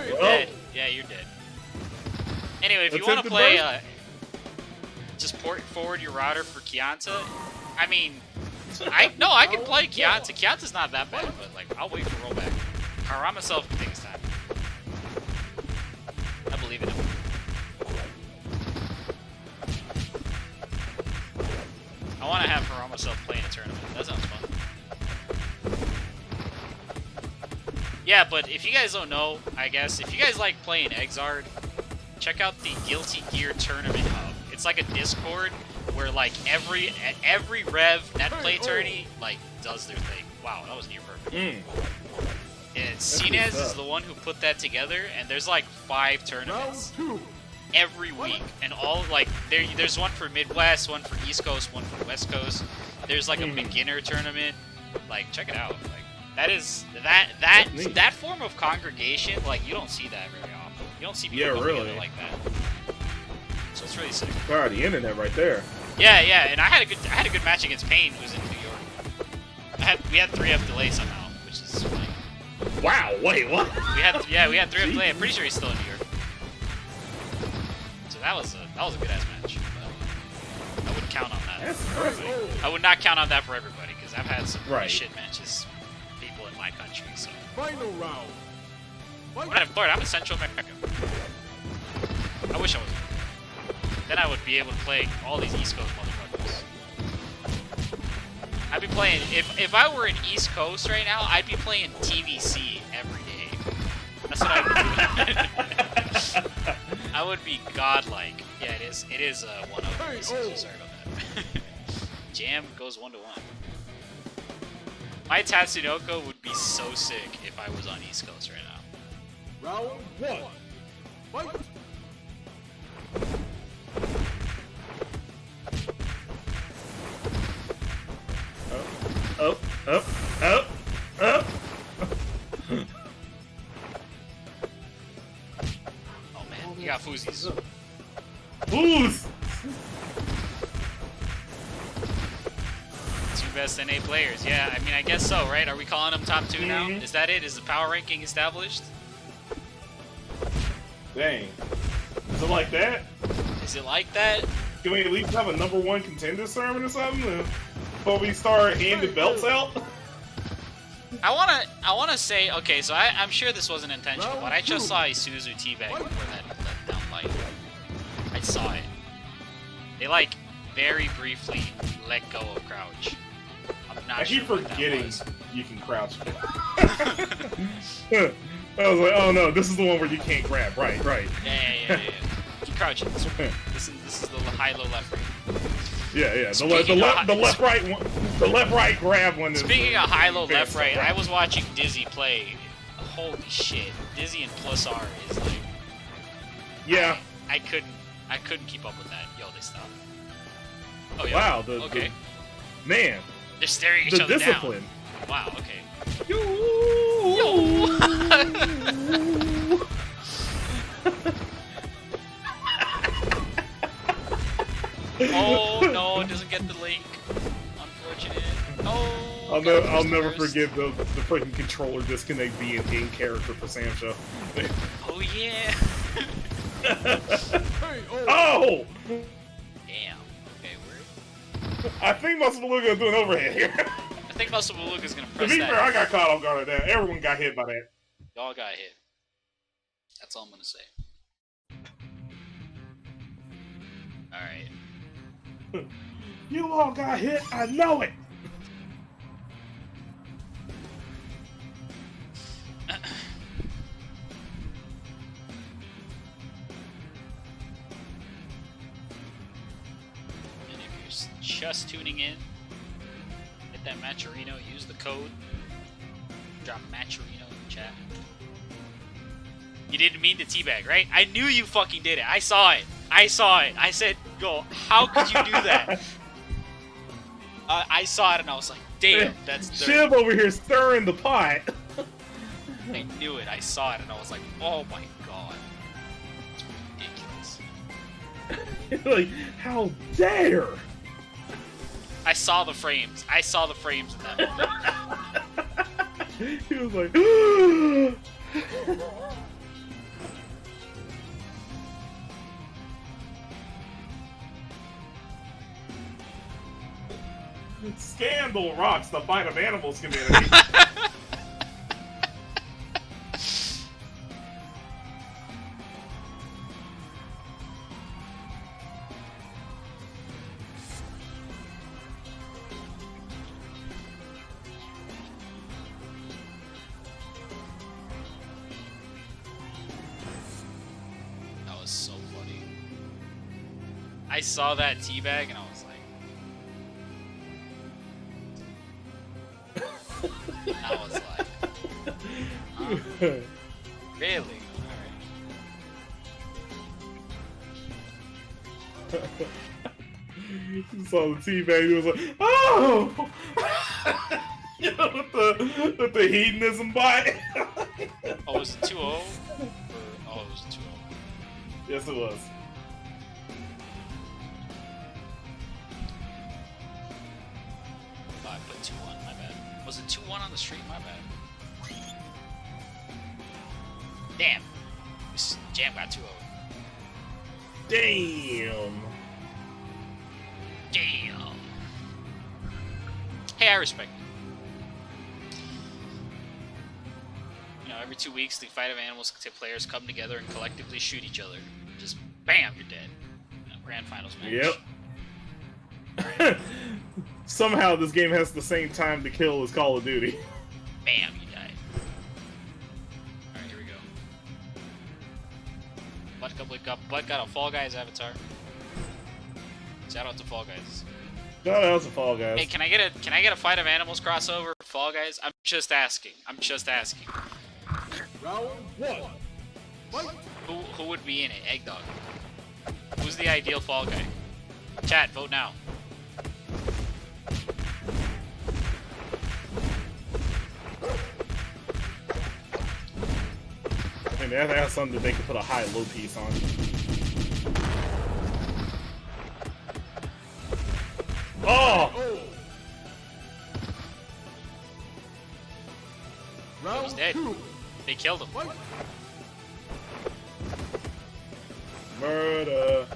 You're dead. Yeah, you're dead. Anyway, if you want to Attempted play, burst? just port forward your router for Kianta. I mean, I can play Kianta. Kianta's not that bad, but like, I'll wait for rollback. Harama self can take his time. I believe in him. I want to have Harama self play in a tournament. That sounds fun. Yeah, but if you guys don't know, I guess, if you guys like playing Exard, check out the Guilty Gear Tournament Hub. It's like a Discord where like every Rev Netplay tourney like does their thing. Wow, that was near perfect. And Sinez is the one who put that together, and there's like 5 tournaments every week, and all like there's one for Midwest, one for East Coast, one for West Coast. There's like a beginner tournament. Like, check it out. Like, that form of congregation, like, you don't see that very often. You don't see people come together like that. So it's really sick. Sorry, the internet right there. Yeah, yeah, and I had a good match against Payne, who's in New York. We had 3F delay somehow, which is funny. Wow, wait, what? We had 3F delay. I'm pretty sure he's still in New York. So that was a good ass match. But I wouldn't count on that. That's For everybody. I would not count on that for everybody, because I've had some really Right. shit matches. People in my country, so. Final round. Lord, I'm in Central America. I wish I was. Then I would be able to play all these East Coast motherfuckers. I'd be playing, if I were in East Coast right now, I'd be playing TVC every day. That's what I would do. I would be godlike. Yeah, it is 1-0. Sorry about that. Jam goes 1-1. My Tatsunoko would be so sick if I was on East Coast right now. Round 1. Fight. Up. Oh man, you got Fuzzies. Who's? 2 best NA players. Yeah, I mean, I guess so, right? Are we calling them top 2 now? Is that it? Is the power ranking established? Dang. Is it like that? Is it like that? Can we at least have a #1 contender sermon or something before we start handing belts out? I wanna say, okay, so I'm sure this wasn't intentional, but I just saw Isuzu teabag before that down light. I saw it. They like very briefly let go of crouch. I'm not I sure keep what that forgetting was. you can crouch. I was like, oh no, this is the one where you can't grab. Right. Yeah. Keep crouching. This is the high-low left right. Yeah. Speaking The left right one, the left right grab one. Is Speaking of high-low left right, right. I was watching Dizzy play. Holy shit, Dizzy and Plus R is like. Yeah. I couldn't keep up with that. Yo, they stopped. Oh yeah. Wow. Okay. Man. They're staring each The other discipline. down. Wow. Okay. Yo. Oh no, it doesn't get the link. Unfortunate. Oh. I'll never forget the freaking controller disconnect being in character for Sam Show. Oh yeah. Oh! Damn. Okay, we're. I think Muscle Beluga is doing overhead here. I think Muscle Beluga's gonna To press be that. fair, I got caught off guard at that. Everyone got hit by that. Y'all got hit. That's all I'm gonna say. Alright. You all got hit, I know it! And if you're just tuning in, Hit that Matcherino. Use the code. Drop Matcherino in the chat. You didn't mean to teabag, right? I knew you fucking did it. I saw it. I saw it. I said, "Go. How could you do that?" I saw it and I was like, "Damn, that's dirt." Shib over here stirring the pot. I knew it. I saw it and I was like, "Oh my god, it's ridiculous." Like, how dare? I saw the frames. I saw the frames in that moment. He was like, Scandal rocks the Fight of Animals community. That was so funny. I saw that teabag and I was like, I was like, really? He saw the teabag, he was like, oh! You know, with the hedonism bite. Oh, was it 2-0? Oh, it was 2-0. Yes, it was. Oh, I put 2-1, my bad. Was it 2-1 on the stream? My bad. Damn. This Jam got 2-0. Damn. Damn. Hey, I respect it. You know, every 2 weeks, the Fight of Animals players come together and collectively shoot each other. Just bam, you're dead. You know, grand finals match. Yep. Somehow this game has the same time to kill as Call of Duty. Bam, you died. Alright, here we go. Butt got a Fall Guys avatar. Shout out to Fall Guys. No, that was a Fall Guys. Hey, can I get a Fight of Animals crossover for Fall Guys? I'm just asking. Round 1. Fight. Who would be in it? Eggdog. Who's the ideal Fall Guy? Chat, vote now. And that's something that they could put a high-low piece on. Oh! He Round was dead. 2. They killed him. Fight. Murder.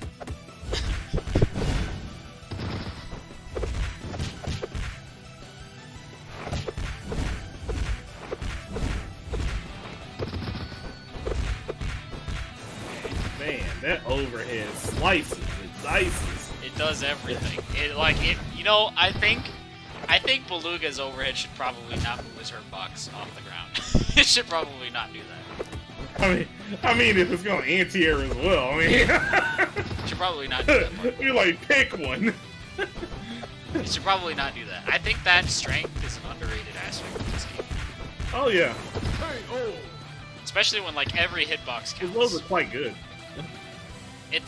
Man, that overhead slices, it dices. It does everything. You know, I think Beluga's overhead should probably not move his hurt box off the ground. It should probably not do that. I mean, if it's going anti-air as well, I mean, It should probably not do that part. you like pick one. It should probably not do that. I think that strength is an underrated aspect of this game. Oh yeah, KO. Especially when like every hitbox his lows counts. are quite good.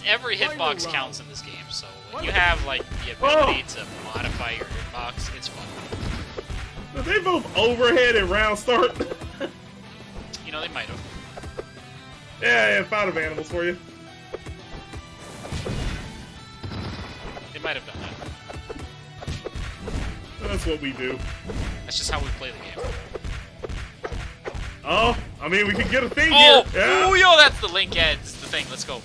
Every Final hitbox round. counts in this game, so when you have like the ability to modify your hitbox, it's fun. Did they both overhead at round start? You know, they might have. Yeah, Fight of Animals for you. They might have done that. That's what we do. That's just how we play the game. Oh, I mean, we can get a thing Oh! here. Yeah. Ooh, yo, that's the link. Yeah, it's the thing. Let's go.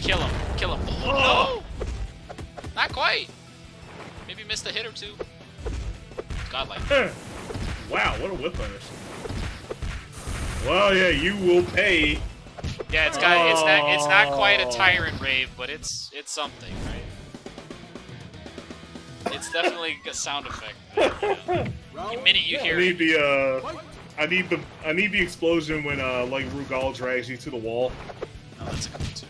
Kill him. Kill him. Oh, no! Not quite. Maybe missed a hit or two. Godlike. Wow, what a whip punish. Well, yeah, you will pay. Yeah, it's not quite a tyrant rave, but it's something, right? It's definitely a sound effect. But, you know, Round the minute you I hear need it, the I need the explosion when like Rugal drags you to the wall. oh, that's a good one too.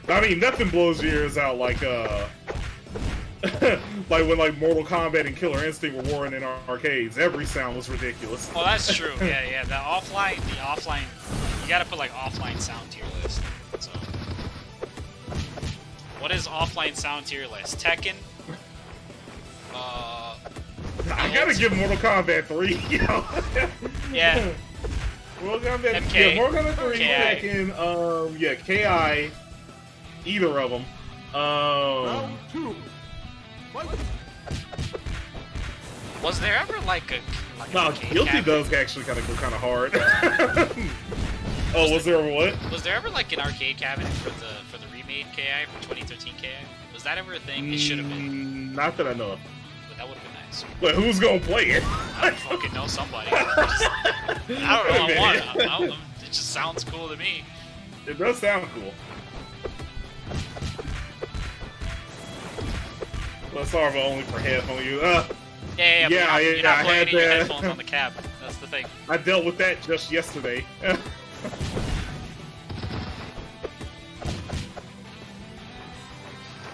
I mean, nothing blows your ears out like like when like Mortal Kombat and Killer Instinct were warring in arcades. Every sound was ridiculous. Well, that's true. Yeah. The offline, you gotta put like offline sound tier list. So, what is offline sound tier list? Tekken. I gotta give Mortal Kombat 3. You know? Yeah. Mortal Kombat, MK. yeah, Mortal Kombat 3, KI. Tekken, yeah, KI, either of them. Round 2. Fight. Was there ever like a No, arcade Guilty cabinet? does actually kind of go kind of hard. Oh, was there what? Was there ever like an arcade cabinet for the remade KI for 2013 KI? Was that ever a thing? It should have been. Not that I know of. But that would have been nice. But who's gonna play it? I don't fucking know somebody. I don't know. I want it. It just sounds cool to me. It does sound cool. Well, sorry, but only for headphone use. Yeah, Yeah, but you're not I playing had your that. headphones on the cab. That's the thing. I dealt with that just yesterday.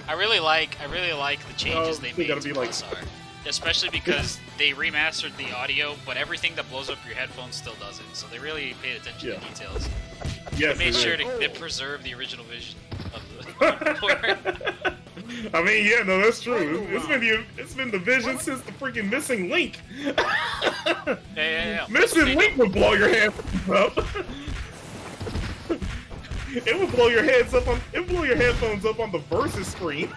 I really like the changes they they made gotta to be like- Pulsar. Especially because they remastered the audio, but everything that blows up your headphones still does it. So they really paid attention to Yeah. details. Yes, They made it sure is. to preserve the original vision of the port. I mean, yeah, no, that's true. It's been the vision since the freaking Missing Link. Yeah. Missing Link would blow your heads up. It would blow your heads up on. It would blow your headphones up on the Versus screen.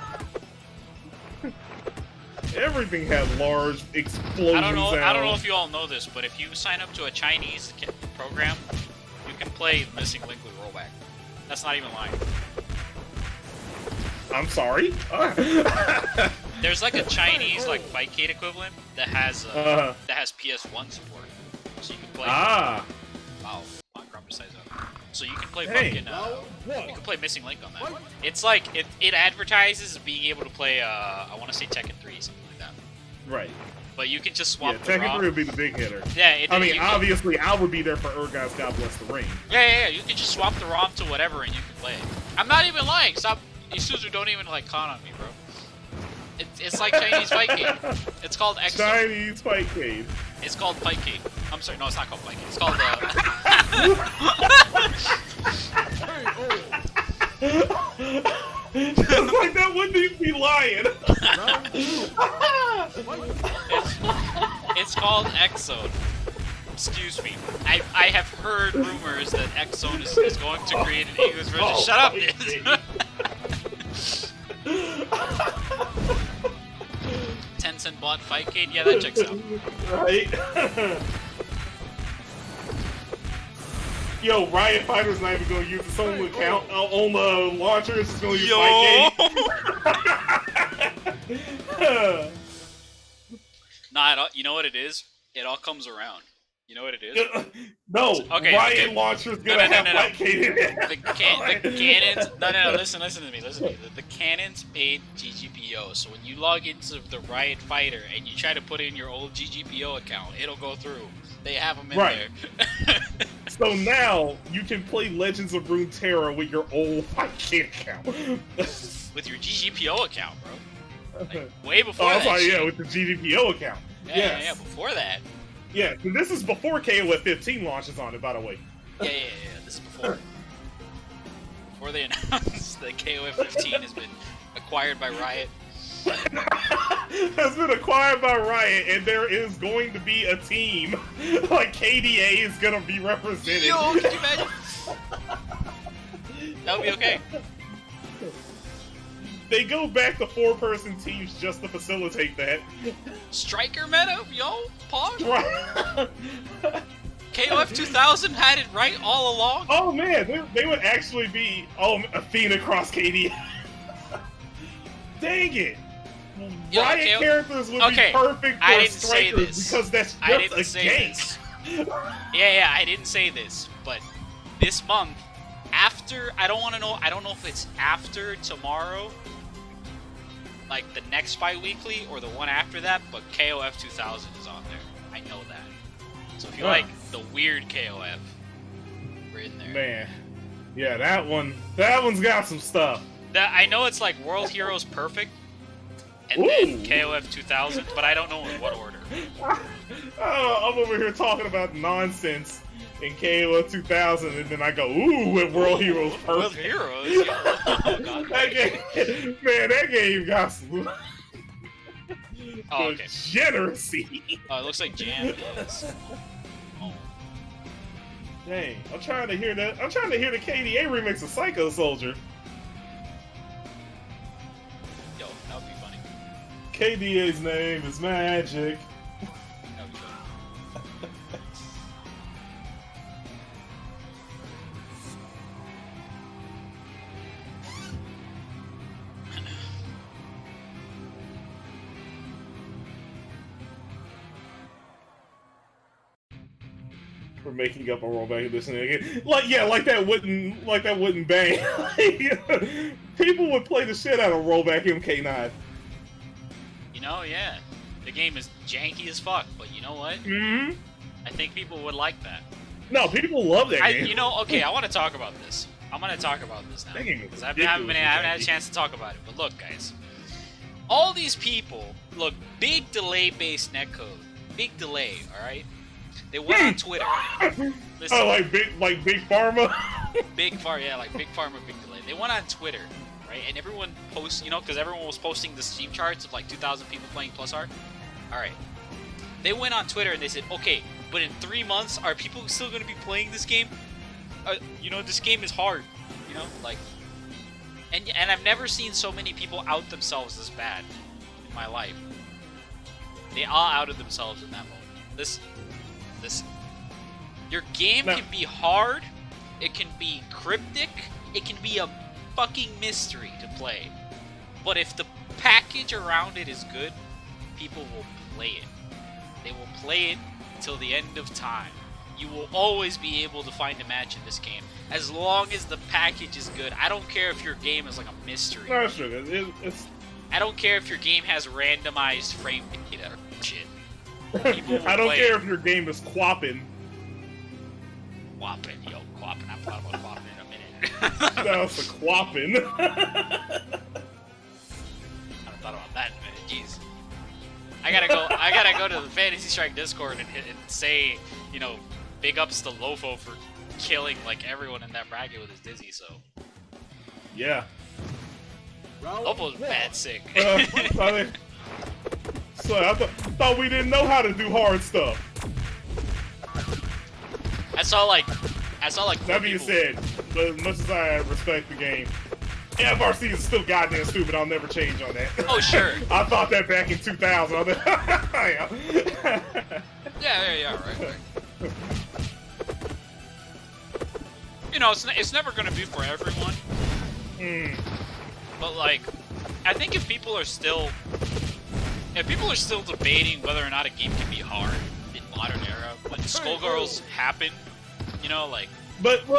Everything had large explosion I don't know sounds. if you all know this, but if you sign up to a Chinese program, you can play Missing Link with Rollback. That's not even lying. I'm sorry. There's like a Chinese like Fightcade equivalent that has PS1 support, so you can play. Ah, Wow, on proper size up. So you can play Hey. fucking. You can play Missing Link on that. It's like it advertises being able to play. I want to say Tekken 3, something like that. right. But you can just Yeah, swap the Tekken ROM. 3 would be the big hitter. Yeah, I mean, you can- obviously, I would be there for Urgai's God Bless the Ring. Yeah. You can just swap the ROM to whatever and you can play it. I'm not even lying. Stop. Isuzu, don't even like con on me, bro. It's like Chinese Fightcade. It's called X. Chinese Fightcade. It's called Fightcade. I'm sorry, no, it's not called Fightcade. It's called Just like that wouldn't even be lying. Round 2. Fight. it's called X-Zone. Excuse me. I have heard rumors that X-Zone is going to create an English version. Oh, Shut up, Fightcade. Tencent bought Fightcade? Yeah, that checks out. Right? Yo, Riot Fighter's not even gonna use its own account on the launcher. It's just gonna use Fightcade. Nah, you know what it is? It all comes around. You know what it is? No, Okay, Riot okay. launcher's gonna have No. Fightcade in it. The cannons. No. Listen to me. The cannons made GGPO. So when you log into the Riot Fighter and you try to put in your old GGPO account, it'll go through. They have them in Right. there. So now you can play Legends of Runeterra with your old Fightcade account. With your GGPO account, bro. Like, way before Oh, I'm that. sorry, shit. yeah, with the GGPO account. Yeah, before that. Yeah, and this is before KOF 15 launches on it, by the way. Yeah. This is before. Before they announced that KOF 15 has been acquired by Riot. Has been acquired by Riot, and there is going to be a team. Like, KDA is gonna be represented. Yo, can you imagine? That would be okay. They go back to 4-person teams just to facilitate that. Striker meta, yo, pause. Right. KOF 2000 had it right all along. Oh man, they would actually be Athena cross KDA. Dang it! Yo, Riot characters would okay, be perfect for I didn't say strikers this. because that's I just didn't a say gank. this. Yeah, I didn't say this, but this month, after, I don't know if it's after tomorrow, like the next bi-weekly or the one after that, but KOF 2000 is on there. I know that. So if you like the weird KOF, we're in there. Man, Yeah, that one's got some stuff. I know it's like World Heroes Perfect, and Ooh. then KOF 2000, but I don't know in what order. I'm over here talking about nonsense in KOF 2000, and then I go, ooh, with World Heroes World Perfect. Heroes? Yeah. Oh, God. That game, man, that game got some Oh, okay. degeneracy. Oh, it looks like Jam is. Oh. Dang, I'm trying to hear that. I'm trying to hear the KDA remix of Psycho Soldier. Yo, that would be funny. KDA's name is Magic. That would be funny. We're making up a rollback edition again. Like that wouldn't bang. People would play the shit out of rollback MK9. You know, yeah. The game is janky as fuck, but you know what? Mm-hmm. I think people would like that. No, people love that game. You know, okay, I want to talk about this. I'm going to talk about this now. That game is Because I haven't had a ridiculously chance to talk about it. But look, guys. All these people, look, big delay-based netcode. Big delay, alright? They went on Twitter. Listen, Oh, like big pharma. Big Pharma, Big Delay. They went on Twitter, right? And everyone posts, you know, because everyone was posting the Steam charts of like 2,000 people playing Plus R. Alright. They went on Twitter and they said, okay, but in 3 months, are people still going to be playing this game? You know, this game is hard. You know, like... And I've never seen so many people out themselves as bad in my life. They all outed themselves in that moment. Listen. Your game No. can be hard, it can be cryptic, it can be a fucking mystery to play. But if the package around it is good, people will play it. They will play it until the end of time. You will always be able to find a match in this game. As long as the package is good. I don't care if your game is like a mystery. No, sure. It's I don't care if your game has randomized frame data or shit. People will I don't play care it. if your game is quapping. Quapping, yo, quapping. I thought about quapping in a minute. That was a quapping. I haven't thought about that in a minute. Jeez. I gotta go to the Fantasy Strike Discord and say, you know, big ups to Lofo for killing like everyone in that bracket with his dizzy. So Yeah. Lofo's bad sick. I thought we didn't know how to do hard stuff. I saw like That being people- said, as much as I respect the game, FRC is still goddamn stupid. I'll never change on that. Oh, sure. I thought that back in 2000. Yeah, right. You know, it's never gonna be for everyone. Mm. But like, I think if people are still debating whether or not a game can be hard in modern era, when Skullgirls happen, you know, like. But no.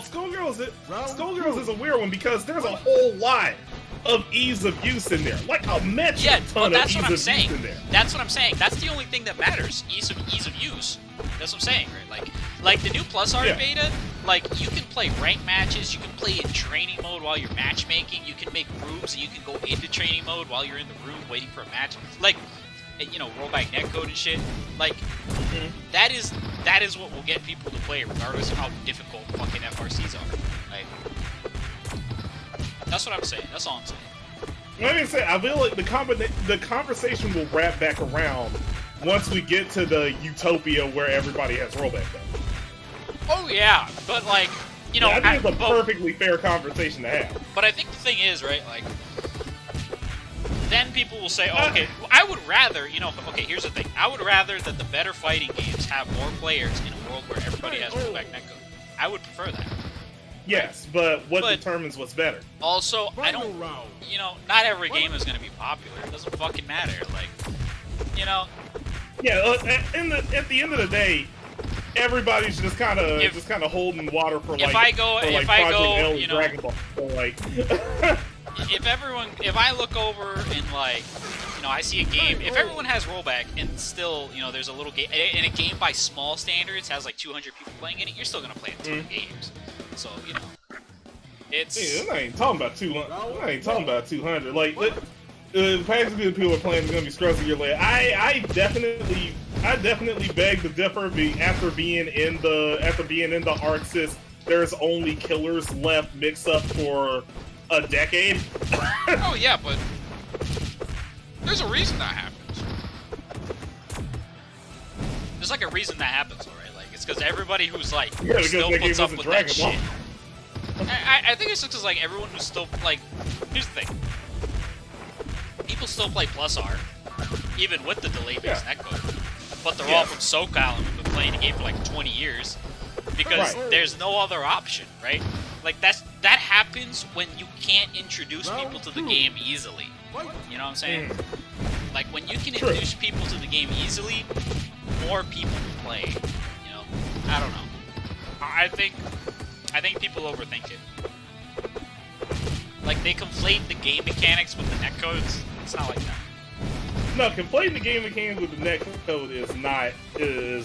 Skullgirls is a weird one because there's a whole lot of ease of use in there, like a metric Yeah, ton well, of that's ease what of I'm use saying. in there. That's what I'm saying. That's the only thing that matters. Ease of use. That's what I'm saying, right? Like the new Plus Art Yeah. beta, like you can play rank matches, you can play in training mode while you're matchmaking, you can make rooms and you can go into training mode while you're in the room waiting for a match. Like, you know, rollback netcode and shit. Like, that is what will get people to play regardless of how difficult fucking FRCs are. Like, that's what I'm saying. That's all I'm saying. Like I said, I feel like the conversation will wrap back around once we get to the utopia where everybody has rollback though. Oh yeah, but like, you know, I think it's a but- perfectly fair conversation to have. But I think the thing is, right, like, then people will say, oh, okay, well, I would rather, you know, okay, here's the thing. I would rather that the better fighting games have more players in a world where everybody has rollback netcode. I would prefer that. Yes, but what But- determines what's better? Also, I Final don't, round. you know, not every game is going to be popular. It doesn't fucking matter. Like, you know, Yeah, at the end of the day, everybody's just kind of If- holding water for if like I go- for, like, if I Project go, L and you know- Dragon Ball. So, like, if I look over in, like, you know, I see a game. If everyone has rollback and still, you know, there's a little game, and a game by small standards has like 200 people playing in it, you're still gonna play a ton of games. So you know, it's. Yeah, I ain't talking about 200. I ain't talking about 200. Like, practically the people are playing is gonna be stressing your leg. I definitely beg to differ. After being in the Arxis, there's only killers left mix up for a decade. Oh yeah, but there's a reason that happens. There's like a reason that happens, alright? Like it's because everybody who's like Yeah, because still that puts game up isn't with that Dragon Ball. shit. I think it's just because like everyone who's still like. Here's the thing. People still play Plus R, even with the delay-based netcode. But they're all from SoCal and have been playing the game for like 20 years. Because there's no other option, right? Like that happens when you can't introduce people to the game easily. You know what I'm saying? Like when you can introduce people to the game easily, more people will play. You know? I don't know. I think people overthink it. Like they conflate the game mechanics with the netcodes. It's not like that. No, conflating the game mechanics with the netcode is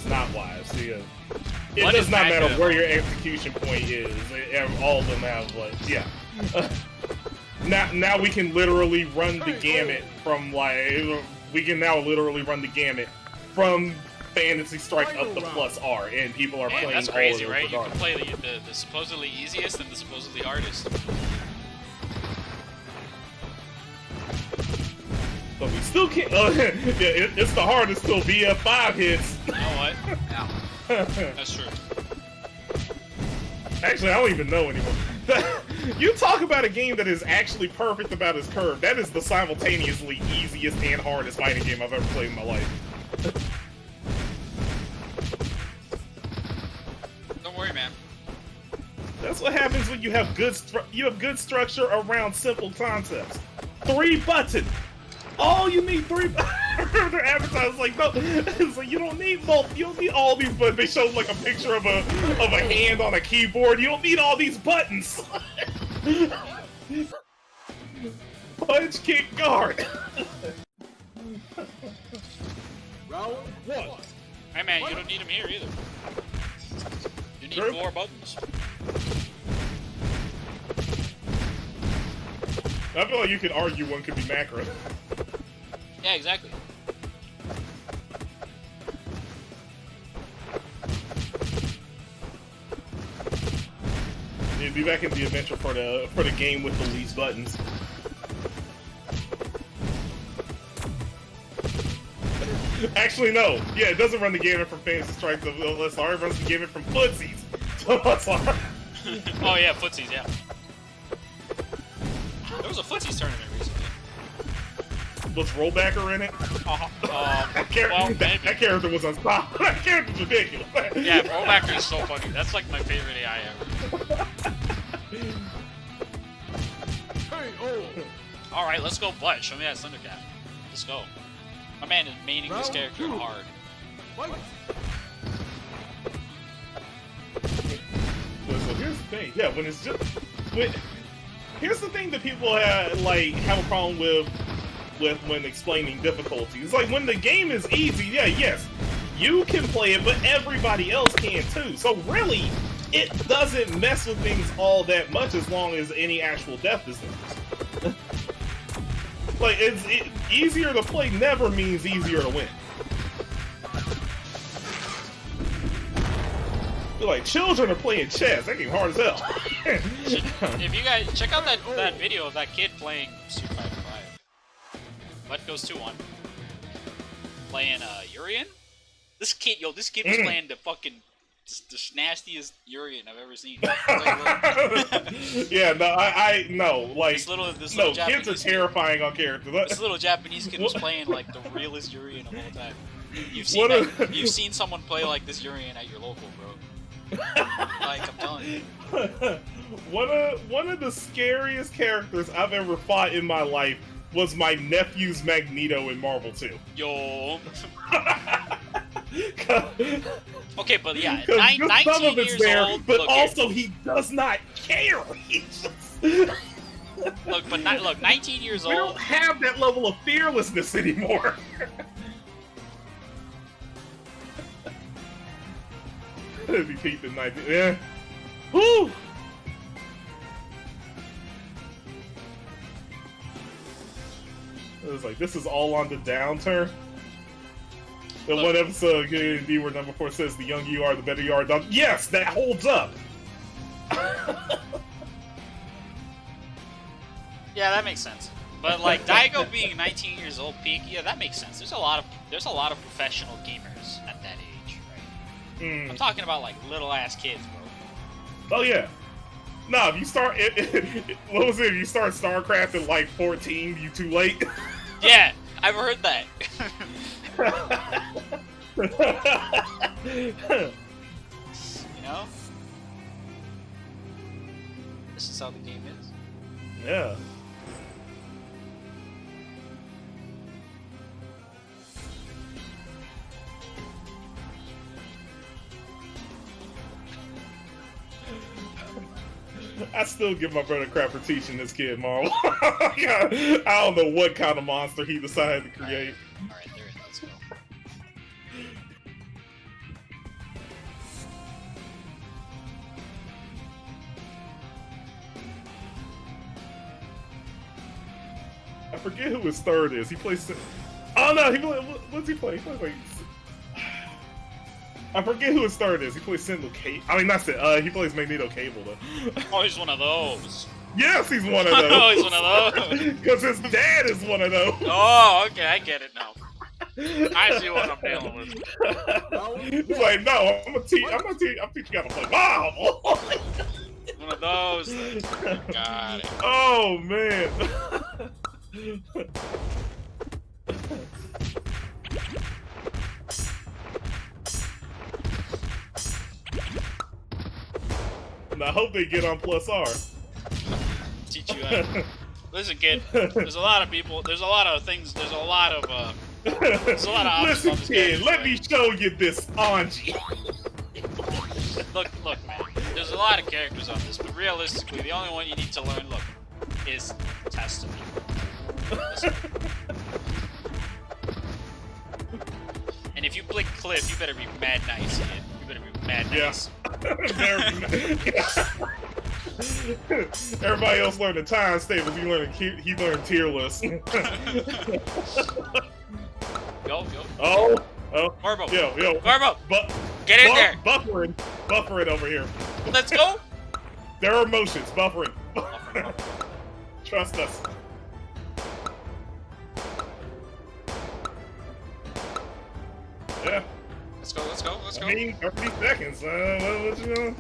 not wise. Yeah. It What does is not matter netcode? where your execution point is. All of them have like now we can literally run the gamut from from Fantasy Strike up to Plus R, and people are Man, playing that's all crazy, of those right? You can regardless. play the supposedly easiest and the supposedly hardest. But we still can't. It's the hardest till BF5 hits. You know what? Yeah, that's true. Actually, I don't even know anymore. You talk about a game that is actually perfect about its curve. That is the simultaneously easiest and hardest fighting game I've ever played in my life. Don't worry, man. That's what happens when you have good structure around simple concepts. 3 buttons. All you need 3. Their advertisers like no. It's like you don't need both. You don't need all these buttons. They show like a picture of a hand on a keyboard. You don't need all these buttons. Punch, kick, guard. Round 1. Hey man, you don't need them here either. You need True. 4 buttons. I feel like you could argue one could be macro. Yeah, exactly. You'd be back in the adventure for the game with the least buttons. Actually, no. Yeah, it doesn't run the gamut from Fantasy Strike to LSR. It runs the gamut from Footsies to LSR. Oh yeah, footsies, yeah. There was a footsies tournament recently. Was Rollbacker in it? That character was unstoppable. That character's ridiculous. Yeah, rollbacker is so funny. That's like my favorite AI ever. Alright, let's go butt. Show me that Thundercat. Let's go. My man is maining this character hard. So here's the thing. Yeah, when it's just here's the thing that people have a problem with when explaining difficulty. It's like when the game is easy, yes, you can play it, but everybody else can too. So really, it doesn't mess with things all that much as long as any actual depth is there. Like, easier to play never means easier to win. Like, children are playing chess. That game hard as hell. If you guys check out that video of that kid playing Super 5. What goes 2-1? Playing Urian? This kid was playing the nastiest Urian I've ever seen. Yeah, no, I no, like this little kids Japanese are terrifying on characters. This little Japanese kid was playing like the realest Urian of all time. You've seen someone play like this Urian at your local, bro. Like I'm telling you. One of the scariest characters I've ever fought in my life was my nephew's Magneto in Marvel 2. Yo. Okay, but yeah, Some 19 of it's years there, old. but look, also he does not care. He just Look, but not look. 19 years We old. don't have that level of fearlessness anymore. If he peaked in 19, yeah. Woo! It was like, this is all on the downturn. The one episode of D where number 4 says, the younger you are, the better you are. Yes, that holds up. Yeah, that makes sense. But like Daigo being 19 years old peak, yeah, that makes sense. There's a lot of professional gamers at that age, right? I'm talking about like little ass kids, bro. Oh yeah. No, if you start what was it? If you start StarCraft at like 14, you too late. Yeah, I've heard that. You know? This is how the game is. Yeah. I still give my brother crap for teaching this kid Marvel. I don't know what kind of monster he decided to create. Alright, there it is. Let's go. I forget who his third is. He plays. Oh no, what's he play? He plays like. I forget who his third is. He plays Sentinel Cable. I mean, not Sentinel. He plays Magneto Cable though. Oh, he's one of those. Yes, he's one of those. Oh, he's one of those. Because his dad is one of those. Oh, okay, I get it now. I see what I'm dealing with. He's like, no, I'm teaching you how to play Marvel. One of those. Got it. Oh man. And I hope they get on Plus R. Teach you how. Listen, kid. There's a lot of people. There's a lot of things. There's a lot of options Listen, on this kid, game, let right? me show you this Anji. Look, man. There's a lot of characters on this, but realistically, the only one you need to learn, is Testament. Listen. And if you blick Cliff, you better be mad nice, kid. You better be mad nice. Everybody else learned the time stables. He learned tier list. Go. Oh. Garbo. Yo. Garbo. Get in there. Buffering over here. Let's go. There are motions. Buffering. Trust us. Yeah. Let's go. I mean, 30 seconds. What you know?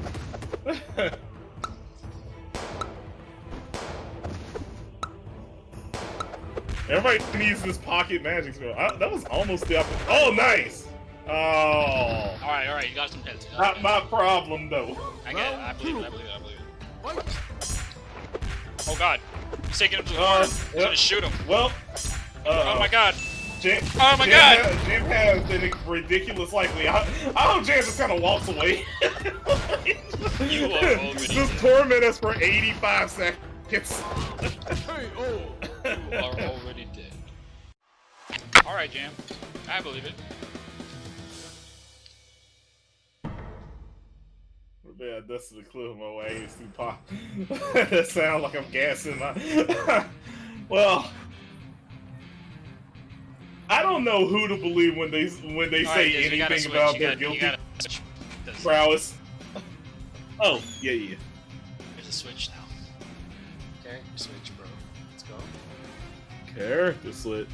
Everybody needs this pocket magic spell. That was almost the opposite. Oh, nice. Oh. All right. You got some hits. Not my problem, though. I get it. I believe it. Oh God. He's taking him to the corner. He's gonna shoot him. Well. Oh my God. Jim God! has a ridiculous likely. I hope Jim just kind of walks away. You are already just torment us for 85 seconds. You are already dead. Alright, Jam. I believe it. Yeah, that's the clue of my way. It's too pop. That sounds like I'm gassing my. Well. I don't know who to believe when they say anything about their guilty prowess. Oh, yeah. There's a switch now. Character switch, bro. Let's go. Character switch.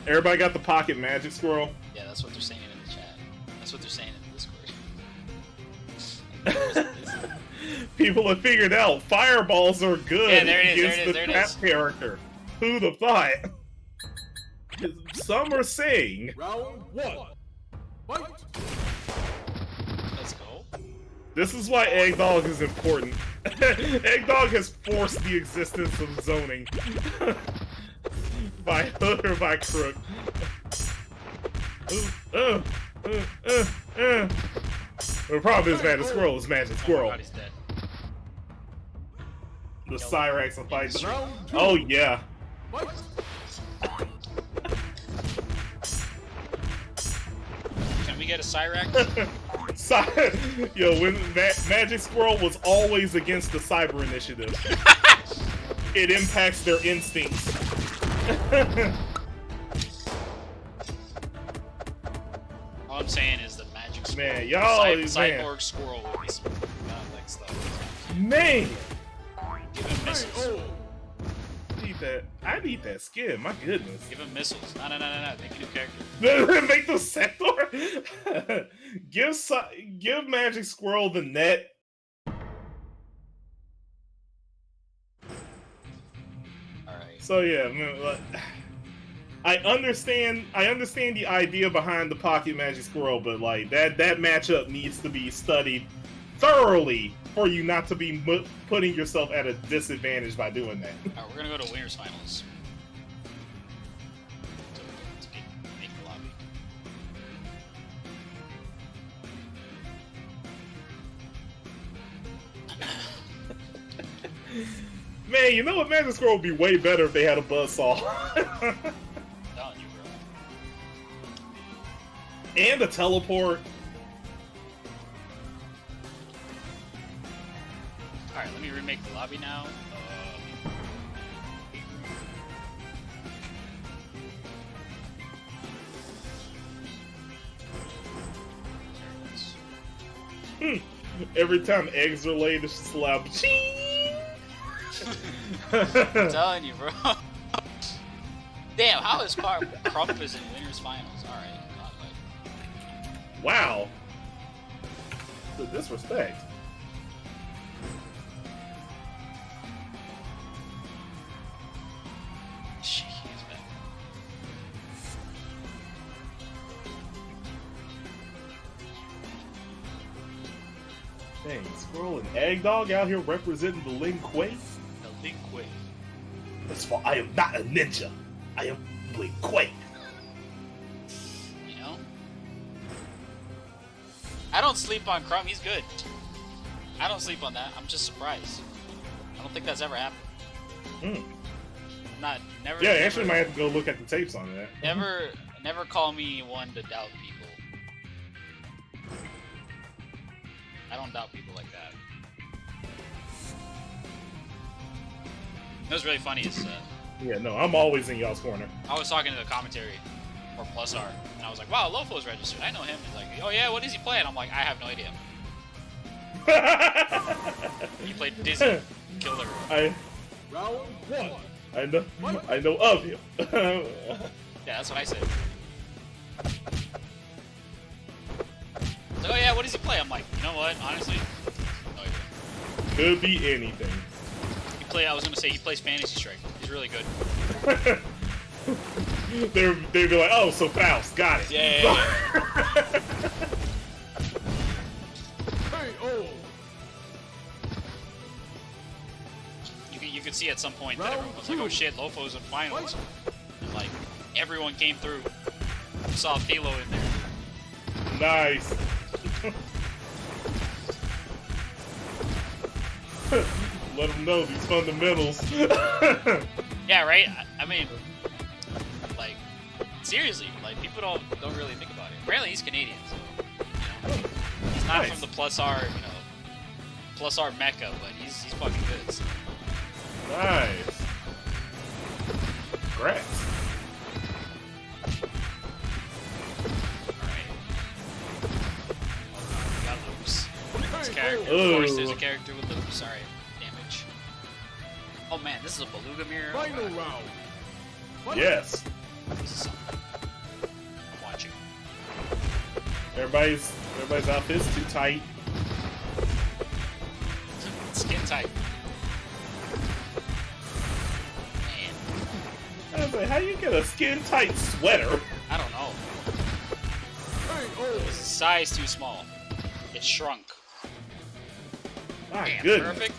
Everybody got the pocket magic squirrel? Yeah, that's what they're saying in the chat. That's what they're saying in the Discord. People have figured out fireballs are good against the trap character. Who'd have thought? Some are saying. Round 1. Fight. Let's go. This is why Eggdog is important. Eggdog has forced the existence of zoning. By hook or by crook. The problem is Magic Squirrel is Magic Squirrel. Oh, God, he's dead. The Cyrax will fight. Round two. Oh yeah. Fight. Can we get a Cyrax? Yo, when Magic Squirrel was always against the Cyber Initiative. It impacts their instincts. All I'm saying is the Magic Squirrel. Man, y'all, Cyborg Squirrel would be some godlike stuff. Man, Give him missiles. I need that skin. My goodness. Give him missiles. No. Make a new character. Make the sector. Give Magic Squirrel the net. Alright. So yeah, man, I understand the idea behind the Pocket Magic Squirrel, but like that matchup needs to be studied thoroughly for you not to be putting yourself at a disadvantage by doing that. Alright, we're gonna go to Winners Finals. So, let's make the lobby. Man, you know what? Magic Squirrel would be way better if they had a buzzsaw. Telling you, bro. And a teleport. Alright, let me remake the lobby now. Every time eggs are laid, it's just loud. I'm telling you, bro. Damn, how is Crump is in Winners Finals? Alright, godlike. Wow. The disrespect. Shit, he's back. Dang, Squirrel and Egg Dog out here representing the Ling Kuei? The Linkway. That's why I am not a ninja. I am Ling Kuei. You know? I don't sleep on Crump, he's good. I don't sleep on that. I'm just surprised. I don't think that's ever happened. Never. Yeah, actually might have to go look at the tapes on that. Never call me one to doubt people. I don't doubt people like that. It was really funny. Is Yeah, no, I'm always in y'all's corner. I was talking to the commentary for Plus R, and I was like, "Wow, Lofo's registered. I know him." He's like, "Oh yeah, what is he playing?" I'm like, "I have no idea." He played Dizzy Killer. Round one. I know of him. Yeah, that's what I said. He's like, "Oh yeah, what does he play?" I'm like, "You know what? Honestly, no idea." Could be anything. I was gonna say he plays Fantasy Strike. He's really good. They'd be like, "Oh, so Faust, got it." Yeah. KO. You could see at some point that everyone was like, "Oh shit, Lofo's in finals," and like everyone came through. Saw Philo in there. Nice. Let them know these fundamentals. Yeah, right. I mean, like seriously, like people don't really think about it. Apparently, he's Canadian, so you know, he's not Nice. from the Plus R, Plus R mecca, but he's fucking good. So. Nice. Congrats. Alright. Oh god, we got loops. This character, Ooh. of course, there's a character with loops. Alright, damage. Oh man, this is a Beluga mirror. Oh, Final God. round. Yes. This is something. I'm watching. Everybody's outfit's too tight. Skin tight. Man, I was like, how do you get a skin tight sweater? I don't know. KO. It's size too small. It shrunk. My Damn, goodness. perfect.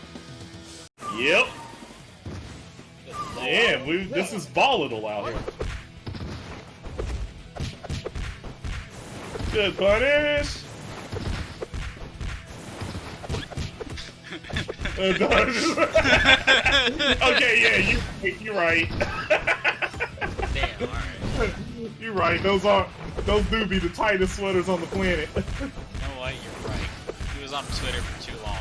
Yep. Good lord. Damn, this is volatile out here. Good punish. Okay, yeah, you're right. Damn, alright. You're right. Those do be the tightest sweaters on the planet. You know what? You're right. He was on Twitter for too long.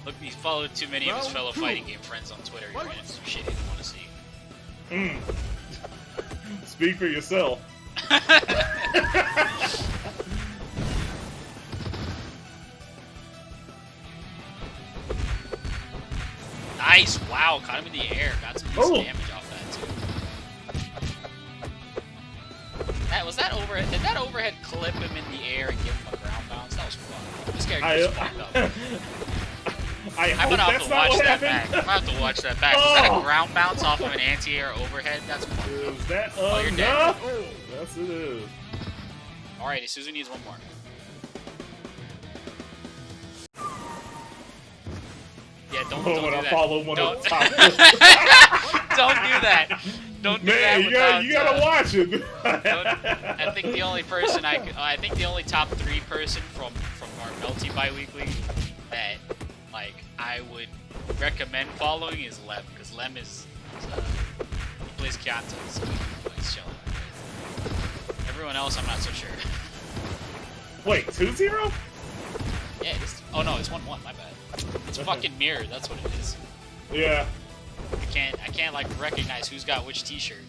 Look, he followed too many of his fellow fighting game friends on Twitter. He ran into some shit he didn't want to see. Speak for yourself. Nice! Wow, caught him in the air. Got some decent damage off that too. Was that overhead? Did that overhead clip him in the air and give him a ground bounce? That was fun. This character is fucked up. I'm gonna have to watch that back. I'm gonna have to watch that back. Was that a ground bounce off of an anti-air overhead? That's fucked up. Is that you're dead. Yes, it is. Alright, Suzu needs one more. Yeah, don't do that. Follow one Don't. of the top. Don't do that. Don't do that. You gotta watch it. I think the only person I think the only top 3 person from our Melty Biweekly that like I would recommend following is Lem, because Lem is he plays Kyanto, so he's chilling. Everyone else, I'm not so sure. Wait, 2-0? Yeah, oh no, it's 1-1. My bad. It's fucking mirror. That's what it is. Yeah. I can't like recognize who's got which T-shirt.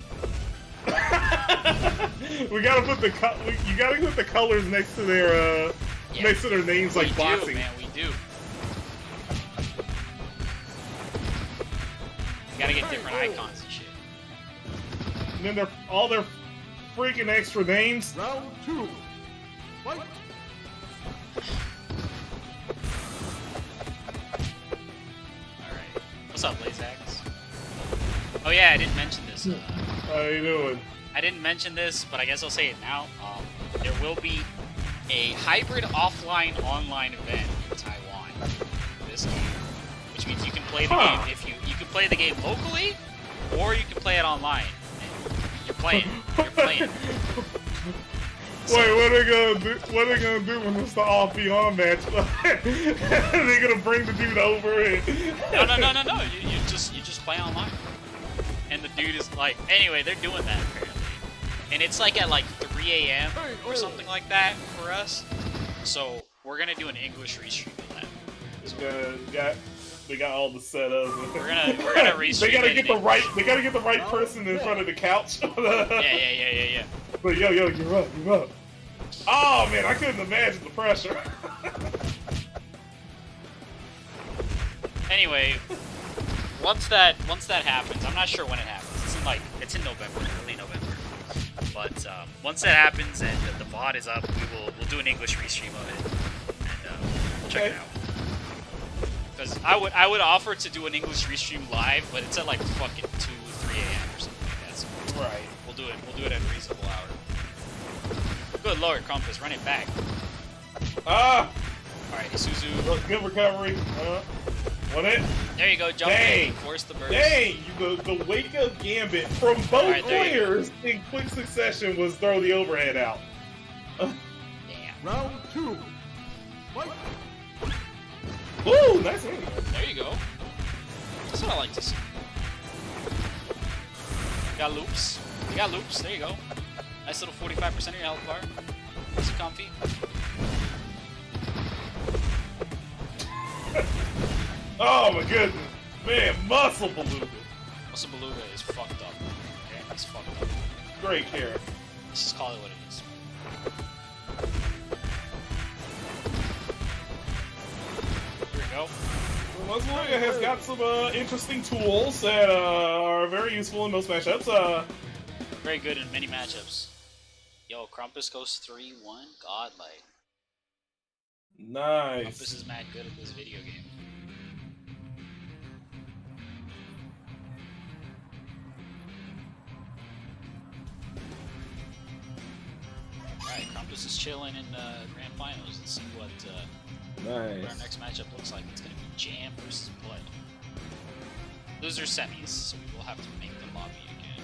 You gotta put the colors next to their next to their names like boxing. We do, man. We do. You gotta get different icons and shit. And then all their freaking extra names. Round 2. Fight. Alright. What's up, Lazax? Oh yeah, I didn't mention this. How you doing? I didn't mention this, but I guess I'll say it now. There will be a hybrid offline-online event in Taiwan for this game, which means you can play the game you can play the game locally, or you can play it online. And you're playing. Wait, what are they gonna do? What are they gonna do when it's the off beyond match? They're gonna bring the dude over and No. You just play online. And the dude is like, anyway, they're doing that apparently, and it's like at like 3 a.m. or something like that for us. So we're gonna do an English restream of that. So they got all the setup. We're gonna restream. They gotta get the right person in front of the couch. Yeah. But yo, you're up. Oh man, I couldn't imagine the pressure. Anyway, once that happens, I'm not sure when it happens. It's in November, early November. But once that happens and the VOD is up, we'll do an English restream of it, and we'll check it out. Because I would offer to do an English restream live, but it's at like fucking 2 or 3 a.m. or something like that. So Right. We'll do it at a reasonable hour. Good lord, Compass, run it back. Alright, Isuzu. Good recovery. Want it? There you go, jump in, force the burst. Dang, the wake up gambit from both players in quick succession was throw the overhead out. Damn. Round 2. Fight. Ooh, nice one. There you go. That's what I like to see. You got loops. There you go. Nice little 45% of your health bar. Nice and comfy. Oh my goodness. Man, Muscle Beluga. Muscle Beluga is fucked up. Okay, he's fucked up. Great character. Let's just call it what it is. Here we go. Muscle Beluga has got some interesting tools that are very useful in most matchups. Very good in many matchups. Yo, Krampus goes 3-1. Godlike. Nice. Krampus is mad good at this video game. Alright, Krampus is chilling in Grand Finals. Let's see what our next matchup looks like. It's going to be Jam versus Blood. Those are semis, so we will have to make the lobby again.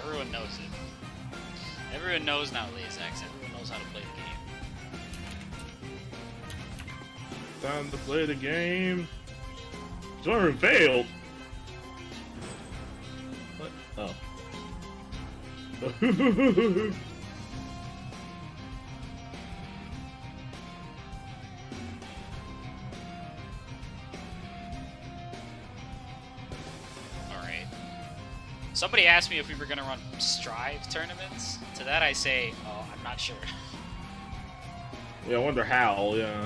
Everyone knows it. Everyone knows now, Lazax. Everyone knows how to play the game. Time to play the game. Jordan failed. What? Oh. Alright. Somebody asked me if we were going to run Strive tournaments. To that I say, oh, I'm not sure. Yeah, I wonder how, yeah.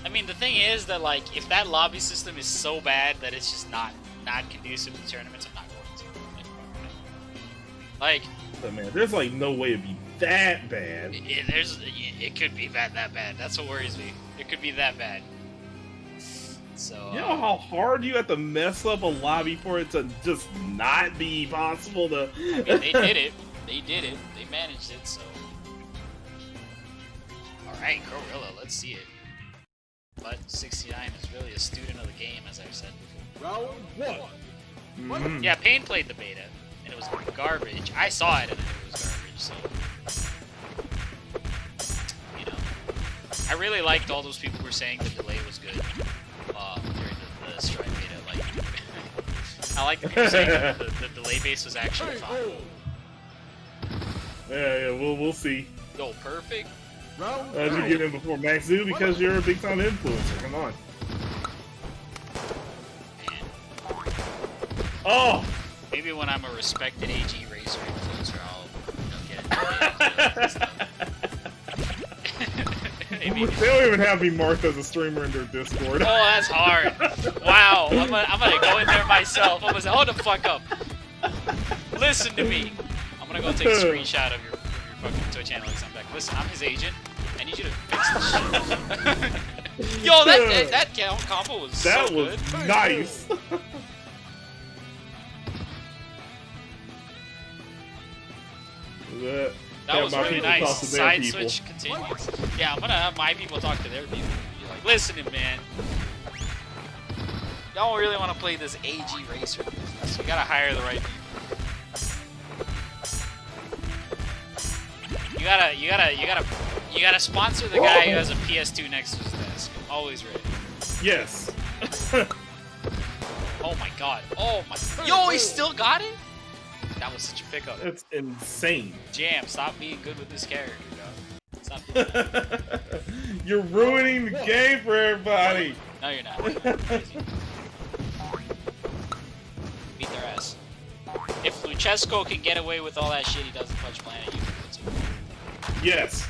I mean, the thing is that, like, if that lobby system is so bad that it's just not conducive to tournaments, I'm not going to. Like, But man, there's like no way it'd be that bad. it could be that bad. That's what worries me. It could be that bad. So, You know how hard you have to mess up a lobby for it to just not be possible to... I mean, they did it. They did it. They managed it, so... Alright, Gorilla, let's see it. But 69 is really a student of the game, as I've said before. Round one. Mhm. Yeah, Payne played the beta, and it was garbage. I saw it, and it was garbage, so... You know. I really liked all those people who were saying the delay was good during the Strive beta. Like, I like the people saying that the delay base was actually fine. Yeah, we'll see. Go perfect. Round How'd you get in before Max Zoo? Because you're a big time influencer. Come on. Man. Oh! Maybe when I'm a respected AG racer influencer, I'll get it. Maybe. They don't even have me marked as a streamer in their Discord. Oh, that's hard. Wow. I'm gonna go in there myself. I'm gonna say, hold the fuck up. Listen to me. I'm gonna go take a screenshot of your fucking Twitch analytics. I'm back. Listen, I'm his agent. I need you to fix this shit. Yo, that combo was That so was good. nice. That was my really people nice. talk to their Side people. switch continues. Yeah, I'm gonna have my people talk to their people. Be like, listen, man. Y'all really want to play this AG racer business. You gotta hire the right people. You gotta sponsor the guy who has a PS2 next to his desk. Always ready. Yes. Oh my god. Oh my. Yo, he still got it? That was such a pickup. That's insane. Jam, stop being good with this character, dog. Stop doing that. You're ruining the game for everybody. No, you're not. Beat their ass. If Luchesco can get away with all that shit he does in Punch Planet, you can do it too. Yes.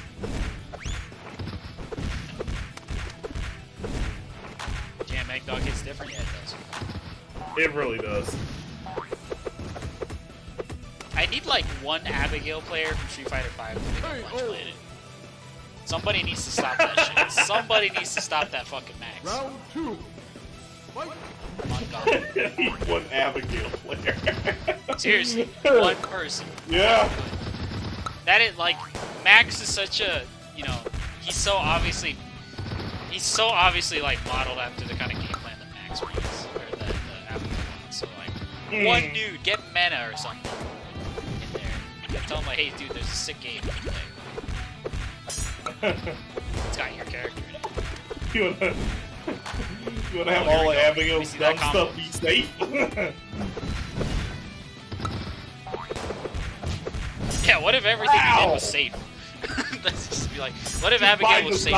Jam Egg Dog hits different? Yeah, it does. It really does. I need like one Abigail player from Street Fighter 5 to make a Punch Planet. Somebody needs to stop that shit. Somebody needs to stop that fucking Max. Round two. Fight. Come on, God. One Abigail player. Seriously, one person. Yeah. That is like, Max is such a, you know, he's so obviously like modeled after the kind of game plan that Max wants, or that Abigail wants. So like, one dude, get Mena or something in there. And tell him like, hey dude, there's a sick game you can play. It's got your character in it. You wanna have all of Abigail's see that dumb combo. stuff be safe? Yeah, what if everything you did Ow! was safe? Let's just be like, what if Abigail was safe?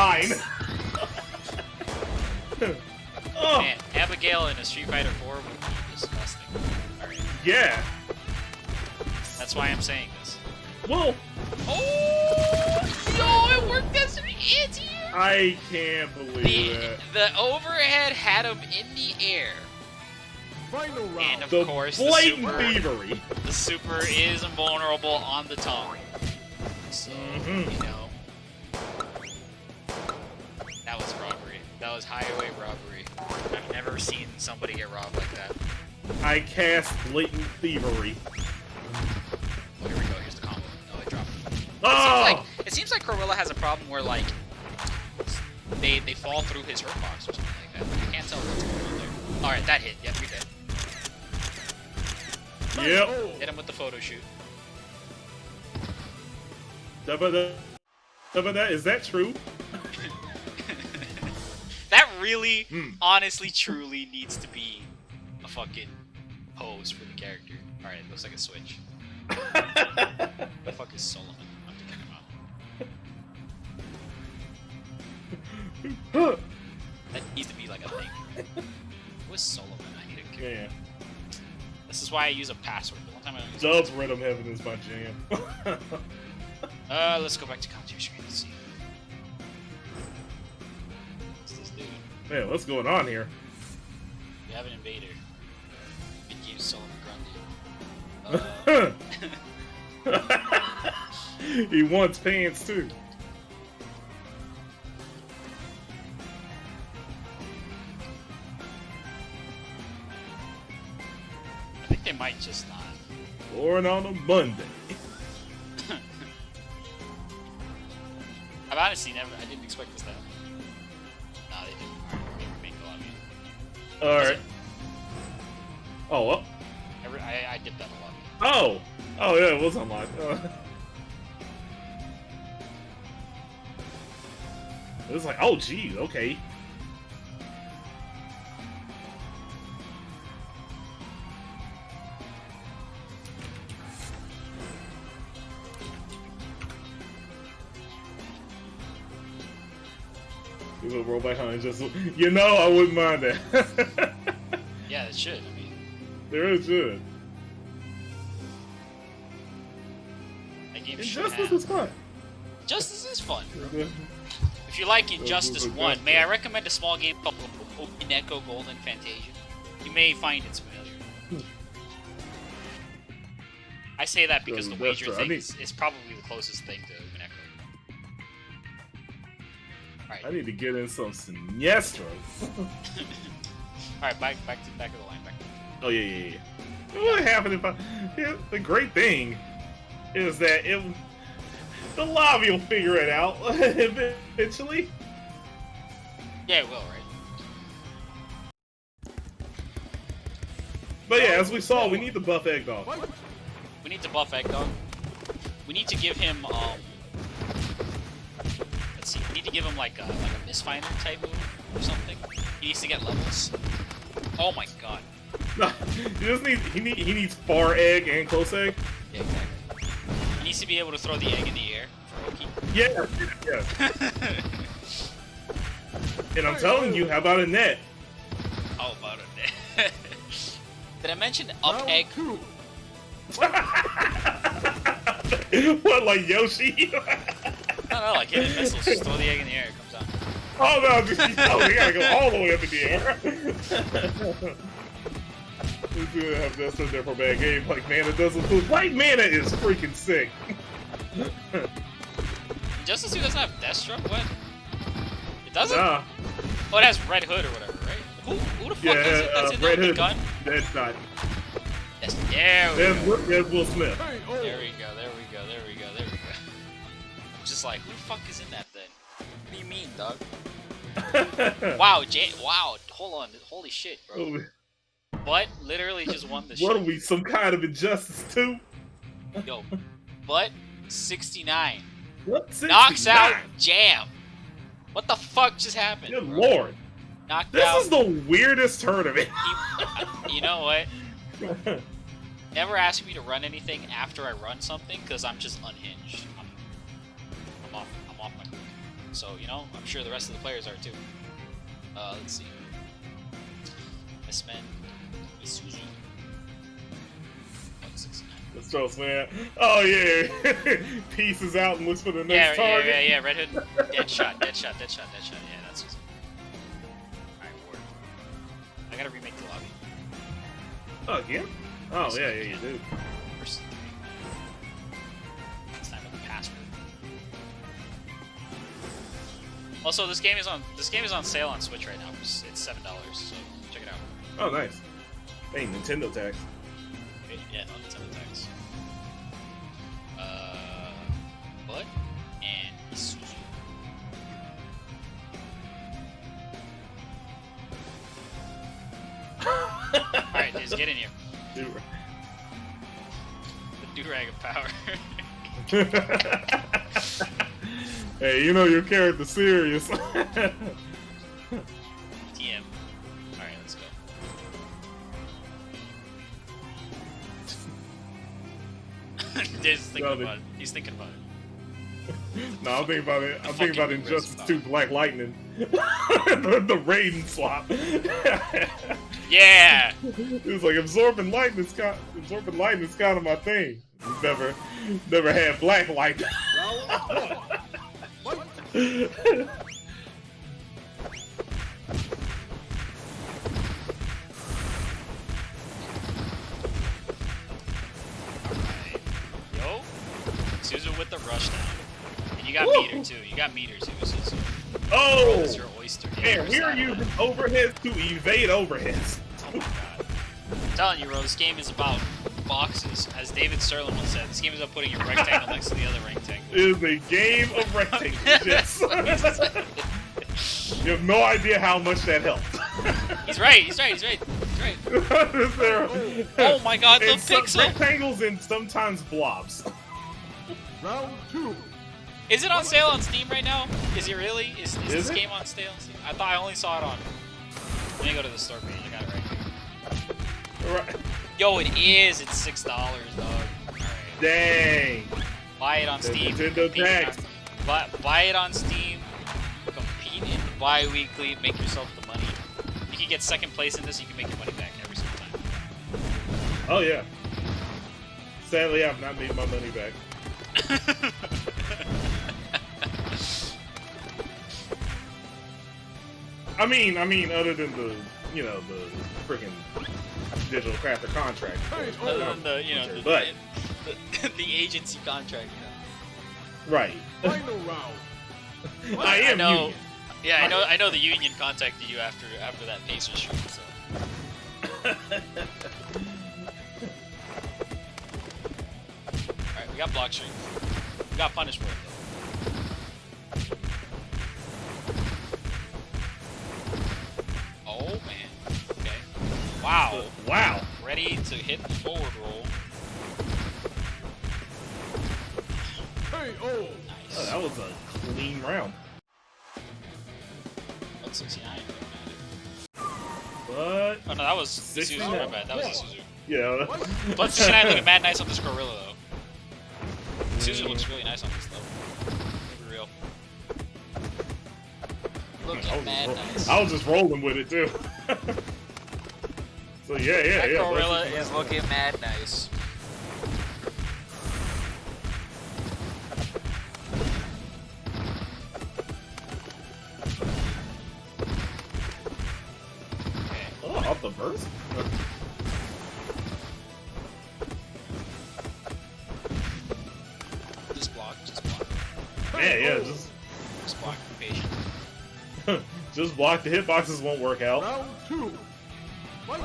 Oh, Man, Abigail in a Street Fighter 4 would be disgusting. Alright, yeah. that's why I'm saying this. Well, Oh, yo, it worked as an anti-air. I can't believe that. The overhead had him in the air, Final and round. of The course blatant thievery. the super is invulnerable on the tongue. So you know, that was robbery. That was highway robbery. I've never seen somebody get robbed like that. I cast blatant thievery. Oh, here we go. Here's the combo. No, I dropped it. Oh! It seems like Gorilla has a problem where like they fall through his hurt box or something like that. You can't tell what's going on there. All right, that hit. Yep, you're dead. Yep. Hit him with the photo shoot. Is that true? That really, honestly, truly needs to be a fucking pose for the character. Alright, it looks like a switch. The fuck is Solomon? I'm thinking about. That needs to be like a thing. Who is Solomon? I need a character. Yeah. This is why I use a password. The one time I don't use Dub's Rhythm Heaven is my jam. let's go back to commentary screen and see. What's this dude? Man, what's going on here? We have an invader. Mid-game Solomon Grundy. He wants pants too. I think they might just not. Born on a Monday. I've honestly never. I didn't expect this to happen. No, they didn't. Alright, we remake the lobby. Alright. Oh, well. I did that a lot. Oh! Oh, yeah, it was unlocked. It was like, oh, geez, okay. You will roll back on and just, you know, I wouldn't mind that. Yeah, it should. I mean, There is good. that game should Injustice have. is fun. Justice is fun, bro. If you like Injustice 1, may I recommend a small game called Okineko Golden Fantasia? You may find it familiar. I say that because the wager That's- I thing mean- is probably the closest thing to Okineko. Alright. I need to get in some Sinestro. Alright, back of the line. Oh, yeah. What happened if I... Yeah, the great thing is that the lobby will figure it out eventually. Yeah, it will, right? But yeah, as we saw, we need to buff Egg Dog. We need to buff Eggdog. We need to give him, let's see, we need to give him like a Misfinder type move or something. He needs to get levels. Oh my god. he needs far egg and close egg. Yeah, exactly. He needs to be able to throw the egg in the air for Oki. Yeah. And I'm telling you, how about a net? How about it? Did I mention up egg? Round 2. What, like Yoshi? No, like hitting missiles. Just throw the egg in the air, it comes down. Oh no, we gotta go all the way up in the air. We do have that stuff there for a bad game. Like Mana doesn't lose. Like Mana is freaking sick. Justice 2 doesn't have Deathstroke? What? It doesn't? Nah. Oh, it has Red Hood or whatever, right? Who the fuck is it that's in Red the Hood. gun? That's not. Yes, there we go. There's Will Smith. Hey, oh. There we go. I'm just like, who the fuck is in that then? What do you mean, dog? Wow, wow, hold on. Holy shit, bro. Butt literally just won the What are shit. we, some kind of injustice too? Yo, Butt 69. What? Knocks 69? out Jam. What the fuck just happened? Good bro? lord. Knocked This out. is the weirdest tournament. You know what? Never ask me to run anything after I run something, because I'm just unhinged. I'm off my hook. So, you know, I'm sure the rest of the players are too. Let's see. Missman, Isuzu. 169. Let's go, man. Oh yeah. Pieces out and looks for the next target. Yeah, Red Hood. Deadshot. Yeah, that's what's up. Alright, Ward. I gotta remake the lobby. Oh, again? Oh, yeah, you do. First 3. This time with the password. Also, this game is on sale on Switch right now. It's $7, so check it out. Oh, nice. Hey, Nintendo tax. Okay, yeah, no Nintendo tax. Bud and Isuzu. Alright, dudes, get in here. Dude. The do-rag of power. Hey, you know your character's serious. TM. Alright, let's go. He's thinking about it. He's thinking about it. No, I'm thinking about it. I'm thinking Fucking about Injustice Respawn. 2 Black Lightning. the Raiden swap. Yeah! It was like absorbing lightning's kind of my thing. Never had Black Lightning. Round 1. Fight. Alright. Yo, Suzu with the rush down. And you got Woo! meter too. You got meter too, Suzu. Oh! It's your oyster. Man, we are using overheads to evade overheads. Oh my god. I'm telling you, bro, this game is about boxes. As David Serlin once said, this game is about putting a rectangle next to the other rectangle. It is a game of rectangles, yes. You have no idea how much that helped. He's right, he's right, he's right. He's right. Oh my god, the And some pixel! rectangles and sometimes blobs. Round 2. Is it on sale on Steam right now? Is it really? Is this it? game on sale on Steam? I thought I only saw it on... Let me go to the store page, I got it right here. Right. Yo, it is! It's $6, dog. Alright. Dang. Buy it on Steam. Nintendo compete in tax. our- Buy it on Steam. Compete in bi-weekly. Make yourself the money. You can get second place in this. You can make your money back every single time. Oh yeah. Sadly, I've not made my money back. I mean, other than the freaking digital crafter contract. Other than the But the agency contract. right. Final round. I am know. union. Yeah, I know the union contacted you after that Pacers stream. So. Alright, we got block stream. We got punished for it though. Oh man. Okay. Wow. Wow. Ready to hit the forward roll. Hey, oh. Nice. Oh, that was a clean round. 169. But Oh no, that was 69. Suzu. My bad. That was Suzu. yeah. 169 looking mad nice on this gorilla though. Suzu looks really nice on this though. Be real. Looking mad nice. I was just rolling with it too. So yeah. That gorilla that's- is looking mad nice. Okay. Oh, off the burst. Just block. Just block. Yeah, Just block. Be patient. just block. The hitboxes won't work out. Round 2. Fight.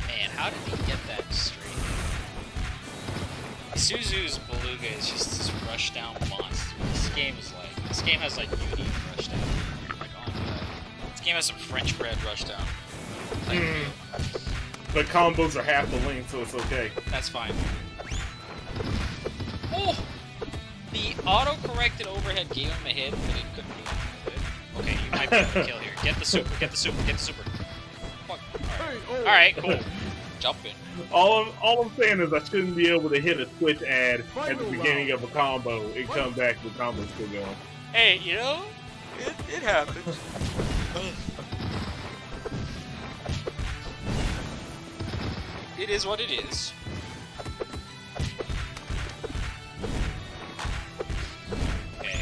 Man, how did he get that straight? Suzu's Beluga is just this rushdown monster. This game has like unique rushdown. Like, oh my god. This game has some French bread rushdown. Like, The combos are half the length, so it's okay. that's fine. Oh! The auto-corrected overhead gave him a hit, but it couldn't do anything with it. Okay, you might be able to kill here. Get the super, get the super, get the super. Fuck. Hey, oh. Alright, cool. Jump in. All I'm saying is I shouldn't be able to hit a Twitch ad at the beginning of a combo and come back with combos still going. Hey, you know, it happens. It is what it is. Okay,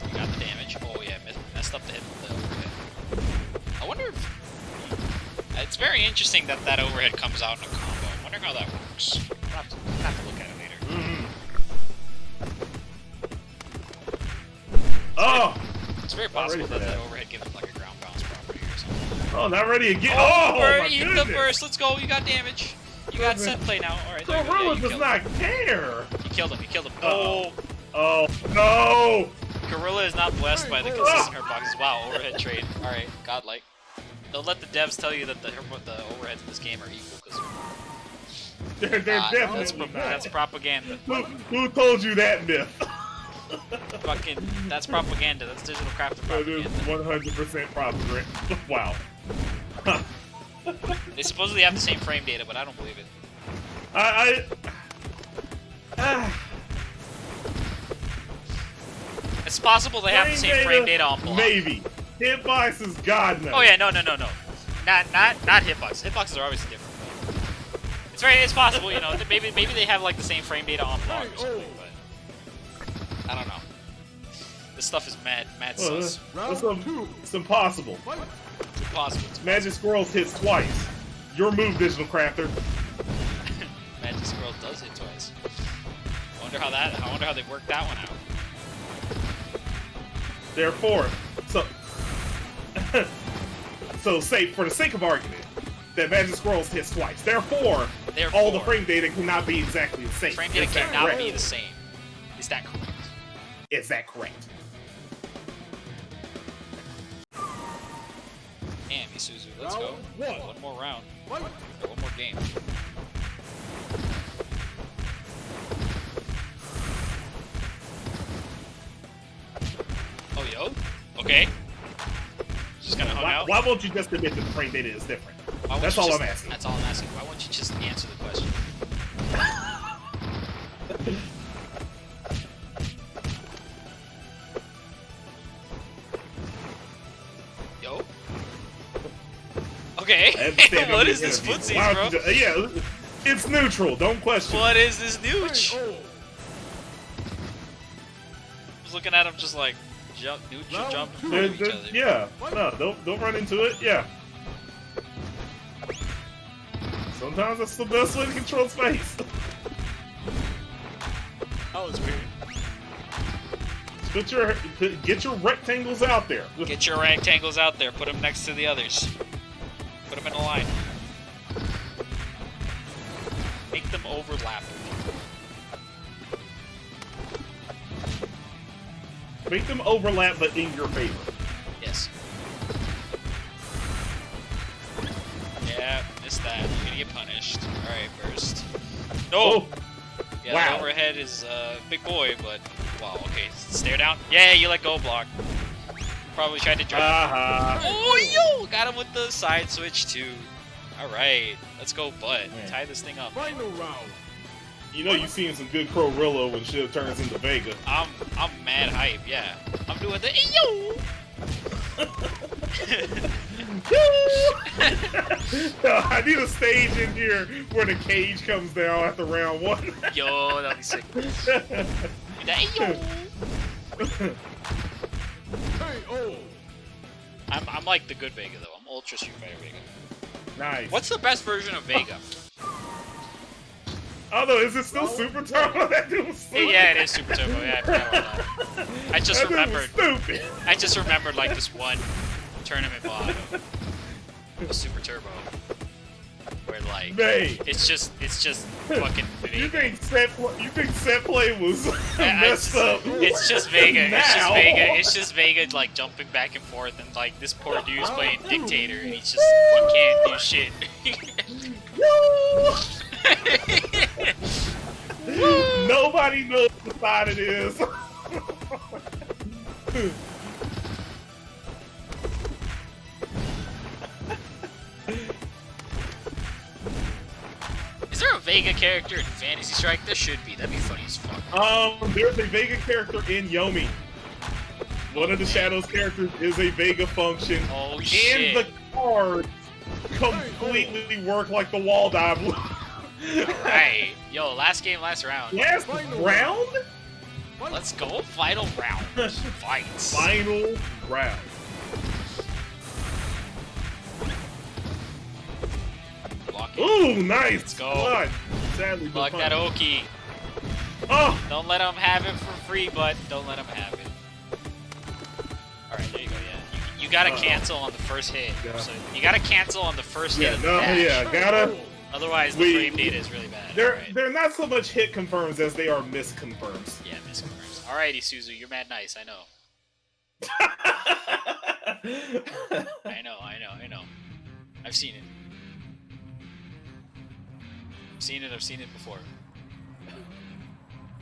we got the damage. Oh yeah, messed up the hit with the overhead. I wonder if... It's very interesting that that overhead comes out in a combo. I wonder how that works. I'll have to look at it later. Oh! It's very possible that that overhead gives it like a ground bounce property or something. Oh, not ready again. Oh, my Eat the goodness. burst. Let's go. You got damage. You got set play now. All right, there you go. Gorilla Yeah, you does killed not him. care. You killed him. You killed him. Uh-oh. Oh, Oh, no! Gorilla is not blessed by the consistent hurtboxes. Wow, overhead trade. All right, godlike. Don't let the devs tell you that the overheads in this game are equal, because They're definitely not. That's propaganda. Who told you that myth? Fucking, that's propaganda. That's digital crafter That is propaganda. 100% propaganda. Wow. They supposedly have the same frame data, but I don't believe it. It's possible they have the same frame data on block. Maybe. Hitboxes, God knows. Oh yeah, no. Not hitboxes. Hitboxes are obviously different. But it's possible, you know. Maybe they have like the same frame data on block or something, but I don't know. This stuff is mad sus. It's impossible. It's impossible. Magic Squirrels hits twice. Your move, Digital Crafter. Magic Squirrel does hit twice. I wonder how they worked that one out. Therefore, so say for the sake of argument that Magic Squirrels hits twice. Therefore, all the frame data cannot be exactly the same. Frame data cannot be the same. Is that correct? Is that correct? Damn, Isuzu, let's go. One more round. Or one more game. Oh, yo. Okay. Just gonna hung out. Why won't you just admit that the frame data is different? That's all I'm asking. That's all I'm asking. Why won't you just answer the question? Yo. Okay. What is this footsies, bro? Yeah, it's neutral. Don't question. What is this nooch? I was looking at him just like neutral jump in front of each other. Yeah. No, don't run into it. Yeah. Sometimes that's the best way to control space. That was weird. Get your rectangles out there. Get your rectangles out there. Put them next to the others. Put them in a line. Make them overlap. Make them overlap, but in your favor. Yes. Yeah, missed that. You're gonna get punished. Alright, burst. No! Oh. Yeah, Wow. the overhead is big boy, but wow, okay. Stare down. Yeah, you let go block. Probably tried to jump. Oh, yo! Got him with the side switch, too. Alright, let's go, butt. Man. Tie this thing up. Final round. You know you've seen some good Crowrillo when shit turns into Vega. I'm mad hype, yeah. I'm doing the yo! I need a stage in here where the cage comes down after round one. Yo, that'd be sick. That yo! I'm like the good Vega though. I'm Ultra Street Fighter Vega. Nice. What's the best version of Vega? Oh no, is it still Super Turbo? That dude was stupid. Yeah, it is Super Turbo. Yeah, I forgot about that. I just That dude was remembered. stupid. I just remembered like this one tournament mod of Super Turbo, where like Man. it's just fucking You Vega. think set play was messed up? It's just Vega. It's just Now. Vega. It's just Vega like jumping back and forth, and like this poor dude's playing Dictator, and he's just he can't do shit. Nobody knows what side it is. Is there a Vega character in Fantasy Strike? There should be. That'd be funny as fuck. There's a Vega character in Yomi. One of the Shadows characters is a Vega function. Oh shit. And the cards completely work like the wall dive. Alright. Yo, last game, last round. Last round? Let's go. Final round. Fights. Final round. Block it. Ooh, nice. Let's go. Blood. Sadly, Block but that fine. Oki. Oh, Don't let him have it for free, but don't let him have it. Alright, there you go, yeah. You gotta cancel on the first hit. Yeah. So you gotta cancel on the first hit of the dash. gotta. Otherwise, the frame data is really bad. Alright. They're not so much hit confirms as they are misconfirms. Yeah, misconfirms. Alrighty, Suzu, you're mad nice, I know. I know. I've seen it. I've seen it before.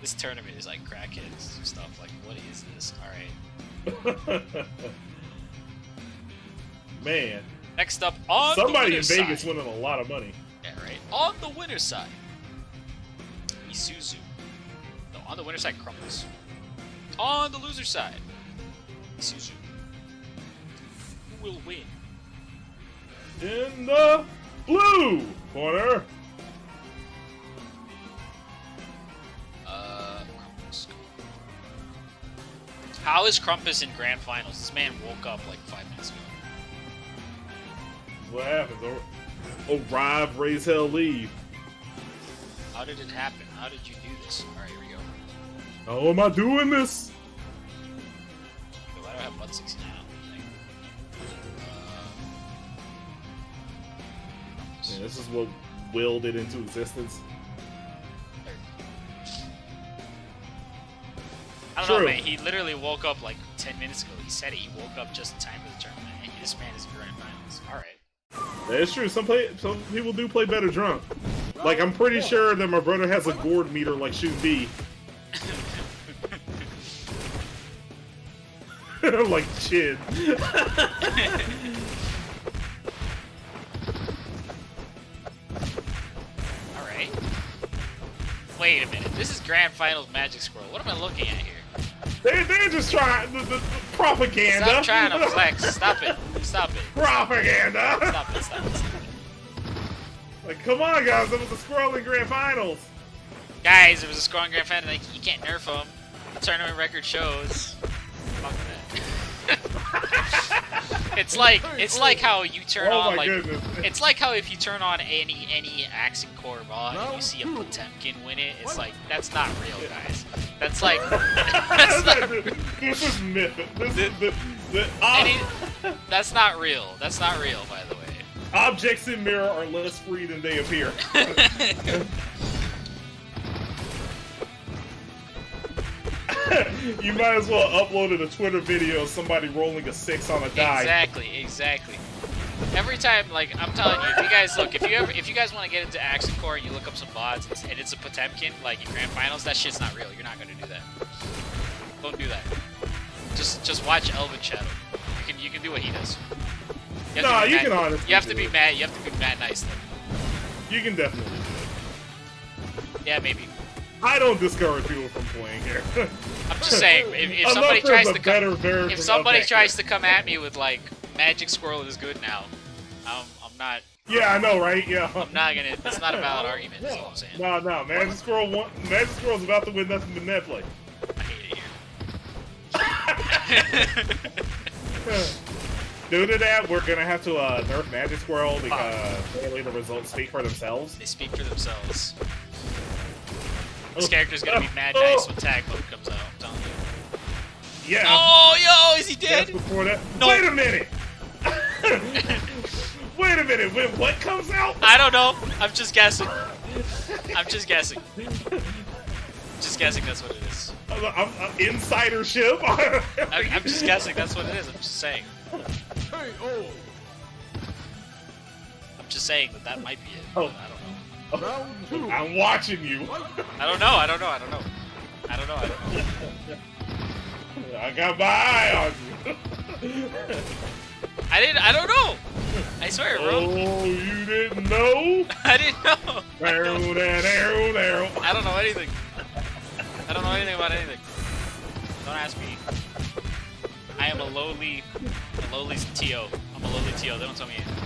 This tournament is like crackheads stuff. Like, what is this? Alright. Man. Next up on Somebody the in winner's Vegas side. winning a lot of money. Yeah, right. On the winner's side, Isuzu. No, on the winner's side, Crumpus. On the loser's side, Isuzu. Who will win? In the blue corner. Crumpus. How is Crumpus in grand finals? This man woke up like 5 minutes ago. What happens? Arrive, raise hell, leave. How did it happen? How did you do this? Alright, here we go. How am I doing this? Wait, why do I have butt 69 on the thing? Yeah, this is what willed it into existence. I don't know, True. man. He literally woke up like 10 minutes ago. He said it. He woke up just in time for the tournament. And this man is in grand finals. Alright. That is true. Some people do play better drunk. Like, I'm pretty sure that my brother has a gourd meter like Shoot B. Like Chid. Alright. Wait a minute. This is grand finals Magic Squirrel. What am I looking at here? They're just trying the propaganda. Stop trying to flex. Stop it. Stop it. Propaganda. Stop it. Stop it. Like, come on, guys. That was the Squirrel in Grand Finals. Guys, it was a scoring grand final. Like, you can't nerf him. The tournament record shows. Fuck that. it's like how you turn Oh on my like goodness. it's like how if you turn on any Accent Core mod and you see a Potemkin win it, it's like that's not real, guys. That's like that's not, This is myth. This is that's not real. That's not real, by the way. objects in mirror are less free than they appear. You might as well upload a Twitter video of somebody rolling a 6 on a die. Exactly. Every time, like I'm telling you, if you guys look, if you guys want to get into Accent Core and you look up some VODs and it's a Potemkin like in grand finals, that shit's not real. You're not gonna do that. Don't do that. Just watch Elvin Shadow. You can do what he does. You can honestly. You have to do be it. mad. You have to be mad nice though. You can definitely do Yeah, maybe. it. I don't discourage people from playing here. I'm just saying, if Unless somebody there's tries a to better come, version if of somebody that tries to come at me with like Magic Squirrel is good now, I'm not. Yeah, I know, right? Yeah. I'm not gonna. It's not a valid argument. Is all I'm saying. No. Magic Squirrel's about to win nothing but Netplay. I hate it here. Due to that, we're gonna have to nerf Magic Squirrel because clearly the results speak for themselves. They speak for themselves. This character's gonna be mad nice when tag mode comes out. I'm telling you. Yeah. Oh, yo, is he dead? Just before that. No. Wait a minute. Wait a minute. When what comes out? I don't know. I'm just guessing. I'm just guessing. Just guessing. That's what it is. I'm insidership. I'm just guessing. That's what it is. I'm just saying. Hey, oh. I'm just saying that might be it. Oh. I don't know. Round two. I'm watching you. I don't know. I got my eye on you. I don't know. I swear, bro. Oh, you didn't know? I didn't know. Arrow. I don't know anything. I don't know anything about anything. Don't ask me. I am a lowly TO. I'm a lowly TO. They don't tell me anything.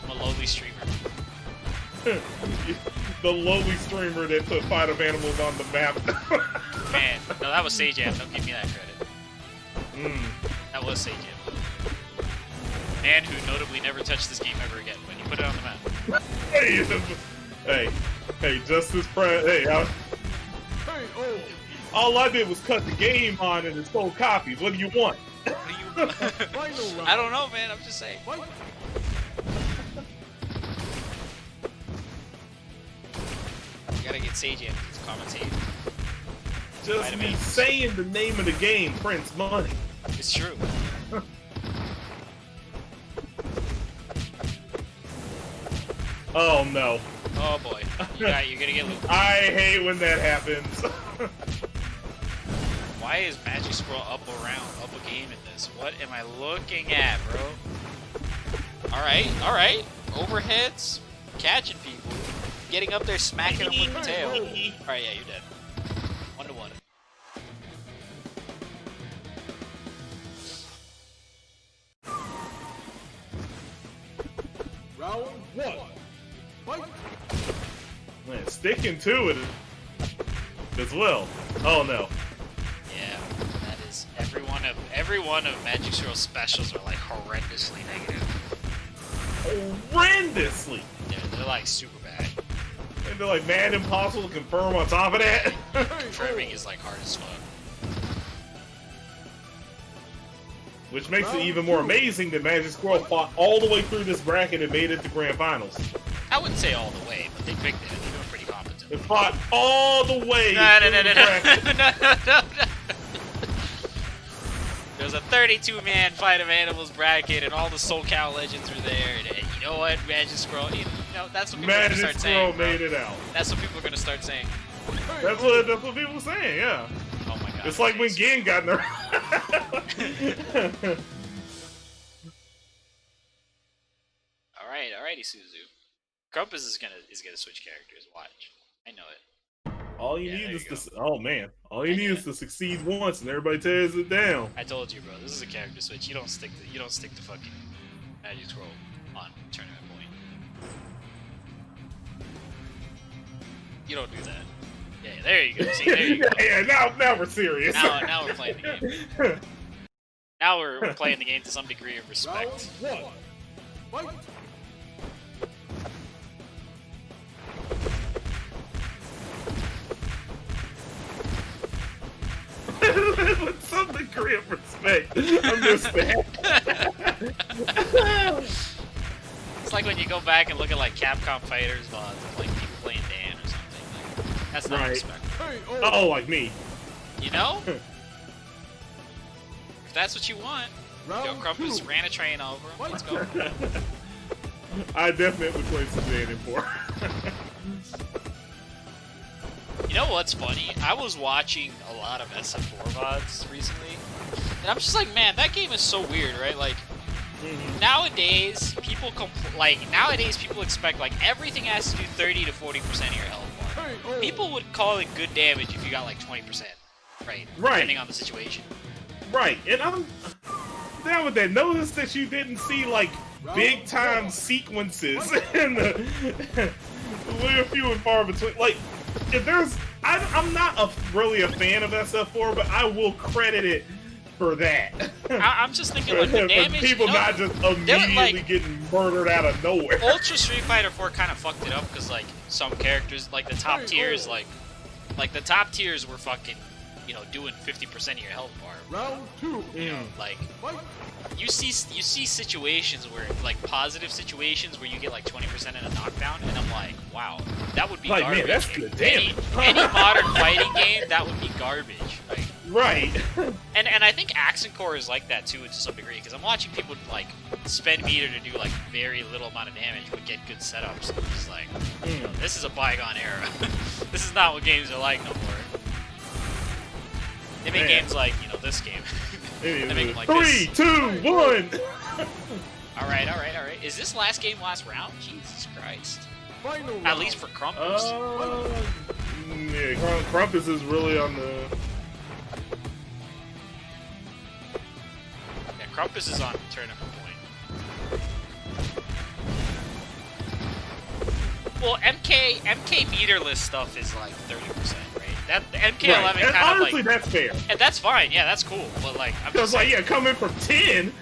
I'm a lowly streamer. The lowly streamer that put Fight of Animals on the map. Man, no, that was Sajam. Don't give me that credit. That was Sajam. Man who notably never touched this game ever again, but he put it on the map. Hey, Justice Press. Hey, Hey, oh. all I did was cut the game on and it sold copies. What do you want? What do you... Final round. I don't know, man. I'm just saying. Fight. You gotta get Sajam to commentate. Just me saying the name of the game prints money. It's true. Oh no. Oh boy. You're gonna get looped. I hate when that happens. Why is Magic Scroll up a game in this? What am I looking at, bro? Alright. Overheads, catching people, getting up there, smacking them with the tail. Alright, yeah, you're dead. 1-1. Round 1. Fight. Man, sticking to it as well. Oh no. Yeah, that is every one of Magic Scroll specials are like horrendously negative. Horrendously. They're like super bad. And they're like mad impossible to confirm on top of that. Confirming is like hard as fuck. Which makes it even more amazing that Magic Squirrel fought all the way through this bracket and made it to Grand Finals. I wouldn't say all the way, but they picked it and they were pretty competent. They fought all the way No. through the bracket. No. There was a 32-man Fight of Animals bracket, and all the SoCal legends were there. And you know what, Magic Scroll? You know that's what people are gonna Magic start Squirrel saying. Bro. made it out. That's what people are gonna start saying. That's what people were saying, yeah. Oh my god. It's like when Gin got nerfed. Alrighty, Suzu. Compass is gonna switch characters. Watch. I know it. All you Yeah, need there is you to. Oh man, all you I need know. is to succeed once, and everybody tears it down. I told you, bro. This is a character switch. You don't stick to fucking Magic Scroll on tournament point. You don't do that. Yeah, there you go. See, there you go. yeah. Now we're serious. Now we're playing the game. Now we're playing the game to some degree of Round respect. 1. Fight. With some degree of respect. Understand? It's like when you go back and look at like Capcom Fighters VODs of like people playing Dan or something. Like, that's not Right. respect. Oh, like me. You know? If that's what you want. Yo, Round Crumpus 2. ran a train over him. Let's go. I definitely played some Dan before. You know what's funny? I was watching a lot of SF4 VODs recently, and I'm just like, man, that game is so weird, right? Like, nowadays, people expect, like, everything has to do 30 to 40% of your health bar. People would call it good damage if you got, like, 20%, right? Right. Depending on the situation. Right, and I'm down with that. Notice that you didn't see like big time sequences in the we're few and far between. Like, if there's, I'm not really a fan of SF4, but I will credit it for that. I'm just thinking, like, the For damage. people you know, not just immediately like- getting murdered out of nowhere. Ultra Street Fighter 4 kind of fucked it up because, like, some characters, like the top tiers, like the top tiers were fucking, you know, doing 50% of your health bar. Round 2. You know, like, Fight. you see situations where, like, positive situations where you get like 20% in a knockdown, and I'm like, wow, that would be Like, man, garbage. that's good any, damage. any modern fighting game, that would be garbage. Like, Right. and I think Accent Core is like that too, to some degree, because I'm watching people like spend meter to do like very little amount of damage but get good setups. And I'm just like, you know, this is a bygone era. This is not what games are like no more. They make Man. games like, you know, this game. They make them like 3, this. 2, 1. All right. Is this last game last round? Jesus Christ. Final round. At least for Crumpers. Yeah, Crumpus is really on the. Yeah, Crumpus is on tournament point. Well, MK meterless stuff is like 30%, right? That the MK11 Right. And kind of honestly, like, that's fair. and that's fine. Yeah, that's cool. But like, I'm Because, just like, saying, yeah, coming from 10.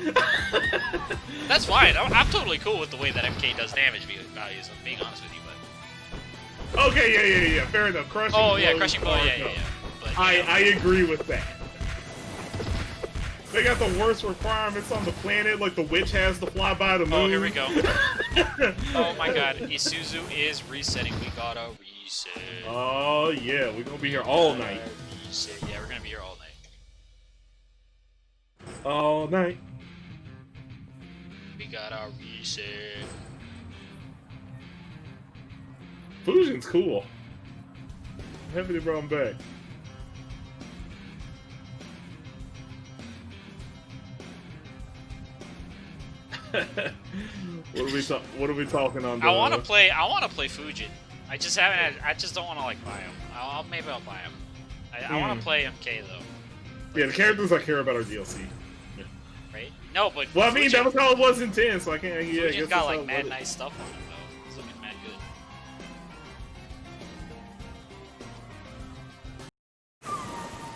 that's fine. I'm totally cool with the way that MK does damage values. I'm being honest with you, but Okay, yeah. Fair enough. Crushing oh yeah, blows crushing blow. are Yeah. no. But, you know, I agree with that. They got the worst requirements on the planet, like the witch has to fly by the moon. oh, here we go. Oh my God, Isuzu is resetting. We gotta reset. Oh, yeah, we're gonna be here all night. Reset. Yeah, we're gonna be here all night. All night. We gotta reset. Fusion's cool. I'm happy they brought him back. What are we talking on? I want to play Fujin. I just haven't. I just don't want to like buy him. Maybe I'll buy him. I want to play MK though. Yeah, the characters I care about are DLC. Right? No, but Well, I mean, that was how it was in 10, so I can't. Yeah, I Fujin's guess got that's like how it mad was. nice stuff on him though. He's looking mad good.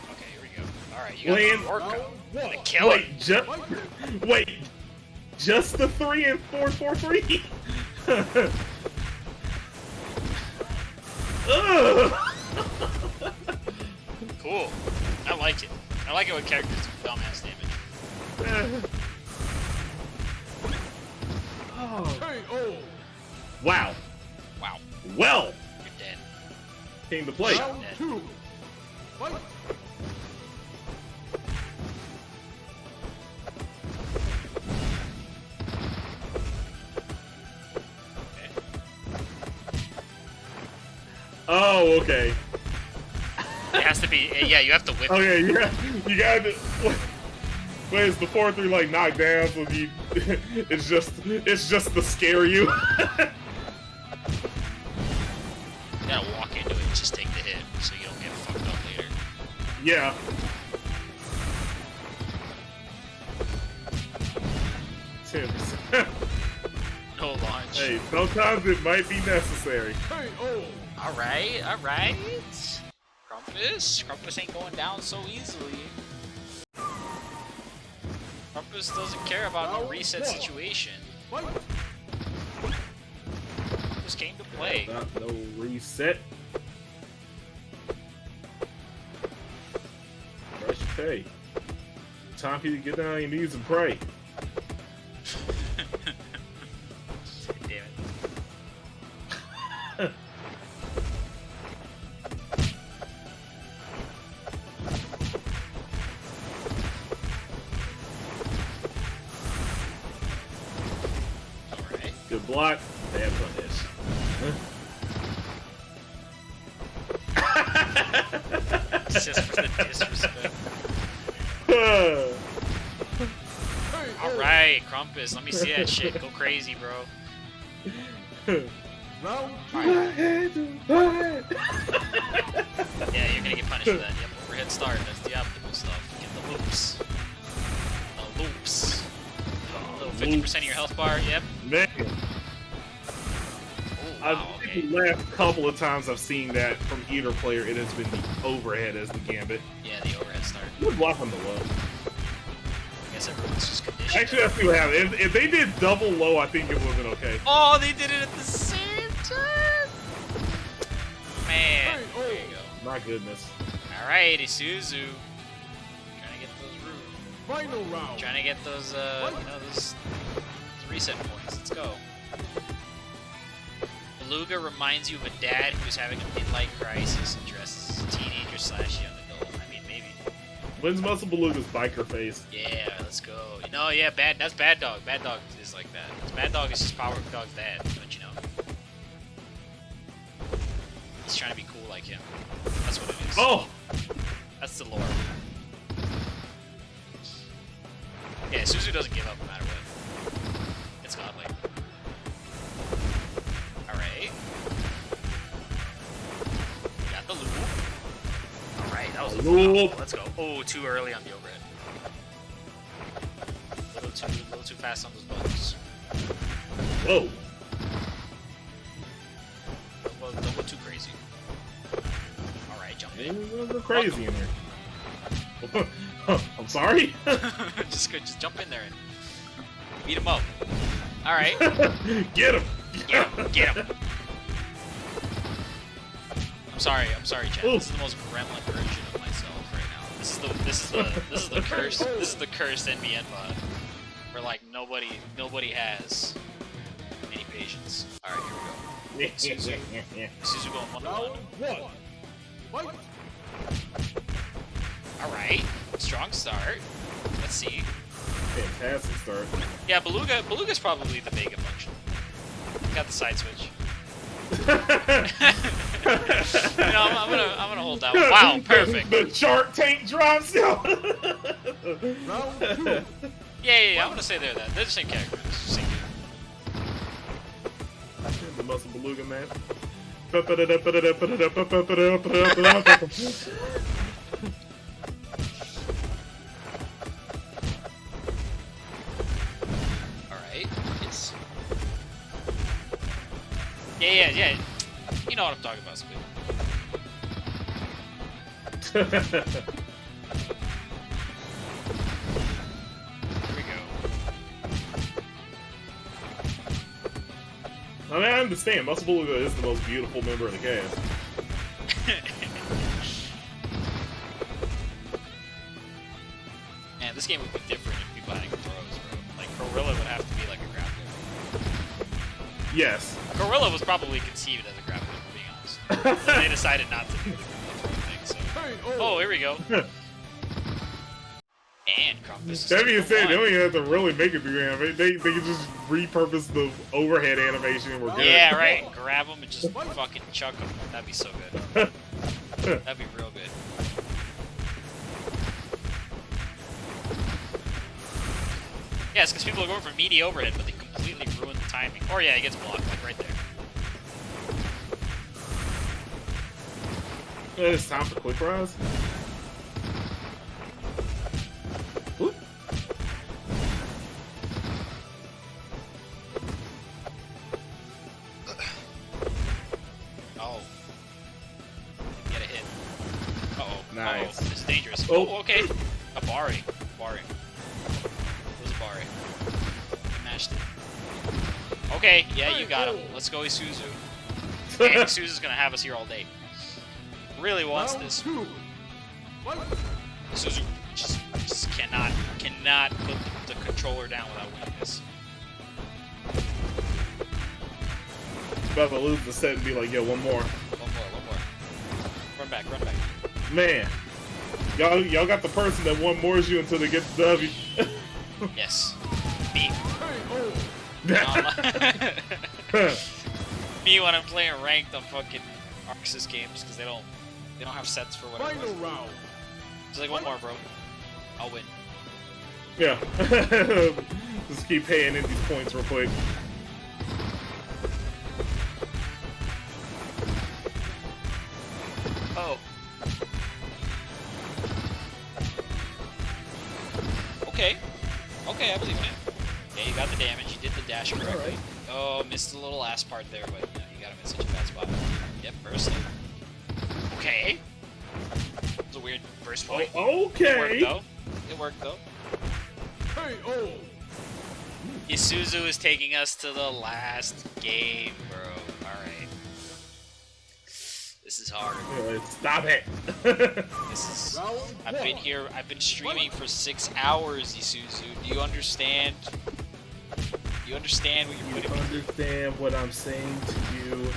Okay, here we go. All right, you got Playing- the workout. Round The one. killer. Wait, just the 3 and 4-4-3. Ugh. Cool. I like it. I like it when characters do dumbass damage. Oh. KO. Wow. Wow. Well, You're dead. came to play. Round 2. Fight. Oh, okay. It has to be. Yeah, you have to whip. Okay, you got to. Wait, is the 4-3 like knocked down? So it's just to scare you. You gotta walk into it and just take the hit so you don't get fucked up later. Yeah. No launch. Hey, sometimes it might be necessary. KO. Alright, alright. Krampus ain't going down so easily. Krampus doesn't care about no reset situation. Fight. Just came to play. Not no reset. Rush pay. Time for you to get down on your knees and pray. Damn it. Alright. Good block. Bad punish. It's just for the disrespect. Alright, Krampus, let me see that shit. Go crazy, bro. Round 2. Yeah, you're gonna get punished for that. Yep, overhead start. That's the optimal stuff. Get the loops. The loops. Little 50% of your health bar. Yep. Man, Oh, I wow, think okay. the last couple of times I've seen that from either player, it has been the overhead as the gambit. Yeah, the overhead start. Good block on the low. I guess everyone's just conditioned. Actually, that's what happened. If they did double low, I think it would have been okay. Oh, they did it at the same time! Man, there you go. My goodness. Alright, Isuzu. Trying to get those runes. Final round. Trying to get those, those reset points. Let's go. Beluga reminds you of a dad who's having a midlife crisis and dresses as a teenager / young adult. I mean, maybe. When's Muscle Beluga's biker face? Yeah, let's go. No, yeah, that's Bad Dog. Bad Dog is like that. Bad Dog is just Power Dog's dad, don't you know? He's trying to be cool like him. That's what it is. Oh! That's the lore. Yeah, Suzu doesn't give up no matter what. It's godlike. Alright. Got the loop. Alright, that was a Loop. Let's go. Oh, too early on the overhead. A little too fast on those buttons. Whoa. Don't go too crazy. Alright, jump in. They're crazy in there. I'm sorry? just jump in there and beat him up. Alright. Get him! Get him. I'm sorry, Chad. Ooh. This is the most gremlin version of myself right now. This is the cursed NBN mod. Where like nobody has any patience. Alright, here we go. Suzu going 1-1. Round 1. Fight. Alright. Strong start. Let's see. Fantastic start. Yeah, Beluga's probably the Vega function. Got the side switch. I'm gonna hold that one. Wow, perfect. The Shark Tank drops. Round 2. Yeah, I'm gonna say they're the same character. Same character. The Muscle Beluga man. Alright, nice. Yeah. You know what I'm talking about, Squid. Here we go. I mean, I understand. Muscle Beluga is the most beautiful member of the cast. Man, this game would be different if people had throws, bro. Like, Gorilla would have to be like a grappler. Yes. Gorilla was probably conceived as a grappler, for being honest. But they decided not to do the throw thing, so... Oh, here we go. And Krampus. That being said, they don't even have to really make it through animation. They can just repurpose the overhead animation and we're good. Yeah, right. Grab them and just fucking chuck them. That'd be so good. That'd be real good. Yeah, it's because people are going for meaty overhead, but they completely ruin the timing. Or yeah, he gets blocked, like right there. It's time for quick rise. Whoop. Oh. Get a hit. Uh-oh. Nice. Uh-oh. This is dangerous. Oh. Oh, okay. A Bari. Bari. It was a Bari. I mashed it. Okay, yeah, you got him. Let's go, Isuzu. Man, Isuzu's gonna have us here all day. Really wants this. Isuzu just cannot put the controller down without winning this. About to lose the set and be like, yo, one more. One more. Run back. Man. Y'all got the person that won more you until they get the W. Yes. Me. Me when I'm playing ranked on fucking Arxis games because they don't have sets for whatever. Final round. Just like one more, bro. I'll win. Yeah. Just keep paying in these points real quick. Oh. Okay, I believe in it. Yeah, you got the damage. You did the dash correctly. Alright. Oh, missed the little last part there, but you got him in such a bad spot. Yep, bursting. Okay. It was a weird burst point. Okay. It worked though. KO. Isuzu is taking us to the last game, bro. Alright. This is hard. Stop it. This is... I've been streaming for 6 hours, Isuzu. Do you understand? Do you understand what you're putting me through? Understand what I'm saying to you.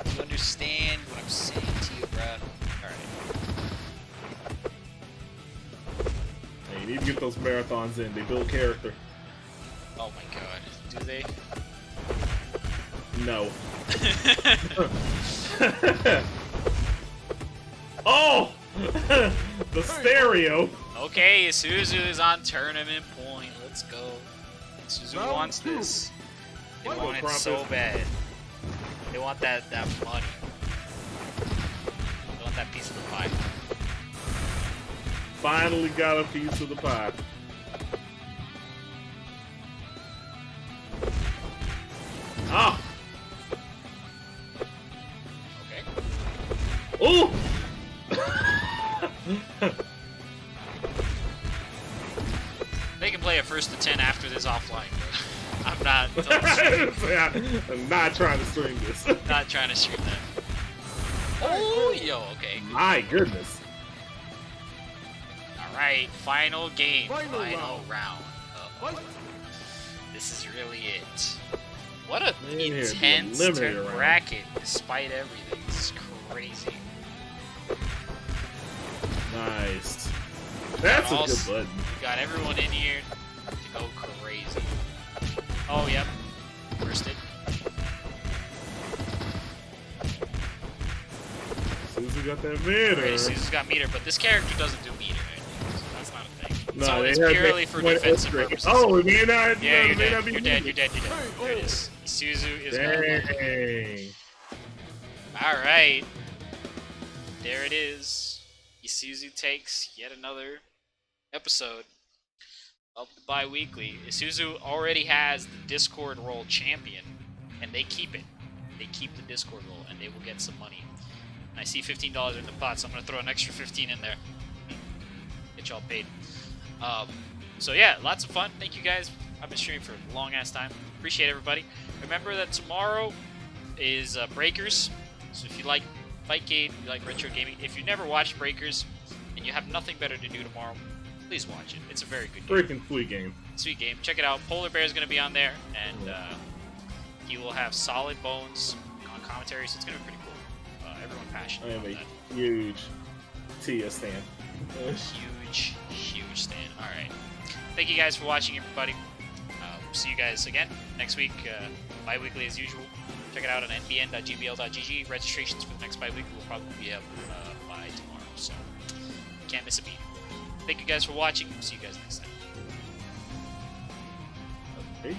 Do you understand what I'm saying to you, bro? Alright. Hey, you need to get those marathons in. They build character. Oh my god. Do they? No. Oh! The stereo. Okay, Isuzu is on tournament point. Let's go. Isuzu Round wants 2. this. They Come want on, it so Krampus. bad. They want that money. They want that piece of the pie. Finally got a piece of the pie. Ah! Okay. Ooh! They can play a first to 10 after this offline, bro. I'm not I'm not trying to stream this. not trying to stream that. Oh, yo, okay. My goodness. Alright, final game. Final round. Fight. This is really it. What a Man, here, the intense eliminator round. bracket, despite everything. This is crazy. Nice. That's a Also- good button. We got everyone in here to go crazy. Oh, yep. Bursted. Isuzu got that meter. Alright, Isuzu's got meter, but this character doesn't do meter. Right? So that's not a thing. No, So they it's have purely that for one defensive extra. purposes. Oh, it may not. Yeah, it you're may dead. not be You're dead. needed. You're dead. You're dead. There it is. Isuzu is gone. Dang. All right. There it is. Isuzu takes yet another episode of the bi-weekly. Isuzu already has the Discord role champion, and they keep it. They keep the Discord role, and they will get some money. And I see $15 in the pot, so I'm going to throw an extra 15 in there. Get y'all paid. So yeah, lots of fun. Thank you guys. I've been streaming for a long-ass time. Appreciate everybody. Remember that tomorrow is Breakers. So if you like Fightgate, you like retro gaming, if you never watched Breakers and you have nothing better to do tomorrow, please watch it. It's a very good game. Freaking sweet game. Sweet game. Check it out. Polar Bear is going to be on there, and he will have Solid Bones on commentary, so it's going to be pretty cool. Everyone I passionate am about a that. huge Tia stan. Huge, huge stand. All right. Thank you guys for watching, everybody. We'll see you guys again next week, bi-weekly as usual. Check it out on nbn.gbl.gg. Registrations for the next bi-weekly will probably be up by tomorrow, so can't miss a beat. Thank you guys for watching. See you guys next time. Okay.